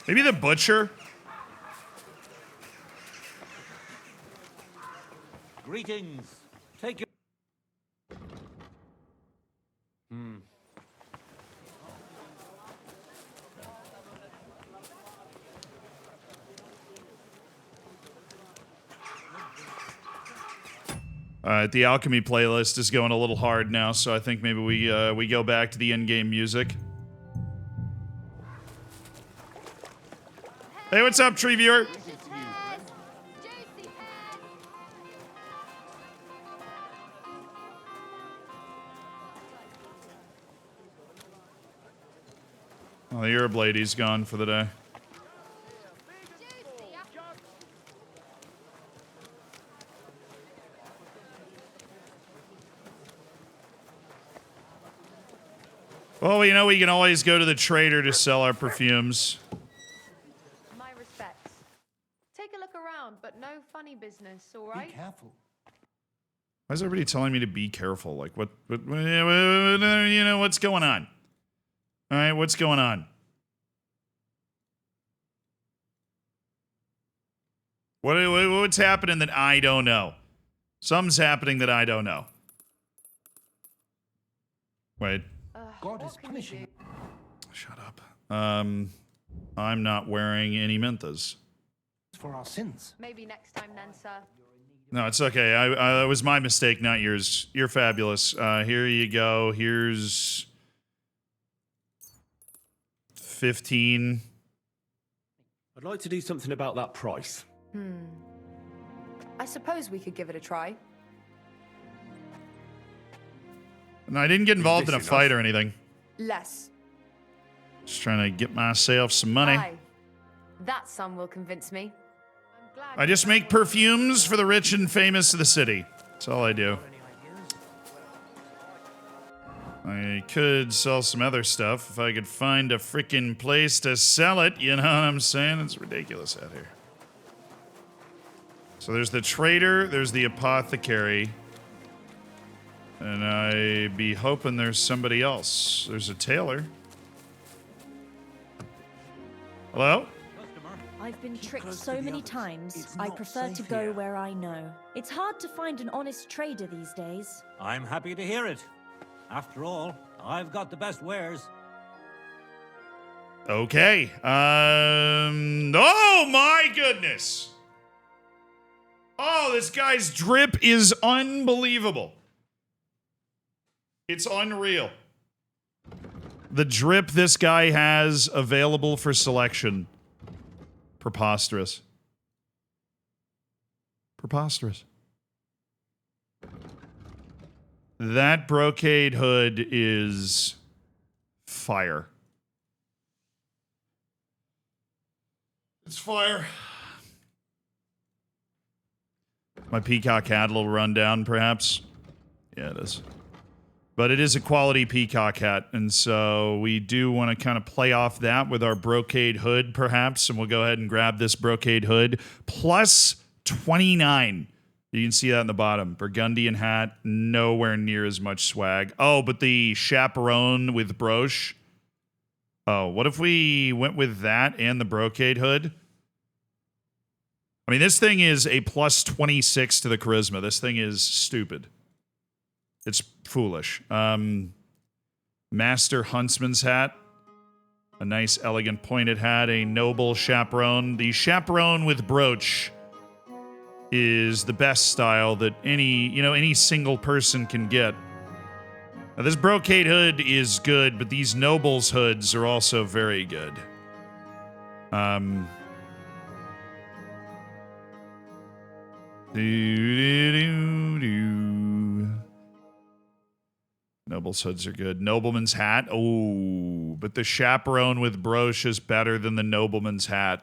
Maybe the butcher? Greetings. Take your... The alchemy playlist is going a little hard now, so I think maybe we go back to the in-game music. Hey, what's up, tree viewer? Well, the herb lady's gone for the day. Well, you know, we can always go to the trader to sell our perfumes. My respects. Take a look around, but no funny business, all right? Be careful. Why is everybody telling me to be careful? Like, what you know, what's going on? All right, what's going on? What's happening that I don't know? Something's happening that I don't know. Wait. God is punishing. Shut up. I'm not wearing any menthas. For our sins. Maybe next time then, sir. No, it's okay. It was my mistake, not yours. You're fabulous. Here you go. Here's 15. I'd like to do something about that price. I suppose we could give it a try. No, I didn't get involved in a this fight enough? or anything. Less. Just trying to get myself some money. Aye. That sum will convince me. I'm glad I just make perfumes for the rich and famous of the city. That's all I do. I could sell some other stuff if I could find a freaking place to sell it. You know what I'm saying? It's ridiculous out here. So there's the trader, there's the apothecary. And I be hoping there's somebody else. There's a tailor. Hello? I've been tricked so many times, I prefer to go where I know. It's hard to find an honest trader these days. I'm happy to hear it. After all, I've got the best wares. Okay. Oh my goodness. Oh, this guy's drip is unbelievable. It's unreal. The drip this guy has available for selection. Preposterous. Preposterous. That brocade hood is fire. It's fire. My peacock hat a little rundown, perhaps. Yeah, it is. But it is a quality peacock hat, and so we do want to kind of play off that with our brocade hood, perhaps, and we'll go ahead and grab this brocade hood. Plus 29. You can see that in the bottom. Burgundian hat, nowhere near as much swag. Oh, but the chaperone with brooch. Oh, what if we went with that and the brocade hood? I mean, this thing is a plus 26 to the charisma. This thing is stupid. It's foolish. Master Huntsman's hat. A nice, elegant, pointed hat. A noble chaperone. The chaperone with brooch is the best style that any single person can get. Now, this brocade hood is good, but these nobles hoods are also very good. Noble's hoods are good. Nobleman's hat. Oh, but the chaperone with brooch is better than the nobleman's hat.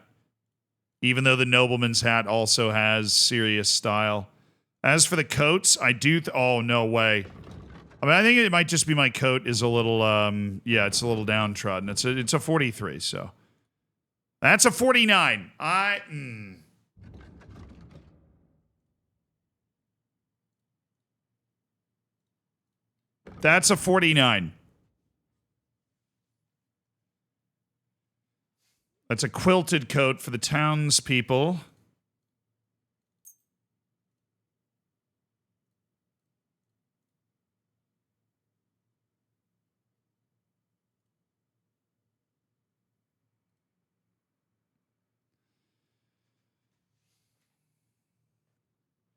Even though the nobleman's hat also has serious style. As for the coats, I do... oh, no way. I mean, I think it might just be my coat is a little... yeah, it's a little downtrodden. It's a 43, so... That's a 49. That's a 49. That's a quilted coat for the townspeople.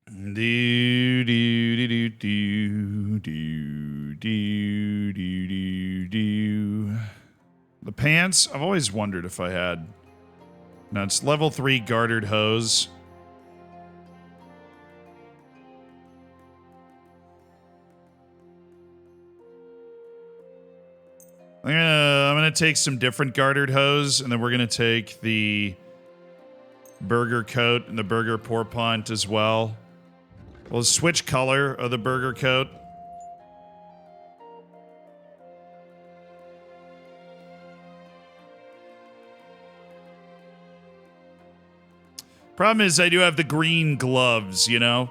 Do do do do do do do do. The pants, I've always wondered if I had. Now it's level 3 gartered hose. I'm gonna take some different gartered hose, and then we're gonna take the burger coat and the burger pourpoint as well. We'll switch color of the burger coat. Problem is I do have the green gloves, you know?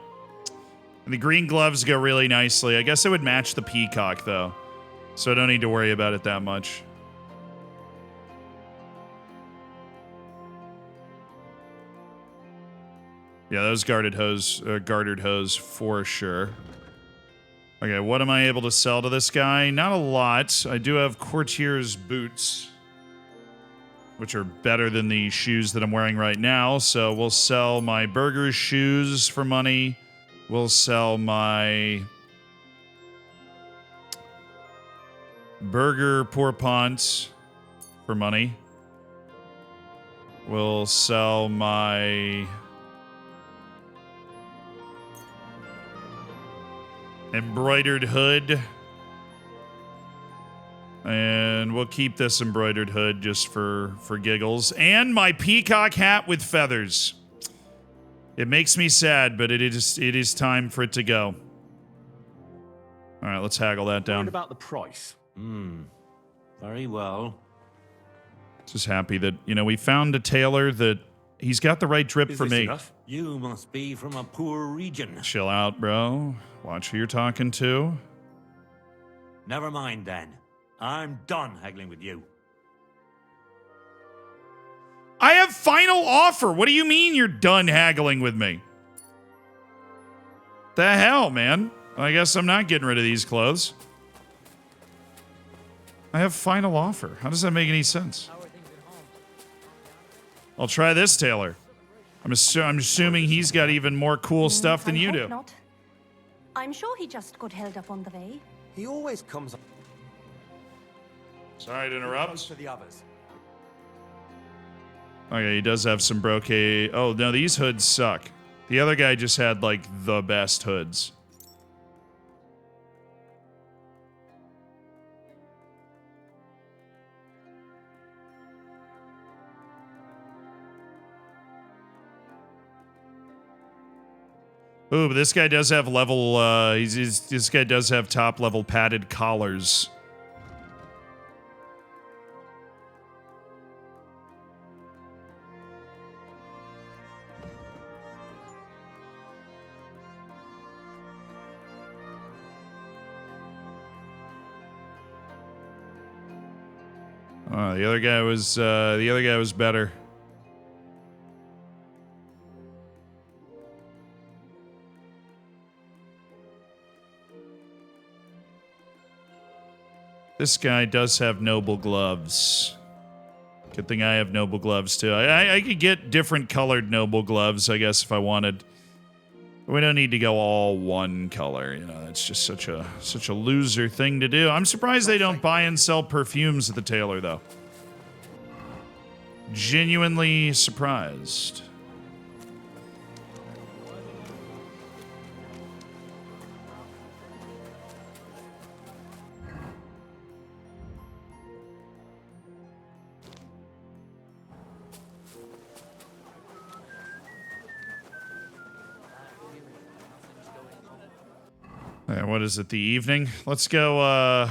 And the green gloves go really nicely. I guess it would match the peacock, though. So I don't need to worry about it that much. Yeah, those gartered hose for sure. Okay, what am I able to sell to this guy? Not a lot. I do have courtier's boots, which are better than the shoes that I'm wearing right now. So we'll sell my burger's shoes for money. We'll sell my burger pourpont for money. We'll sell my embroidered hood. And we'll keep this embroidered hood just for giggles. And my peacock hat with feathers. It makes me sad, but it is time for it to go. All right, let's haggle that down. What about the price? Very well. Just happy that, we found a tailor that he's got the right drip Is for this me. enough? You must be from a poor region. Chill out, bro. Watch who you're talking to. Never mind then. I'm done haggling with you. I have final offer. What do you mean you're done haggling with me? The hell, man? I guess I'm not getting rid of these clothes. I have final offer. How does that make any sense? I'll try this tailor. I'm assuming he's got even more cool stuff than you do. Not. I'm sure he just got held up on the way. He always comes. Sorry to interrupt. For the others. Okay, he does have some brocade. Oh, no, these hoods suck. The other guy just had, like, the best hoods. Ooh, but this guy does have level, this guy does have top-level padded collars. The other guy was better. This guy does have noble gloves. Good thing I have noble gloves too. I could get different colored noble gloves, I guess, if I wanted. We don't need to go all one color, It's just such a loser thing to do. I'm surprised they don't buy and sell perfumes at the tailor, though. Genuinely surprised. What is it, the evening? Let's go,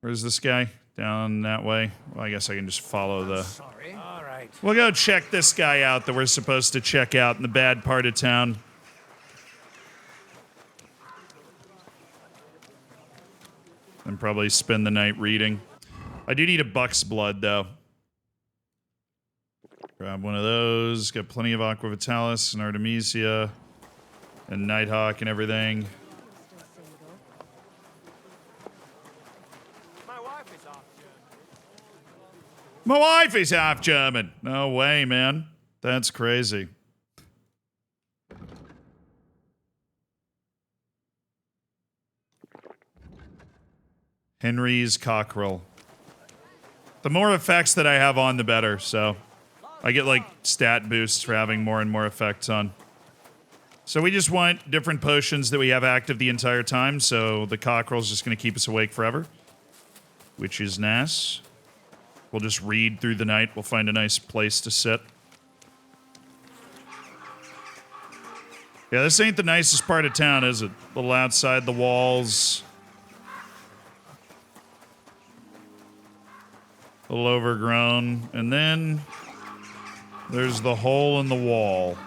where's this guy? Down that way? Well, I guess I can just follow the... Sorry. All right. We'll go check this guy out that we're supposed to check out in the bad part of town. And probably spend the night reading. I do need a buck's blood, though. Grab one of those. Got plenty of Aqua Vitalis and Artemisia and Nighthawk and everything. My wife is half German. No way, man. That's crazy. Henry's cockerel. The more effects that I have on, the better, so I get like stat boosts for having more and more effects on. So we just want different potions that we have active the entire time, so the cockerel's just going to keep us awake forever, which is nice. We'll just read through the night. We'll find a nice place to sit. Yeah, this ain't the nicest part of town, is it? A little outside the walls. A little overgrown. And then there's the hole in the wall.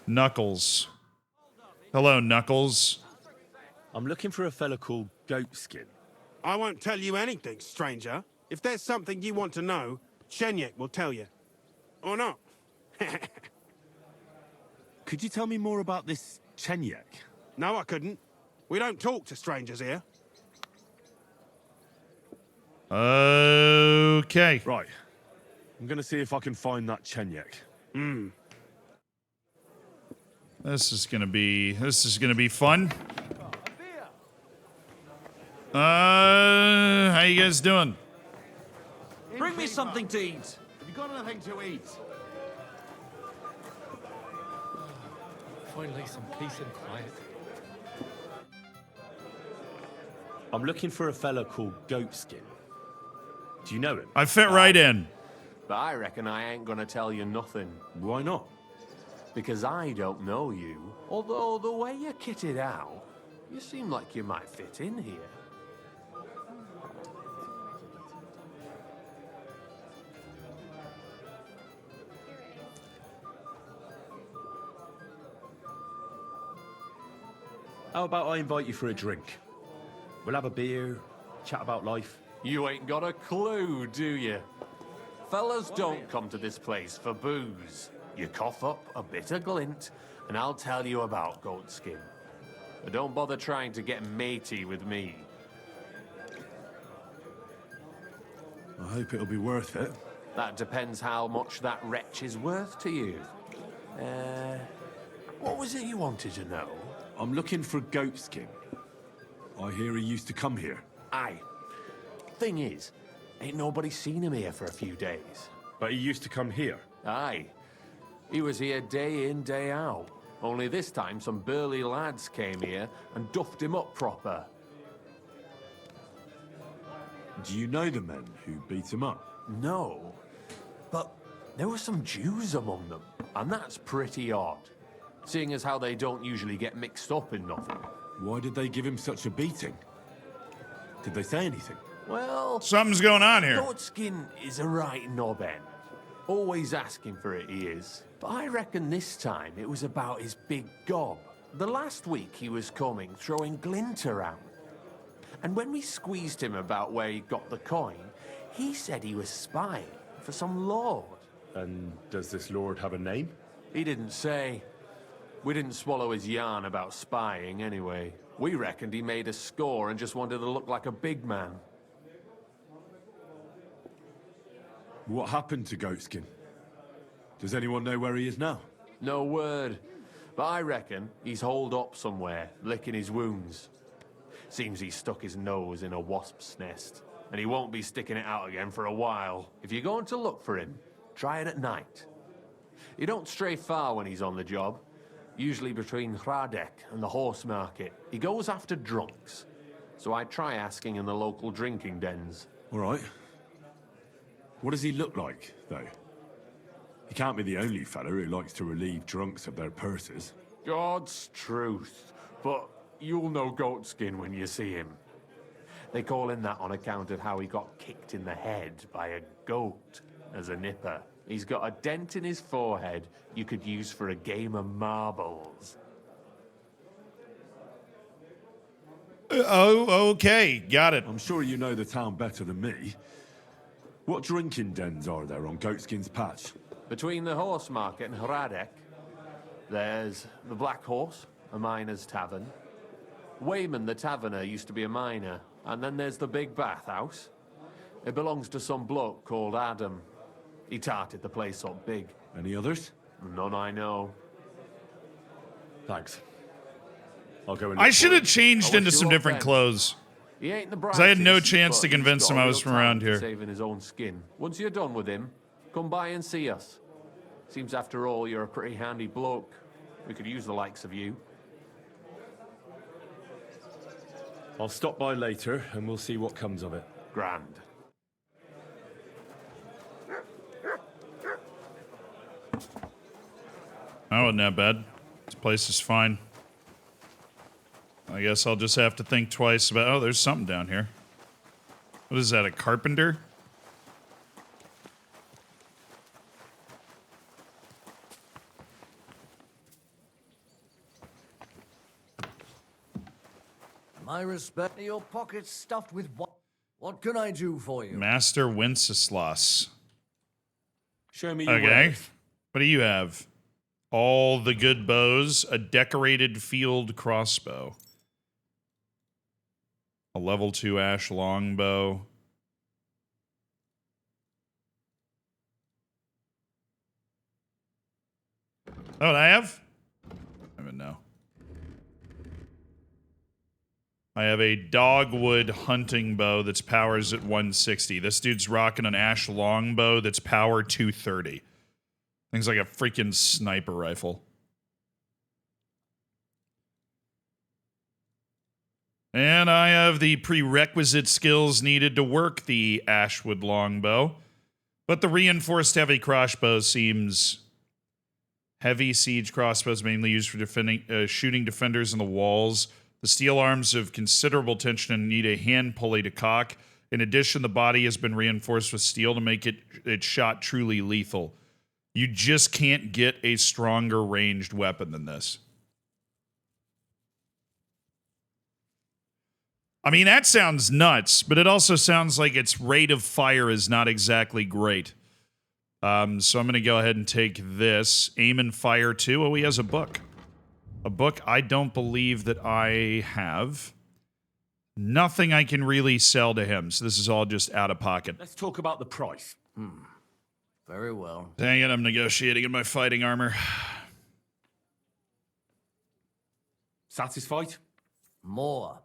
Knuckles. Hello, Knuckles. I'm looking for a fella called Goatskin. I won't tell you anything, stranger. If there's something you want to know, Shenyek will tell you. Or not. Could you tell me more about this Chenyek? No, I couldn't. We don't talk to strangers here. Okay. Right. I'm gonna see if I can find that Chenyek. This is gonna be fun. How you guys doing? Bring me something to eat. Have you got anything to eat? Finally, some peace and quiet. I'm looking for a fella called Goatskin. Do you know him? I fit right in. But I reckon I ain't gonna tell you nothing. Why not? Because I don't know you. Although the way you're kitted out, you seem like you might fit in here. How about I invite you for a drink? We'll have a beer, chat about life. You ain't got a clue, do you? Fellas don't come to this place for booze. You cough up a bit of glint, and I'll tell you about Goatskin. But don't bother trying to get matey with me. I hope it'll be worth it. That depends how much that wretch is worth to you. What was it you wanted to know? I'm looking for Goatskin. I hear he used to come here. Aye. Thing is, ain't nobody seen him here for a few days. But he used to come here. Aye. He was here day in, day out. Only this time some burly lads came here and duffed him up proper. Do you know the men who beat him up? No. But there were some Jews among them, and that's pretty odd. Seeing as how they don't usually get mixed up in nothing. Why did they give him such a beating? Did they say anything? Well, something's going on here. Goatskin is a right knobhead. Always asking for it, he is. But I reckon this time it was about his big gob. The last week he was coming, throwing glint around. And when we squeezed him about where he got the coin, he said he was spying for some lord. And does this lord have a name? He didn't say. We didn't swallow his yarn about spying anyway. We reckoned he made a score and just wanted to look like a big man. What happened to Goatskin? Does anyone know where he is now? No word. But I reckon he's holed up somewhere, licking his wounds. Seems he stuck his nose in a wasp's nest, and he won't be sticking it out again for a while. If you're going to look for him, try it at night. You don't stray far when he's on the job. Usually between Hradek and the horse market. He goes after drunks. So I try asking in the local drinking dens. All right. What does he look like, though? He can't be the only fella who likes to relieve drunks of their purses. God's truth. But you'll know Goatskin when you see him. They call him that on account of how he got kicked in the head by a goat as a nipper. He's got a dent in his forehead you could use for a game of marbles. Oh, okay. Got it. I'm sure you know the town better than me. What drinking dens are there on Goatskin's patch? Between the horse market and Hradek, there's the Black Horse, a miner's tavern. Wayman the taverner used to be a miner. And then there's the Big Bathhouse. It belongs to some bloke called Adam. He tarted the place up big. Any others? None I know. Thanks. I'll go in. I should have changed into some different clothes. He ain't the Because I had no brightest, chance but to he's convince got him a I real was from around talent for here. Saving his own skin. Once you're done with him, come by and see us. Seems after all you're a pretty handy bloke. We could use the likes of you. I'll stop by later and we'll see what comes of it. Grand. That wasn't that bad. This place is fine. I guess I'll just have to think twice about... Oh, there's something down here. What is that, a carpenter? My respect, your pockets stuffed with what? What can I do for you? Master Wenceslas. Show me your Okay. wares. What do you have? All the good bows. A decorated field crossbow. A level 2 ash longbow. Oh, what I have? I don't know. I have a dogwood hunting bow that's powers at 160. This dude's rocking an ash longbow that's power 230. Thing's like a freaking sniper rifle. And I have the prerequisite skills needed to work the ashwood longbow. But the reinforced heavy crossbow seems... Heavy siege crossbows mainly used for shooting defenders in the walls. The steel arms have considerable tension and need a hand pulley to cock. In addition, the body has been reinforced with steel to make its shot truly lethal. You just can't get a stronger ranged weapon than this. I mean, that sounds nuts, but it also sounds like its rate of fire is not exactly great. So I'm going to go ahead and take this. Aim and fire 2. Oh, he has a book. A book I don't believe that I have. Nothing I can really sell to him, so this is all just out of pocket. Let's talk about the price. Very well. Dang it, I'm negotiating in my fighting armor. Satisfied? More.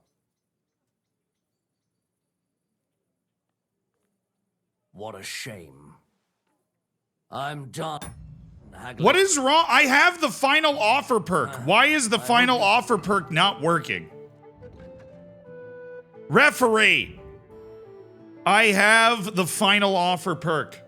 What a shame. I'm done. What is wrong? I have the final offer perk. Why is the final offer perk not working? Referee! I have the final offer perk.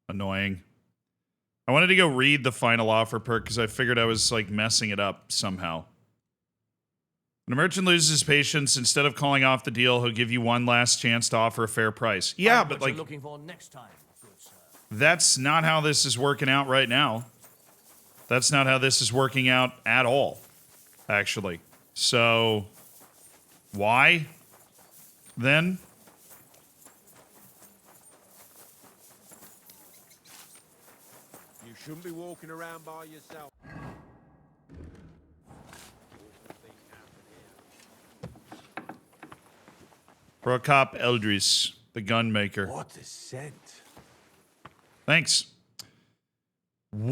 Annoying. I wanted to go read the final offer perk because I figured I was like messing it up somehow. When a merchant loses his patience, instead of calling off the deal, he'll give you one last chance to offer a fair price. Yeah, but like, looking for next time, good sir. that's not how this is working out right now. That's not how this is working out at all, actually. So, why then? You shouldn't be walking around by yourself. Prokop Eldris, the gunmaker. What a scent. Thanks. What?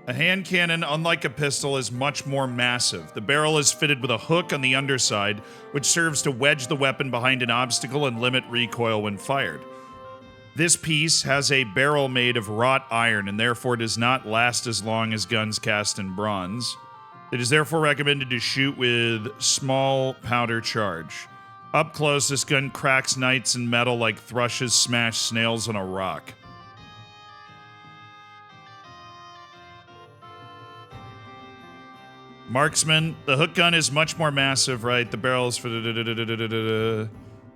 A hand cannon, unlike a pistol, is much more massive. The barrel is fitted with a hook on the underside, which serves to wedge the weapon behind an obstacle and limit recoil when fired. This piece has a barrel made of wrought iron and therefore does not last as long as guns cast in bronze. It is therefore recommended to shoot with small powder charge. Up close, this gun cracks knights in metal like thrushes smash snails on a rock. Marksman, the hook gun is much more massive, right? The barrels for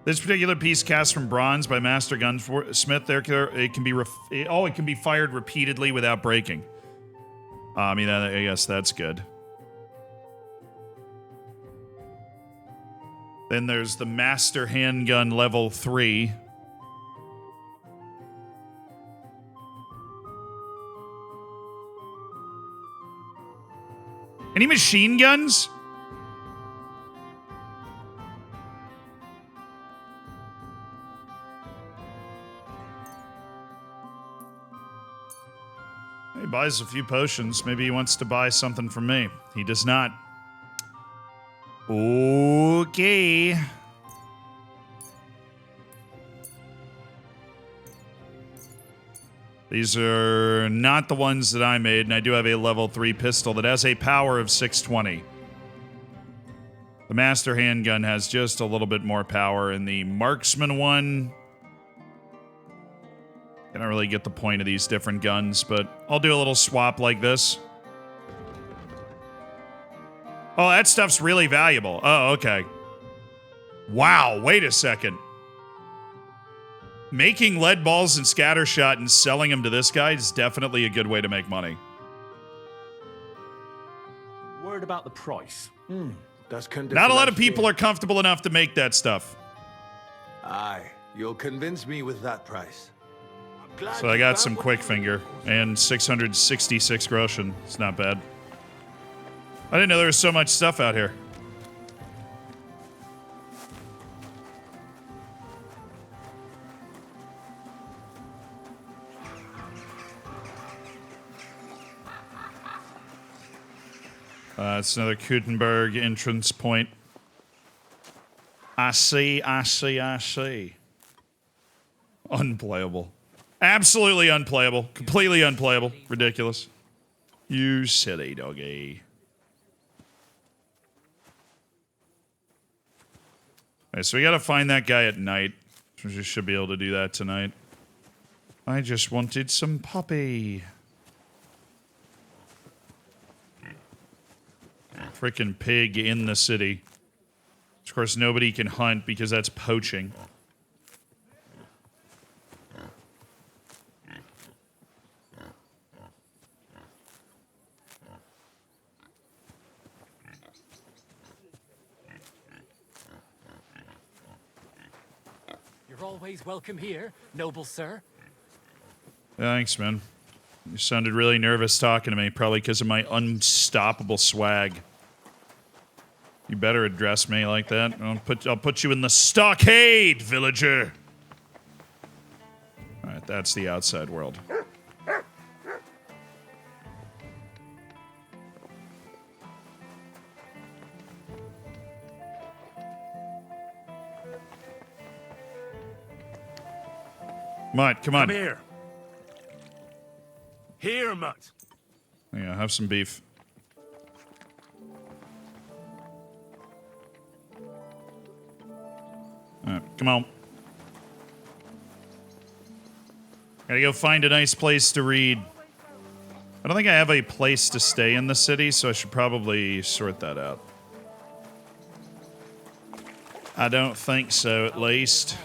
this particular piece cast from bronze by master gunsmith. It can be fired repeatedly without breaking. I mean, I guess that's good. Then there's the master handgun level 3. Any machine guns? He buys a few potions. Maybe he wants to buy something from me. He does not. Okay. These are not the ones that I made, and I do have a level 3 pistol that has a power of 620. The master handgun has just a little bit more power, and the marksman one, I don't really get the point of these different guns, but I'll do a little swap like this. Oh, that stuff's really valuable. Oh, okay. Wow, wait a second. Making lead balls and scatter shot and selling them to this guy is definitely a good way to make money. Word about the price. Not a lot of people are comfortable enough to make that stuff. Aye, you'll convince me with that price. So I got some quick finger and 666 groschen. It's not bad. I didn't know there was so much stuff out here. It's another Kutenberg entrance point. I see. Unplayable. Absolutely unplayable. Completely unplayable. Ridiculous. You silly doggy. Alright, so we gotta find that guy at night. We just should be able to do that tonight. I just wanted some puppy. Freaking pig in the city. Of course, nobody can hunt because that's poaching. You're always welcome here, noble sir. Thanks, man. You sounded really nervous talking to me, probably because of my unstoppable swag. You better address me like that. I'll put you in the stockade, villager. All right, that's the outside world. Mutt, come on. Come here. Here, Mutt. Yeah, have some beef. Come on. Gotta go find a nice place to read. I don't think I have a place to stay in the city, so I should probably sort that out. I don't think so, at least.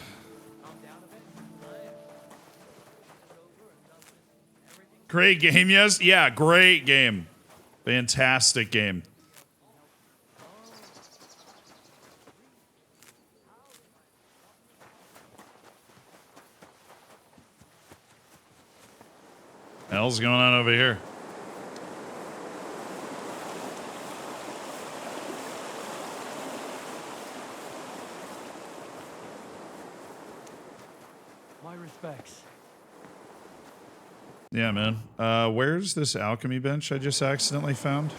Great game, yes? Yeah, great game. Fantastic game. Hell's going on over here? My respects. Yeah, man. Where's this alchemy bench I just accidentally found?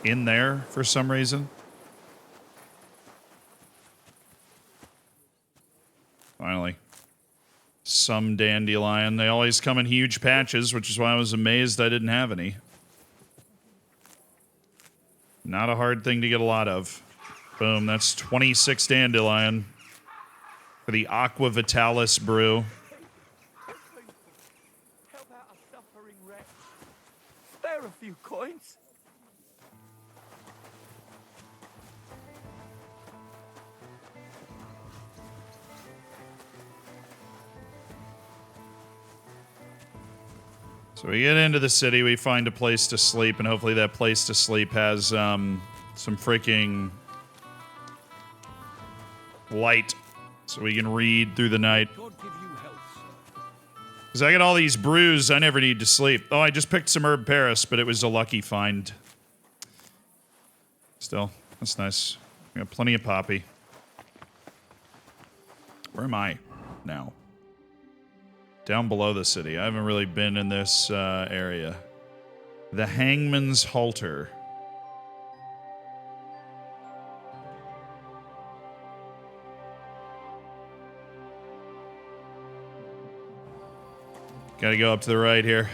In there, for some reason. Finally. Some dandelion. They always come in huge patches, which is why I was amazed I didn't have any. Not a hard thing to get a lot of. Boom, that's 26 dandelion for the Aqua Vitalis brew. Help out a suffering wretch. Spare a few coins. So we get into the city, we find a place to sleep, and hopefully that place to sleep has some freaking light so we can read through the night. Because I got all these brews, I never need to sleep. Oh, I just picked some herb Paris, but it was a lucky find. Still, that's nice. I got plenty of poppy. Where am I now? Down below the city. I haven't really been in this area. The Hangman's Halter. Gotta go up to the right here.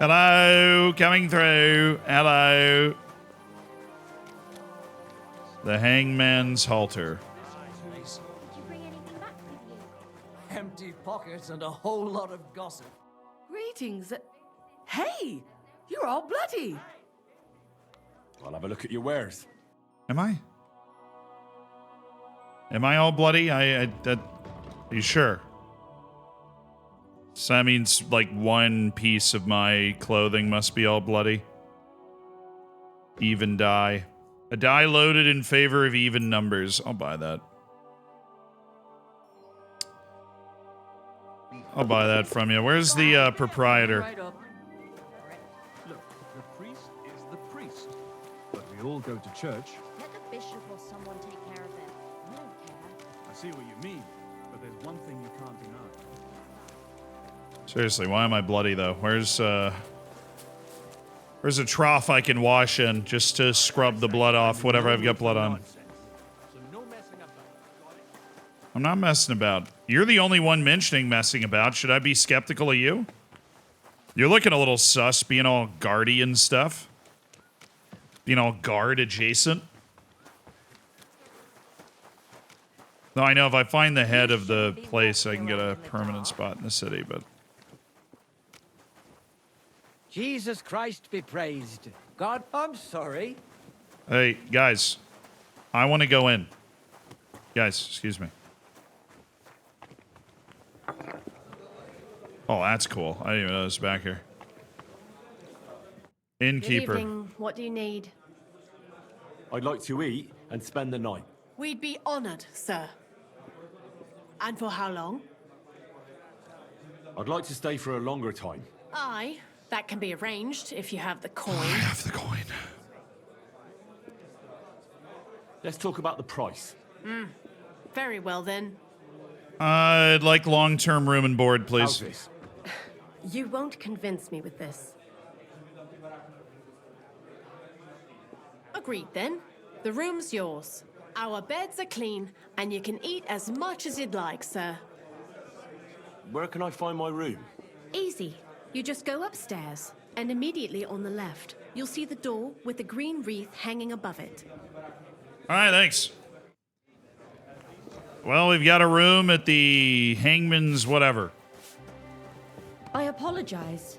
Hello, coming through. Hello. The hangman's halter. Empty pockets and a whole lot of gossip. Greetings. Hey, you're all bloody. I'll have a look at your wares. Am I? Am I all bloody? Are you sure? So that means like one piece of my clothing must be all bloody. Even die. A die loaded in favor of even numbers. I'll buy that. I'll buy that from you. Where's the proprietor? Look, the priest is the priest. But we all go to church. Let the bishop or someone take care of it. I don't care. I see what you mean, but there's one thing you can't deny. Seriously, why am I bloody though? Where's a trough I can wash in just to scrub the blood off whatever I've got blood on? I'm not messing about. You're the only one mentioning messing about. Should I be skeptical of you? You're looking a little sus, being all guardy and stuff. Being all guard adjacent. Though I know if I find the head of the place, I can get a permanent spot in the city, but... Jesus Christ be praised. God, I'm sorry. Hey, guys. I want to go in. Guys, excuse me. Oh, that's cool. I didn't even know this was back here. Innkeeper. Good evening. What do you need? I'd like to eat and spend the night. We'd be honored, sir. And for how long? I'd like to stay for a longer time. Aye, that can be arranged if you have the coin. I have the coin. Let's talk about the price. Very well then. I'd like long-term room and board, please. How's this? You won't convince me with this. Agreed then. The room's yours. Our beds are clean, and you can eat as much as you'd like, sir. Where can I find my room? Easy. You just go upstairs, and immediately on the left, you'll see the door with the green wreath hanging above it. All right, thanks. Well, we've got a room at the Hangman's whatever. I apologize.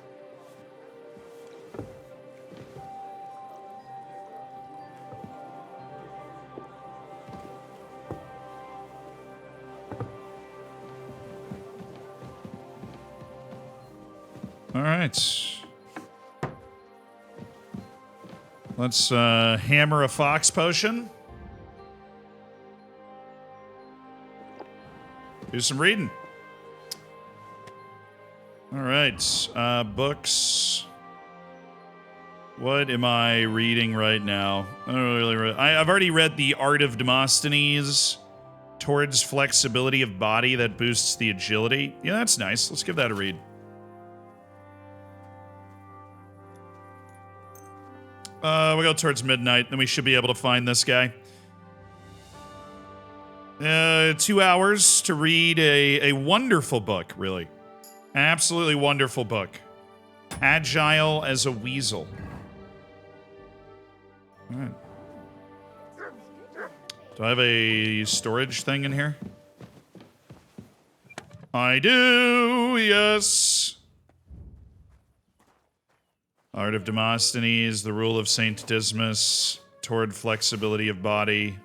All right. Let's hammer a fox potion. Do some reading. All right. Books. What am I reading right now? I don't really I've already read The Art of Demosthenes. Towards flexibility of body that boosts the agility. Yeah, that's nice. Let's give that a read. We'll go towards midnight, then we should be able to find this guy. 2 hours to read a wonderful book, really. Absolutely wonderful book. Agile as a Weasel. All right. Do I have a storage thing in here? I do, yes. Art of Demosthenes, the rule of Saint Dismas, toward flexibility of body.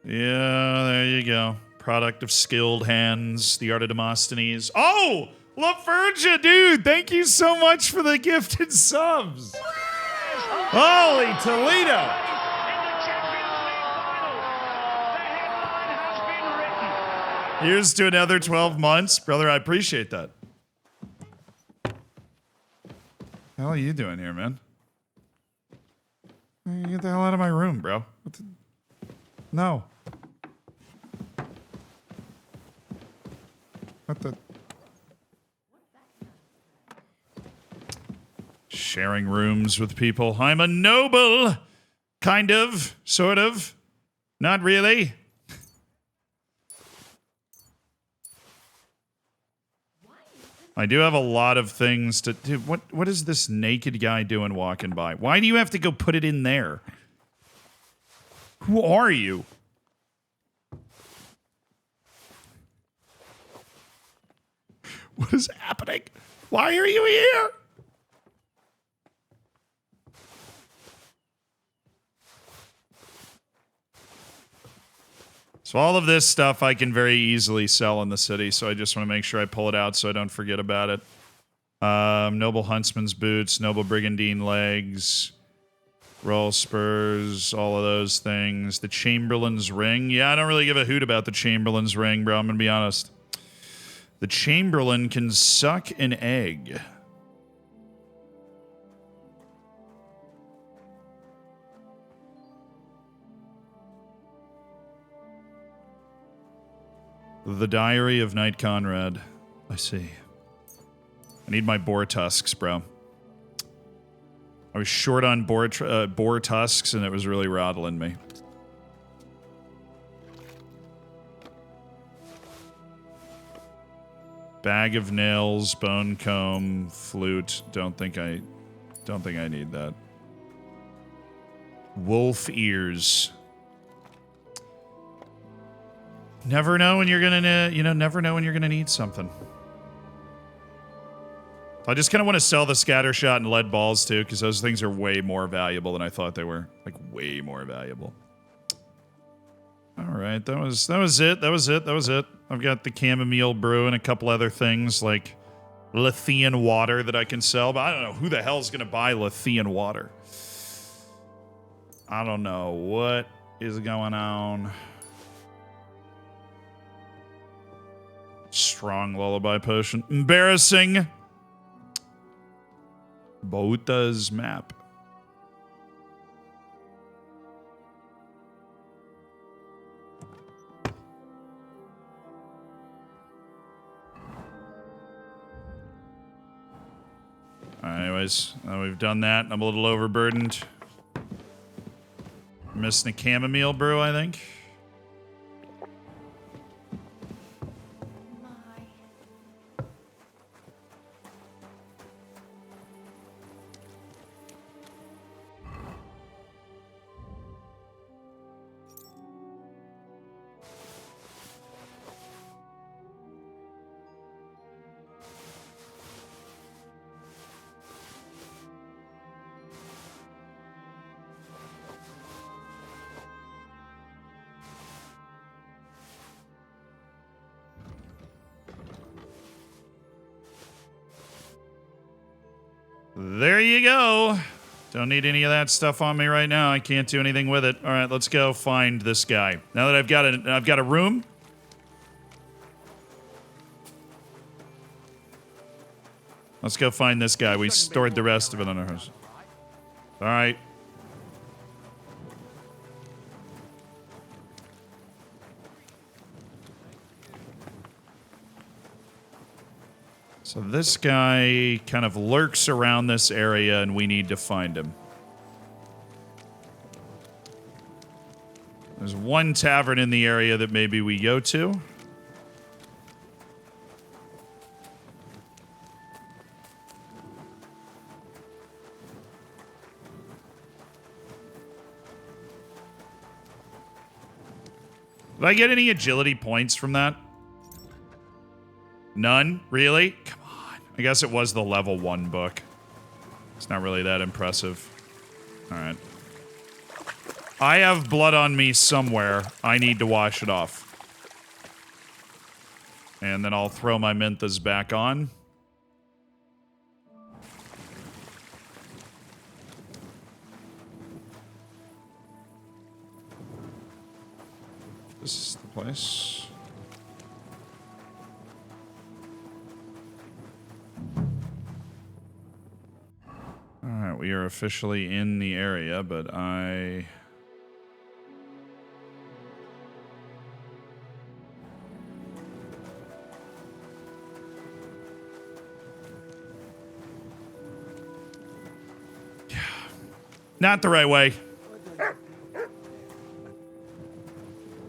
Yeah, there you go. Product of skilled hands, the Art of Demosthenes. Oh, LaFergia, dude, thank you so much for the gifted subs. Holy Toledo. Here's to another 12 months. Brother, I appreciate that. What the hell are you doing here, man? Get the hell out of my room, bro. No. What the? Sharing rooms with people. I'm a noble. Kind of. Sort of. Not really. I do have a lot of things to do. What is this naked guy doing walking by? Why do you have to go put it in there? Who are you? What is happening? Why are you here? So all of this stuff I can very easily sell in the city, so I just want to make sure I pull it out so I don't forget about it. Noble Huntsman's boots, Noble Brigandine legs, Royal spurs, all of those things. The Chamberlain's ring. Yeah, I don't really give a hoot about the Chamberlain's ring, bro. I'm going to be honest. The Chamberlain can suck an egg. The Diary of Knight Conrad. I see. I need my boar tusks, bro. I was short on boar tusks, and it was really rattling me. Bag of nails, bone comb, flute. Don't think I need that. Wolf ears. Never know when you're gonna, never know when you're gonna need something. I just kind of want to sell the scatter shot and lead balls too, because those things are way more valuable than I thought they were. Like way more valuable. All right, that was it. I've got the chamomile brew and a couple other things like Lethean water that I can sell, but I don't know who the hell's gonna buy Lethean water. I don't know what is going on. Strong lullaby potion. Embarrassing. Bauta's map. Alright, anyways, we've done that. I'm a little overburdened. Missing a chamomile brew, I think. There you go. Don't need any of that stuff on me right now. I can't do anything with it. All right, let's go find this guy. Now that I've got a room. Let's go find this guy. We stored the rest of it on ours. All right. So this guy kind of lurks around this area, and we need to find him. There's one tavern in the area that maybe we go to. Did I get any agility points from that? None? Really? Come on. I guess it was the level 1 book. It's not really that impressive. Alright. I have blood on me somewhere. I need to wash it off. And then I'll throw my Minthas back on. This is the place. Alright, we are officially in the area, but I... Not the right way.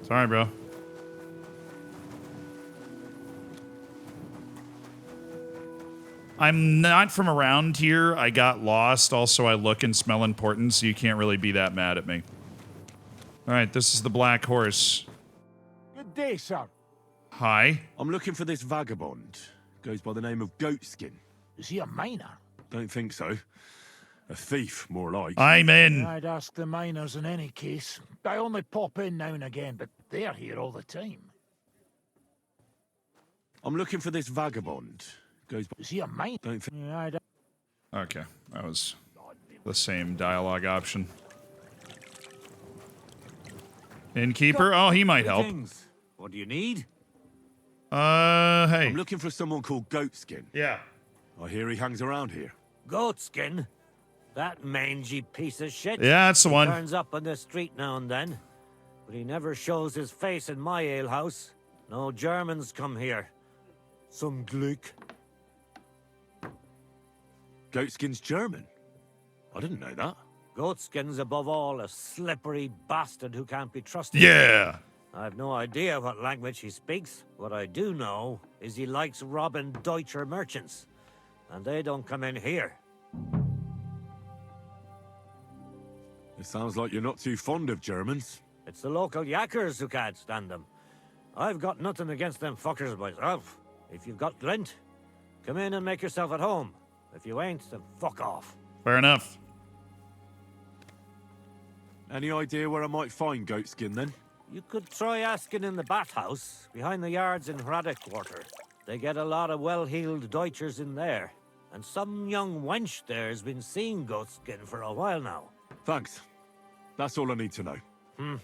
Sorry, bro. I'm not from around here. I got lost. Also, I look and smell important, so you can't really be that mad at me. All right, this is the Black Horse. Good day, sir. Hi. I'm looking for this vagabond. Goes by the name of Goatskin. Is he a miner? Don't think so. A thief, more like. I'm in. I'd ask the miners in any case. I only pop in now and again, but they're here all the time. I'm looking for this vagabond. Goes by... Is he a miner? Don't think... Yeah, I'd... Okay, that was the same dialogue option. Innkeeper? Oh, he might help. What do you need? Hey. I'm looking for someone called Goatskin. Yeah. I hear he hangs around here. Goatskin? That mangy piece of shit? Yeah, that's the one. He turns up on the street now and then. But he never shows his face in my alehouse. No Germans come here. Some Glück. Goatskin's German? I didn't know that. Goatskin's above all a slippery bastard who can't be trusted. Yeah. I've no idea what language he speaks. What I do know is he likes robbing Deutscher merchants. And they don't come in here. It sounds like you're not too fond of Germans. It's the local yakkers who can't stand them. I've got nothing against them fuckers myself. If you've got glint, come in and make yourself at home. If you ain't, then fuck off. Fair enough. Any idea where I might find Goatskin, then? You could try asking in the bathhouse, behind the yards in Hradec Quarter. They get a lot of well-heeled Deutschers in there. And some young wench there's been seeing Goatskin for a while now. Thanks. That's all I need to know.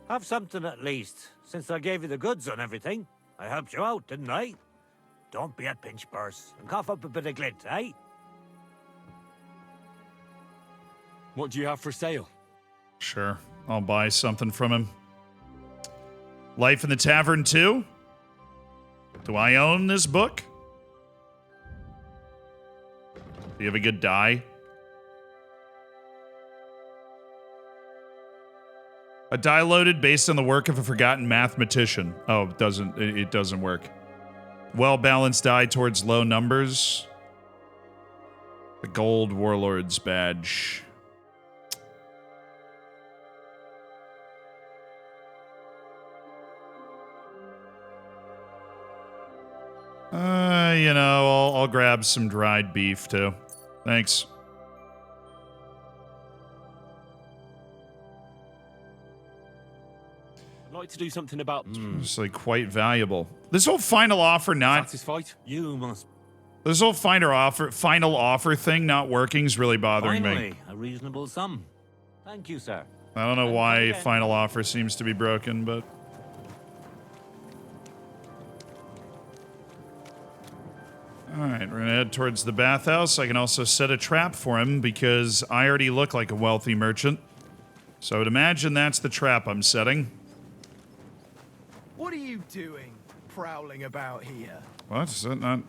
Have something at least, since I gave you the goods on everything. I helped you out, didn't I? Don't be a pinch purse, and cough up a bit of glint, eh? What do you have for sale? Sure. I'll buy something from him. Life in the Tavern 2? Do I own this book? Do you have a good die? A die loaded based on the work of a forgotten mathematician. Oh, it doesn't work. Well-balanced die towards low numbers. The Gold Warlord's badge. You know, I'll grab some dried beef too. Thanks. I'd like to do something about... It's like quite valuable. This whole final offer not... Satisfied? You must... This whole final offer thing not working is really bothering Finally, me. a reasonable sum. Thank you, sir. I don't know why final offer seems to be broken, but... Alright, we're gonna head towards the bathhouse. I can also set a trap for him because I already look like a wealthy merchant. So I would imagine that's the trap I'm setting. What are you doing, prowling about here? What? Is that not...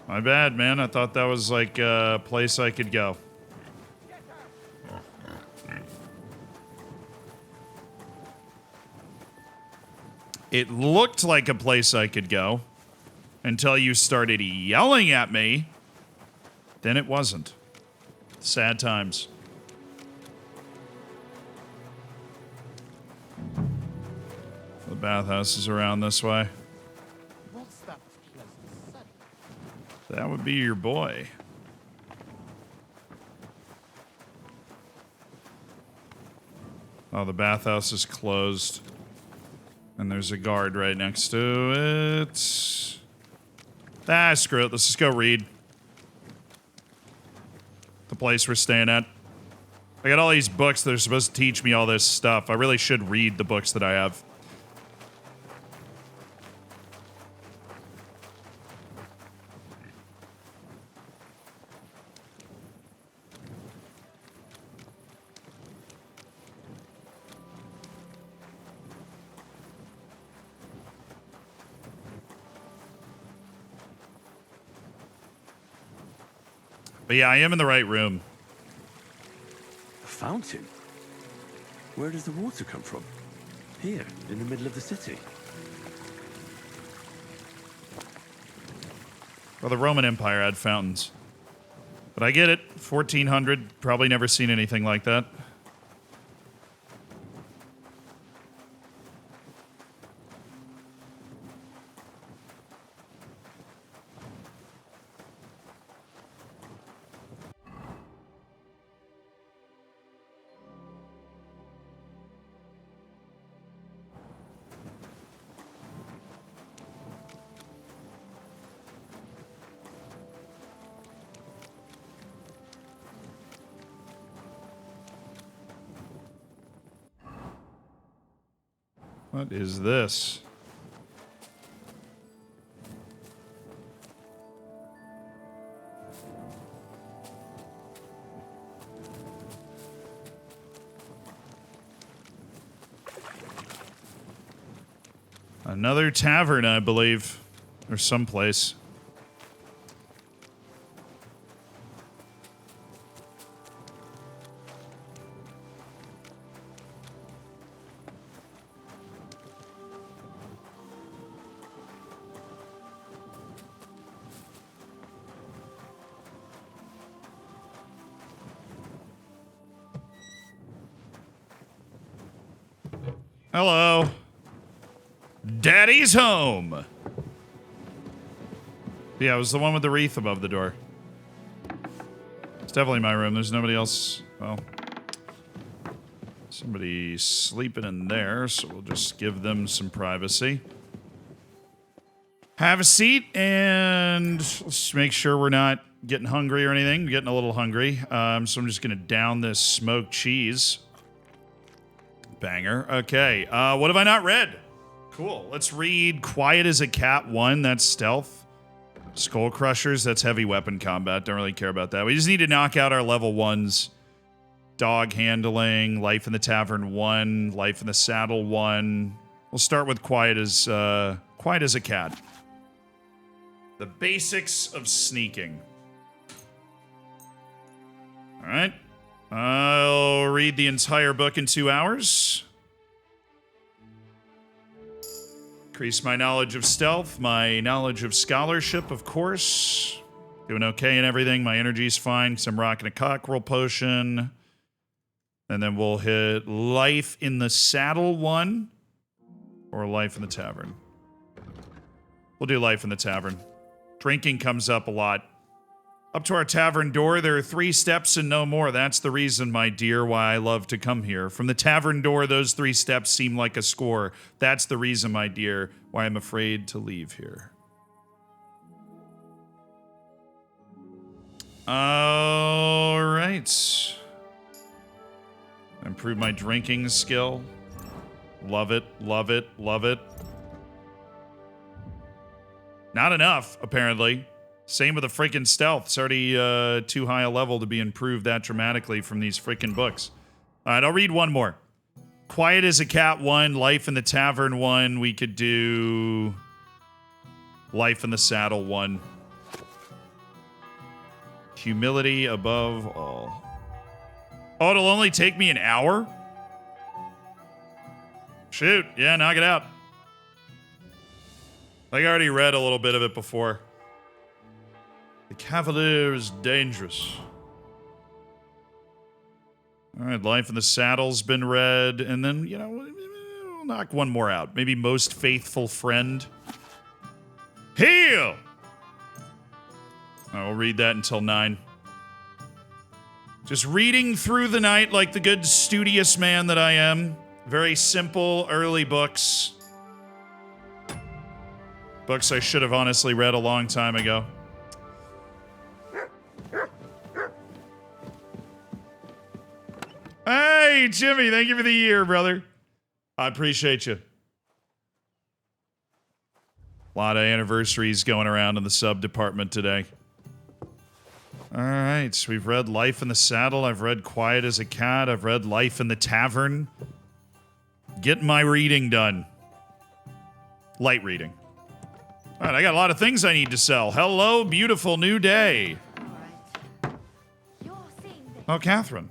My bad, man. I thought that was like a place I could go. It looked like a place I could go until you started yelling at me. Then it wasn't. Sad times. The bathhouse is around this way. What's that pleasant scent? That would be your boy. Oh, the bathhouse is closed. And there's a guard right next to it. Ah, screw it. Let's just go read. The place we're staying at. I got all these books that are supposed to teach me all this stuff. I really should read the books that I have. But yeah, I am in the right room. A fountain? Where does the water come from? Here, in the middle of the city. Well, the Roman Empire had fountains. But I get it. 1400, probably never seen anything like that. What is this? Another tavern, I believe. Or someplace. Hello. Daddy's home. Yeah, it was the one with the wreath above the door. It's definitely my room. There's nobody else. Well, somebody's sleeping in there, so we'll just give them some privacy. Have a seat, and let's make sure we're not getting hungry or anything. I'm getting a little hungry, so I'm just going to down this smoked cheese. Banger. Okay, what have I not read? Cool. Let's read Quiet as a Cat 1. That's stealth. Skull Crushers. That's heavy weapon combat. Don't really care about that. We just need to knock out our level 1s. Dog Handling. Life in the Tavern 1. Life in the Saddle 1. We'll start with Quiet as a Cat. The basics of sneaking. All right. I'll read the entire book in 2 hours. Increase my knowledge of stealth, my knowledge of scholarship, of course. Doing okay and everything. My energy's fine because I'm rocking a cockerel potion. And then we'll hit Life in the Saddle 1 or Life in the Tavern. We'll do Life in the Tavern. Drinking comes up a lot. Up to our tavern door, there are 3 steps and no more. That's the reason, my dear, why I love to come here. From the tavern door, those 3 steps seem like a score. That's the reason, my dear, why I'm afraid to leave here. All right. Improve my drinking skill. Love it, love it, love it. Not enough, apparently. Same with the freaking stealth. It's already too high a level to be improved that dramatically from these freaking books. All right, I'll read one more. Quiet as a Cat 1, Life in the Tavern 1. We could do Life in the Saddle 1. Humility above all. Oh, it'll only take me an hour? Shoot, yeah, knock it out. I already read a little bit of it before. The Cavalier is dangerous. All right, Life in the Saddle's been read. And then, you know, we'll knock one more out. Maybe Most Faithful Friend. Heal! I will read that until 9. Just reading through the night like the good studious man that I am. Very simple, early books. Books I should have honestly read a long time ago. Hey, Jimmy, thank you for the year, brother. I appreciate you. A lot of anniversaries going around in the sub department today. All right, so we've read Life in the Saddle. I've read Quiet as a Cat. I've read Life in the Tavern. Getting my reading done. Light reading. All right, I got a lot of things I need to sell. Hello, beautiful new day. Oh, Catherine.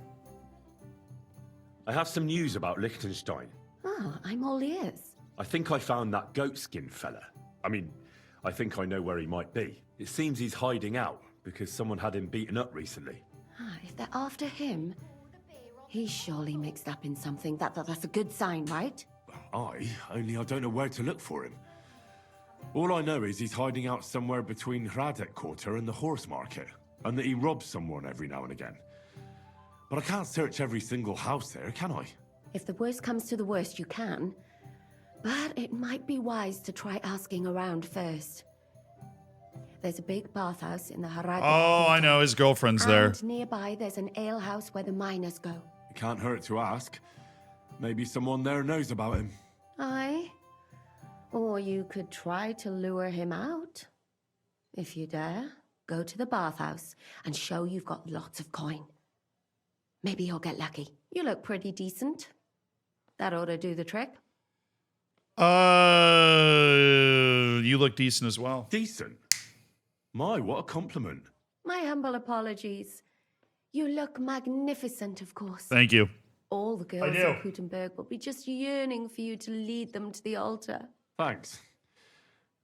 I have some news about Liechtenstein. Oh, I'm all ears. I think I found that goatskin fella. I think I know where he might be. It seems he's hiding out because someone had him beaten up recently. If they're after him, he's surely mixed up in something. That's a good sign, right? Only I don't know where to look for him. All I know is he's hiding out somewhere between Hradec Quarter and the horse market, and that he robs someone every now and again. But I can't search every single house there, can I? If the worst comes to the worst, you can. But it might be wise to try asking around first. There's a big bathhouse in the Hradec. Oh, I know. His girlfriend's there. And nearby, there's an alehouse where the miners go. It can't hurt to ask. Maybe someone there knows about him. Aye. Or you could try to lure him out. If you dare, go to the bathhouse and show you've got lots of coin. Maybe you'll get lucky. You look pretty decent. That ought to do the trick. You look decent as well. Decent? My, what a compliment. My humble apologies. You look magnificent, of course. Thank you. All the girls in Gutenberg will be just yearning for you to lead them to the altar. Thanks.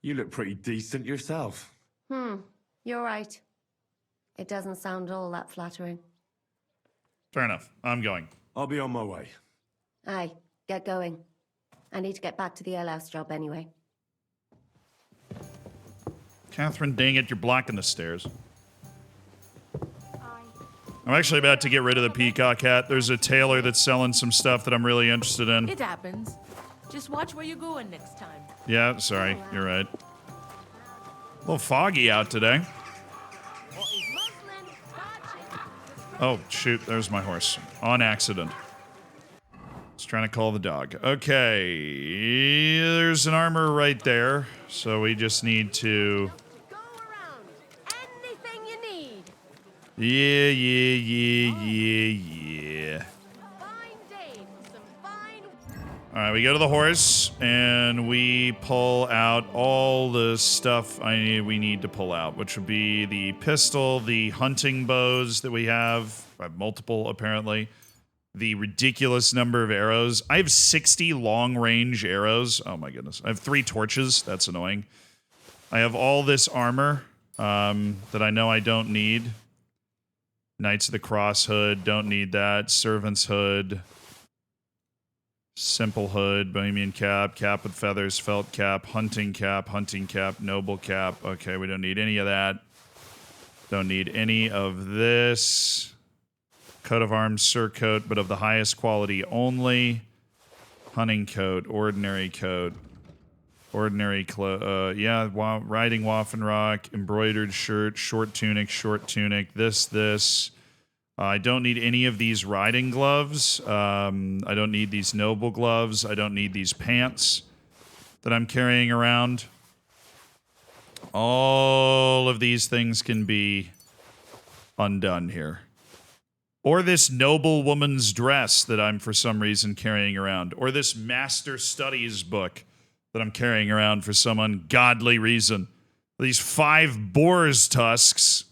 You look pretty decent yourself. You're right. It doesn't sound all that flattering. Fair enough. I'm going. I'll be on my way. Aye, get going. I need to get back to the alehouse job anyway. Catherine, dang it, you're blocking the stairs. I'm actually about to get rid of the peacock hat. There's a tailor that's selling some stuff that I'm really interested in. It happens. Just watch where you're going next time. Yeah, sorry. You're right. A little foggy out today. Oh, shoot. There's my horse. On accident. Just trying to call the dog. Okay. There's an armor right there. So we just need to... Anything you need. Yeah. All right, we go to the horse, and we pull out all the stuff we need to pull out, which would be the pistol, the hunting bows that we have. I have multiple, apparently. The ridiculous number of arrows. I have 60 long-range arrows. Oh, my goodness. I have 3 torches. That's annoying. I have all this armor that I know I don't need. Knights of the Cross hood. Don't need that. Servant's hood. Simple hood, Bohemian cap, cap with feathers, felt cap, hunting cap, noble cap. Okay, we don't need any of that. Don't need any of this. Coat of arms, surcoat, but of the highest quality only. Hunting coat, ordinary coat. Ordinary riding Waffenrock, embroidered shirt, short tunic, this. I don't need any of these riding gloves. I don't need these noble gloves. I don't need these pants that I'm carrying around. All of these things can be undone here. Or this noble woman's dress that I'm for some reason carrying around. Or this master studies book that I'm carrying around for some ungodly reason. These 5 boar's tusks.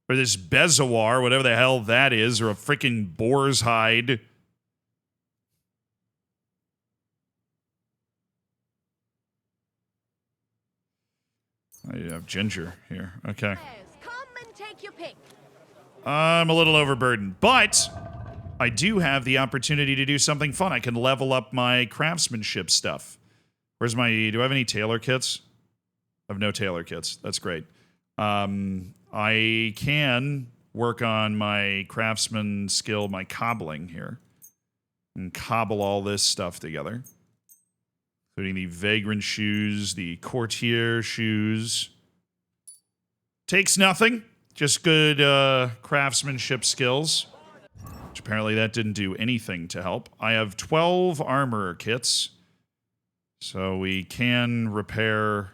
Or this bezoar, whatever the hell that is, or a freaking boar's hide. I have ginger here. Okay. Come and take your pick. I'm a little overburdened, but I do have the opportunity to do something fun. I can level up my craftsmanship stuff. Where's my... Do I have any tailor kits? I have no tailor kits. That's great. I can work on my craftsman skill, my cobbling here, and cobble all this stuff together, including the vagrant shoes, the courtier shoes. Takes nothing, just good craftsmanship skills, which apparently that didn't do anything to help. I have 12 armor kits, so we can repair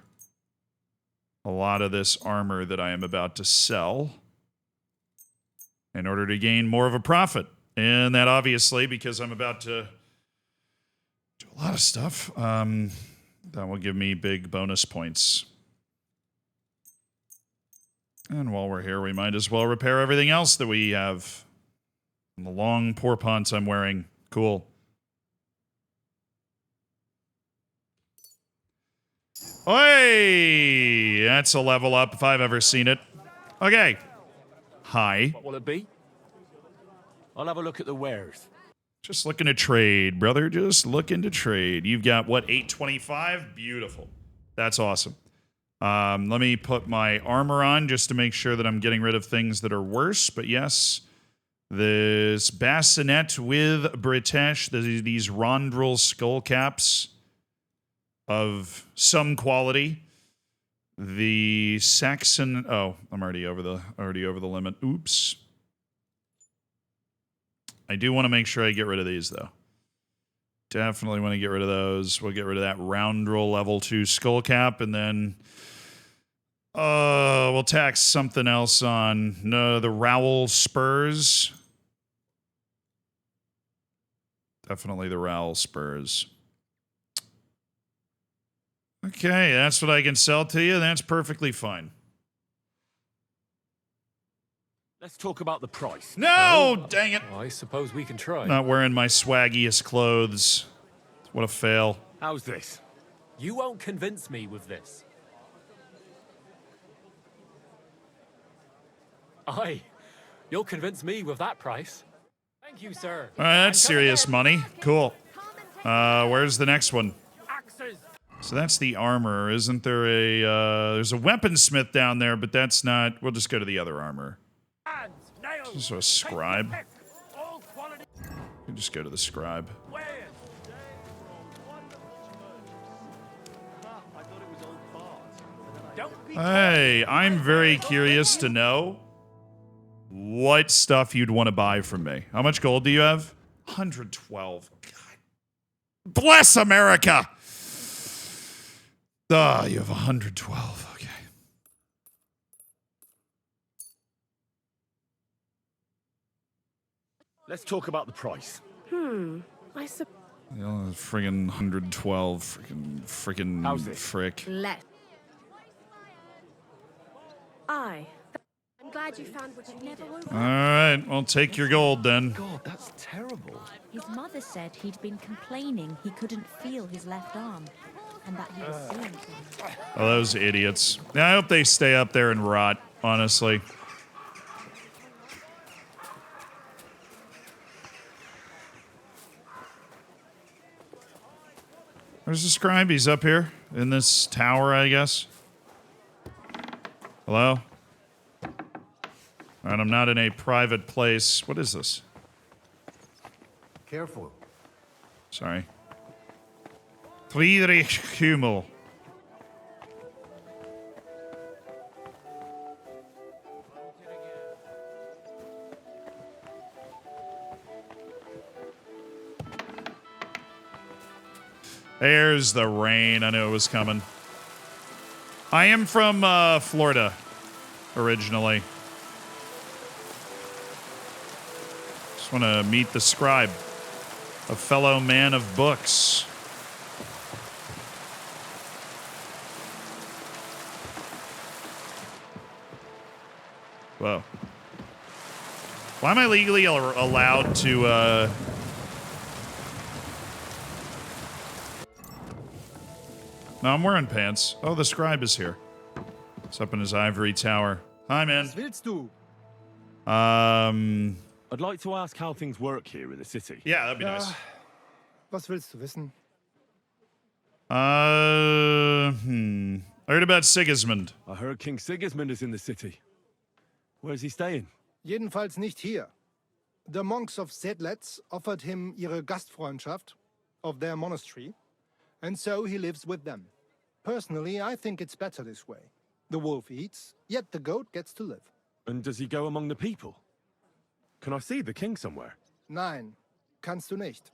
a lot of this armor that I am about to sell in order to gain more of a profit. And that obviously, because I'm about to do a lot of stuff, that will give me big bonus points. And while we're here, we might as well repair everything else that we have. And the long pourpoints I'm wearing Cool. Hey, that's a level up if I've ever seen it. Okay. Hi. What will it be? I'll have a look at the wares. Just looking to trade, brother. Just looking to trade. You've got, what, 825? Beautiful. That's awesome. Let me put my armor on just to make sure that I'm getting rid of things that are worse. But yes, this bassinet with British, these rondrel skull caps of some quality. The Saxon... Oh, I'm already over the limit. Oops. I do want to make sure I get rid of these, though. Definitely want to get rid of those. We'll get rid of that roundrel level 2 skull cap, and then we'll tack something else on. No, the Rowel spurs. Definitely the Rowel spurs. Okay, that's what I can sell to you. That's perfectly fine. Let's talk about the price. No, dang it. I suppose we can try. Not wearing my swaggiest clothes. What a fail. How's this? You won't convince me with this. Aye, you'll convince me with that price. Thank you, sir. All right, that's serious money. Cool. Where's the next one? So that's the armor. Isn't there a... there's a weaponsmith down there, but that's not... We'll just go to the other armor. So a scribe. We'll just go to the scribe. Hey, I'm very curious to know what stuff you'd want to buy from me. How much gold do you have? 112. God. Bless America! Ah, you have 112. Okay. Let's talk about the price. I suppose. Friggin' 112. Friggin' How's it? frick. Let. I'm glad you found what you needed. Alright, well, take your gold then. God, that's terrible. His mother said he'd been complaining he couldn't feel his left arm, and that he was seeing things. Oh, those idiots. I hope they stay up there and rot, honestly. Where's the scribe? He's up here in this tower, I guess. Hello? And I'm not in a private place. What is this? Careful. Sorry. Friedrich Hummel. There's the rain. I knew it was coming. I am from Florida, originally. Just want to meet the scribe, a fellow man of books. Whoa. Why am I legally allowed to, No, I'm wearing pants. Oh, the scribe is here. He's up in his ivory tower. Hi, man. Was willst du? I'd like to ask how things work here in the city. Yeah, that'd be nice. Was willst du wissen? I heard about Sigismund. I heard King Sigismund is in the city. Where's he staying? Jedenfalls nicht hier. The monks of Sedlitz offered him ihre Gastfreundschaft of their monastery, and so he lives with them. Personally, I think it's better this way. The wolf eats, yet the goat gets to live. And does he go among the people? Can I see the king somewhere? Nein, kannst du nicht.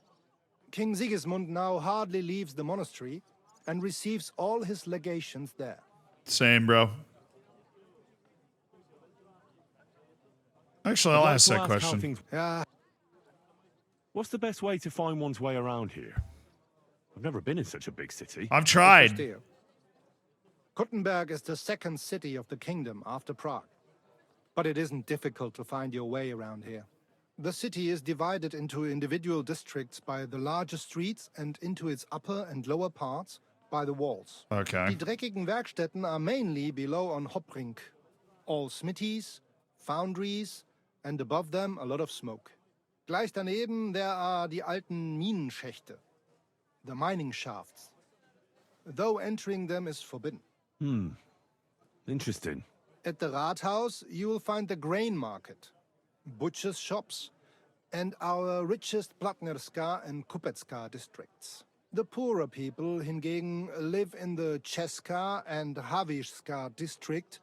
King Sigismund now hardly leaves the monastery and receives all his legations there. Same, bro. Actually, I'll ask that question. What's the best way to find one's way around here? I've never been in such a big city. I've tried. Kuttenberg is the second city of the kingdom after Prague. But it isn't difficult to find your way around here. The city is divided into individual districts by the larger streets and into its upper and lower parts by the walls. Okay. Die dreckigen Werkstätten are mainly below on Hopbrink. All smithies, foundries, and above them a lot of smoke. Gleich daneben there are die alten Minenschächte, the mining shafts. Though entering them is forbidden. Interesting. At the Rathaus, you will find the grain market, butchers' shops, and our richest Platnerska and Kupecka districts. The poorer people hingegen live in the Česká and Havířská district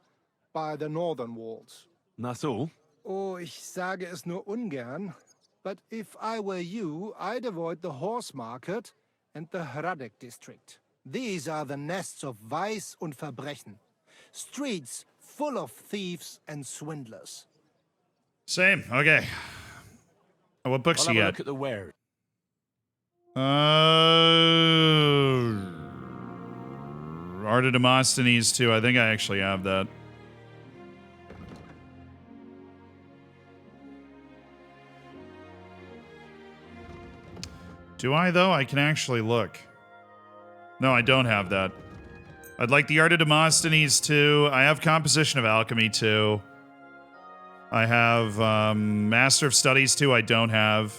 by the northern walls. That's all? Oh, ich sage es nur ungern, but if I were you, I'd avoid the horse market and the Hradec district. These are the nests of vice und Verbrechen. Streets full of thieves and swindlers. Same. Okay. What books I'll you have a got? look at the where. Art of Demosthenes too. I think I actually have that. Do I, though? I can actually look. No, I don't have that. I'd like the Art of Demosthenes too. I have Composition of Alchemy too. I have Master of Studies too. I don't have.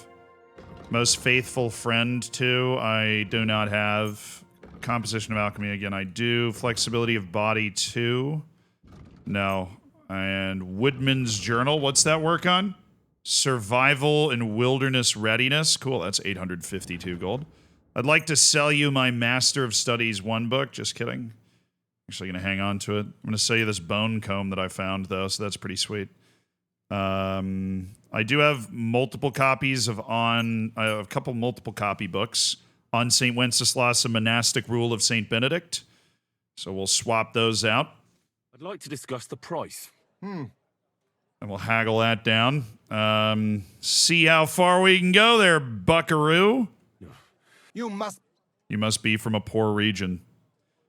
Most Faithful Friend too. I do not have. Composition of Alchemy again. I do. Flexibility of Body too. No. And Woodman's Journal. What's that work on? Survival and Wilderness Readiness. Cool. That's 852 gold. I'd like to sell you my Master of Studies 1 book. Just kidding. Actually going to hang on to it. I'm going to sell you this bone comb that I found, though, so that's pretty sweet. I do have multiple copies of I have a couple multiple copy books on St. Wenceslas, a monastic rule of St. Benedict. So we'll swap those out. I'd like to discuss the price. And we'll haggle that down. See how far we can go there, buckaroo. You must be from a poor region.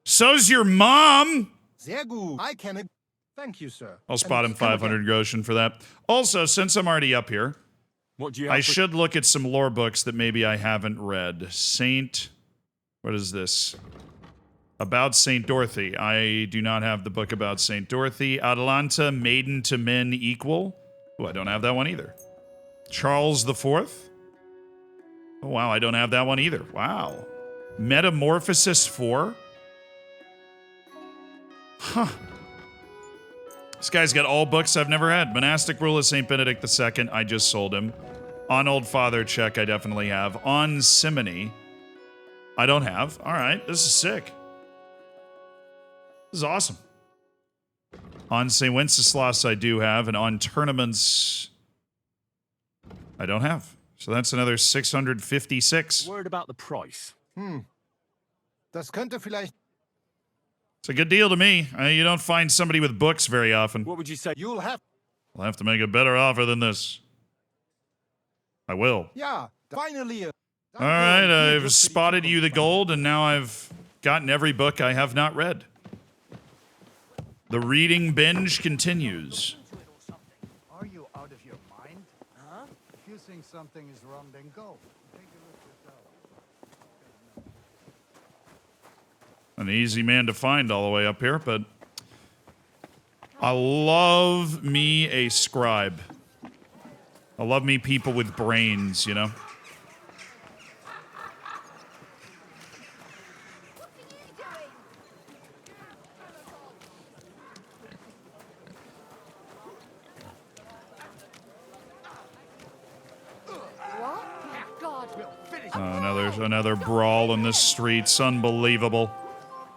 So's your mom! Sehr gut. I can... Thank you, sir. I'll spot him 500 groschen for that. Also, since I'm already up here, what do you I should look at some lore books that maybe I haven't read. What is this? About St. Dorothy. I do not have the book about St. Dorothy. Atalanta, Maiden to Men Equal. Oh, I don't have that one either. Charles IV. Oh, wow, I don't have that one either. Wow. Metamorphosis 4. Huh. This guy's got all books I've never had. Monastic Rule of St. Benedict II, I just sold him. On Old Father Check, I definitely have. On Simony, I don't have. All right, this is sick. This is awesome. On St. Wenceslas, I do have. And on Tournaments, I don't have. So that's another 656. Word about the price. Das könnte vielleicht... It's a good deal to me. You don't find somebody with books very often. What would you say? You'll have... I'll have to make a better offer than this. I will. Yeah, finally... All right, I've spotted you the gold, and now I've gotten every book I have not read. The reading binge continues. Are you out of your mind? Huh? If you think something is wrong, then go. Take a look yourself. An easy man to find all the way up here, but I love me a scribe. I love me people with brains, you know? There's another brawl in the streets. Unbelievable.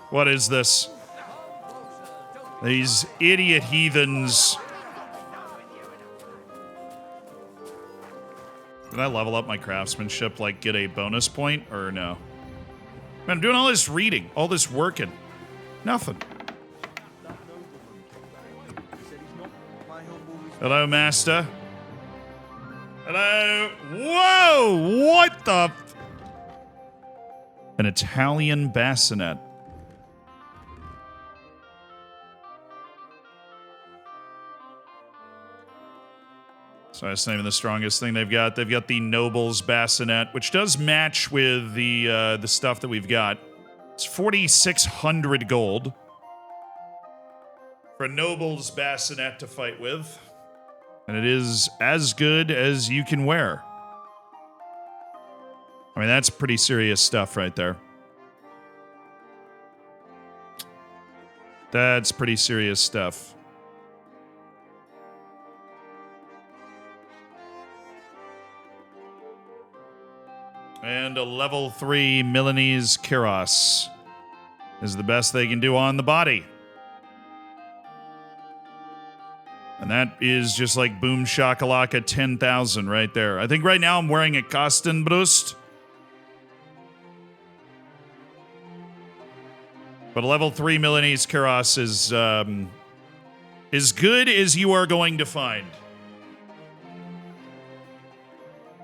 What is this? These idiot heathens. Did I level up my craftsmanship, like get a bonus point, or no? Man, I'm doing all this reading, all this working. Nothing. Hello, master. Hello. Whoa! What the? An Italian bassinet. So that's not even the strongest thing they've got. They've got the Noble's Bassinet, which does match with the stuff that we've got. It's 4,600 gold for a Noble's Bassinet to fight with. And it is as good as you can wear. I mean, that's pretty serious stuff right there. That's pretty serious stuff. And a level 3 Milanese Kiros is the best they can do on the body. And that is just like Boom Shakalaka 10,000 right there. I think right now I'm wearing a Kostenbrust. But a level 3 Milanese Kiros is as good as you are going to find.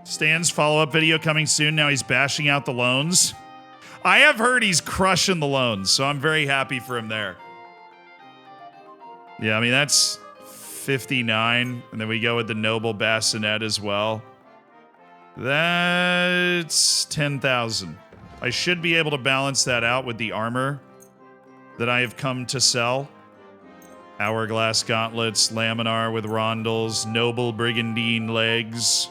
Stan's follow-up video coming soon. Now he's bashing out the loans. I have heard he's crushing the loans, so I'm very happy for him there. Yeah, I mean, that's 59. And then we go with the Noble Bassinet as well. That's 10,000. I should be able to balance that out with the armor that I have come to sell. Hourglass gauntlets, laminar with rondels, noble brigandine legs.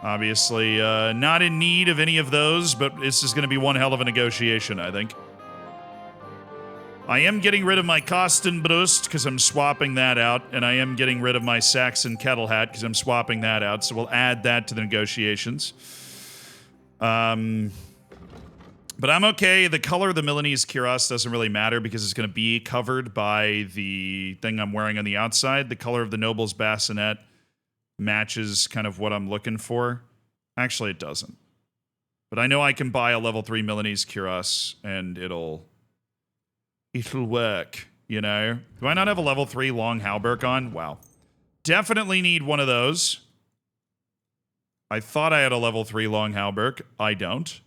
Obviously, not in need of any of those, but this is going to be one hell of a negotiation, I think. I am getting rid of my Kostenbrust because I'm swapping that out, and I am getting rid of my Saxon kettle hat because I'm swapping that out, so we'll add that to the negotiations. But I'm okay. The color of the Milanese Kiros doesn't really matter because it's going to be covered by the thing I'm wearing on the outside. The color of the Noble's Bassinet matches kind of what I'm looking for. Actually, it doesn't. But I know I can buy a level 3 Milanese Kiros and it'll work, you know? Do I not have a level 3 long halberd on? Wow. Definitely need one of those. I thought I had a level 3 long halberd. I don't.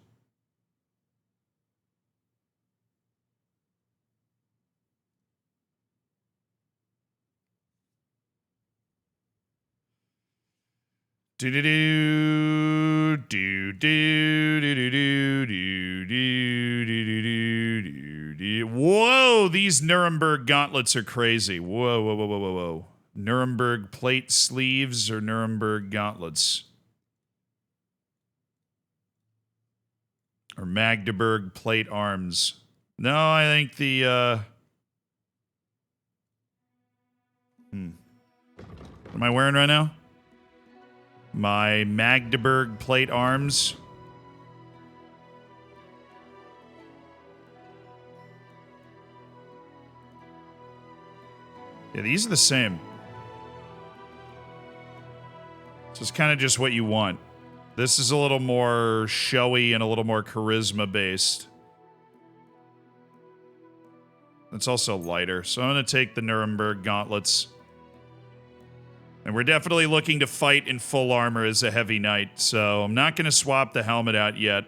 Do do do do do do do do do do do do. Whoa, these Nuremberg gauntlets are crazy. Whoa, whoa, whoa, whoa, whoa, whoa. Nuremberg plate sleeves or Nuremberg gauntlets? Or Magdeburg plate arms? No, I think the What am I wearing right now? My Magdeburg plate arms. Yeah, these are the same. So it's kind of just what you want. This is a little more showy and a little more charisma based. It's also lighter. So I'm going to take the Nuremberg gauntlets. And we're definitely looking to fight in full armor as a heavy knight, so I'm not going to swap the helmet out yet.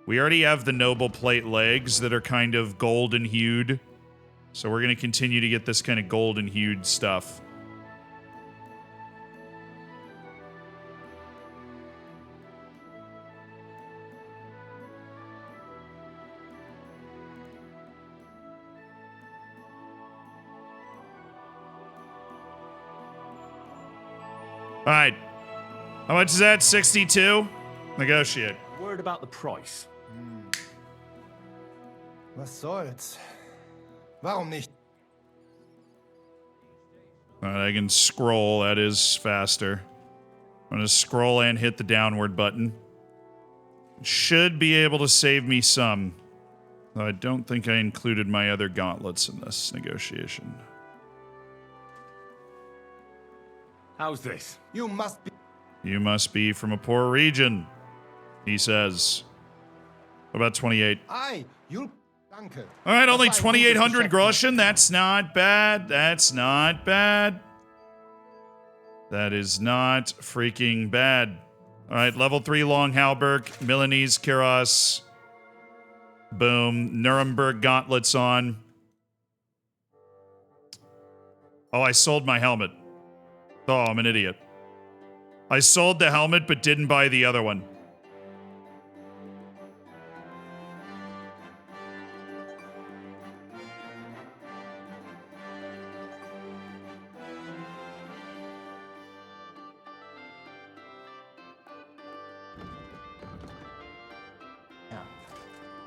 We already have the noble plate legs that are kind of golden hued, so we're going to continue to get this kind of golden hued stuff. All right. How much is that? 62? Negotiate. Word about the price. Was soll's? Warum nicht? All right, I can scroll. That is faster. I'm going to scroll and hit the downward button. Should be able to save me some. Though I don't think I included my other gauntlets in this negotiation. How's this? You must be. You must be from a poor region, he says. What about 28? Aye, you. Danke. All right, only 2,800 Groschen. That's not bad. That's not bad. That is not freaking bad. All right, level 3 long halberd, Milanese Kiros. Boom. Nuremberg gauntlets on. Oh, I sold my helmet. Oh, I'm an idiot. I sold the helmet but didn't buy the other one.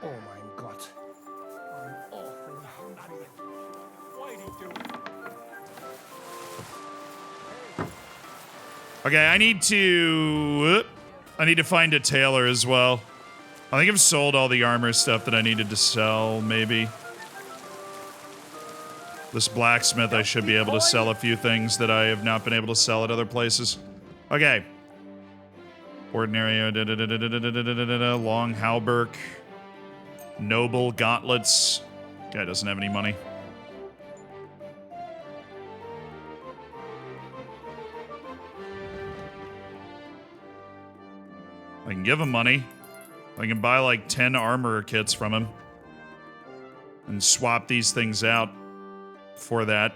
Oh mein Gott. I'm awful hungry. Why'd he do it? Okay, I need to find a tailor as well. I think I've sold all the armor stuff that I needed to sell, maybe. This blacksmith, I should be able to sell a few things that I have not been able to sell at other places. Okay. Ordinary, long halberd, noble gauntlets. Guy doesn't have any money. I can give him money. I can buy like 10 armor kits from him. And swap these things out for that.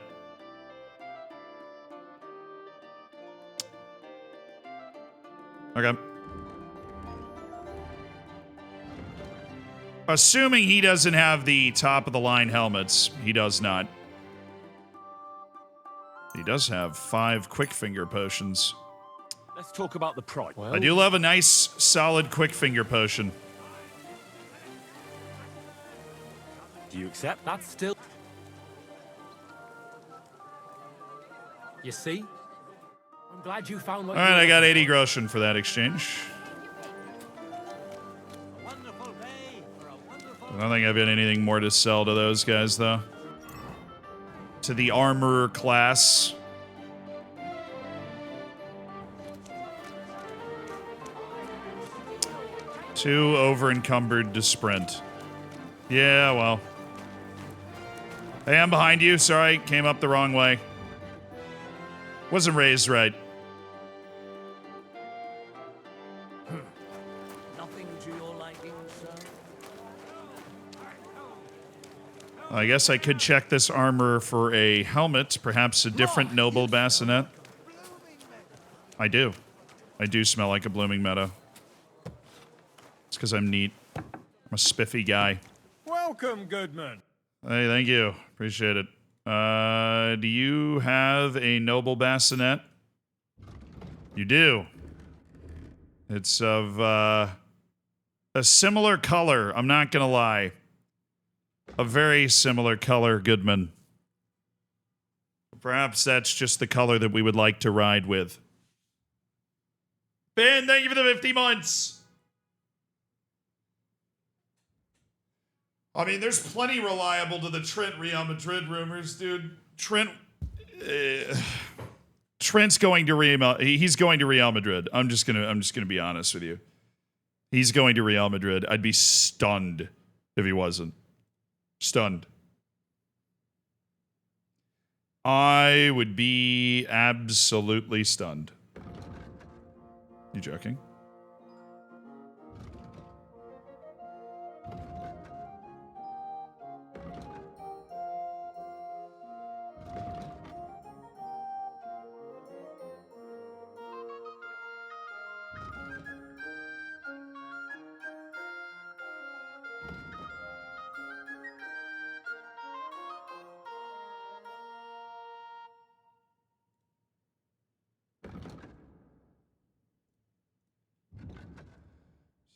Okay. Assuming he doesn't have the top of the line helmets. He does not. He does have 5 quick finger potions. Let's talk about the price. I do love a nice, solid quick finger potion. Do you accept? That's still... You see? I'm glad you found what All right, I got 80 groschen for that exchange. I don't think I've got anything more to sell to those guys, though. To the armorer class. Too over-encumbered to sprint. Yeah, well. Hey, I'm behind you. Sorry, came up the wrong way. Wasn't raised right. Nothing to your liking, sir? I guess I could check this armor for a helmet, perhaps a different noble bassinet. I do. I do smell like a blooming meadow. It's because I'm neat. I'm a spiffy guy. Welcome, Goodman. Hey, thank you. Appreciate it. Do you have a noble bassinet? You do. It's of a similar color. I'm not gonna lie. A very similar color, Goodman. Perhaps that's just the color that we would like to ride with. Ben, thank you for the 50 months. I mean, there's plenty reliable to the Trent Real Madrid rumors, dude. Trent's going to Real. He's going to Real Madrid. I'm just gonna be honest with you. He's going to Real Madrid. I'd be stunned if he wasn't. Stunned. I would be absolutely stunned. You joking?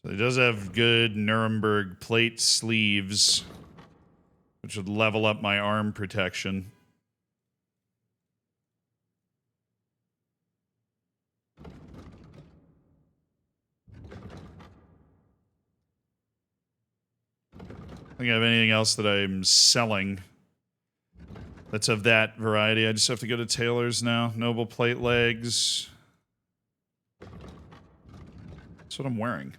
So he does have good Nuremberg plate sleeves, which would level up my arm protection. I think I have anything else that I'm selling that's of that variety. I just have to go to tailors now. Noble plate legs. That's what I'm wearing.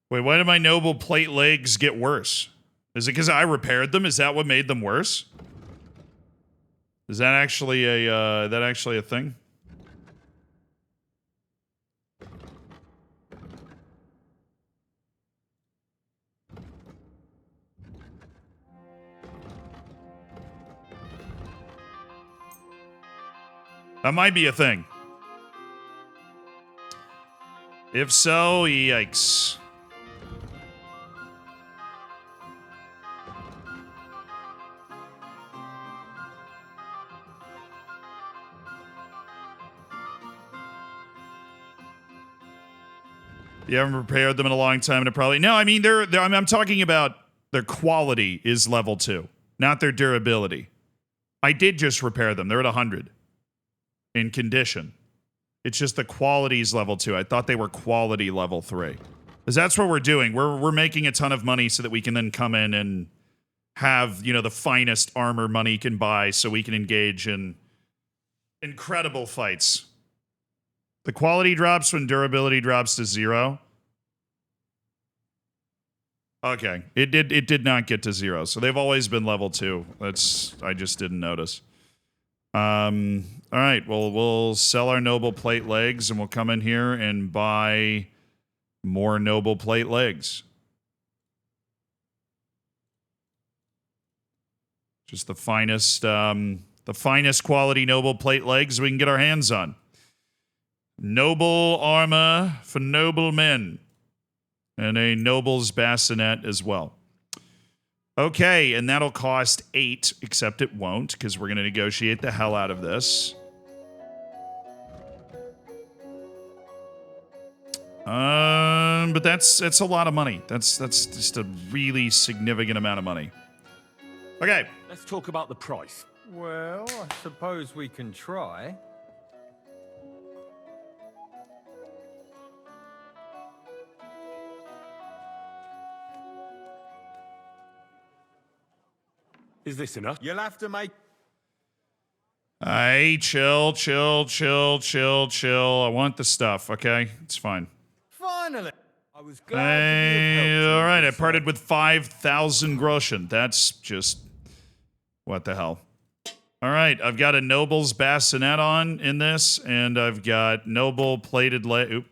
Wait, why did my noble plate legs get worse? Is it because I repaired them? Is that what made them worse? Is that actually a thing? That might be a thing. If so, yikes. You haven't prepared them in a long time, and it probably no. I mean, I'm talking about their quality is level 2, not their durability. I did just repair them; they're at 100 in condition. It's just the quality is level 2. I thought they were quality level 3, because that's what we're doing. We're making a ton of money so that we can then come in and have the finest armor money can buy, so we can engage in incredible fights. The quality drops when durability drops to 0. Okay. It did not get to 0. So they've always been level 2. I just didn't notice. All right. Well, we'll sell our noble plate legs and we'll come in here and buy more noble plate legs. Just the finest quality noble plate legs we can get our hands on. Noble armor for noble men. And a noble's bassinet as well. Okay, and that'll cost 8, except it won't, because we're going to negotiate the hell out of this. But that's a lot of money. That's just a really significant amount of money. Okay. Let's talk about the price. Well, I suppose we can try. Is this enough? You'll have to make... Hey, chill. I want the stuff, okay? It's fine. Finally! I was glad to be of help. All right, I parted with 5,000 groschen. That's just... what the hell? All right, I've got a noble's bassinet on in this, and I've got noble plated Oop.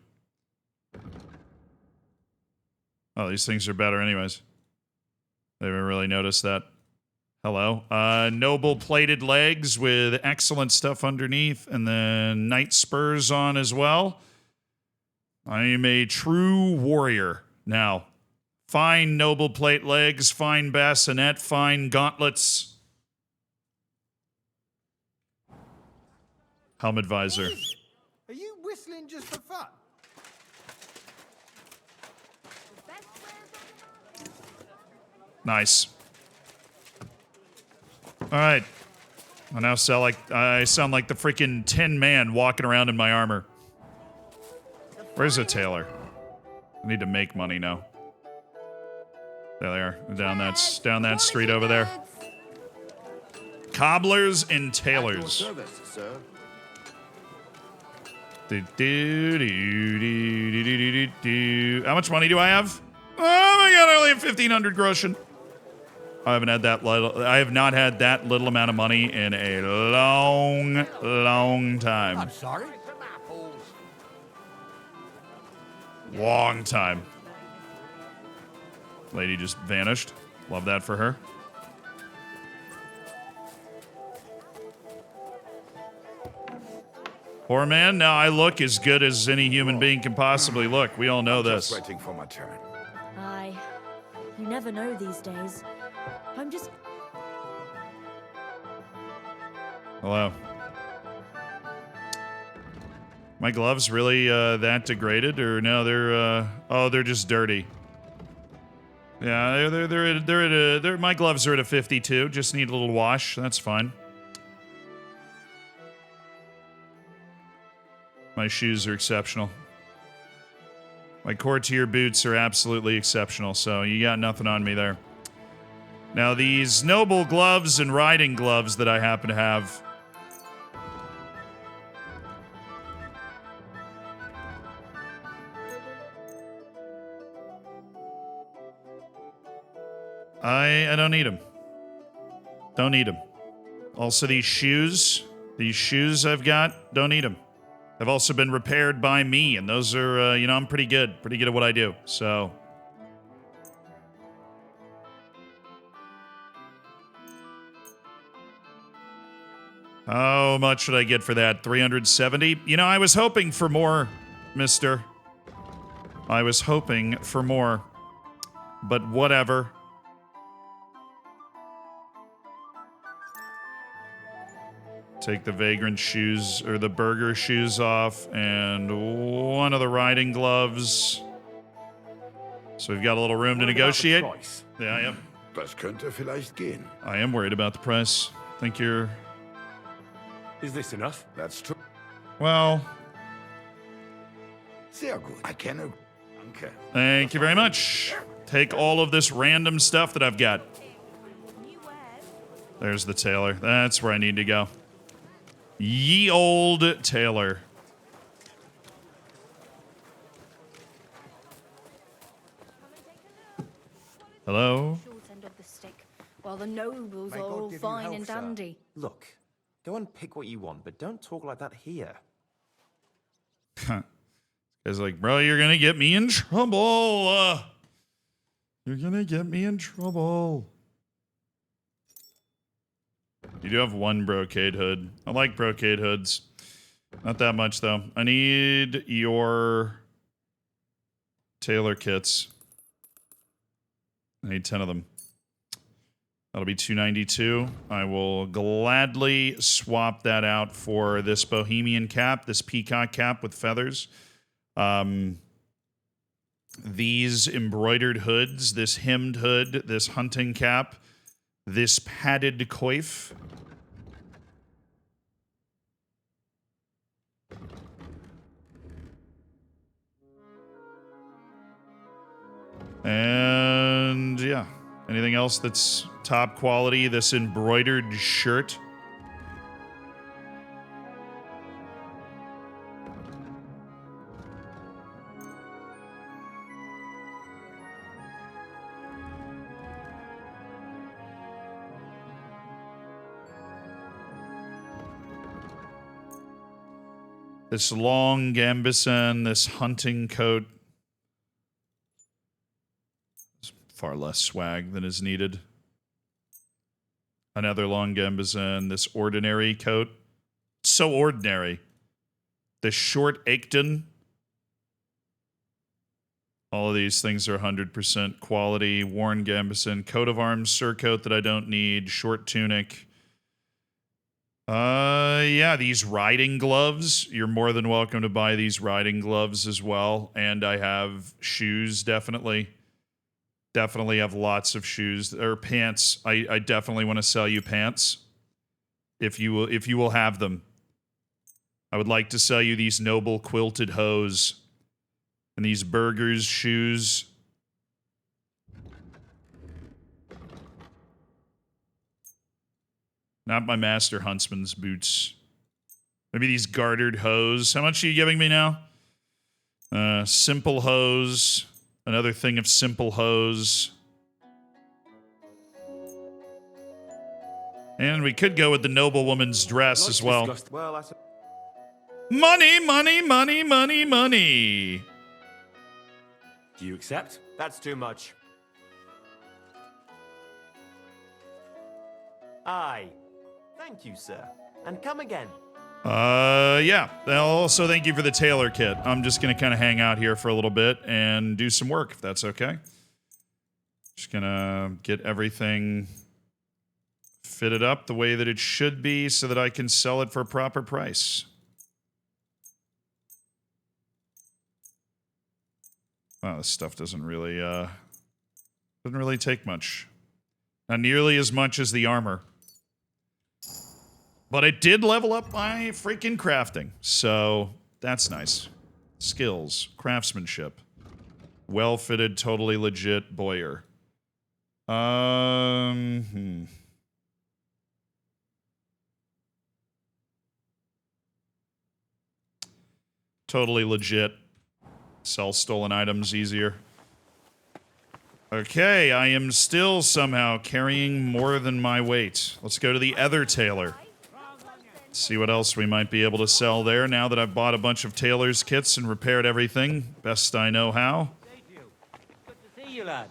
Oh, these things are better anyways. I haven't really noticed that. Hello. Noble plated legs with excellent stuff underneath, and then knight spurs on as well. I am a true warrior now. Fine noble plate legs, fine bassinet, fine gauntlets. Helmet visor. Are you whistling just for fun? Nice. All right. I now sound like the freaking Tin Man walking around in my armor. Where's a tailor? I need to make money now. There they are. Down that street over there. Cobblers and tailors. Service, sir. How much money do I have? Oh my god, I only have 1,500 groschen. I have not had that little amount of money in a long time. I'm sorry. Long time. Lady just vanished. Love that for her. Poor man, now I look as good as any human being can possibly look. We all know this. Just waiting for my turn. You never know these days. I'm just... Hello. My gloves really that degraded, or no? They're just dirty. Yeah, they're my gloves are at a 52. Just need a little wash. That's fine. My shoes are exceptional. My courtier boots are absolutely exceptional, so you got nothing on me there. Now, these noble gloves and riding gloves that I happen to have... I don't need them. Don't need them. Also, these shoes I've got, don't need them. Have also been repaired by me, and those are, I'm pretty good at what I do, so. How much should I get for that? 370? You know, I was hoping for more, mister. I was hoping for more. But whatever. Take the vagrant shoes, or the burger shoes off, and one of the riding gloves. So we've got a little room to negotiate. Yeah, yep. Das könnte vielleicht gehen. I am worried about the price. Think you're... Is this enough? That's true. Well... Sehr gut. I can... Danke. Thank you very much. Take all of this random stuff that I've got. There's the tailor. That's where I need to go. Ye old tailor. Hello? Short end of the stick, while the nobles May are God all give you fine health, and sir. dandy. Look, go and pick what you want, but don't talk like that here. Guy's like, bro, you're gonna get me in trouble. You're gonna get me in trouble. You do have one brocade hood. I like brocade hoods. Not that much, though. I need your tailor kits. I need 10 of them. That'll be 292. I will gladly swap that out for this bohemian cap, this peacock cap with feathers. These embroidered hoods, this hemmed hood, this hunting cap, this padded coif. And yeah, anything else that's top quality? This embroidered shirt. This long gambeson, this hunting coat. Far less swag than is needed. Another long gambeson, this ordinary coat. So ordinary. This short Aitken. All of these things are 100% quality. Worn gambeson, coat of arms, surcoat that I don't need, short tunic. Yeah, these riding gloves. You're more than welcome to buy these riding gloves as well. And I have shoes, definitely. Definitely have lots of shoes or pants. I definitely want to sell you pants. If you will have them. I would like to sell you these noble quilted hose and these burgers shoes. Not my master huntsman's boots. Maybe these gartered hose. How much are you giving me now? Simple hose. Another thing of simple hose. And we could go with the noblewoman's dress as well. Money, money, money, money, money. Do you accept? That's too much. Aye. Thank you, sir. And come again. Yeah. Also, thank you for the tailor kit. I'm just going to kind of hang out here for a little bit and do some work, if that's okay. Just going to get everything fitted up the way that it should be so that I can sell it for a proper price. Wow, this stuff doesn't really take much. Not nearly as much as the armor. But it did level up my freaking crafting. So that's nice. Skills, craftsmanship. Well-fitted, totally legit Boyer. Totally legit. Sell stolen items easier. Okay, I am still somehow carrying more than my weight. Let's go to the other tailor. See what else we might be able to sell there now that I've bought a bunch of tailor's kits and repaired everything best I know how. Good to see you, lad.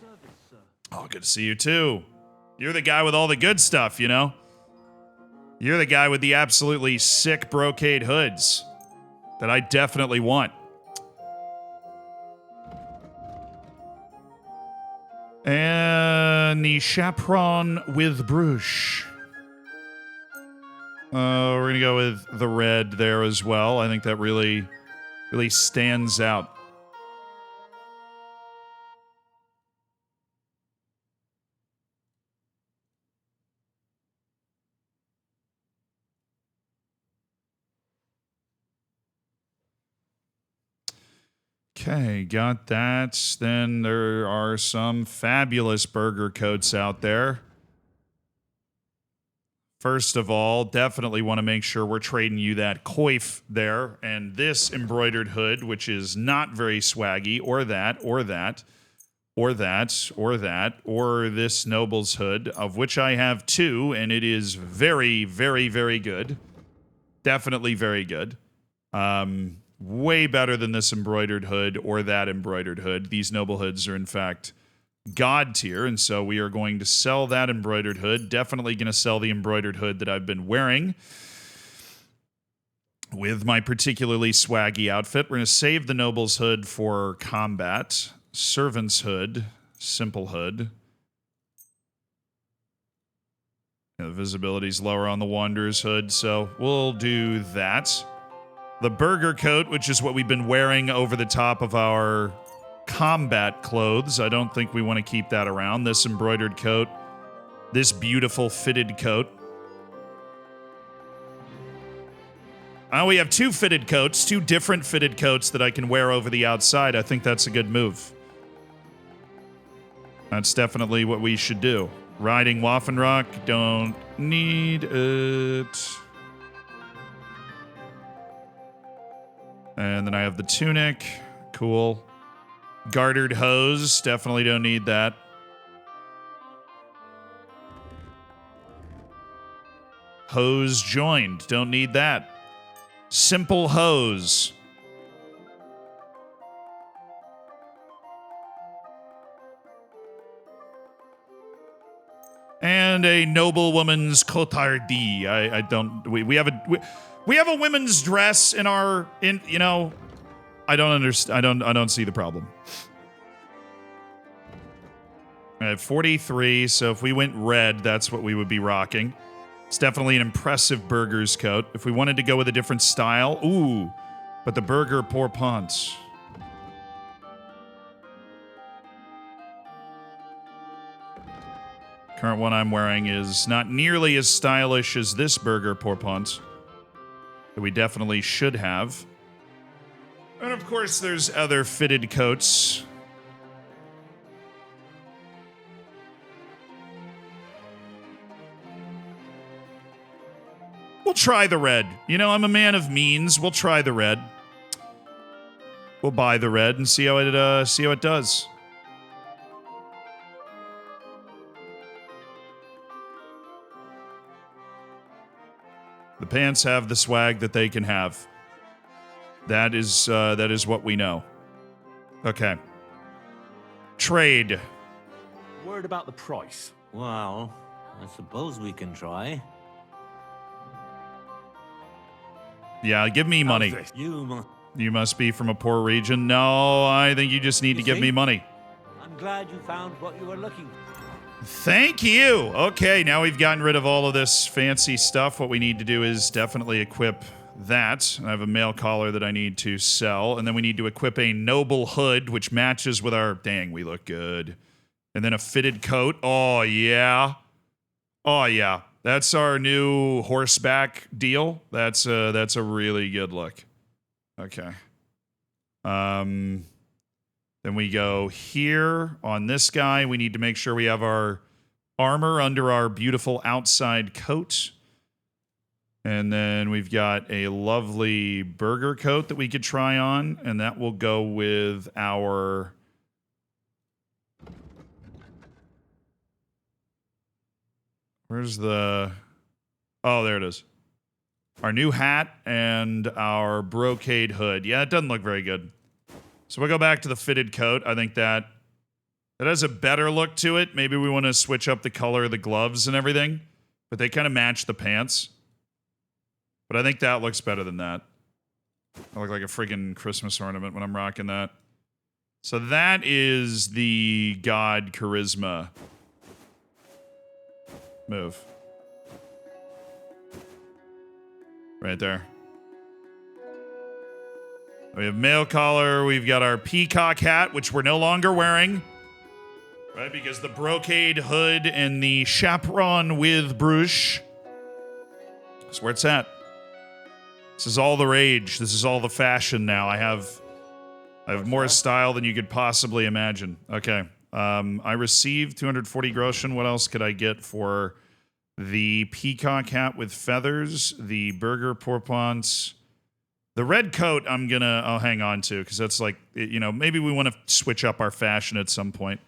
Oh, good to see you too. You're the guy with all the good stuff, you know? You're the guy with the absolutely sick brocade hoods that I definitely want. And the chaperon with brush. We're going to go with the red there as well. I think that really stands out. Okay, got that. Then there are some fabulous burger coats out there. First of all, definitely want to make sure we're trading you that coif there and this embroidered hood, which is not very swaggy, or that, or that, or that, or that, or this noble's hood, of which I have two, and it is very, very, very good. Definitely very good. Way better than this embroidered hood or that embroidered hood. These noble hoods are, in fact, God tier, and so we are going to sell that embroidered hood. Definitely going to sell the embroidered hood that I've been wearing with my particularly swaggy outfit. We're going to save the noble's hood for combat. Servant's hood, simple hood. Yeah, the visibility's lower on the Wanderer's hood, so we'll do that. The burger coat, which is what we've been wearing over the top of our combat clothes. I don't think we want to keep that around. This embroidered coat. This beautiful fitted coat. We have two fitted coats, two different fitted coats that I can wear over the outside. I think that's a good move. That's definitely what we should do. Riding Waffenrock, don't need it. And then I have the tunic. Cool. Gartered hose. Definitely don't need that. Hose joined. Don't need that. Simple hose. And a noblewoman's cotardie. I don't. We have a women's dress in our you know. I don't understand. I don't see the problem. I have 43, so if we went red, that's what we would be rocking. It's definitely an impressive burger's coat. If we wanted to go with a different style, ooh, but the burger pourpons. Current one I'm wearing is not nearly as stylish as this burger pourpons that we definitely should have. And of course, there's other fitted coats. We'll try the red. You know, I'm a man of means. We'll try the red. We'll buy the red and see how it does. The pants have the swag that they can have. That is what we know. Okay. Trade. Word about the price. Well, I suppose we can try. Yeah, give me money. You must be from a poor region. No, I think you just need to give me money. I'm glad you found what you were looking for. Thank you. Okay, now we've gotten rid of all of this fancy stuff. What we need to do is definitely equip that. I have a mail collar that I need to sell. And then we need to equip a noble hood, which matches with our... Dang, we look good. And then a fitted coat. Oh, yeah. Oh, yeah. That's our new horseback deal. That's a really good look. Okay. Then we go here on this guy. We need to make sure we have our armor under our beautiful outside coat. And then we've got a lovely burger coat that we could try on. And that will go with our... Where's the... Oh, there it is. Our new hat and our brocade hood. Yeah, it doesn't look very good. So we'll go back to the fitted coat. I think that has a better look to it. Maybe we want to switch up the color of the gloves and everything. But they kind of match the pants. But I think that looks better than that. I look like a friggin' Christmas ornament when I'm rocking that. So that is the God Charisma move. Right there. We have male collar. We've got our peacock hat, which we're no longer wearing. Right, because the brocade hood and the chaperon with brush is where it's at. This is all the rage. This is all the fashion now. I have more style than you could possibly imagine. Okay. I received 240 groschen. What else could I get for the peacock hat with feathers, the burger pourpoints, the red coat I'll hang on to because that's like, you know, maybe we want to switch up our fashion at some point.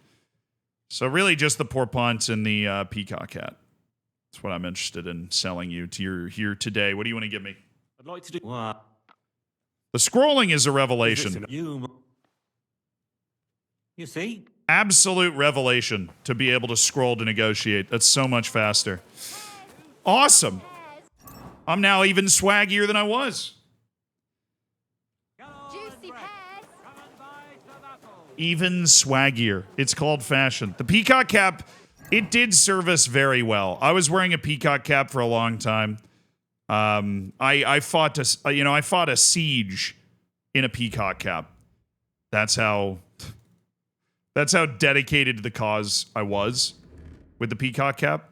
So really just the pourpoints and the peacock hat. That's what I'm interested in selling you to your here today. What do you want to give me? I'd like to do what? The scrolling is a revelation. You see? Absolute revelation to be able to scroll to negotiate. That's so much faster. Awesome. I'm now even swaggier than I was. Even swaggier. It's called fashion. The peacock cap, it did serve us very well. I was wearing a peacock cap for a long time. I fought a siege in a peacock cap. That's how dedicated to the cause I was with the peacock cap.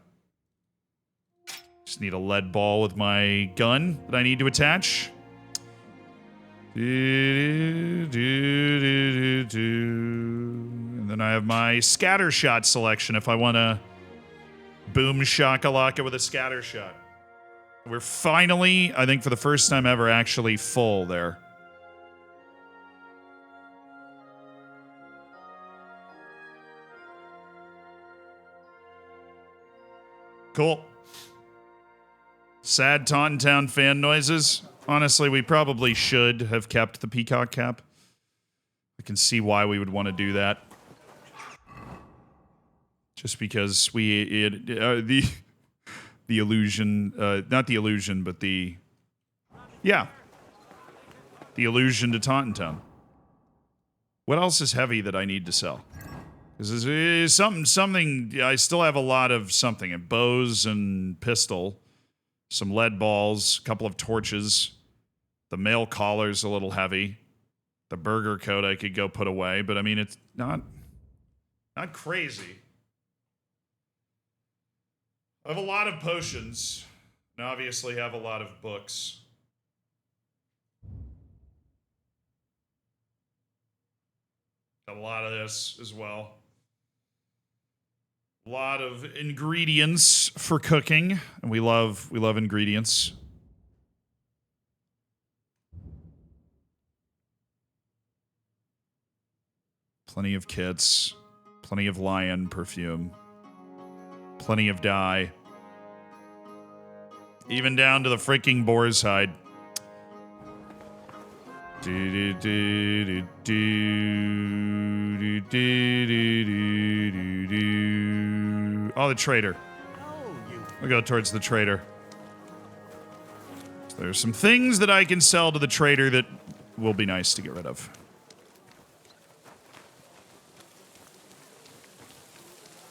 Just need a lead ball with my gun that I need to attach. And then I have my scatter shot selection if I want to boom shakalaka with a scatter shot. We're finally, I think for the first time ever, actually full there. Cool. Sad Taunton Town fan noises. Honestly, we probably should have kept the peacock cap. I can see why we would want to do that. Just because the illusion, not the illusion, but the illusion to Taunton Town. What else is heavy that I need to sell? Because there's something, I still have a lot of something, bows and pistol. Some lead balls, a couple of torches. The mail collar's a little heavy. The burger coat I could go put away, but I mean, it's not crazy. I have a lot of potions, and obviously have a lot of books. Got a lot of this as well. A lot of ingredients for cooking, and we love ingredients. Plenty of kits, plenty of lion perfume, plenty of dye, even down to the freaking boar's hide. Oh, the trader. We'll go towards the trader. So there's some things that I can sell to the trader that will be nice to get rid of.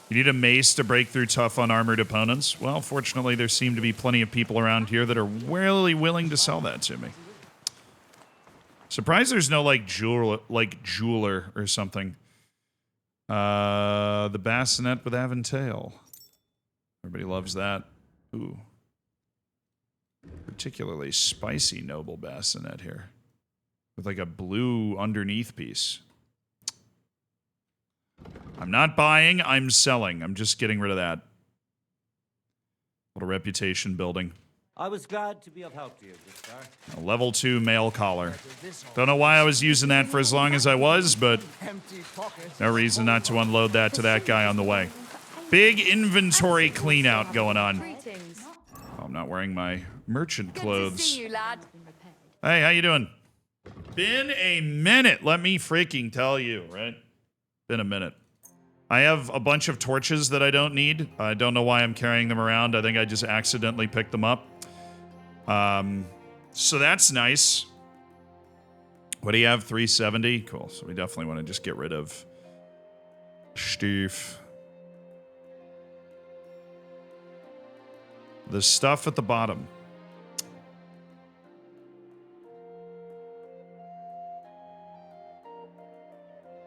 You need a mace to break through tough unarmored opponents? Well, fortunately, there seem to be plenty of people around here that are really willing to sell that to me. Surprised there's no jeweler or something. The bassinet with Aventail. Everybody loves that. Ooh. Particularly spicy noble bassinet here. With like a blue underneath piece. I'm not buying, I'm selling. I'm just getting rid of that. Little reputation building. I was glad to be of help to you, Star. A level 2 mail collar. Don't know why I was using that for as long as I was, but no reason not to unload that to that guy on the way. Big inventory clean out going on. Oh, I'm not wearing my merchant clothes. Good to see you, lad. Hey, how you doing? Been a minute, let me freaking tell you, right? Been a minute. I have a bunch of torches that I don't need. I don't know why I'm carrying them around. I think I just accidentally picked them up. So that's nice. What do you have? 370? Cool. So we definitely want to just get rid of Steve. The stuff at the bottom.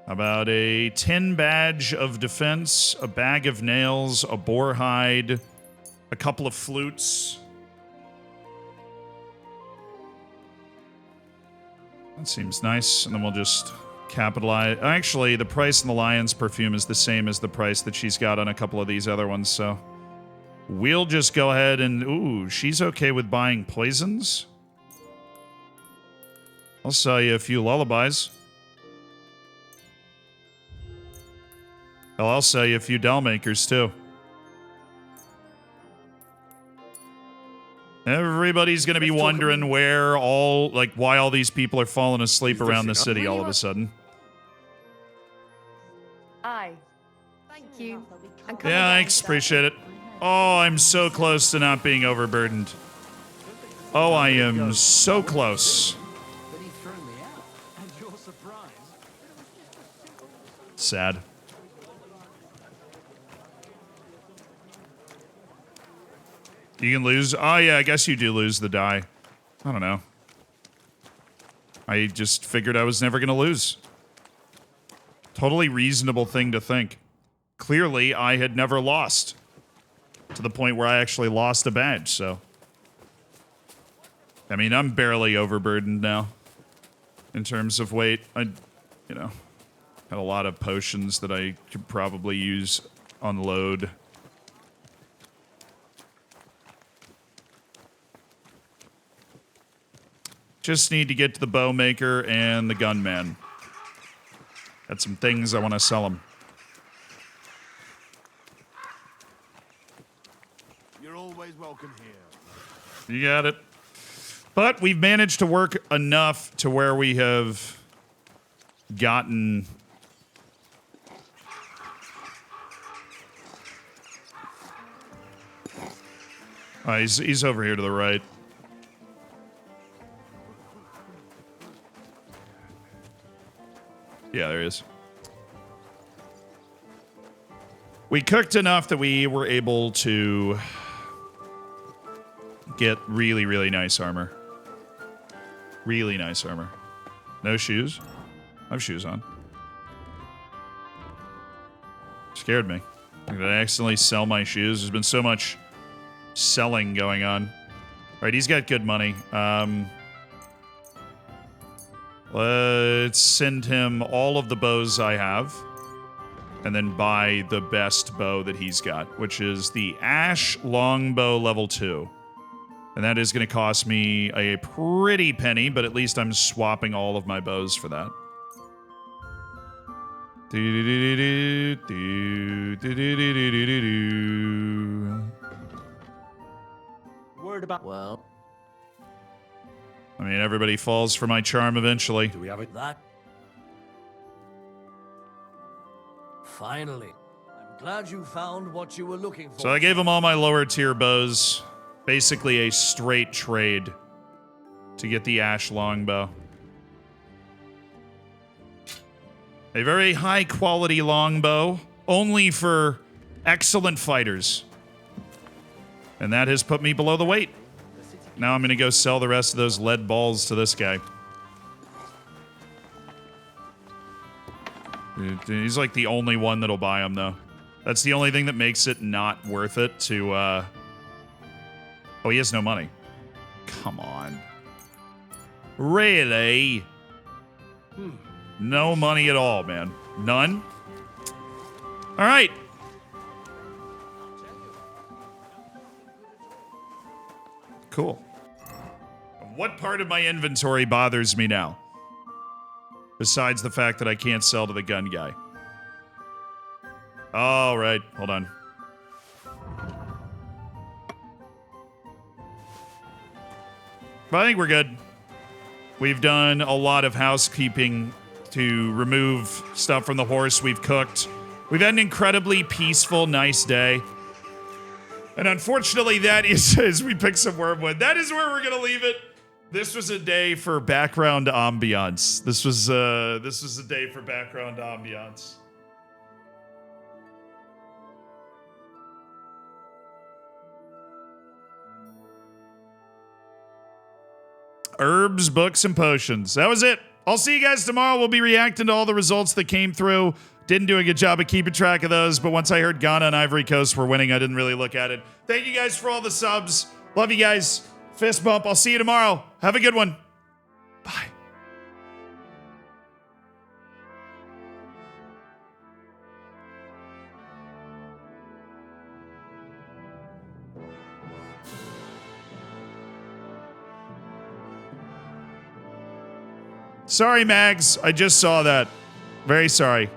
About a tin badge of defense, a bag of nails, a boar hide, a couple of flutes. That seems nice. And then we'll just capitalize. Actually, the price on the lion's perfume is the same as the price that she's got on a couple of these other ones, so we'll just go ahead and... Ooh, she's okay with buying poisons. I'll sell you a few lullabies. Hell, I'll sell you a few doll makers, too. Everybody's going to be wondering where all... Like, why all these people are falling asleep around the city all of a sudden. Aye. Thank you. Yeah, thanks. Appreciate it. Oh, I'm so close to not being overburdened. Oh, I am so close. Sad. You can lose? Oh, yeah, I guess you do lose the die. I don't know. I just figured I was never going to lose. Totally reasonable thing to think. Clearly, I had never lost. To the point where I actually lost a badge, so. I mean, I'm barely overburdened now. In terms of weight. I, you know, had a lot of potions that I could probably use unload. Just need to get to the bow maker and the gunman. Got some things I want to sell them. You're always welcome here. You got it. But we've managed to work enough to where we have gotten... he's over here to the right. Yeah, there he is. We cooked enough that we were able to get really, really nice armor. Really nice armor. No shoes. I have shoes on. Scared me. Did I accidentally sell my shoes? There's been so much selling going on. All right, he's got good money. Let's send him all of the bows I have. And then buy the best bow that he's got, which is the Ash Longbow level 2. And that is going to cost me a pretty penny, but at least I'm swapping all of my bows for that. Word about... Well... I mean, everybody falls for my charm eventually. Do we have it? That... Finally. I'm glad you found what you were looking for. So I gave him all my lower tier bows. Basically a straight trade to get the Ash Longbow. A very high quality longbow, only for excellent fighters. And that has put me below the weight. Now I'm going to go sell the rest of those lead balls to this guy. He's like the only one that'll buy them, though. That's the only thing that makes it not worth it to, Oh, he has no money. Come on. Really? No money at all, man. None? All right. Cool. What part of my inventory bothers me now? Besides the fact that I can't sell to the gun guy. All right, hold on. But I think we're good. We've done a lot of housekeeping to remove stuff from the horse. We've cooked. We've had an incredibly peaceful, nice day. And unfortunately, that is, as we pick some wormwood, that is where we're going to leave it. This was a day for background ambiance. This was a day for background ambiance. Herbs, books, and potions. That was it. I'll see you guys tomorrow. We'll be reacting to all the results that came through. Didn't do a good job of keeping track of those, but once I heard Ghana and Ivory Coast were winning, I didn't really look at it. Thank you guys for all the subs. Love you guys. Fist bump. I'll see you tomorrow. Have a good one. Bye. Sorry, Mags. I just saw that. Very sorry.